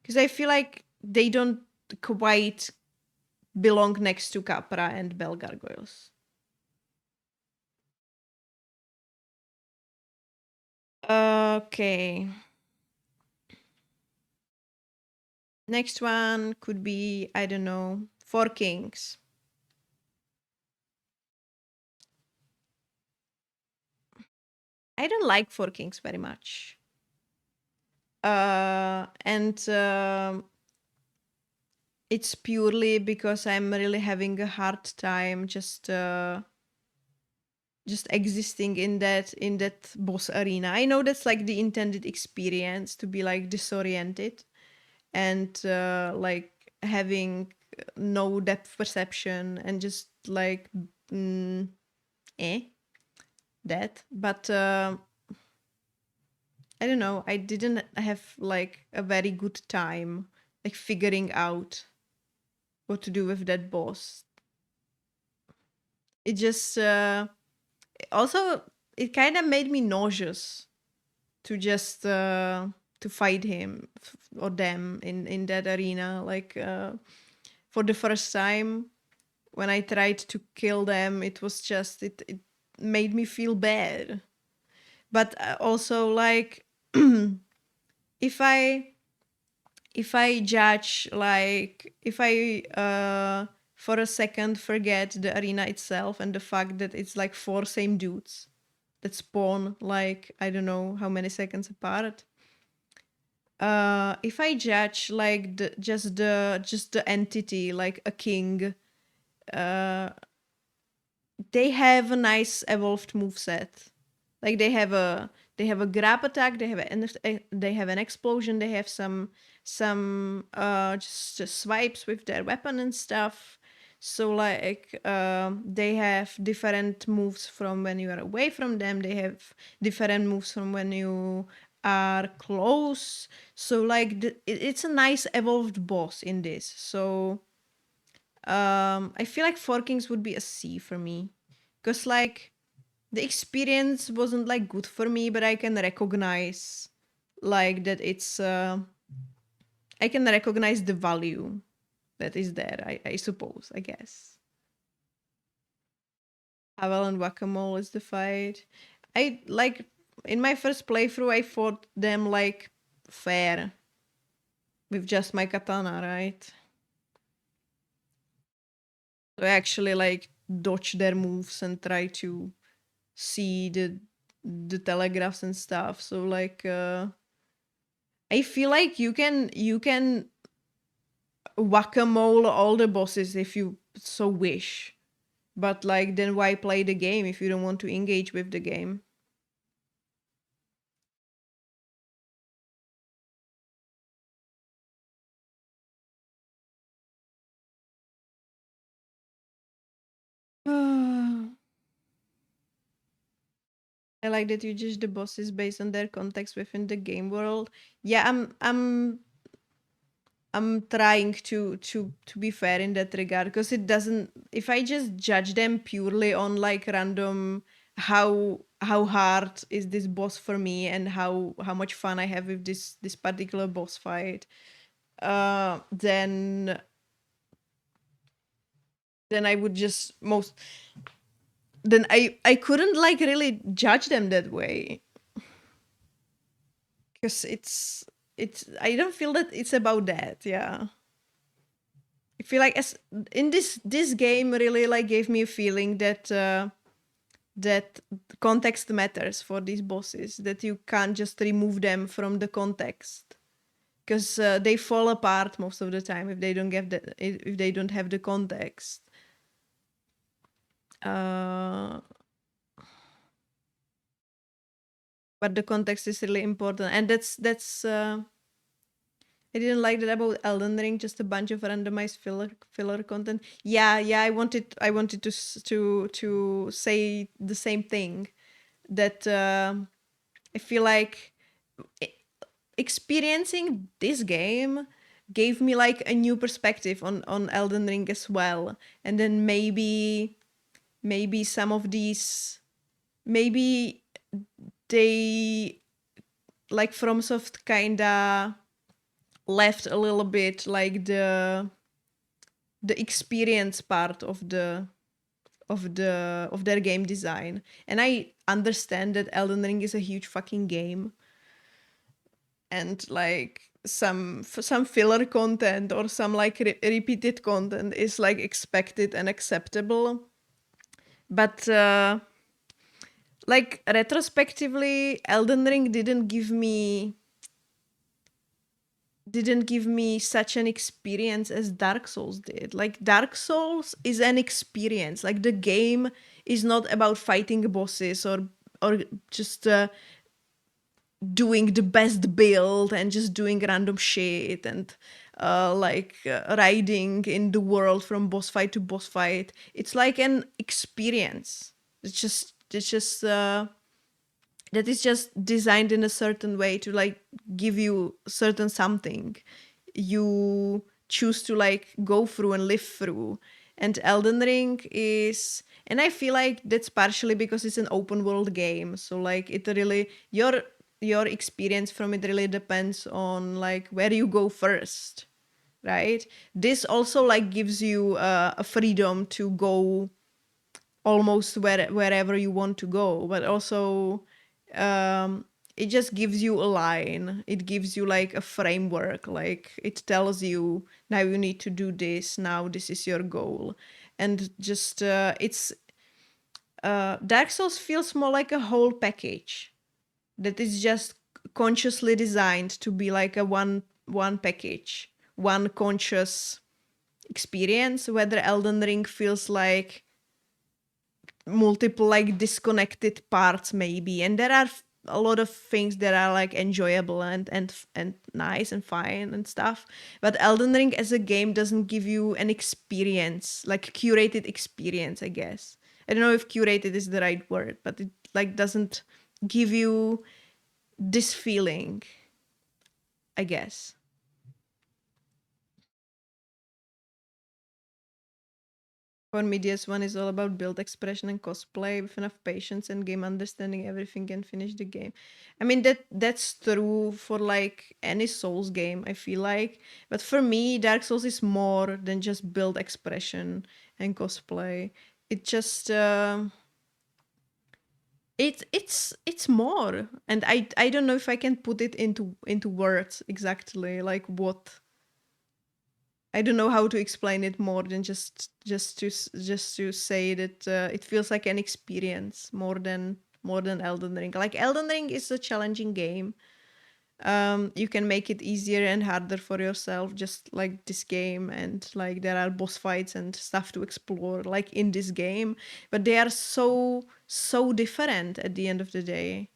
because I feel like they don't quite belong next to Capra and Bell Gargoyles. Okay. Next one could be, I don't know, Four Kings. I don't like Four Kings very much. And it's purely because I'm really having a hard time just existing in that boss arena. I know that's like the intended experience, to be like disoriented and like having no depth perception and just like that. But I don't know, I didn't have like a very good time like figuring out what to do with that boss. It just also it kind of made me nauseous to just to fight him or them in that arena. Like for the first time when I tried to kill them, it was just it made me feel bad. But also like if I judge, like if I for a second forget the arena itself and the fact that it's like 4 same dudes that spawn like I don't know how many seconds apart. If I judge like just the entity, like a king, they have a nice evolved moveset. Like they have a grab attack, they have an explosion, they have some just swipes with their weapon and stuff. So like they have different moves from when you are away from them, they have different moves from when you are close. So like it's a nice evolved boss in this. So I feel like Four Kings would be a C for me, because like the experience wasn't like good for me, but I can recognize like that it's I can recognize the value that is there, I suppose, I guess. Havel and Whack-A-Mole is the fight. I like in my first playthrough I fought them like fair with just my katana, right? So I actually like dodge their moves and try to see the telegraphs and stuff. So like I feel like you can whack-a-mole all the bosses if you so wish. But like then why play the game if you don't want to engage with the game? I like that you judge the bosses based on their context within the game world. Yeah, I'm trying to be fair in that regard, because it doesn't, if I just judge them purely on like random how hard is this boss for me and how much fun I have with this particular boss fight, then I would just then I couldn't like really judge them that way, because it's I don't feel that it's about that. Yeah, I feel like as in this game really like gave me a feeling that that context matters for these bosses, that you can't just remove them from the context, because they fall apart most of the time if they don't get if they don't have the context. But the context is really important, and that's I didn't like that about Elden Ring, just a bunch of randomized filler content. Yeah, I wanted to say the same thing, that I feel like experiencing this game gave me like a new perspective on Elden Ring as well. And then maybe some of these, maybe they, like FromSoft kinda left a little bit like the experience part of their game design. And I understand that Elden Ring is a huge fucking game, and like some filler content or some like repeated content is like expected and acceptable. But like retrospectively, Elden Ring didn't give me such an experience as Dark Souls did. Like Dark Souls is an experience. Like the game is not about fighting bosses or just doing the best build and just doing random shit and riding in the world from boss fight to boss fight. It's like an experience. It's just that is just designed in a certain way to like give you certain something you choose to like go through and live through. And Elden Ring is, and I feel like that's partially because it's an open world game, so like it really, your experience from it really depends on like where you go first, right? This also like gives you a freedom to go almost wherever you want to go, but also it just gives you a line. It gives you like a framework. Like it tells you, now you need to do this. Now this is your goal, and just it's Dark Souls feels more like a whole package that is just consciously designed to be like a one package, one conscious experience. Whether Elden Ring feels like multiple like disconnected parts maybe, and there are a lot of things that are like enjoyable and nice and fine and stuff, but Elden Ring as a game doesn't give you an experience, like curated experience, I guess. I don't know if curated is the right word, but it like doesn't give you this feeling, I guess. For me, DS1 is all about build expression and cosplay with enough patience and game understanding. Everything can finish the game. I mean, that's true for like any Souls game, I feel like. But for me, Dark Souls is more than just build expression and cosplay. It just it's more, and I don't know if I can put it into words exactly, like what. I don't know how to explain it more than just to say that it feels like an experience more than Elden Ring. Like Elden Ring is a challenging game. You can make it easier and harder for yourself, just like this game, and like there are boss fights and stuff to explore like in this game, but they are so different at the end of the day.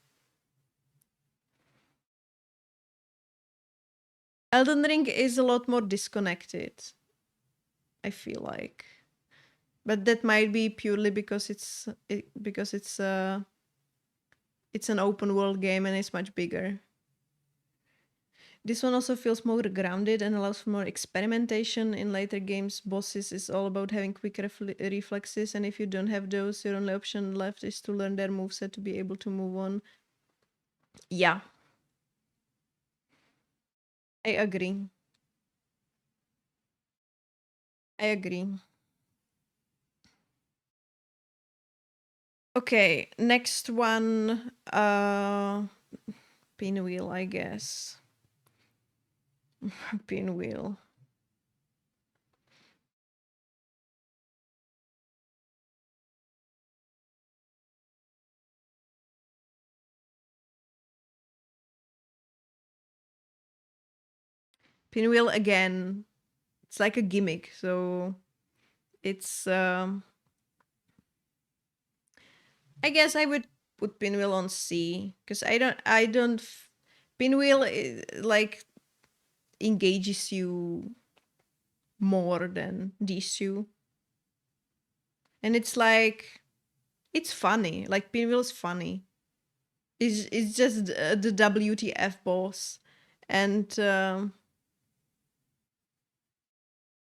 Elden Ring is a lot more disconnected, I feel like. But that might be purely because it's an open world game and it's much bigger. This one also feels more grounded and allows for more experimentation. In later games, bosses is all about having quick reflexes, and if you don't have those, your only option left is to learn their moveset to be able to move on. Yeah. I agree. I agree. Okay, next one. Pinwheel, I guess. Pinwheel. Pinwheel again. It's like a gimmick, so it's. I guess I would put Pinwheel on C because I don't. Pinwheel like engages you more than these two, and it's like it's funny. Like Pinwheel's funny. It's just the WTF boss, and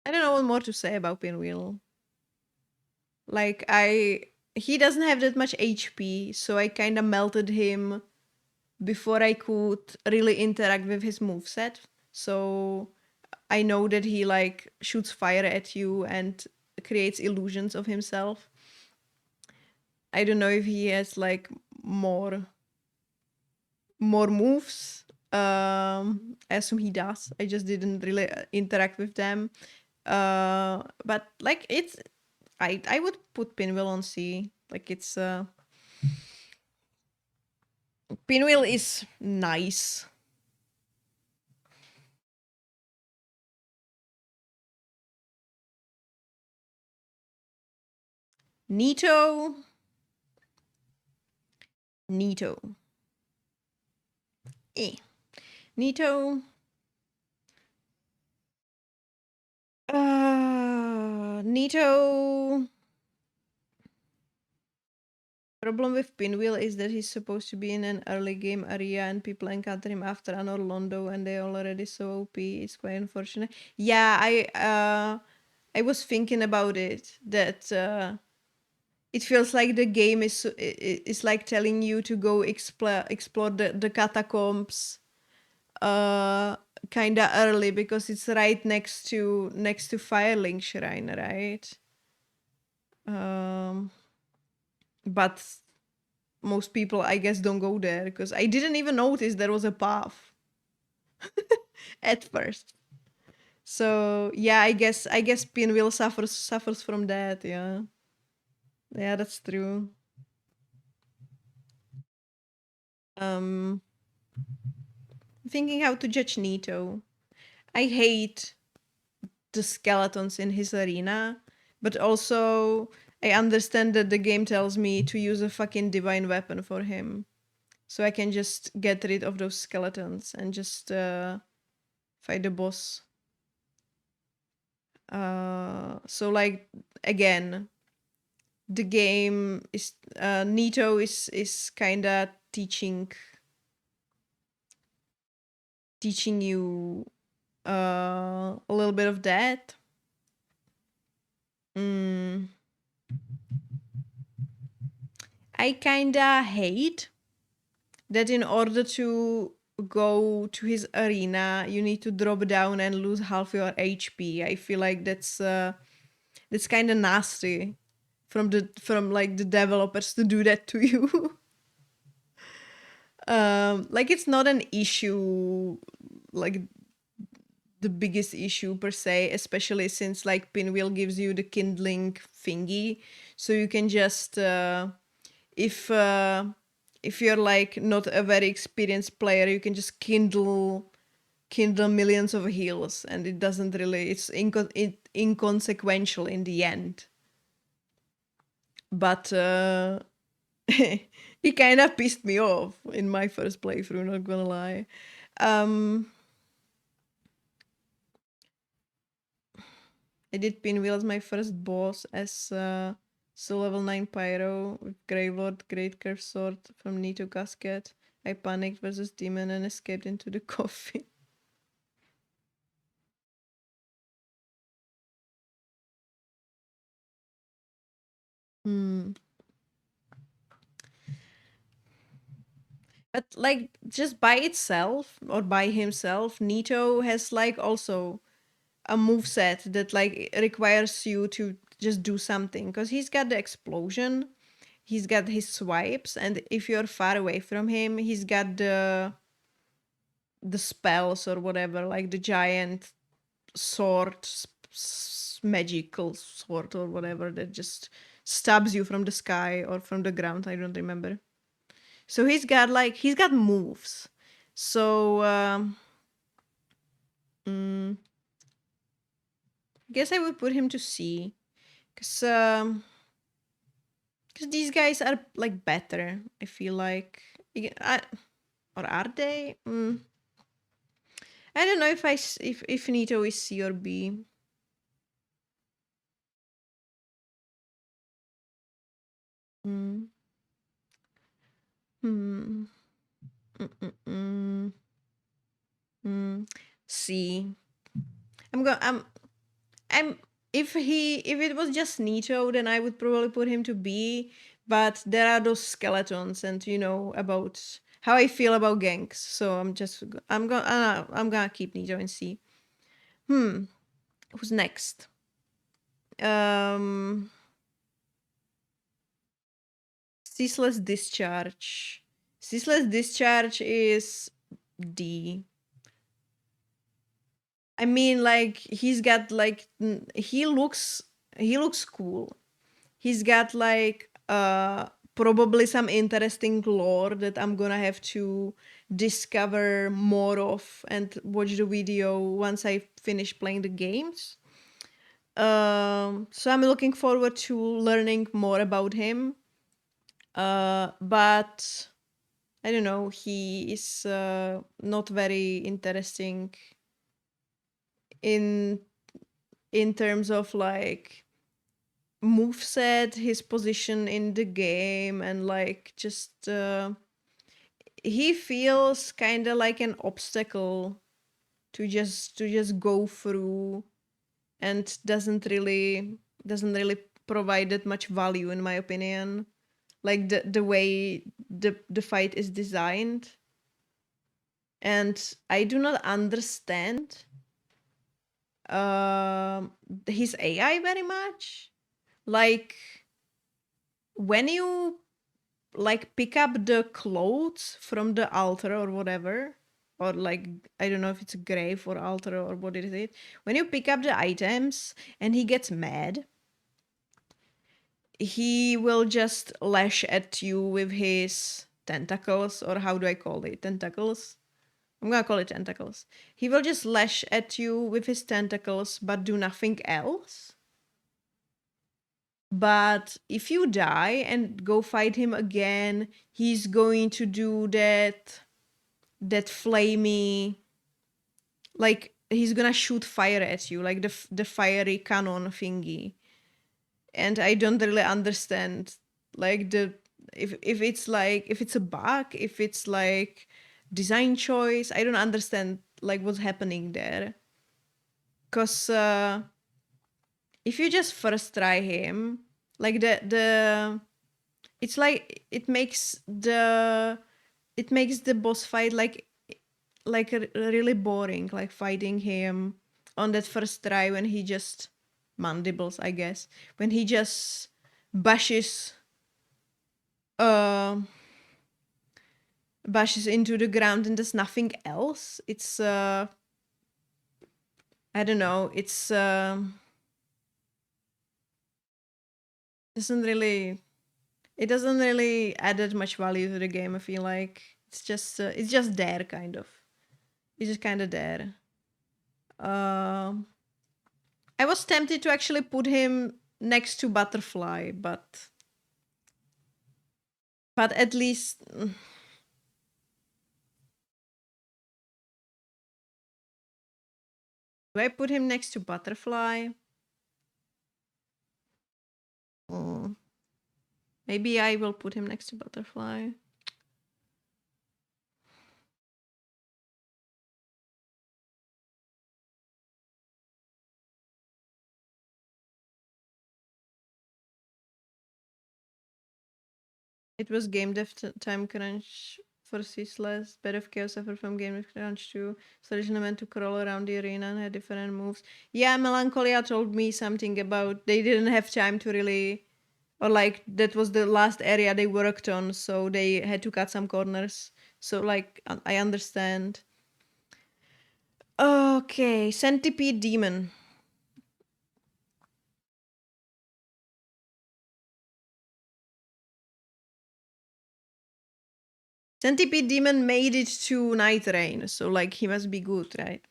I don't know what more to say about Pinwheel. Like he doesn't have that much HP, so I kind of melted him before I could really interact with his moveset. So I know that he like shoots fire at you and creates illusions of himself. I don't know if he has like more moves. I assume he does. I just didn't really interact with them. But like it's I would put Pinwheel on C. Like it's Pinwheel is nice. Neato. Eh. Neato. Neato. Problem with Pinwheel is that he's supposed to be in an early game area and people encounter him after an Orlando and they're already so OP. It's quite unfortunate. Yeah, I was thinking about it that it feels like the game is like telling you to go explore the catacombs kind of early because it's right next to Firelink Shrine, right? But most people, I guess, don't go there because I didn't even notice there was a path at first. So yeah, I guess Pinwheel suffers from that. Yeah, that's true. Thinking how to judge Nito. I hate the skeletons in his arena, but also I understand that the game tells me to use a fucking divine weapon for him. So I can just get rid of those skeletons and just fight the boss. So like again, the game is Nito is kind of teaching you a little bit of that. I kinda hate that in order to go to his arena, you need to drop down and lose half your HP. I feel like that's kind of nasty from like the developers to do that to you. Like it's not an issue, like the biggest issue per se, especially since like Pinwheel gives you the kindling thingy, so you can just if you're like not a very experienced player, you can just kindle millions of heals, and it doesn't really it's inconsequential in the end. But he kind of pissed me off in my first playthrough, not gonna lie. I did Pinwheel as my first boss as still level 9 Pyro with Gravelord, Great Curve Sword from Nito Casket. I panicked versus Demon and escaped into the coffin. But like just by itself or by himself, Nito has like also a moveset that like requires you to just do something because he's got the explosion, he's got his swipes, and if you're far away from him, he's got the spells or whatever, like the giant sword, magical sword or whatever that just stabs you from the sky or from the ground. I don't remember. So he's got moves. So I guess I would put him to C. Because these guys are like better, I feel like. Or are they? I don't know if if Nito is C or B. Mm. Hmm. Mm-mm-mm. C. I'm going. I'm. If it was just Nito, then I would probably put him to B. But there are those skeletons, and you know about how I feel about ganks. So I'm gonna keep Nito in C. Who's next? Um. Ceaseless discharge. Ceaseless discharge is D. I mean, like he's got like he looks cool. He's got like probably some interesting lore that I'm gonna have to discover more of and watch the video once I finish playing the games. So I'm looking forward to learning more about him. But I don't know, he is not very interesting in terms of like moveset, his position in the game, and like just he feels kind of like an obstacle to just go through, and doesn't really provide that much value in my opinion. Like the way the fight is designed, and I do not understand his AI very much. Like when you like pick up the clothes from the altar or whatever, or like I don't know if it's a grave or altar or what is it. When you pick up the items and he gets mad, he will just lash at you with his tentacles, or how do I call it? Tentacles? I'm gonna call it tentacles. He will just lash at you with his tentacles but do nothing else. But if you die and go fight him again, he's going to do that flamey, like he's gonna shoot fire at you, like the fiery cannon thingy. And I don't really understand like the if it's like if it's a bug, if it's like design choice. I don't understand like what's happening there. Cause if you just first try him, like the it's like it makes the boss fight like really boring, like fighting him on that first try when he just mandibles, I guess, when he just bashes uh bashes into the ground and does nothing else. It's I don't know, it's doesn't really it doesn't really add that much value to the game. I feel like it's just there kind of. It's just kind of there. Um, I was tempted to actually put him next to Butterfly, but at least do I put him next to Butterfly? Oh, maybe I will put him next to Butterfly. It was game dev time crunch for Ceaseless. Bed of Chaos suffered from game dev crunch too. Solution meant to crawl around the arena and had different moves. Yeah, Melancholia told me something about they didn't have time to really, or like that was the last area they worked on, so they had to cut some corners. So like I understand. Okay, Centipede Demon. Centipede Demon made it to Night Rain, so like he must be good, right?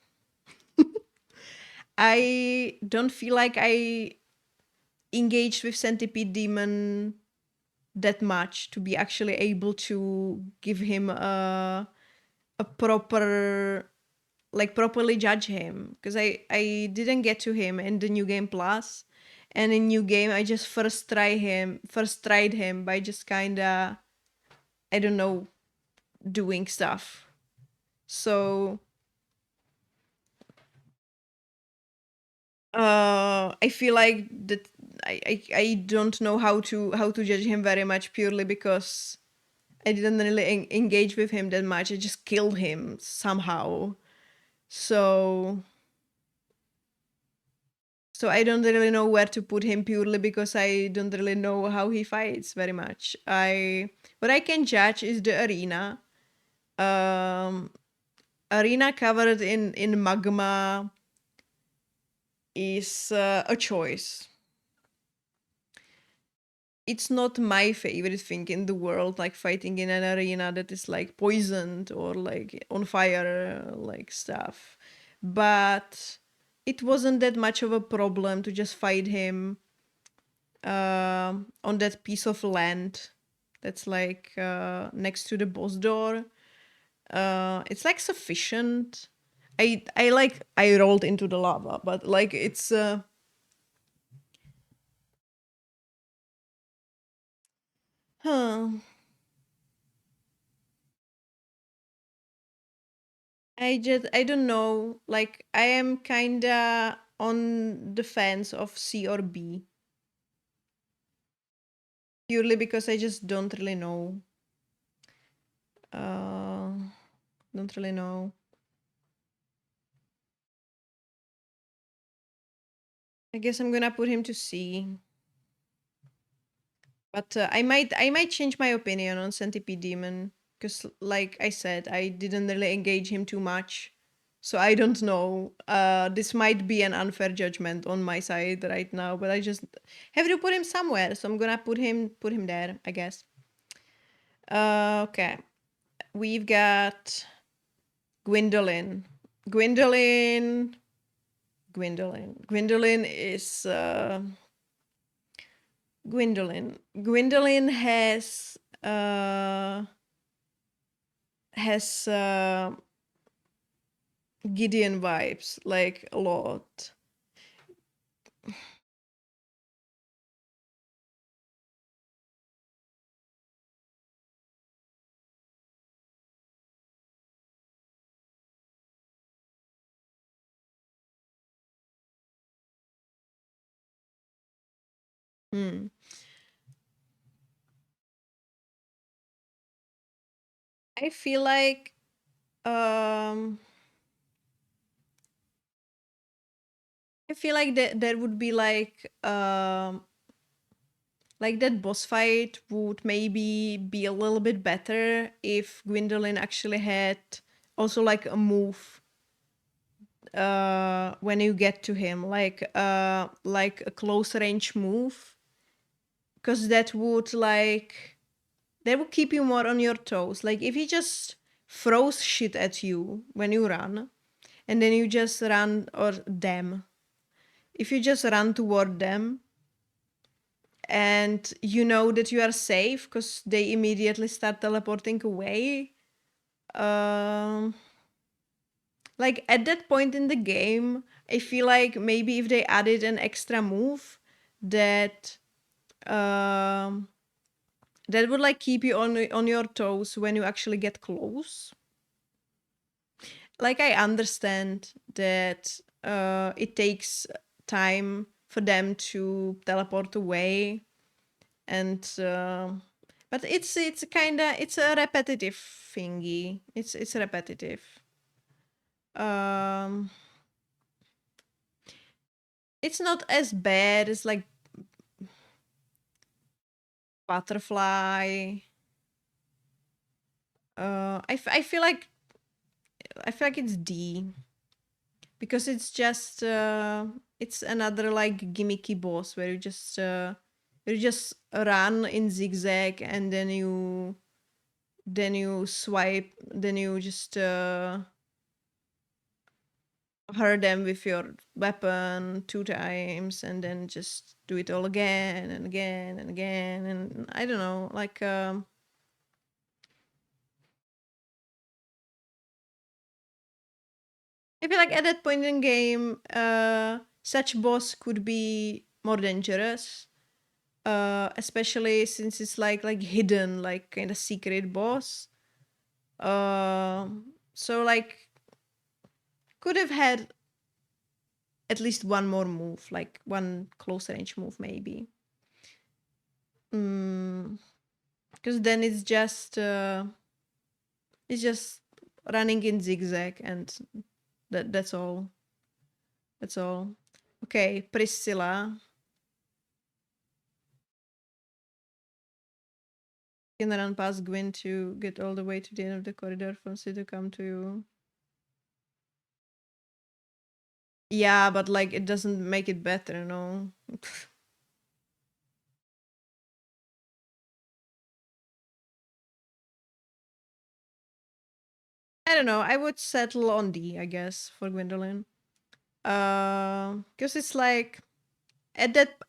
I don't feel like I engaged with Centipede Demon that much to be actually able to give him a proper, like, properly judge him, because I didn't get to him in the New Game Plus, and in New Game I just first tried him by just kinda, I don't know, doing stuff. So I feel like that I don't know how to judge him very much, purely because I didn't really engage with him that much. I just killed him somehow. So I don't really know where to put him, purely because I don't really know how he fights very much. What I can judge is the arena. Um Arena covered in magma is a choice. It's not my favorite thing in the world, like fighting in an arena that is like poisoned or like on fire, like stuff. But it wasn't that much of a problem to just fight him on that piece of land that's like next to the boss door. It's like sufficient. I rolled into the lava, but like it's huh. I don't know. Like I am kinda on the fence of C or B. Purely because I just don't really know. Uh don't really know. I guess I'm gonna put him to C. But I might change my opinion on Centipede Demon, because like I said, I didn't really engage him too much. So I don't know. This might be an unfair judgment on my side right now, but I just have to put him somewhere. So I'm gonna put him there, I guess. Okay. We've got Gwendolyn. Gwendolyn. Gwendolyn is Gwendolyn. Gwendolyn has Gideon vibes, like a lot. Hmm. I feel um that there would be like that boss fight would maybe be a little bit better if Gwendolyn actually had also like a move when you get to him, like a close range move, because that would keep you more on your toes. Like if he just throws shit at you when you run, and then you just run, or them, if you just run toward them and you know that you are safe because they immediately start teleporting away, um like at that point in the game, I feel like maybe if they added an extra move that um that would like keep you on your toes when you actually get close. Like I understand that it takes time for them to teleport away, and but it's kind of, it's a repetitive thingy. It's repetitive. um it's not as bad as like butterfly. I feel like it's D, because it's just it's another like gimmicky boss where you just run in zigzag, and then you swipe, then you just hurt them with your weapon 2 times and then just do it all again and again and again, and I don't know, like I feel like at that point in game, such boss could be more dangerous, especially since it's like hidden, like kind of secret boss. So like could have had at least one more move, like one close range move maybe. Because then it's just running in zigzag, and that's all. That's all. Okay, Priscilla. You can run past Gwyn to get all the way to the end of the corridor for C to come to you. Yeah, but like it doesn't make it better, no. I don't know. I would settle on D, I guess, for Gwendolyn. Because it's like at that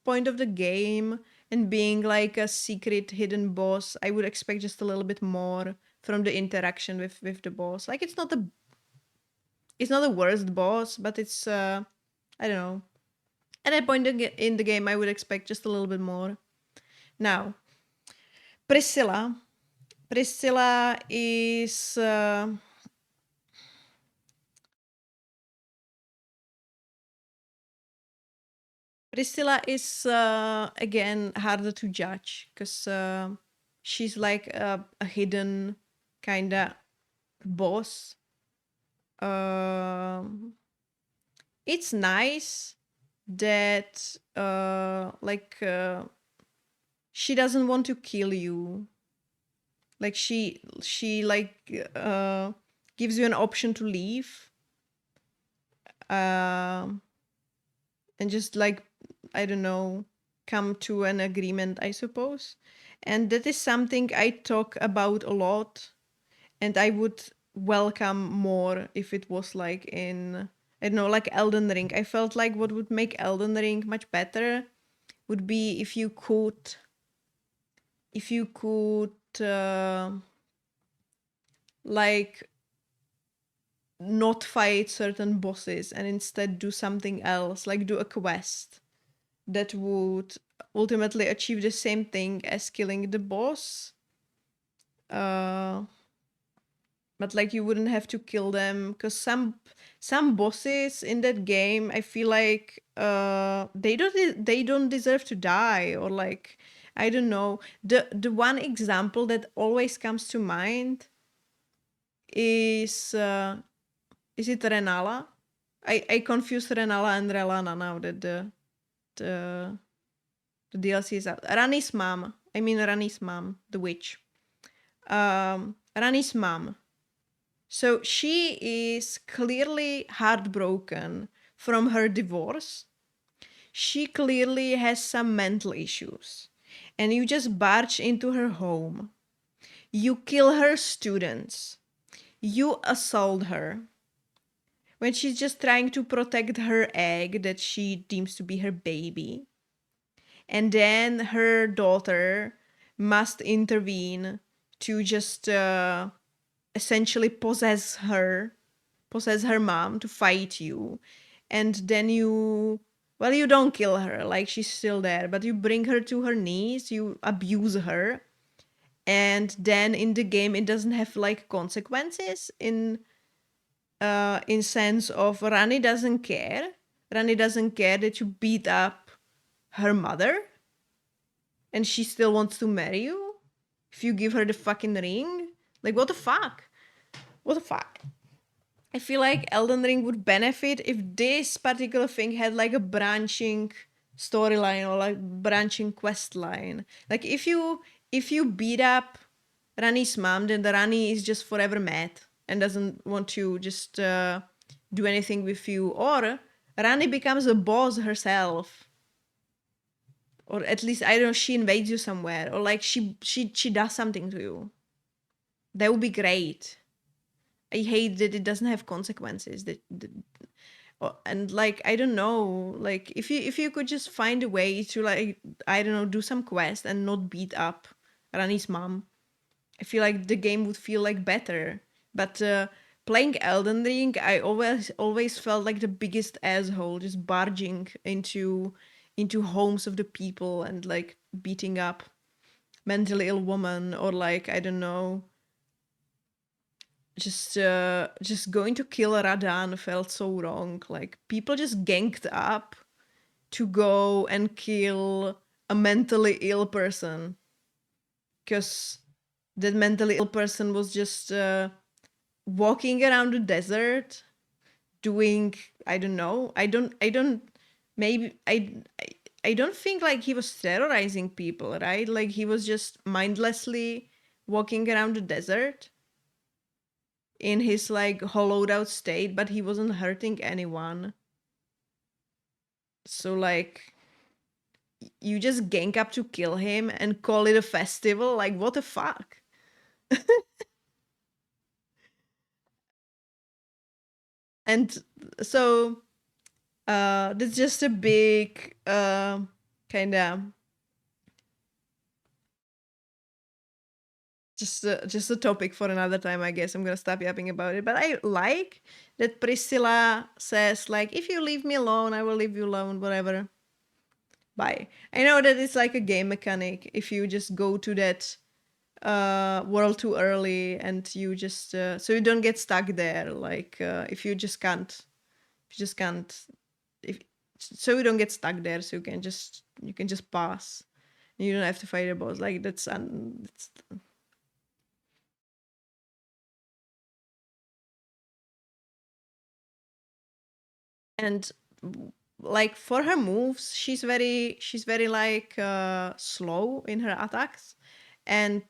point of the game and being like a secret hidden boss, I would expect just a little bit more from the interaction with the boss. Like it's not the worst boss, but it's I don't know. At that point in the game, I would expect just a little bit more. Now, Priscilla. Priscilla is again harder to judge because she's like a hidden kind of boss. It's nice that she doesn't want to kill you. Like she like gives you an option to leave. And just like I don't know, come to an agreement, I suppose. And that is something I talk about a lot, and I would welcome more if it was like in I don't know, like Elden Ring. I felt like what would make Elden Ring much better would be if you could like not fight certain bosses and instead do something else, like do a quest that would ultimately achieve the same thing as killing the boss. But like you wouldn't have to kill them because some bosses in that game, I feel like they don't deserve to die, or like I don't know. The one example that always comes to mind is it Renala? I confused Renala and Relana now that the DLC is out. Rani's mom. I mean Rani's mom, the witch. Rani's mom. So she is clearly heartbroken from her divorce. She clearly has some mental issues. And you just barge into her home. You kill her students. You assault her. When she's just trying to protect her egg that she deems to be her baby. And then her daughter must intervene to just essentially possess her mom to fight you. And then you don't kill her, like she's still there, but you bring her to her knees, you abuse her, and then in the game it doesn't have like consequences in sense of Rani doesn't care that you beat up her mother, and she still wants to marry you if you give her the fucking ring. Like what the fuck? I feel like Elden Ring would benefit if this particular thing had like a branching storyline or like branching quest line. Like if you beat up Rani's mom, then the Rani is just forever mad and doesn't want to just do anything with you, or Rani becomes a boss herself. Or at least I don't know, she invades you somewhere, or like she does something to you. That would be great. I hate that it doesn't have consequences. And like I don't know, like if you could just find a way to like I don't know do some quest and not beat up Rani's mom, I feel like the game would feel like better. But playing Elden Ring, I always felt like the biggest asshole, just barging into homes of the people and like beating up mentally ill woman or like I don't know, just going to kill Radan felt so wrong. Like people just ganked up to go and kill a mentally ill person because that mentally ill person was just walking around the desert doing I don't know. I don't maybe I don't think like he was terrorizing people, right? Like he was just mindlessly walking around the desert in his like hollowed out state, but he wasn't hurting anyone. So like you just gank up to kill him and call it a festival? Like what the fuck? And so that's just a big kind of just a topic for another time. I guess I'm gonna stop yapping about it. But I like that Priscilla says like, if you leave me alone, I will leave you alone, whatever. Bye. I know that it's like a game mechanic. If you just go to that world too early and you just so you don't get stuck there. Like if you just can't, if so you don't get stuck there. So you can just pass. You don't have to fight a boss. Like that's and like for her moves she's very like slow in her attacks and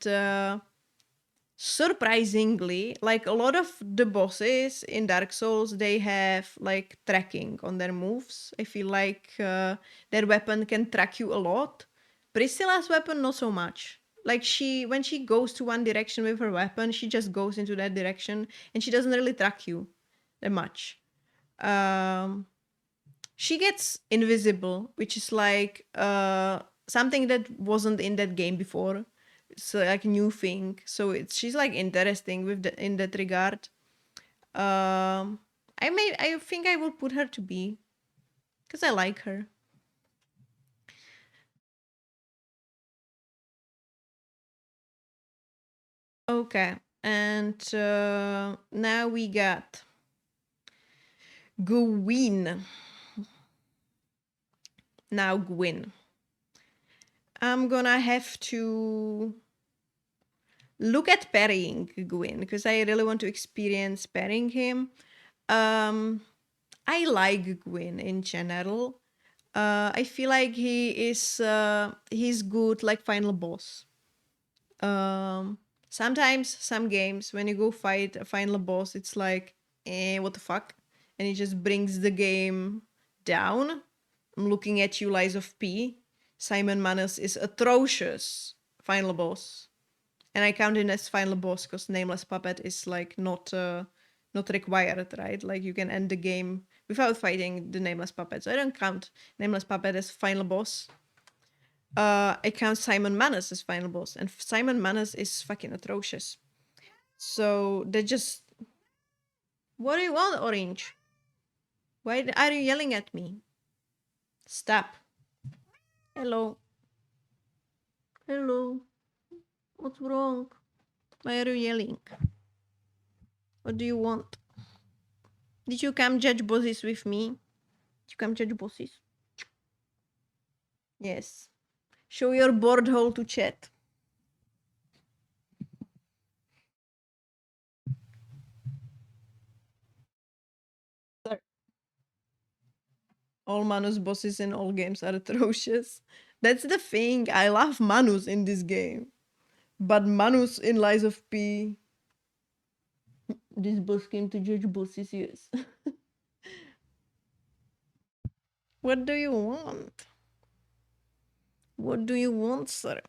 surprisingly like a lot of the bosses in Dark Souls they have like tracking on their moves. I feel like their weapon can track you a lot. Priscilla's weapon not so much. Like she when she goes to one direction with her weapon she just goes into that direction and she doesn't really track you that much. um she gets invisible, which is like something that wasn't in that game before. It's like a new thing. So she's like interesting with in that regard. I think I will put her to B because I like her. Okay, and now we got Gwyn. Now Gwyn. I'm gonna have to look at parrying Gwyn because I really want to experience parrying him. Um, I like Gwyn in general. I feel like he's good like final boss. Sometimes some games when you go fight a final boss, it's like, what the fuck, and it just brings the game down. I'm looking at you, Lies of P. Simon Manus is atrocious final boss, and I count it as final boss because Nameless Puppet is like not required, right? Like you can end the game without fighting the Nameless Puppet. So I don't count Nameless Puppet as final boss. I count Simon Manus as final boss, and Simon Manus is fucking atrocious. So they just. What do you want, Orange? Why are you yelling at me? Stop. Hello. Hello. What's wrong? Why are you yelling? What do you want? Did you come judge bosses with me? Did you come judge bosses? Yes. Show your board hole to chat. Sir. All Manus bosses in all games are atrocious. That's the thing. I love Manus in this game. But Manus in Lies of P. This boss came to judge bosses, yes. What do you want? What do you want, sir?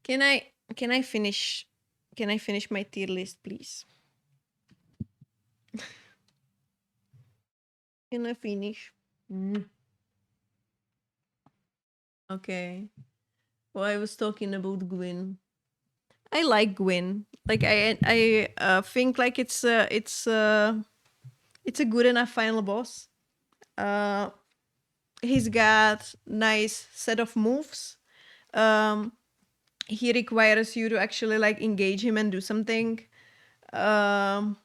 Can I finish Can I finish my tier list, please? Can I finish? Okay. Well, I was talking about Gwyn. I like Gwyn. Like I think like it's a good enough final boss. He's got nice set of moves. He requires you to actually like engage him and do something. And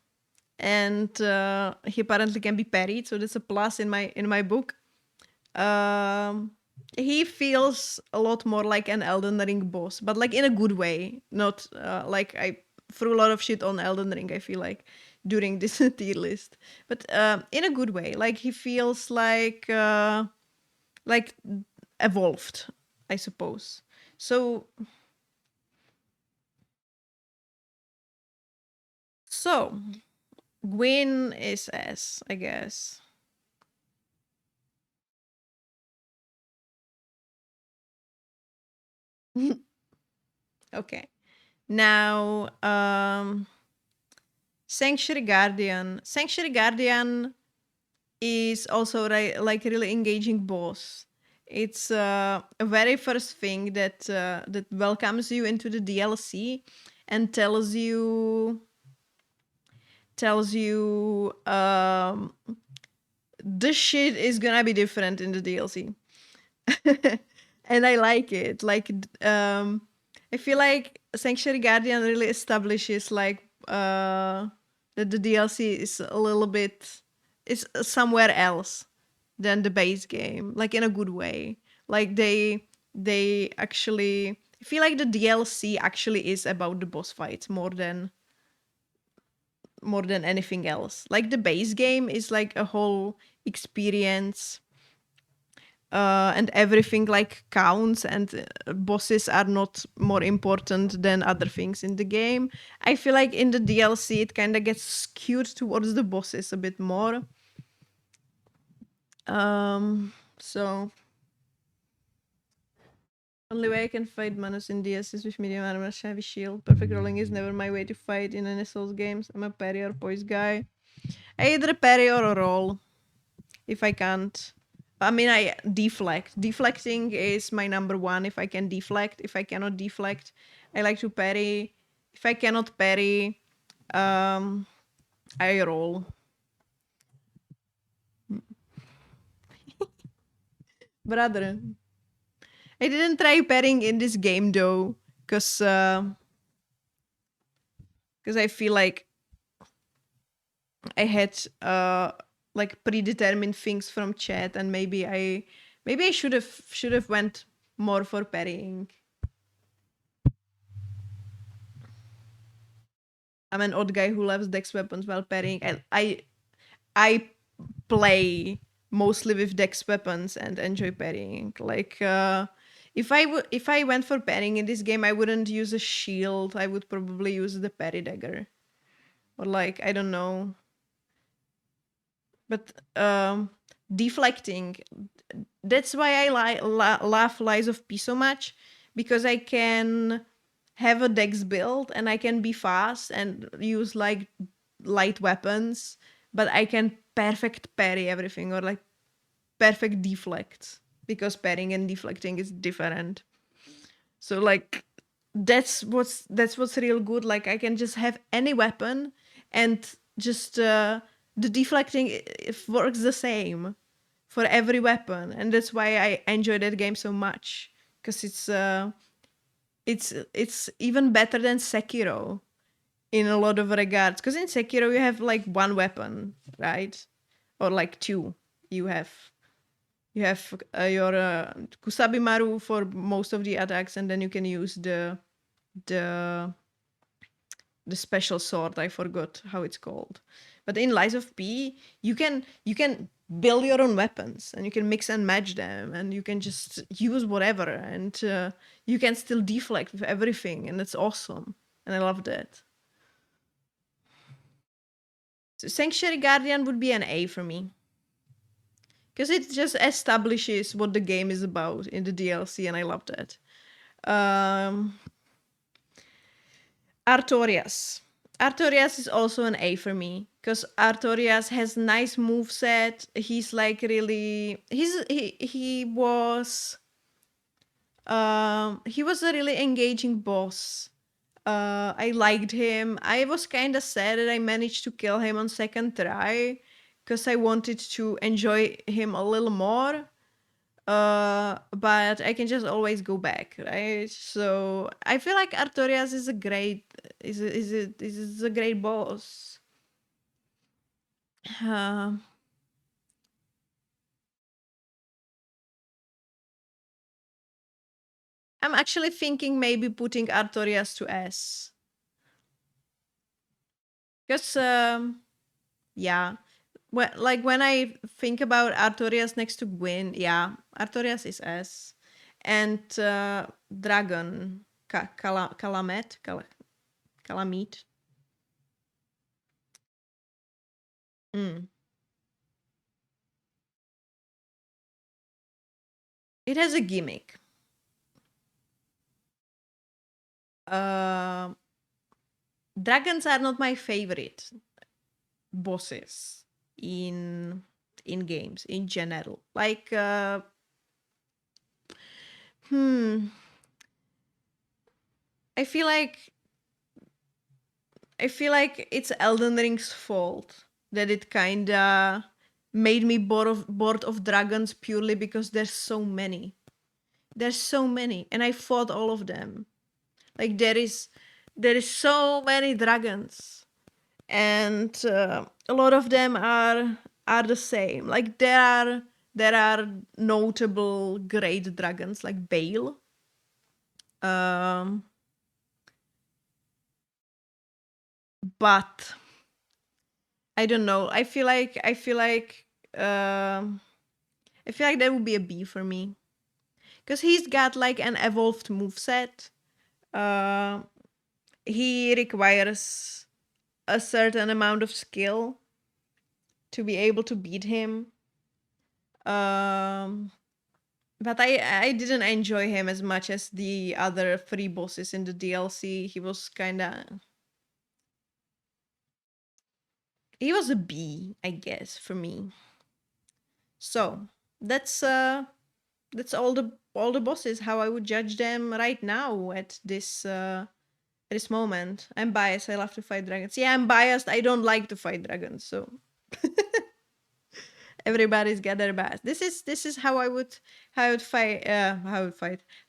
he apparently can be parried, so that's a plus in my book. He feels a lot more like an Elden Ring boss, but like in a good way. Not like I threw a lot of shit on Elden Ring, I feel like, during this tier list. But in a good way. Like he feels like evolved, I suppose. So Gwyn is S, I guess. Okay. Now, Sanctuary Guardian. Sanctuary Guardian is also like really engaging boss. It's a very first thing that welcomes you into the DLC and tells you this shit is gonna be different in the DLC. And I like it. Like I feel like Sanctuary Guardian really establishes like that the DLC is a little bit is somewhere else than the base game, like in a good way. Like they actually I feel like the DLC actually is about the boss fights more than anything else. Like the base game is like a whole experience, and everything like counts, and bosses are not more important than other things in the game. I feel like in the DLC it kind of gets skewed towards the bosses a bit more. So only way I can fight Manus in DS is with medium armor, heavy shield. Perfect rolling is never my way to fight in any Souls games. I'm a parry or poise guy. I either parry or a roll if I can't. I mean, I deflect. Deflecting is my number one if I can deflect. If I cannot deflect, I like to parry. If I cannot parry, I roll. Brother. I didn't try parrying in this game though, because I feel like I had like predetermined things from chat, and maybe I should have went more for parrying. I'm an odd guy who loves dex weapons while parrying. I play mostly with dex weapons and enjoy parrying. Like if I went for parrying in this game, I wouldn't use a shield. I would probably use the parry dagger, or like I don't know. But deflecting. That's why I love Lies of P so much, because I can have a dex build and I can be fast and use like light weapons, but I can perfect parry everything, or like perfect deflect, because parrying and deflecting is different. So like that's what's real good. Like I can just have any weapon and just the deflecting it works the same for every weapon, and that's why I enjoy that game so much, because it's even better than Sekiro in a lot of regards, because in Sekiro you have like one weapon, right? Or like two. You have your Kusabimaru for most of the attacks, and then you can use the special sword. I forgot how it's called. But in Lies of P, you can build your own weapons, and you can mix and match them, and you can just use whatever, and you can still deflect with everything, and it's awesome. And I love that. So Sanctuary Guardian would be an A for me, because it just establishes what the game is about in the DLC, and I love that. Artorias. Artorias is also an A for me because Artorias has nice moveset. He's like really he was a really engaging boss. I liked him. I was kind of sad that I managed to kill him on second try because I wanted to enjoy him a little more. But I can just always go back, right? So I feel like Artorias is a great is a great boss. Um, I'm actually thinking maybe putting Artorias to S. Because yeah, when I think about Artorias next to Gwyn, yeah, Artorias is S, and Dragon Calamite. Mm. It has a gimmick. Uh, Dragons are not my favorite bosses in games in general. Like hmm I feel like it's Elden Ring's fault that it kinda made me bored of dragons purely because there's so many. There's so many, and I fought all of them. Like there is so many dragons, and a lot of them are the same. Like there are notable great dragons like Bale. Um, but I don't know. I feel like that would be a B for me because he's got like an evolved moveset. Uh, he requires a certain amount of skill to be able to beat him. Um, but I didn't enjoy him as much as the other three bosses in the DLC. He was a B, I guess, for me. So that's all the bosses. How I would judge them right now at this moment. I'm biased. I love to fight dragons. Yeah, I'm biased. I don't like to fight dragons. So everybody's got their bias. This is how I would fight. How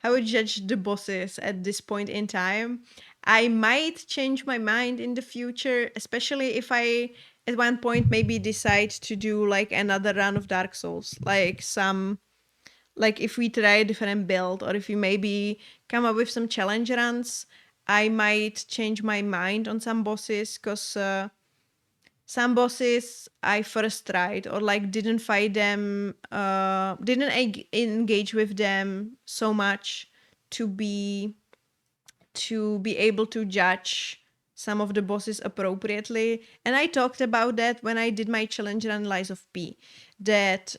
I would judge the bosses at this point in time. I might change my mind in the future, especially if I at one point maybe decide to do like another run of Dark Souls, like if we try a different build or if we maybe come up with some challenge runs, I might change my mind on some bosses because some bosses I first tried or like didn't fight them, didn't engage with them so much to be able to judge some of the bosses appropriately. And I talked about that when I did my challenge run Lies of P, that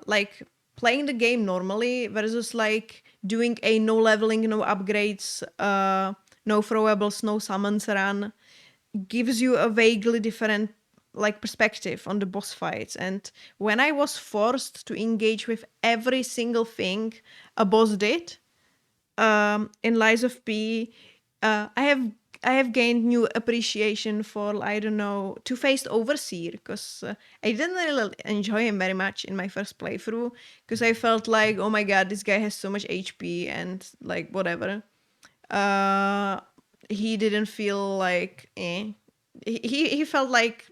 like playing the game normally versus like doing a no leveling, no upgrades, no throwables, no summons run gives you a vaguely different like perspective on the boss fights. And when I was forced to engage with every single thing a boss did in Lies of P, I have gained new appreciation for, I don't know, Two-Faced Overseer, because I didn't really enjoy him very much in my first playthrough, because I felt like, oh my god, this guy has so much HP and like whatever. He didn't feel like he felt like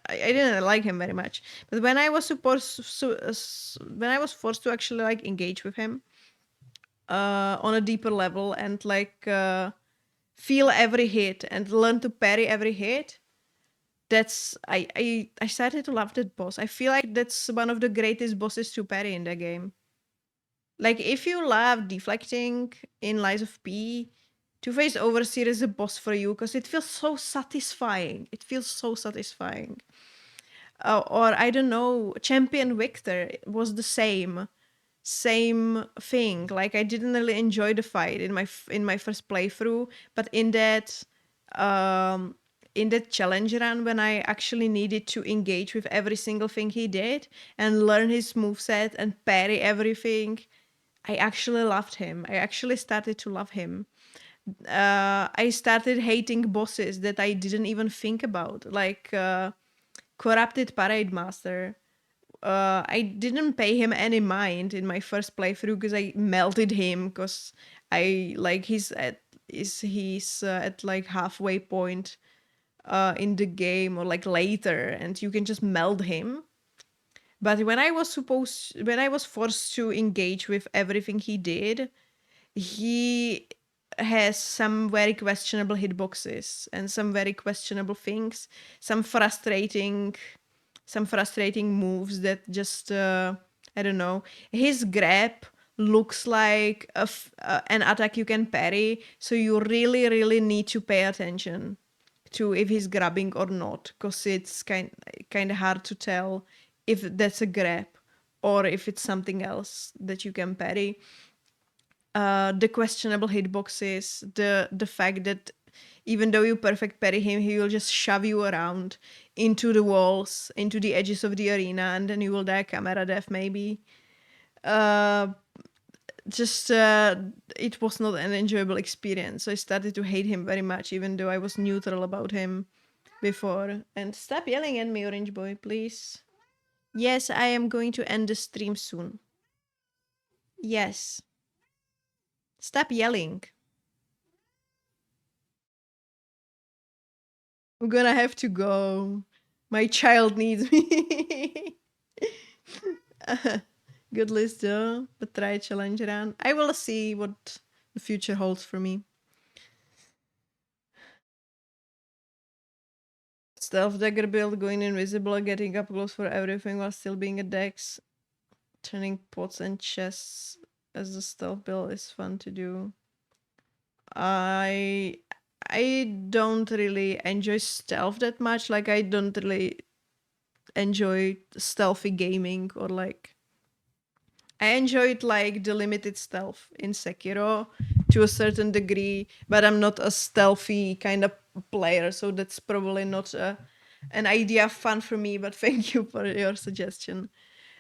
I didn't like him very much. But when I was when I was forced to actually like engage with him on a deeper level and like feel every hit and learn to parry every hit, that's I started to love that boss. I feel like that's one of the greatest bosses to parry in the game. Like if you love deflecting in Lies of P, Two-Faced Overseer is a boss for you because it feels so satisfying. It feels so satisfying. Or I don't know, Champion Victor was the same. same thing. Like I didn't really enjoy the fight in my first playthrough, but in that challenge run, when I actually needed to engage with every single thing he did and learn his moveset and parry everything, I actually loved him. I actually started to love him. I started hating bosses that I didn't even think about, like Corrupted Parade Master. I didn't pay him any mind in my first playthrough because I melted him because I like he's at like halfway point in the game or like later, and you can just meld him. But when I was forced to engage with everything he did, he has some very questionable hitboxes and some very questionable things, some frustrating moves that just I don't know. His grab looks like an attack you can parry, so you really need to pay attention to if he's grabbing or not, because it's kind of hard to tell if that's a grab or if it's something else that you can parry. The questionable hitboxes, the fact that even though you perfect parry him, he will just shove you around into the walls, into the edges of the arena, and then you will die camera death maybe. It was not an enjoyable experience. I started to hate him very much, even though I was neutral about him before. And stop yelling at me, Orange Boy, please. Yes, I am going to end the stream soon. Yes. Stop yelling. I'm gonna have to go. My child needs me. Good list though, but try challenge run. I will see what the future holds for me. Stealth dagger build, going invisible, getting up close for everything while still being a dex. Turning pots and chests as a stealth build is fun to do. I don't really enjoy stealth that much. Like I don't really enjoy stealthy gaming, or like I enjoyed like the limited stealth in Sekiro to a certain degree, but I'm not a stealthy kind of player, so that's probably not an idea fun for me, but thank you for your suggestion.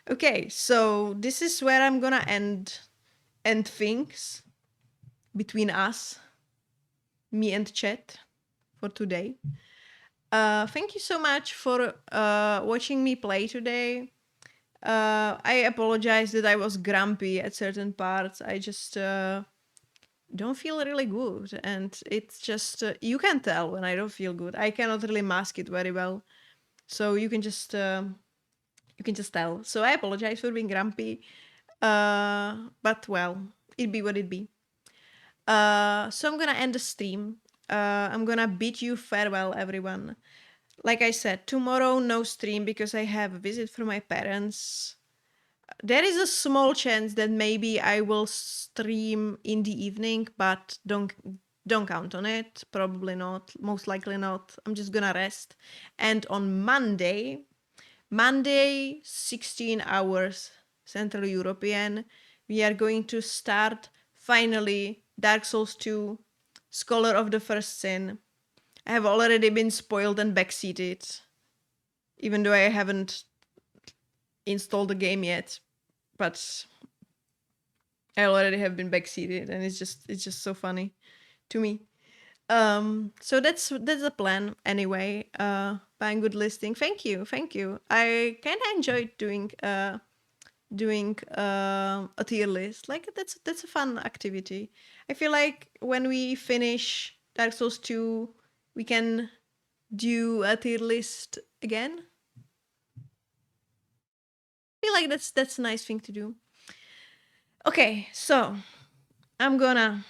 Okay, so this is where I'm gonna end things between us, me and chat, for today. Thank you so much for watching me play today. I apologize that I was grumpy at certain parts. I just don't feel really good, and it's just you can tell when I don't feel good. I cannot really mask it very well, so you can just tell. So I apologize for being grumpy, but well, it be what it be. So I'm gonna end the stream. I'm gonna bid you farewell, everyone. Like I said, tomorrow no stream because I have a visit from my parents. There is a small chance that maybe I will stream in the evening, but don't count on it. Probably not. Most likely not. I'm just gonna rest. And on Monday, 16 hours Central European, we are going to start finally Dark Souls 2, Scholar of the First Sin. I have already been spoiled and backseated, even though I haven't installed the game yet, but I already have been backseated, and it's just so funny to me. So that's the plan anyway. Buying good listing. Thank you. I kind of enjoyed doing a tier list. Like that's a fun activity. I feel like when we finish Dark Souls 2, we can do a tier list again. I feel like that's a nice thing to do. Okay, so I'm gonna